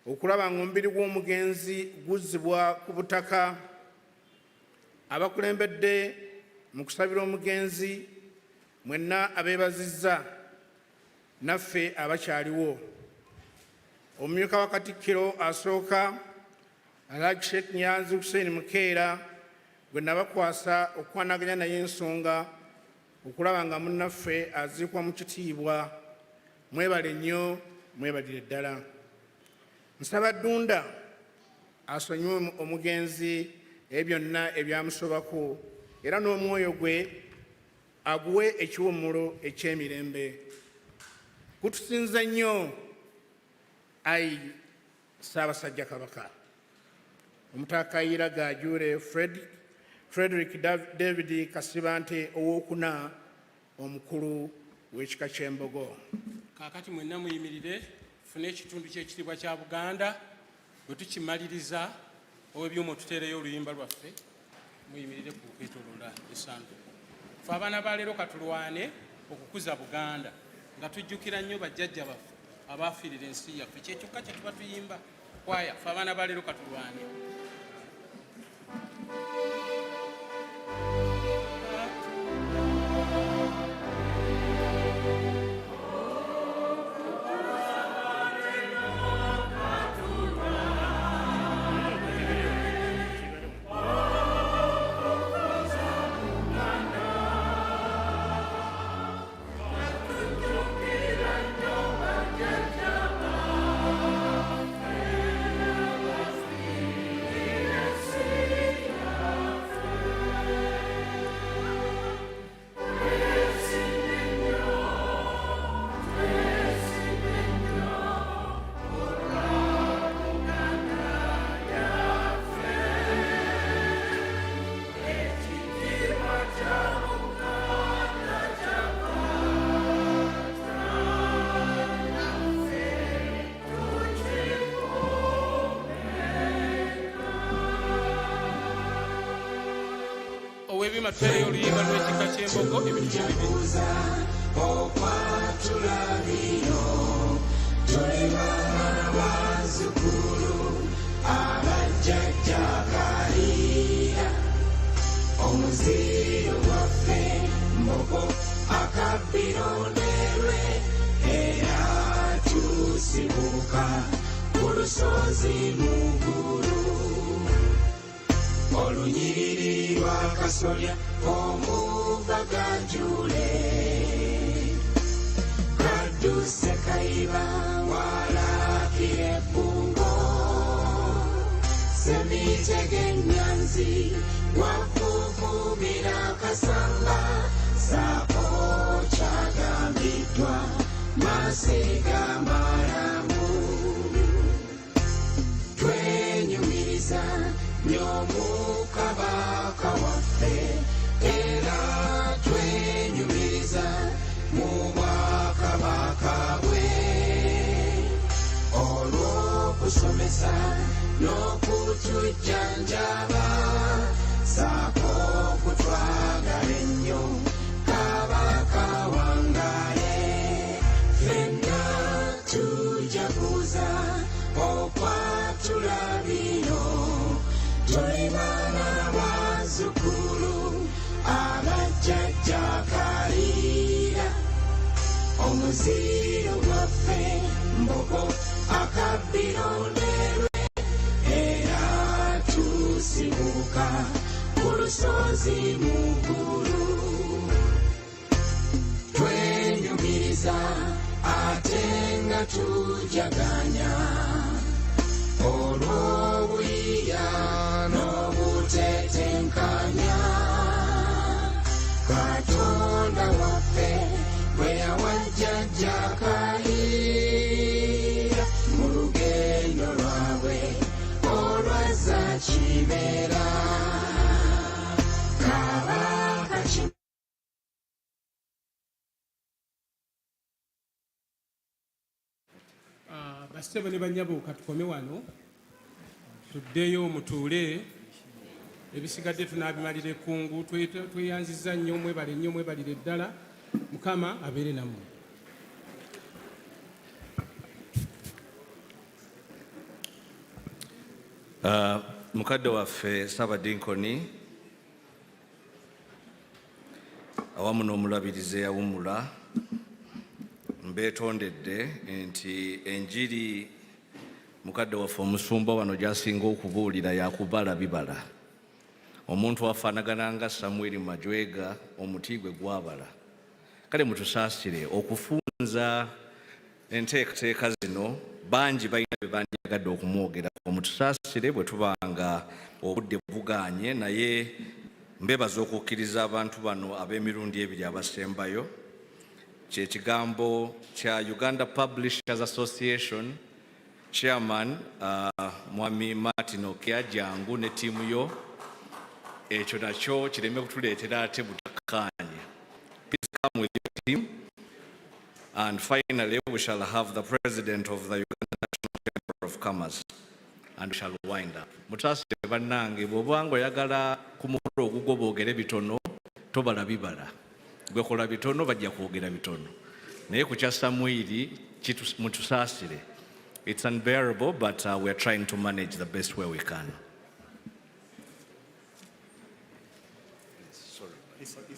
okulaba nga omubiri gw'omugenzi guzzibwa ku butaka. Abakulembedde mu kusabira omugenzi mwenna abeebazizza naffe abakyaliwo. Omumyuka wa Katikkiro asooka Alhaji Sheikh Nyanzi Hussein Mukeera gwe nabakwasa okukwanaganya naye ensonga okulaba nga munnaffe aziikwa mu kitiibwa. Mwebale nnyo, mwebalire ddala. Nsaba Ddunda asonyiwe omugenzi byonna ebyamusobako era n'omwoyo gwe aguwe ekiwummulo eky'emirembe. Kutusinza nnyo ayi Ssaabasajja Kabaka. Omutaka Gajure Frederick David Kasibante owookuna omukulu w'ekika ky'Embogo. Kaakati mwenna muyimirire tufune ekitundu ky'ekitiibwa kya Buganda bwe tukimaliriza ow'ebyuma otuteereyo oluyimba lwaffe muyimirire ku kwetooloola essanduku. Ffe abaana ba leero katulwane okukuza Buganda nga tujjukira nnyo bajjajja baffe abaafiirira ensi yaffe. Kye kyokka kye tuba tuyimba kwaya. Ffe abaana ba leero katulwane. matwere y'oluyimba lw'ekika ky'embogo ebintu omuziro waffe mbogo akabironerwe era tusibuka ku lusozi mugulu olunyiriri lwa kasolya omuva ganjule kadduse kayiba walakira ebbungo semitege nyanzi wakuvumira kasamba sako kyagambiddwa masiga malamu twenyumiriza ny'omukabaka waffe era twenyumiriza mu bwakabaka bwe olw'okusomesa n'okutujjanjaba saako kutwagala ennyo kabaka wangaye ffenna tujaguza okwatula bino tuli baana bazzukulu abajjajja kaliira omuziro gwaffe mbogo akabironerwe era tusibuka ku lusozi mugulu twenyumiriza ate nga tujaganya olw'obuyiya n'obutetenkanya katonda waffe bwe yawajjajja kaliira mu lugendo lwabwe olwazza kibeera kabaka basebo ne banyabuuka tukome wano tuddeyo mutuule ebisigadde tunaabimalira ekkungu tweyanziza nnyo mwebale nnyo mwebalire ddala mukama abeere nammwe mukadde waffe Ssaabadinkoni awamu n'omulabirizi eyawummula mbeetondedde nti enjiri mukadde waffe omusumba wano gy'asinga okubuulira yakubala bibala omuntu afaanagana nga Samuel Majwega omuti gwe gwabala kale mutusaasire okufunza enteekateeka zino bangi balina bye bandyagadde okumwogerako mutusaasire bwe tubanga obudde bugaanye naye mbebaza okukkiriza abantu bano ab'emirundi ebiri abasembayo kyekigambo kya Uganda Publishers Association Chairman Mwami Martin Okeajangu ne ttiimu yo ekyo nakyo kireme kutuleetera ate butakkaanya. Please come with your team. And finally, we shall have the President of the Uganda National Chamber of Commerce and we shall wind up. Mutasire bannange bw'obanga oyagala ku mukolo ogugwo boogere bitono tobala bibala. Gwe kola bitono bajja kwogera bitono. Naye ku kya Samwiri mutusaasire. It's unbearable, but we are trying to manage the best way we can. Sorry, it's okay.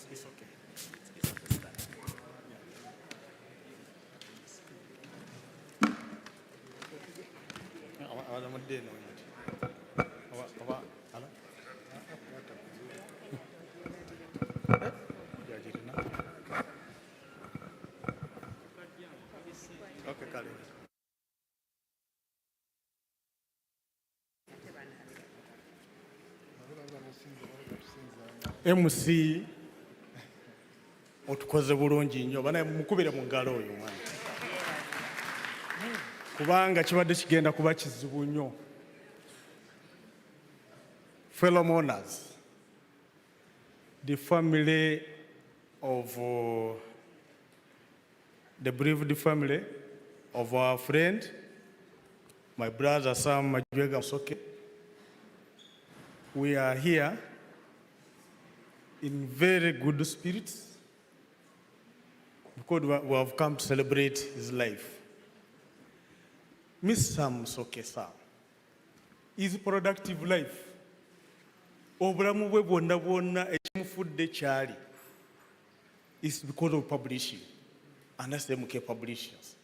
MC otukoze bulungi nnyo banaye mukubire mu ngalo oyo mwana kubanga kibadde kigenda kuba kizibu nnyo. Fellow mourners, the family of the bereaved family of our friend, my brother Sam Majwega Musoke, we are here in very good spirits because we have come to celebrate his life. Mr. Musoke, sir, his productive life, obulamu bwe bwonna bwonna ekimufudde kyali, is because of publishing, and that's the MK Publishers.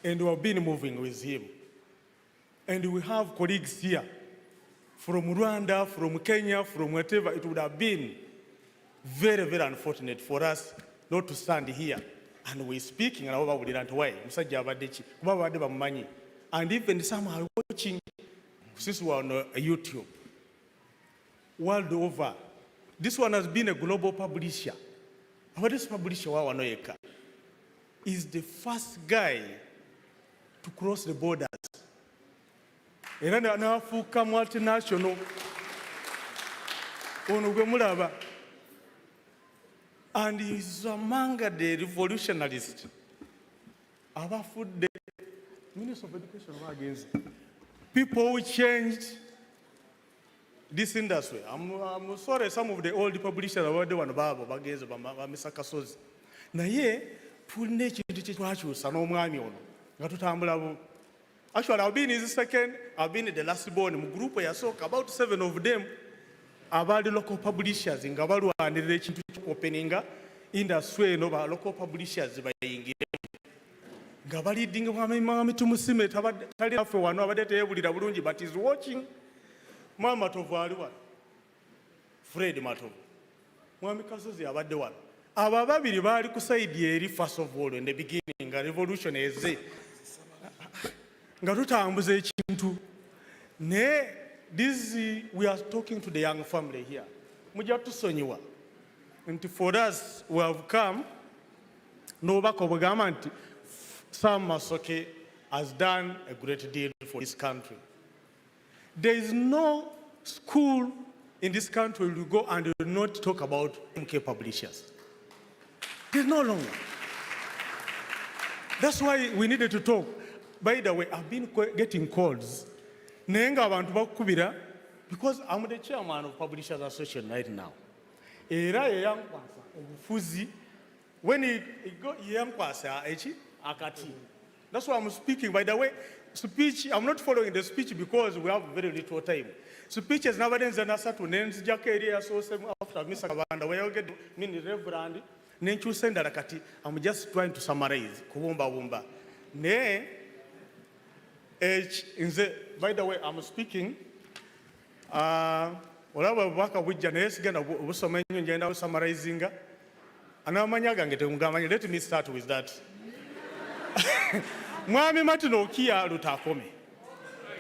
And we have been moving with him. And we have colleagues here from Rwanda, from Kenya, from whatever. It would have been very, very unfortunate for us not to stand here. And we're speaking about it. And even some are watching since we're on YouTube. World over. This one has been a global publisher. This publisher is the first guy to cross the borders. Era n'afuuka multinational ono gwe mulaba, and he is among the revolutionists abafudde Minister of Education against people who changed this industry. I'm sorry, some of the old publishers abadde wano baabo bagenze bamisa kasozi naye tulina ekintu kyetwakyusa n'omwami ono nga tutambula. Actually, I've been his second, I've been the last born. In group yasooka, about 7 of them are the local publishers. In Gabalu and the relation to opening industry no local publishers by Ingrid. Gabali Dingwami Mammy to Musime, Talia for one over the table with Abulunji, but he's watching Mama Tovalua, Fred Mato. Mammy Casozi about the one. Our baby Rivari could say, dear, first of all, in the beginning, a revolution is it. We are talking to the young family here. And for us, we have come, no back of government. Sam Musoke has done a great deal for this country. There is no school in this country will go and will not talk about MK publishers. There's no longer. That's why we needed to talk. By the way, I've been getting calls. Nenga abantu bakubira because I'm the chairman of Publishers Association right now. Era yankwasa obufuzi when he go yankwasa echi akati. That's why I'm speaking. By the way, speech, I'm not following the speech because we have very little time. Speech is never done to names Jackeria so after Mr. Kabanda where you get mean Reverend Nenchu senda rakati. I'm just trying to summarize. Kubumba bumba. Ne by the way, I'm speaking. Let me start with that. Mwami matino kia lutakome.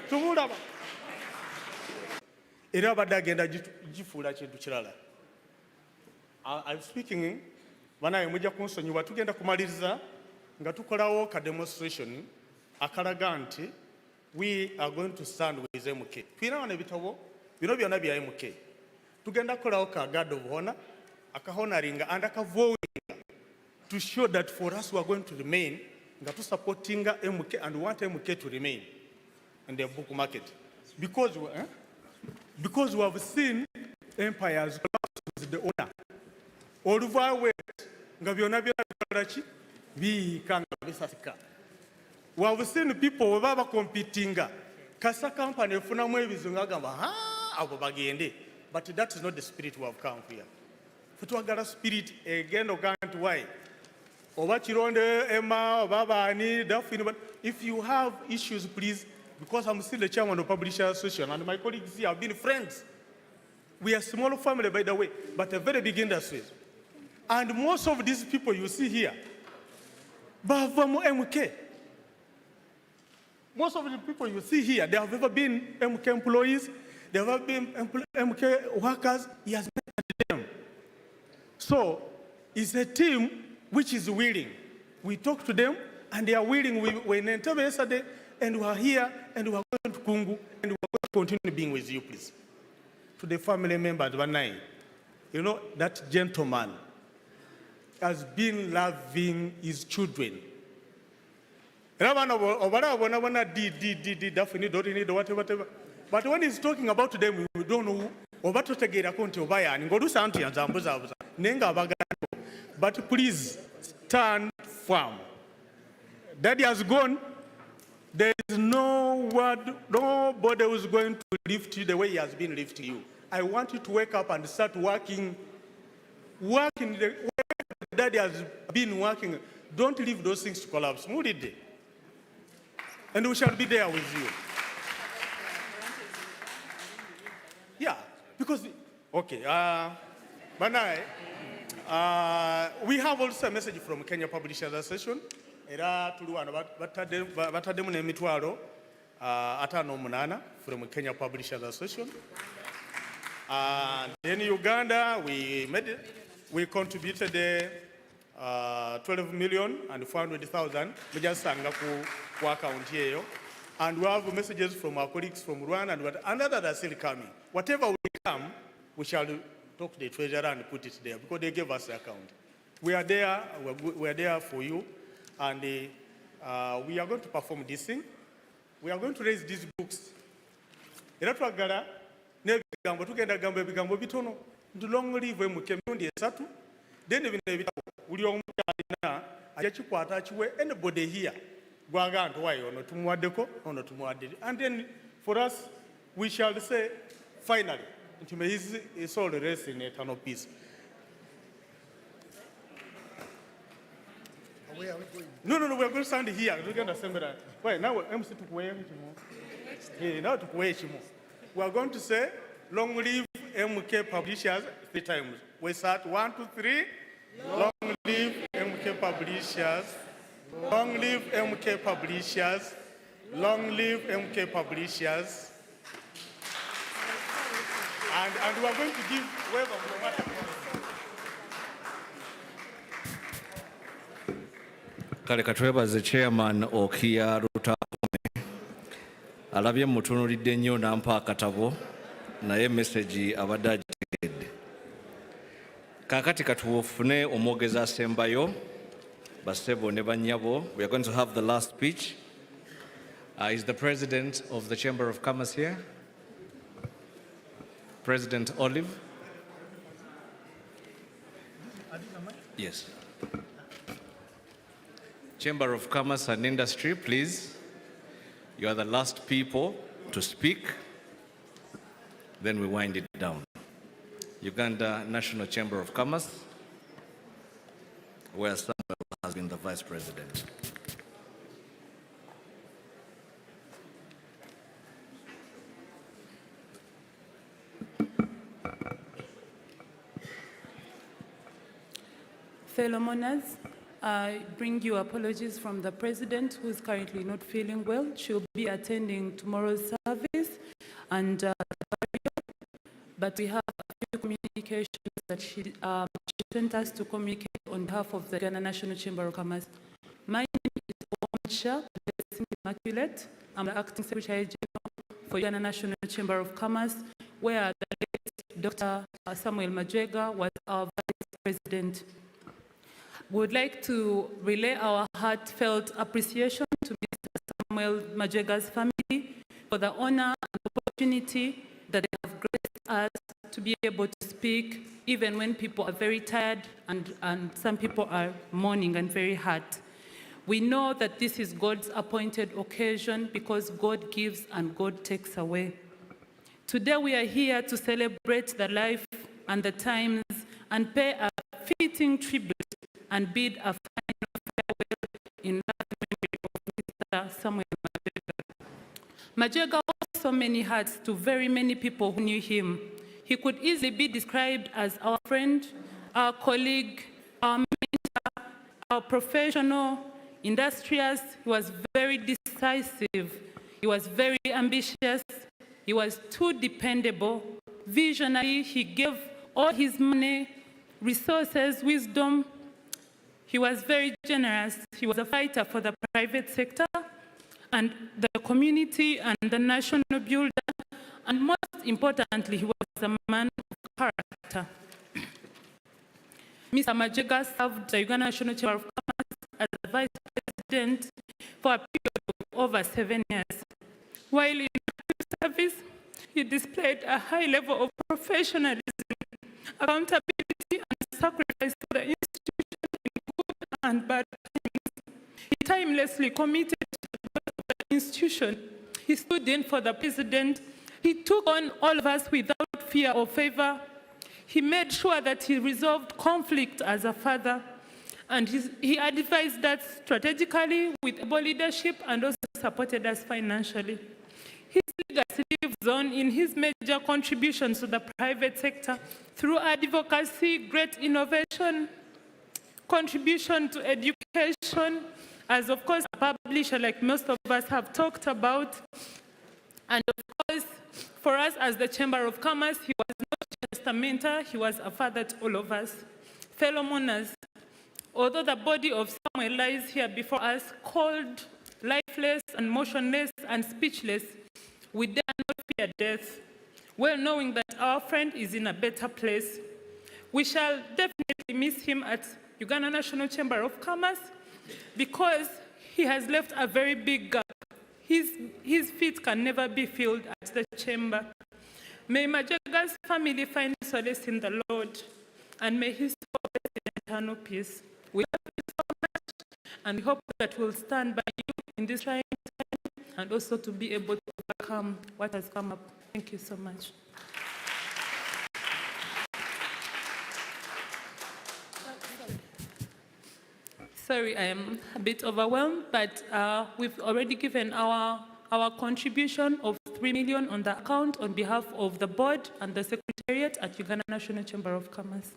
Tumula. Era badagenda jifula chintu kirala. I'm speaking when I mujja kunsonyiwa tugenda kumaliriza nga tukolawo ka demonstration akalaga nti we are going to stand with MK. Twina wana bitabo bino byonna bya MK. Tugenda kukolawo ka guard of honor akahonoringa and akavowing to show that for us we are going to remain nga tu supporting MK and we want MK to remain in the book market because we have seen empires collapse with the honor. Oluvawe nga byonna byalaki bikanga bisasika. We have seen people who are competing. Kasa company efunamu ebizinga gamba abo bagende. But that is not the spirit we have come here. Futwagala spirit again ogant why? Oba chironde Emma Baba ani dafini. If you have issues, please, because I'm still the chairman of Publishers Association and my colleagues here have been friends. We are a small family, by the way, but a very big industry. And most of these people you see here, bavamu MK. Most of the people you see here, they have ever been MK employees, they have ever been MK workers. He has met them. So it's a team which is willing. We talk to them and they are willing. We were in an interview yesterday and we are here and we are going to Kungu and we are going to continue being with you, please. To the family members, you know, that gentleman has been loving his children. Whatever. But when he's talking about them, we don't know oba totegeerako nti oba yaani ng'oluusi nti yanze ambuzaabuza naye ng'abaganda. But please stand firm. Daddy has gone. There is nobody who is going to lift you the way he has been lifting you. I want you to wake up and start working the way Daddy has been working. Don't leave those things to collapse. Mulide. And we shall be there with you. Yeah, because, okay, Banai, we have also a message from Kenya Publishers Association. Era tuluwana batademu n'emitwalo 58 from Kenya Publishers Association. And in Uganda, we contributed 12,400,000. We just sang ku account here. And we have messages from our colleagues from Rwanda and others are still coming. Whatever will come, we shall talk to the treasurer and put it there because they gave us the account. We are there. We are there for you. And we are going to perform this thing. We are going to raise these books. Era twagala n'ebigambo tugenda gamba ebigambo bitono nti long live MK emirundi 3 then bino ebitabo buli omu alina ajja kikwata akiwe anybody here gwaga nti wayi ono tumuwaddeko ono tumuwadde. And then for us we shall say finally nti may his soul rest in eternal peace. Where are we going? No, we are going to stand here. We're going to assemble that. Wait, now MC tukuwe chimo. Now tukuwe chimo. We are going to say, long live MK Publishers 3 times. We start 1, 2, 3. Long live MK Publishers. Long live MK Publishers. Long live MK Publishers. And we are going to give whoever we want. Kale katwebaze chairman Okia Rutakome alabye mutunulidde nnyo n'ampa akatabo naye message abadde agitegedde. Kaakati katufune omwogezi asembayo basebo ne bannyabo. We are going to have the last speech. Is the president of the Chamber of Commerce here? President Olive? Yes. Chamber of Commerce and Industry, please. You are the last people to speak. Then we wind it down. Uganda National Chamber of Commerce, where Samuel has been the vice president. Fellow mourners, I bring you apologies from the president, who is currently not feeling well. She'll be attending tomorrow's service, and but we have a few communications that she sent us to communicate on behalf of the Uganda National Chamber of Commerce. My name is Omcha Immaculate. I'm the acting secretary general for Uganda National Chamber of Commerce, where the late Dr. Samuel Majwega was our vice president. We would like to relay our heartfelt appreciation to Mr. Samuel Majwega's family for the honor and opportunity that they have graced us to be able to speak, even when people are very tired and some people are mourning and very hurt. We know that this is God's appointed occasion because God gives and God takes away. Today we are here to celebrate the life and the times and pay a fitting tribute and bid a final farewell in memory of Mr. Samuel Majwega. Majwega also many hearts to very many people who knew him. He could easily be described as our friend, our colleague, our mentor, our professional, industrious. He was very decisive. He was very ambitious. He was too dependable, visionary. He gave all his money, resources, wisdom. He was very generous. He was a fighter for the private sector and the community and the national builder. And most importantly, he was a man of character. Mr. Majwega served the Uganda National Chamber of Commerce as the vice president for a period of over 7 years. While in service, He displayed a high level of professionalism, accountability, and sacrifice to the institution in good and bad times. He timelessly committed to the institution. He stood in for the president. He took on all of us without fear or favor. He made sure that he resolved conflict as a father. And he advised us strategically with able leadership and also supported us financially. His legacy lives on in his major contributions to the private sector through advocacy, great innovation, contribution to education, as of course a publisher like most of us have talked about. And of course, for us as the Chamber of Commerce, he was not just a mentor, he was a father to all of us. Fellow mourners, although the body of Samuel lies here before us, cold, lifeless, and motionless, and speechless, we dare not fear death, well knowing that our friend is in a better place. We shall definitely miss him at Uganda National Chamber of Commerce because he has left a very big gap. His feet can never be filled at the chamber. May Majwega's family find solace in the Lord, and may his soul rest in eternal peace. We love you so much, and we hope that we'll stand by you in this trying time, and also to be able to overcome what has come up. Thank you so much. Sorry, I am a bit overwhelmed, but we've already given our contribution of 3 million on the account on behalf of the board and the secretariat at Uganda National Chamber of Commerce.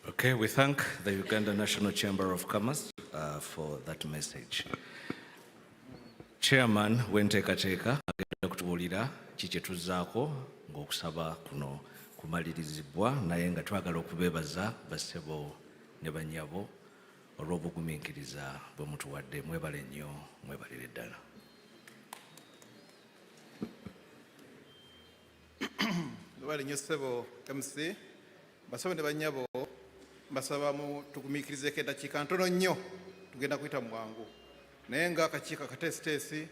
Okay, we thank the Uganda National Chamber of Commerce for that message. Chairman w'enteekateeka agenda kutubuulira kiki tuzaako ng'okusaba kuno kumalirizibwa naye nga twagala okubeebaza bassebo ne bannyabo olw'obugumiikiriza bwe mutuwadde. Mwebale nnyo, mwebalire ddala. Mwebale nnyo ssebo MC, bassebo ne bannyabo, mbasaba tugumiikirizeko eddakiika ntono nnyo, tugenda kuyita mu bwangu. Naye nga akakiiko akateesiteesi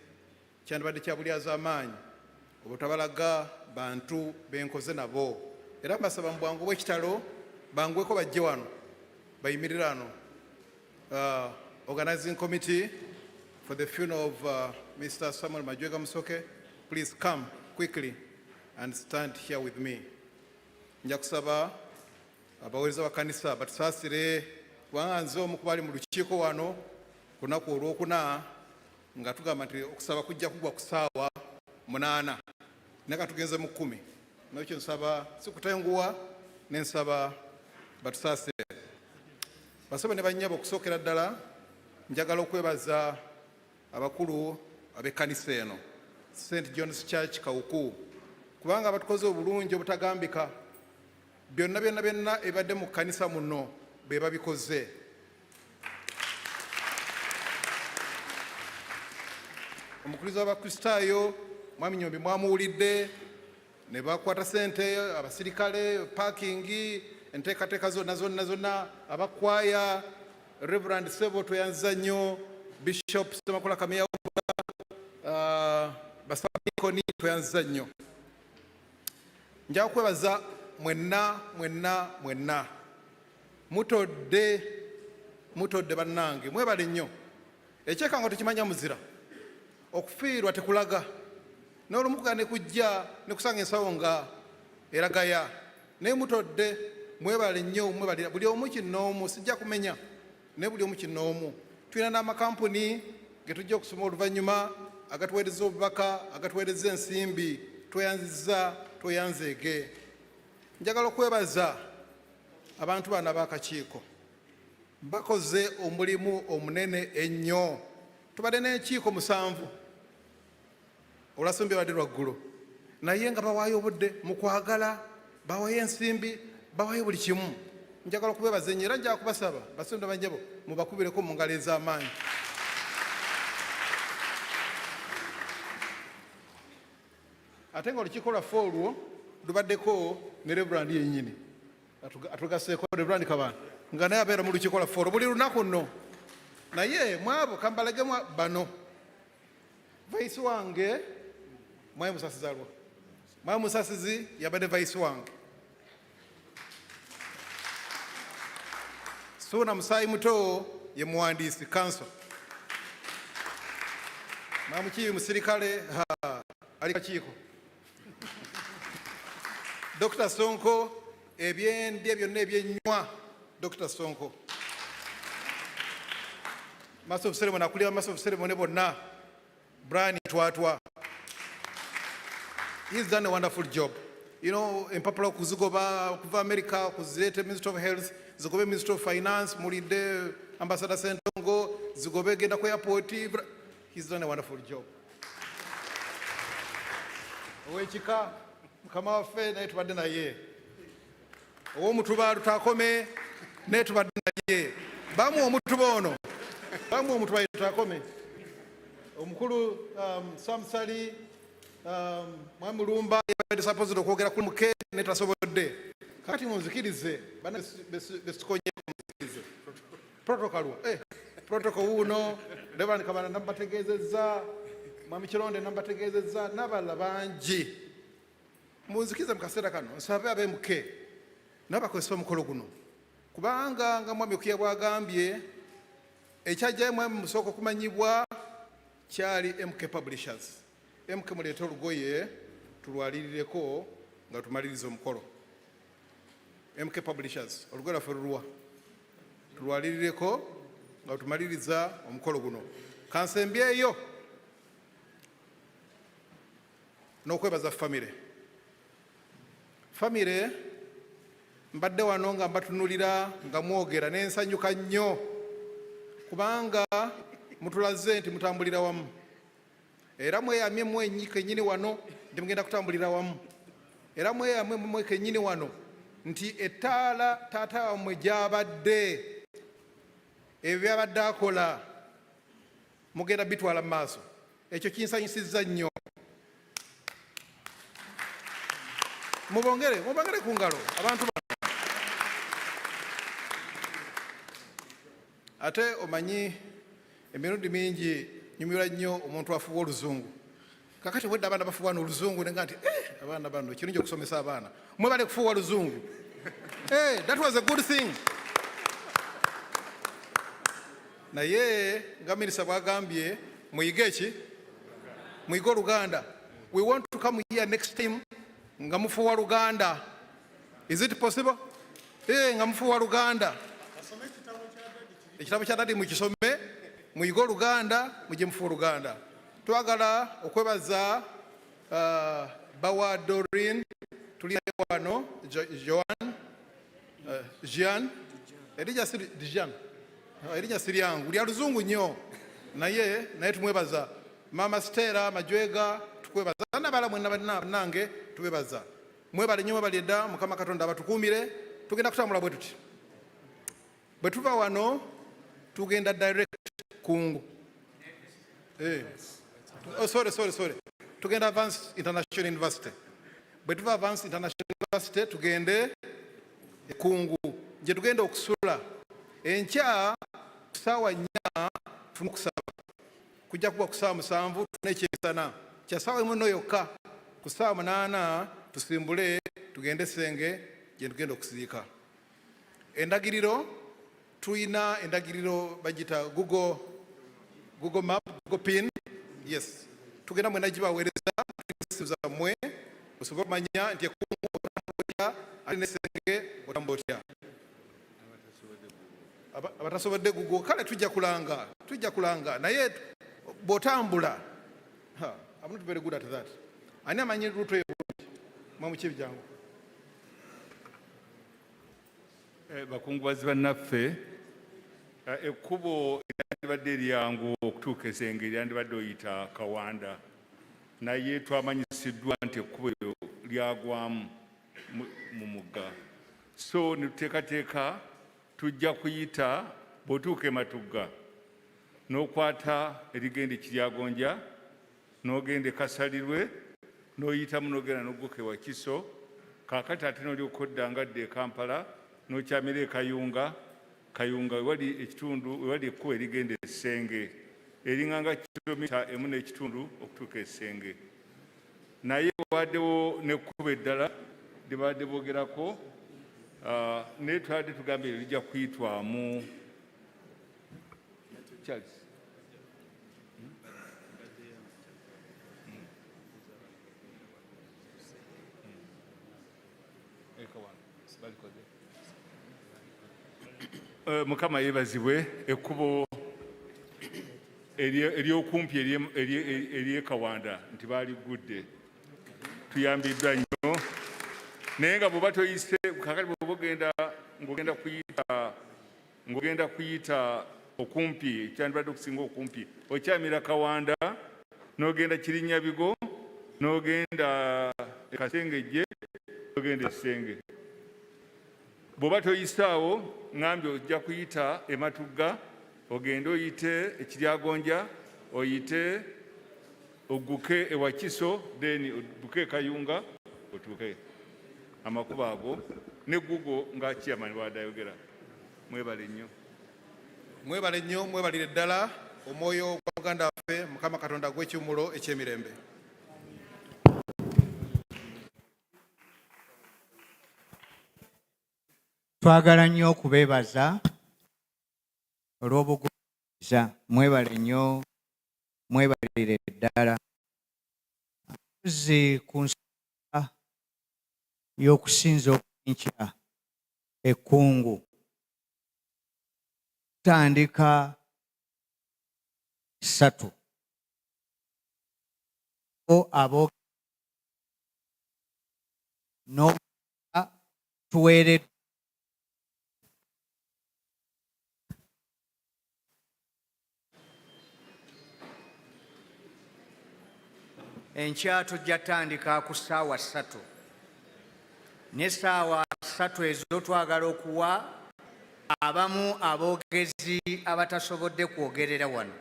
kyandibadde kya bulyaza amaanyi obutabalaga bantu benkoze nabo. Era mbasaba mu bwangu bw'ekitalo bangweko bajje wano bayimirire wano. Organizing committee for the funeral of Mr. Samuel Majwega Musoke, please come quickly and stand here with me. Nja kusaba abaweereza ba kanisa batusaasire kubanga nze omu ku bali mu lukiiko wano ku lunaku olwokuna nga tugamba nti okusaba kujja kugwa ku ssaawa 8 naye ka tugenze mu 10. Nakyo nsaba si kutenguwa ne nsaba batusaasire. Bassebo ne bannyabo, okusookera ddala njagala okwebaza abakulu ab'ekkanisa eno St. John's Church Kawuku kubanga batukoze obulungi obutagambika. Byonna ebadde mu kkanisa muno be babikoze. Omukuluzi w'Abakristaayo Mwami Nyombi mwamuwulidde ne bakwata ssente, abasirikale, parkingi, enteekateeka zonna, abakwaya, Reverend Sebo tweyanziza nnyo, Bishop Ssemakula Kameyawuba, basabikoni tweyanziza nnyo. Nja kwebaza mwenna mutodde bannange, mwebale nnyo. Ekyekanga tekimanya muzira, okufiirwa tekulaga. N'olumukuga ne kujja ne kusanga ensawo nga eragaya. Naye mutodde, mwebale nnyo, mwebalira. Buli omu kinnoomu, sijja kumenya, naye buli omu kinnoomu. Tulina n'amakampuni ge tujja okusoma oluvannyuma agatuweereza obubaka, agatuweereza ensimbi. Tweyanzizza, tweyanzeege. Njagala okwebaza abantu bano ab'akakiiko. Bakoze omulimu omunene ennyo. Tubadde n'enkiiko 7 olwasombi badde lwaggulu, naye nga bawaayo obudde mu kwagala, bawaayo ensimbi, bawaayo buli kimu. Njagala okubebaza ennyo era njagala kubasaba bassebo ne bannyabo mubakubireko mu ngalo ez'amaanyi. Ate nga olukiiko lwaffe olwo lubaddeko ne Reverand yennyini atugaseeko Reverand Kabanda nga naye abeera mu lukiiko lwaffe olwo buli lunaku nno. Naye mwabo kambalagemu bano Vice wange Mwai Musasizi alwa. Mwai Musasizi yabadde vice wange. Suna Musayi Muto ye muwandiisi council. Mamukibi musirikale ali kakiiko. Dr. Sonko ebyendya byonna ebyennywa Dr. Sonko. Master of Ceremony akulira Master of Ceremony bonna Brian Twatwa. He's done a wonderful job. You know, in Papua kuzigoba kuva America kuzilete Minister of Health, zigobe Minister of Finance, mulinde Ambassador Sentongo, zigobe genda ku airport. He's done a wonderful job. Owechika mukama waffe naye tubadde naye. Owomutuba tutakome naye tubadde naye. Bamu omutuba ono. Bamu omutuba tutakome. Omukulu Samsali Mwamulumba yabadde supposed okwogera ku muke ne tasobodde. Kati munzikirize bana besikonye munzikirize. Protocol protocol uno Devani Kabana nambategezezza Mwami Kironde nambategezezza n'abalala bangi. Munzikize mu kaseera kano nsabe abemuke n'abakozesa omukolo guno kubanga nga Mwami Okiya bwagambye ekyajja Mwami Musoke okumanyibwa kyali MK Publishers. MK muleeta olugoye tulwalirireko nga tumaliriza omukolo. MK Publishers olugoye lwaffe lulwa tulwalirireko nga tumaliriza omukolo guno. Kansembyeyo n'okwebaza famire mbadde wano nga mbatunulira nga mwogera n'ensanyuka nnyo kubanga mutulaze nti mutambulira wamu era mweyamye mwenyi kennyini wano nti mugenda kutambulira wamu era mweyamye mwe kennyini wano nti ettaala taata wammwe gy'abadde ebyo byabadde akola mugenda bitwala mu maaso. Ekyo kinsanyusizza nnyo. Mubongere ku ngalo abantu bano. Ate omanyi emirundi mingi nyumirwa nnyo omuntu afuba oluzungu. Kakati bwedda abaana bafuba n'oluzungu nenga nti abaana bano kirungi okusomesa abaana. Mwebale kufuba oluzungu. That was a good thing. Naye nga minisita bwagambye muyige ki? Muyige Oluganda. We want to come here next time nga mufuwa Luganda. Is it possible? Nga mufuwa Luganda. Ekitabo kya dadi mukisome muyige Oluganda mujje mufuwa Luganda. Twagala okwebaza Bawa Doreen tuli wano Jean Erinnya siryangu lya luzungu nnyo naye tumwebaza. Mama Stella Majwega tukwebaza n'abala mwenna bannange tubebaza. Mwebale nnyo mwebale dda Mukama Katonda abatukuumire. Tugenda kutambula bwe tuti. Bwe tuva wano tugenda direct Kungu. Sorry. Tugenda Advanced International University. Bwe tuva Advanced International University tugende Kungu. Gye tugenda okusula. Enkya kusaawa 4 tufuna okusaba. Kujja kuba kusaawa 7 tufune ekyesana. Kya saawa 1 yokka. Ku saawa 8 tusimbule tugende Senge gye tugenda okusiika. Endagiriro tuyina endagiriro bagita Google Map, Google Pin. Yes. Tugenda mwena gibaweereza zammwe osobola okumanya nti Kungu otambula ali ne Senge otambula otya. Abatasobodde Google kale tujja kulanga naye bw'otambula. I'm not very good at that. Ani amanyi ruto ebulungi mwamukibi jangu. Bakungubazi bannaffe ekkubo eryandibadde eryangu okutuuka Esenge eryandibadde oyita Kawanda naye twamanyisiddwa nti ekkubo eryo lyagwamu mu mugga. So netuteekateeka tujja kuyita bw'otuuka Matugga n'okwata erigenda Kiryagonja n'ogenda Kasalirwe n'oyitamu n'ogenda n'ogguka Wakiso kaakati ate n'olyoka oddangadde e Kampala n'okyamira e Kayunga wali ekitundu wali ekkubo erigenda Esenge eringanga kilomita 1.5 okutuuka Essenge. Naye waddewo nekkuba eddala lyebadde boogerako naye twadde tugambye lijja kuyitwamu Charles. Mukama yeebazibwe ekkubo eryokumpi ery'e Kawanda nti baaligudde tuyambiddwa nnyo naye nga bw'oba toyise kakati bw'oba ng'ogenda kuyita okumpi ekyandibadde okusinga okumpi okyamira Kawanda n'ogenda Kirinyabigo n'ogenda Kasengejje n'ogenda Essenge. Bw'oba toyisaawo ngambye ojja kuyita Matugga ogende oyite Ekiryagonja oyite ogguke Wakiso then odduke Kayunga otuuke amakubo ago ne Google nga chairman bw'adayogera. Mwebale nnyo. Mwebale nnyo, mwebalire ddala omwoyo gwa muganda waffe Mukama Katonda gw'ekiwummulo eky'emirembe. Twagala nnyo okubeebaza olw'obugumiza. Mwebale nnyo, mwebalire ddala. Tuzi ku nsonga y'okusinza okunkya ekkungu. Tutandika 3 abo no tuweereddwa enkya tujja tandika ku ssaawa 3 n'essaawa 3 ezo twagala okuwa abamu aboogezi abatasobodde kwogerera wano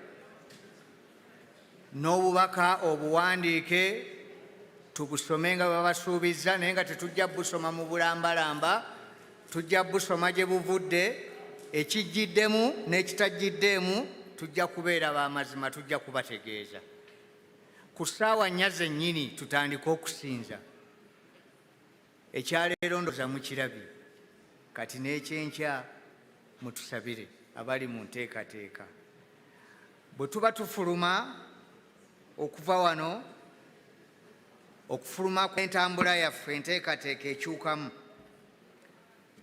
n'obubaka obuwandiike tubusome nga babasuubiza naye nga tetujja busoma mu bulambalamba, tujja busoma gye buvudde, ekijjiddemu n'ekitajjiddeemu tujja kubeera b'amazima, tujja kubategeeza. Ku ssaawa 4 zennyini tutandika okusinza. Ekyaleero ndoza mukirabye, kati n'ekyenkya mutusabire abali mu nteekateeka. Bwe tuba tufuluma okuva wano, okufuluma kw'entambula yaffe enteekateeka ekyukamu.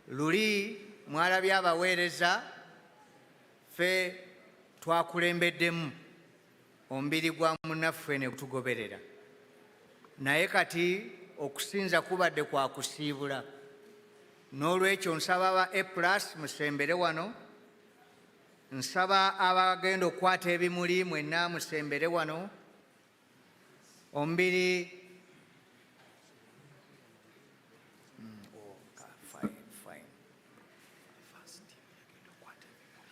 Luli mwalabye abaweereza ffe twakulembeddemu omubiri gwa munnaffe ne gutugoberera. Naye kati okusinza kubadde kwa kusiibula. N'olwekyo nsaba aba A+ musembere wano, nsaba abagenda okukwata ebimuli mwenna musembere wano. Omubiri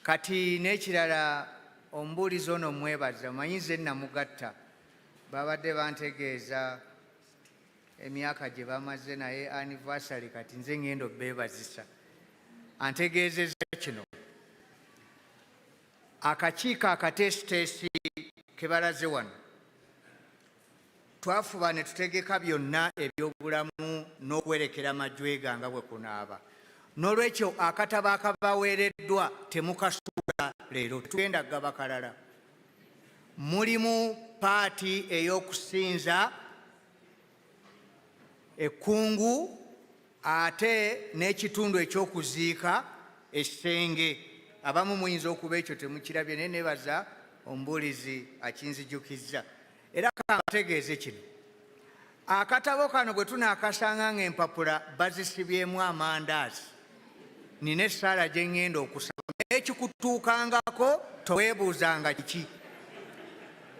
kati n'ekirala omubuulizi ono mwebaza, manyi nze namugatta, babadde bantegeeza emyaka gye bamaze naye anniversary, kati nze ngenda obbeebazisa. Antegeezezza kino, akakiiko akateesiteesi ke balaze wano twafuba ne tutegeka byonna ebyobulamu n'okwerekera Majwega nga bwe kunaaba. N'olwekyo akatabo akabaweereddwa temukasuula leero, tugenda gaba kalala. Mulimu paati ey'okusinza ekkungu ate n'ekitundu ekyokuziika Essenge. Abamu muyinza okuba ekyo temukirabye naye nebaza omubuulizi akinzijukizza. Era kantegeeze kino, akatabo kano bwe tunaakasanga ng'empapula bazisibyemu amandaazi, nina essaala gye ngenda okusaba, naye ekikutuukangako toweebuuzanga kiki.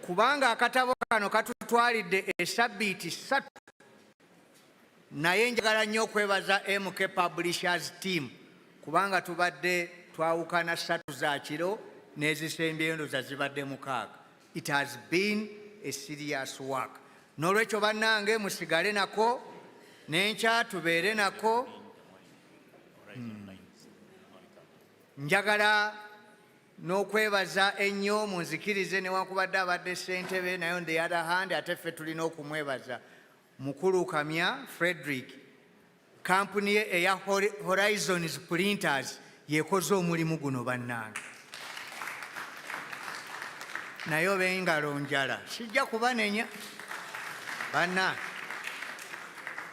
Kubanga akatabo kano katutwalidde essabbiiti 3, naye njagala nnyo okwebaza MK Publishers Team kubanga tubadde twawukana 3 za kiro n'ezisembyeyo ndoza zibadde 6. It has been a serious work. N'olwekyo bannange musigale nako, n'enkya tubeere nako. Njagala n'okwebaza ennyo munzikirize newankubadde abadde ssentebe naye on the other hand ate ffe tulina okumwebaza mukulu kamya Frederick kampuni ye eya Horizons Printers yekoze omulimu guno bannange naye oba engalo njala sijja kubanenya bannange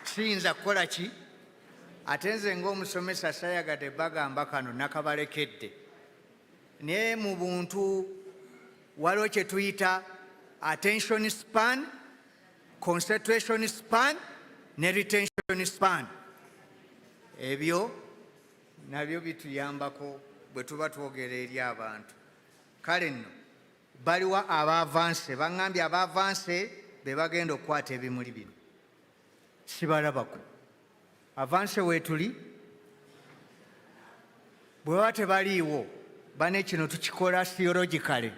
siyinza kukola ki ate nze ng'omusomesa sayagadde bagamba kano nakabalekedde naye mu buntu waliwo kye tuyita attention span, concentration span ne retention span. Ebyo nabyo bituyambako bwe tuba twogera eri abantu. Kale nno baliwo abaavanse, baŋŋambye abaavanse be bagenda okukwata ebimuli bino. Sibalabako. Avanse weetuli bwe baba tebaliiwo bane kino tukikola theologically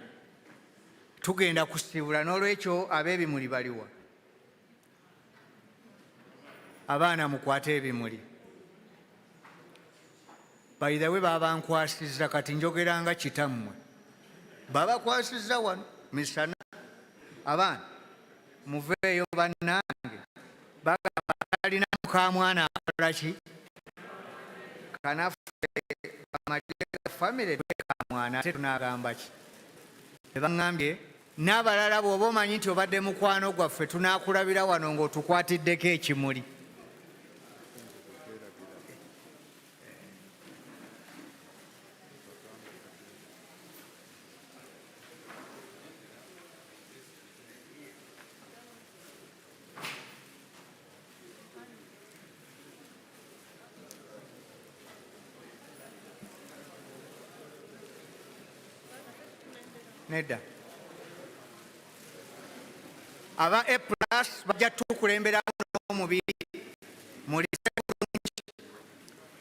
tugenda kusibula n'olwekyo ab'ebimuli baliwa abaana mukwate ebimuli bayidawe babankwasizza kati njogeranga kitammwe babakwasizza wano misana abaana muveeyo bannange bagamba alina mukamwana akolaki kanaffe Majwega family twekamwana ate tunagamba ki baŋŋambye n'abalala bw'oba omanyi nti obadde mukwano gwaffe tunaakulabira wano ng'otukwatiddeko ekimuli. Nedda aba A+ bajja tukulemberamu n'omubiri mulise bulungi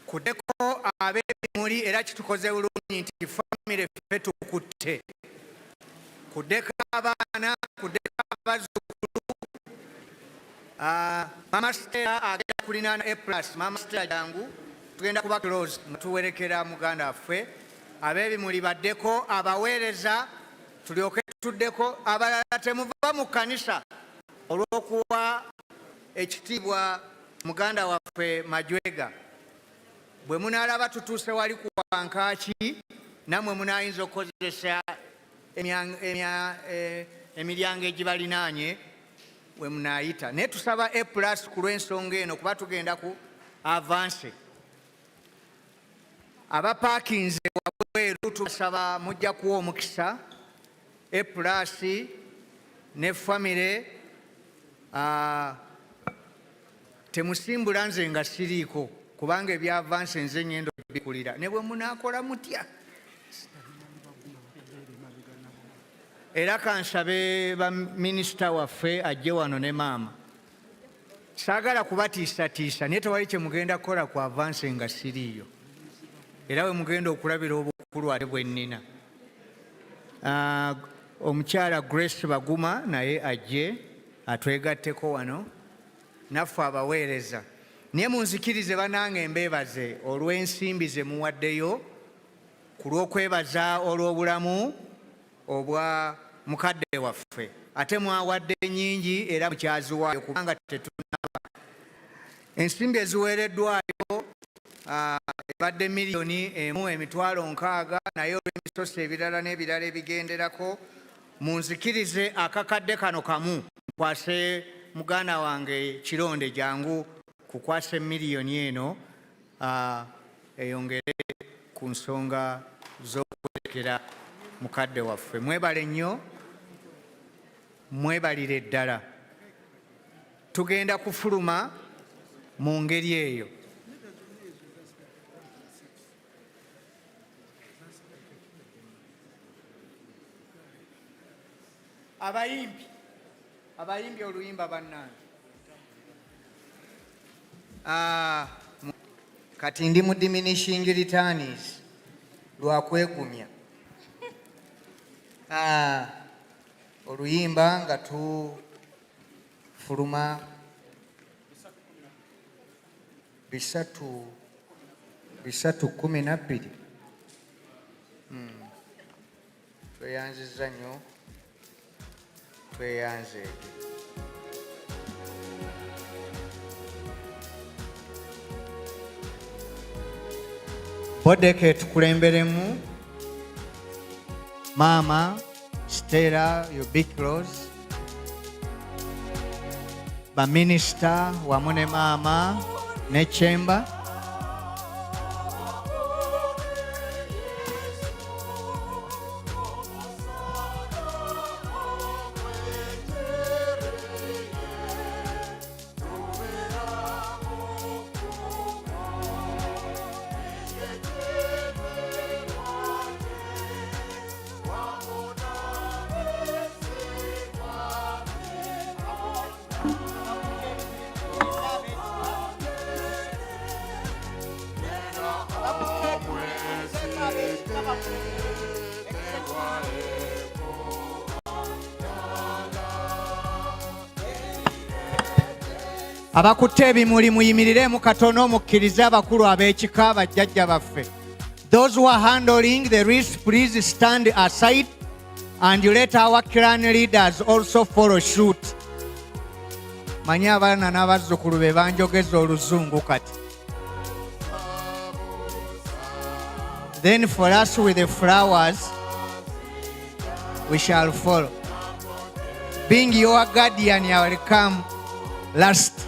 kuddeko ab'ebimuli era kitukoze bulungi nti famire ffe tukutte kuddeko abaana kuddeko abazzukulu Mama Stella agenda kulinaana A+. Mama Stella jangu tugenda kuba close nga tuwerekera muganda waffe ab'ebimuli baddeko abaweereza tulyoke tuddeko abalala temuva mu kkanisa olw'okuwa ekitiibwa muganda waffe Majwega. Bwe munaalaba tutuuse wali ku wankaaki nammwe munaayinza okukozesa emiryango egibalinaanye we munaayita. Naye tusaba A+ ku lw'ensonga eno kuba tugenda ku avanse. Abapaakinze wabweru tubasaba mujja kuwa omukisa A+ ne famire temusimbula nze nga siriiko kubanga ebyavanse nze ngenda bikulira ne bwe munaakola mutya. Era kansabe baminisita waffe ajje wano ne maama. Saagala kubatiisatiisa naye tewali kye mugenda kukola ku avanse nga siriiyo. Era we mugenda okulabira obukulu ate bwe nnina. Omukyala Grace Baguma naye ajje atwegatteko wano naffe abaweereza. Naye munzikirize bannange mbeebaze olw'ensimbi ze muwaddeyo ku lw'okwebaza olw'obulamu obwa mukadde waffe. Ate mwawadde nnyingi era mukyaziwaayo kubanga tetunaba. Ensimbi eziweereddwayo ebadde $1,600,000 naye olw'emisoso ebirala n'ebirala ebigenderako munzikirize akakadde kano kamu nkwase muganda wange Kironde jangu kukwasa $1,000,000 eno eyongere ku nsonga z'okuwerekera mukadde waffe. Mwebale nnyo, mwebalire ddala. Tugenda kufuluma mu ngeri eyo. Abayimbi oluyimba bannange. Kati ndi mu diminishing returns lwakwegumya. Oluyimba nga tufuluma 3:12. tweyanziza nnyo tweyanze. Bodeke tukulemberemu Mama Stella Ubiclos, baminister wamu ne Mama ne Chamber. Abakutte ebimuli muyimiriremu katono mukkirize abakulu ab'ekika bajjajja baffe. Those who are handling the wreath, please stand aside and let our clan leaders also follow suit. Manyi abaana n'abazzukulu be banjogeza oluzungu kati. Then for us with the flowers, we shall follow. Being your guardian, you will come last.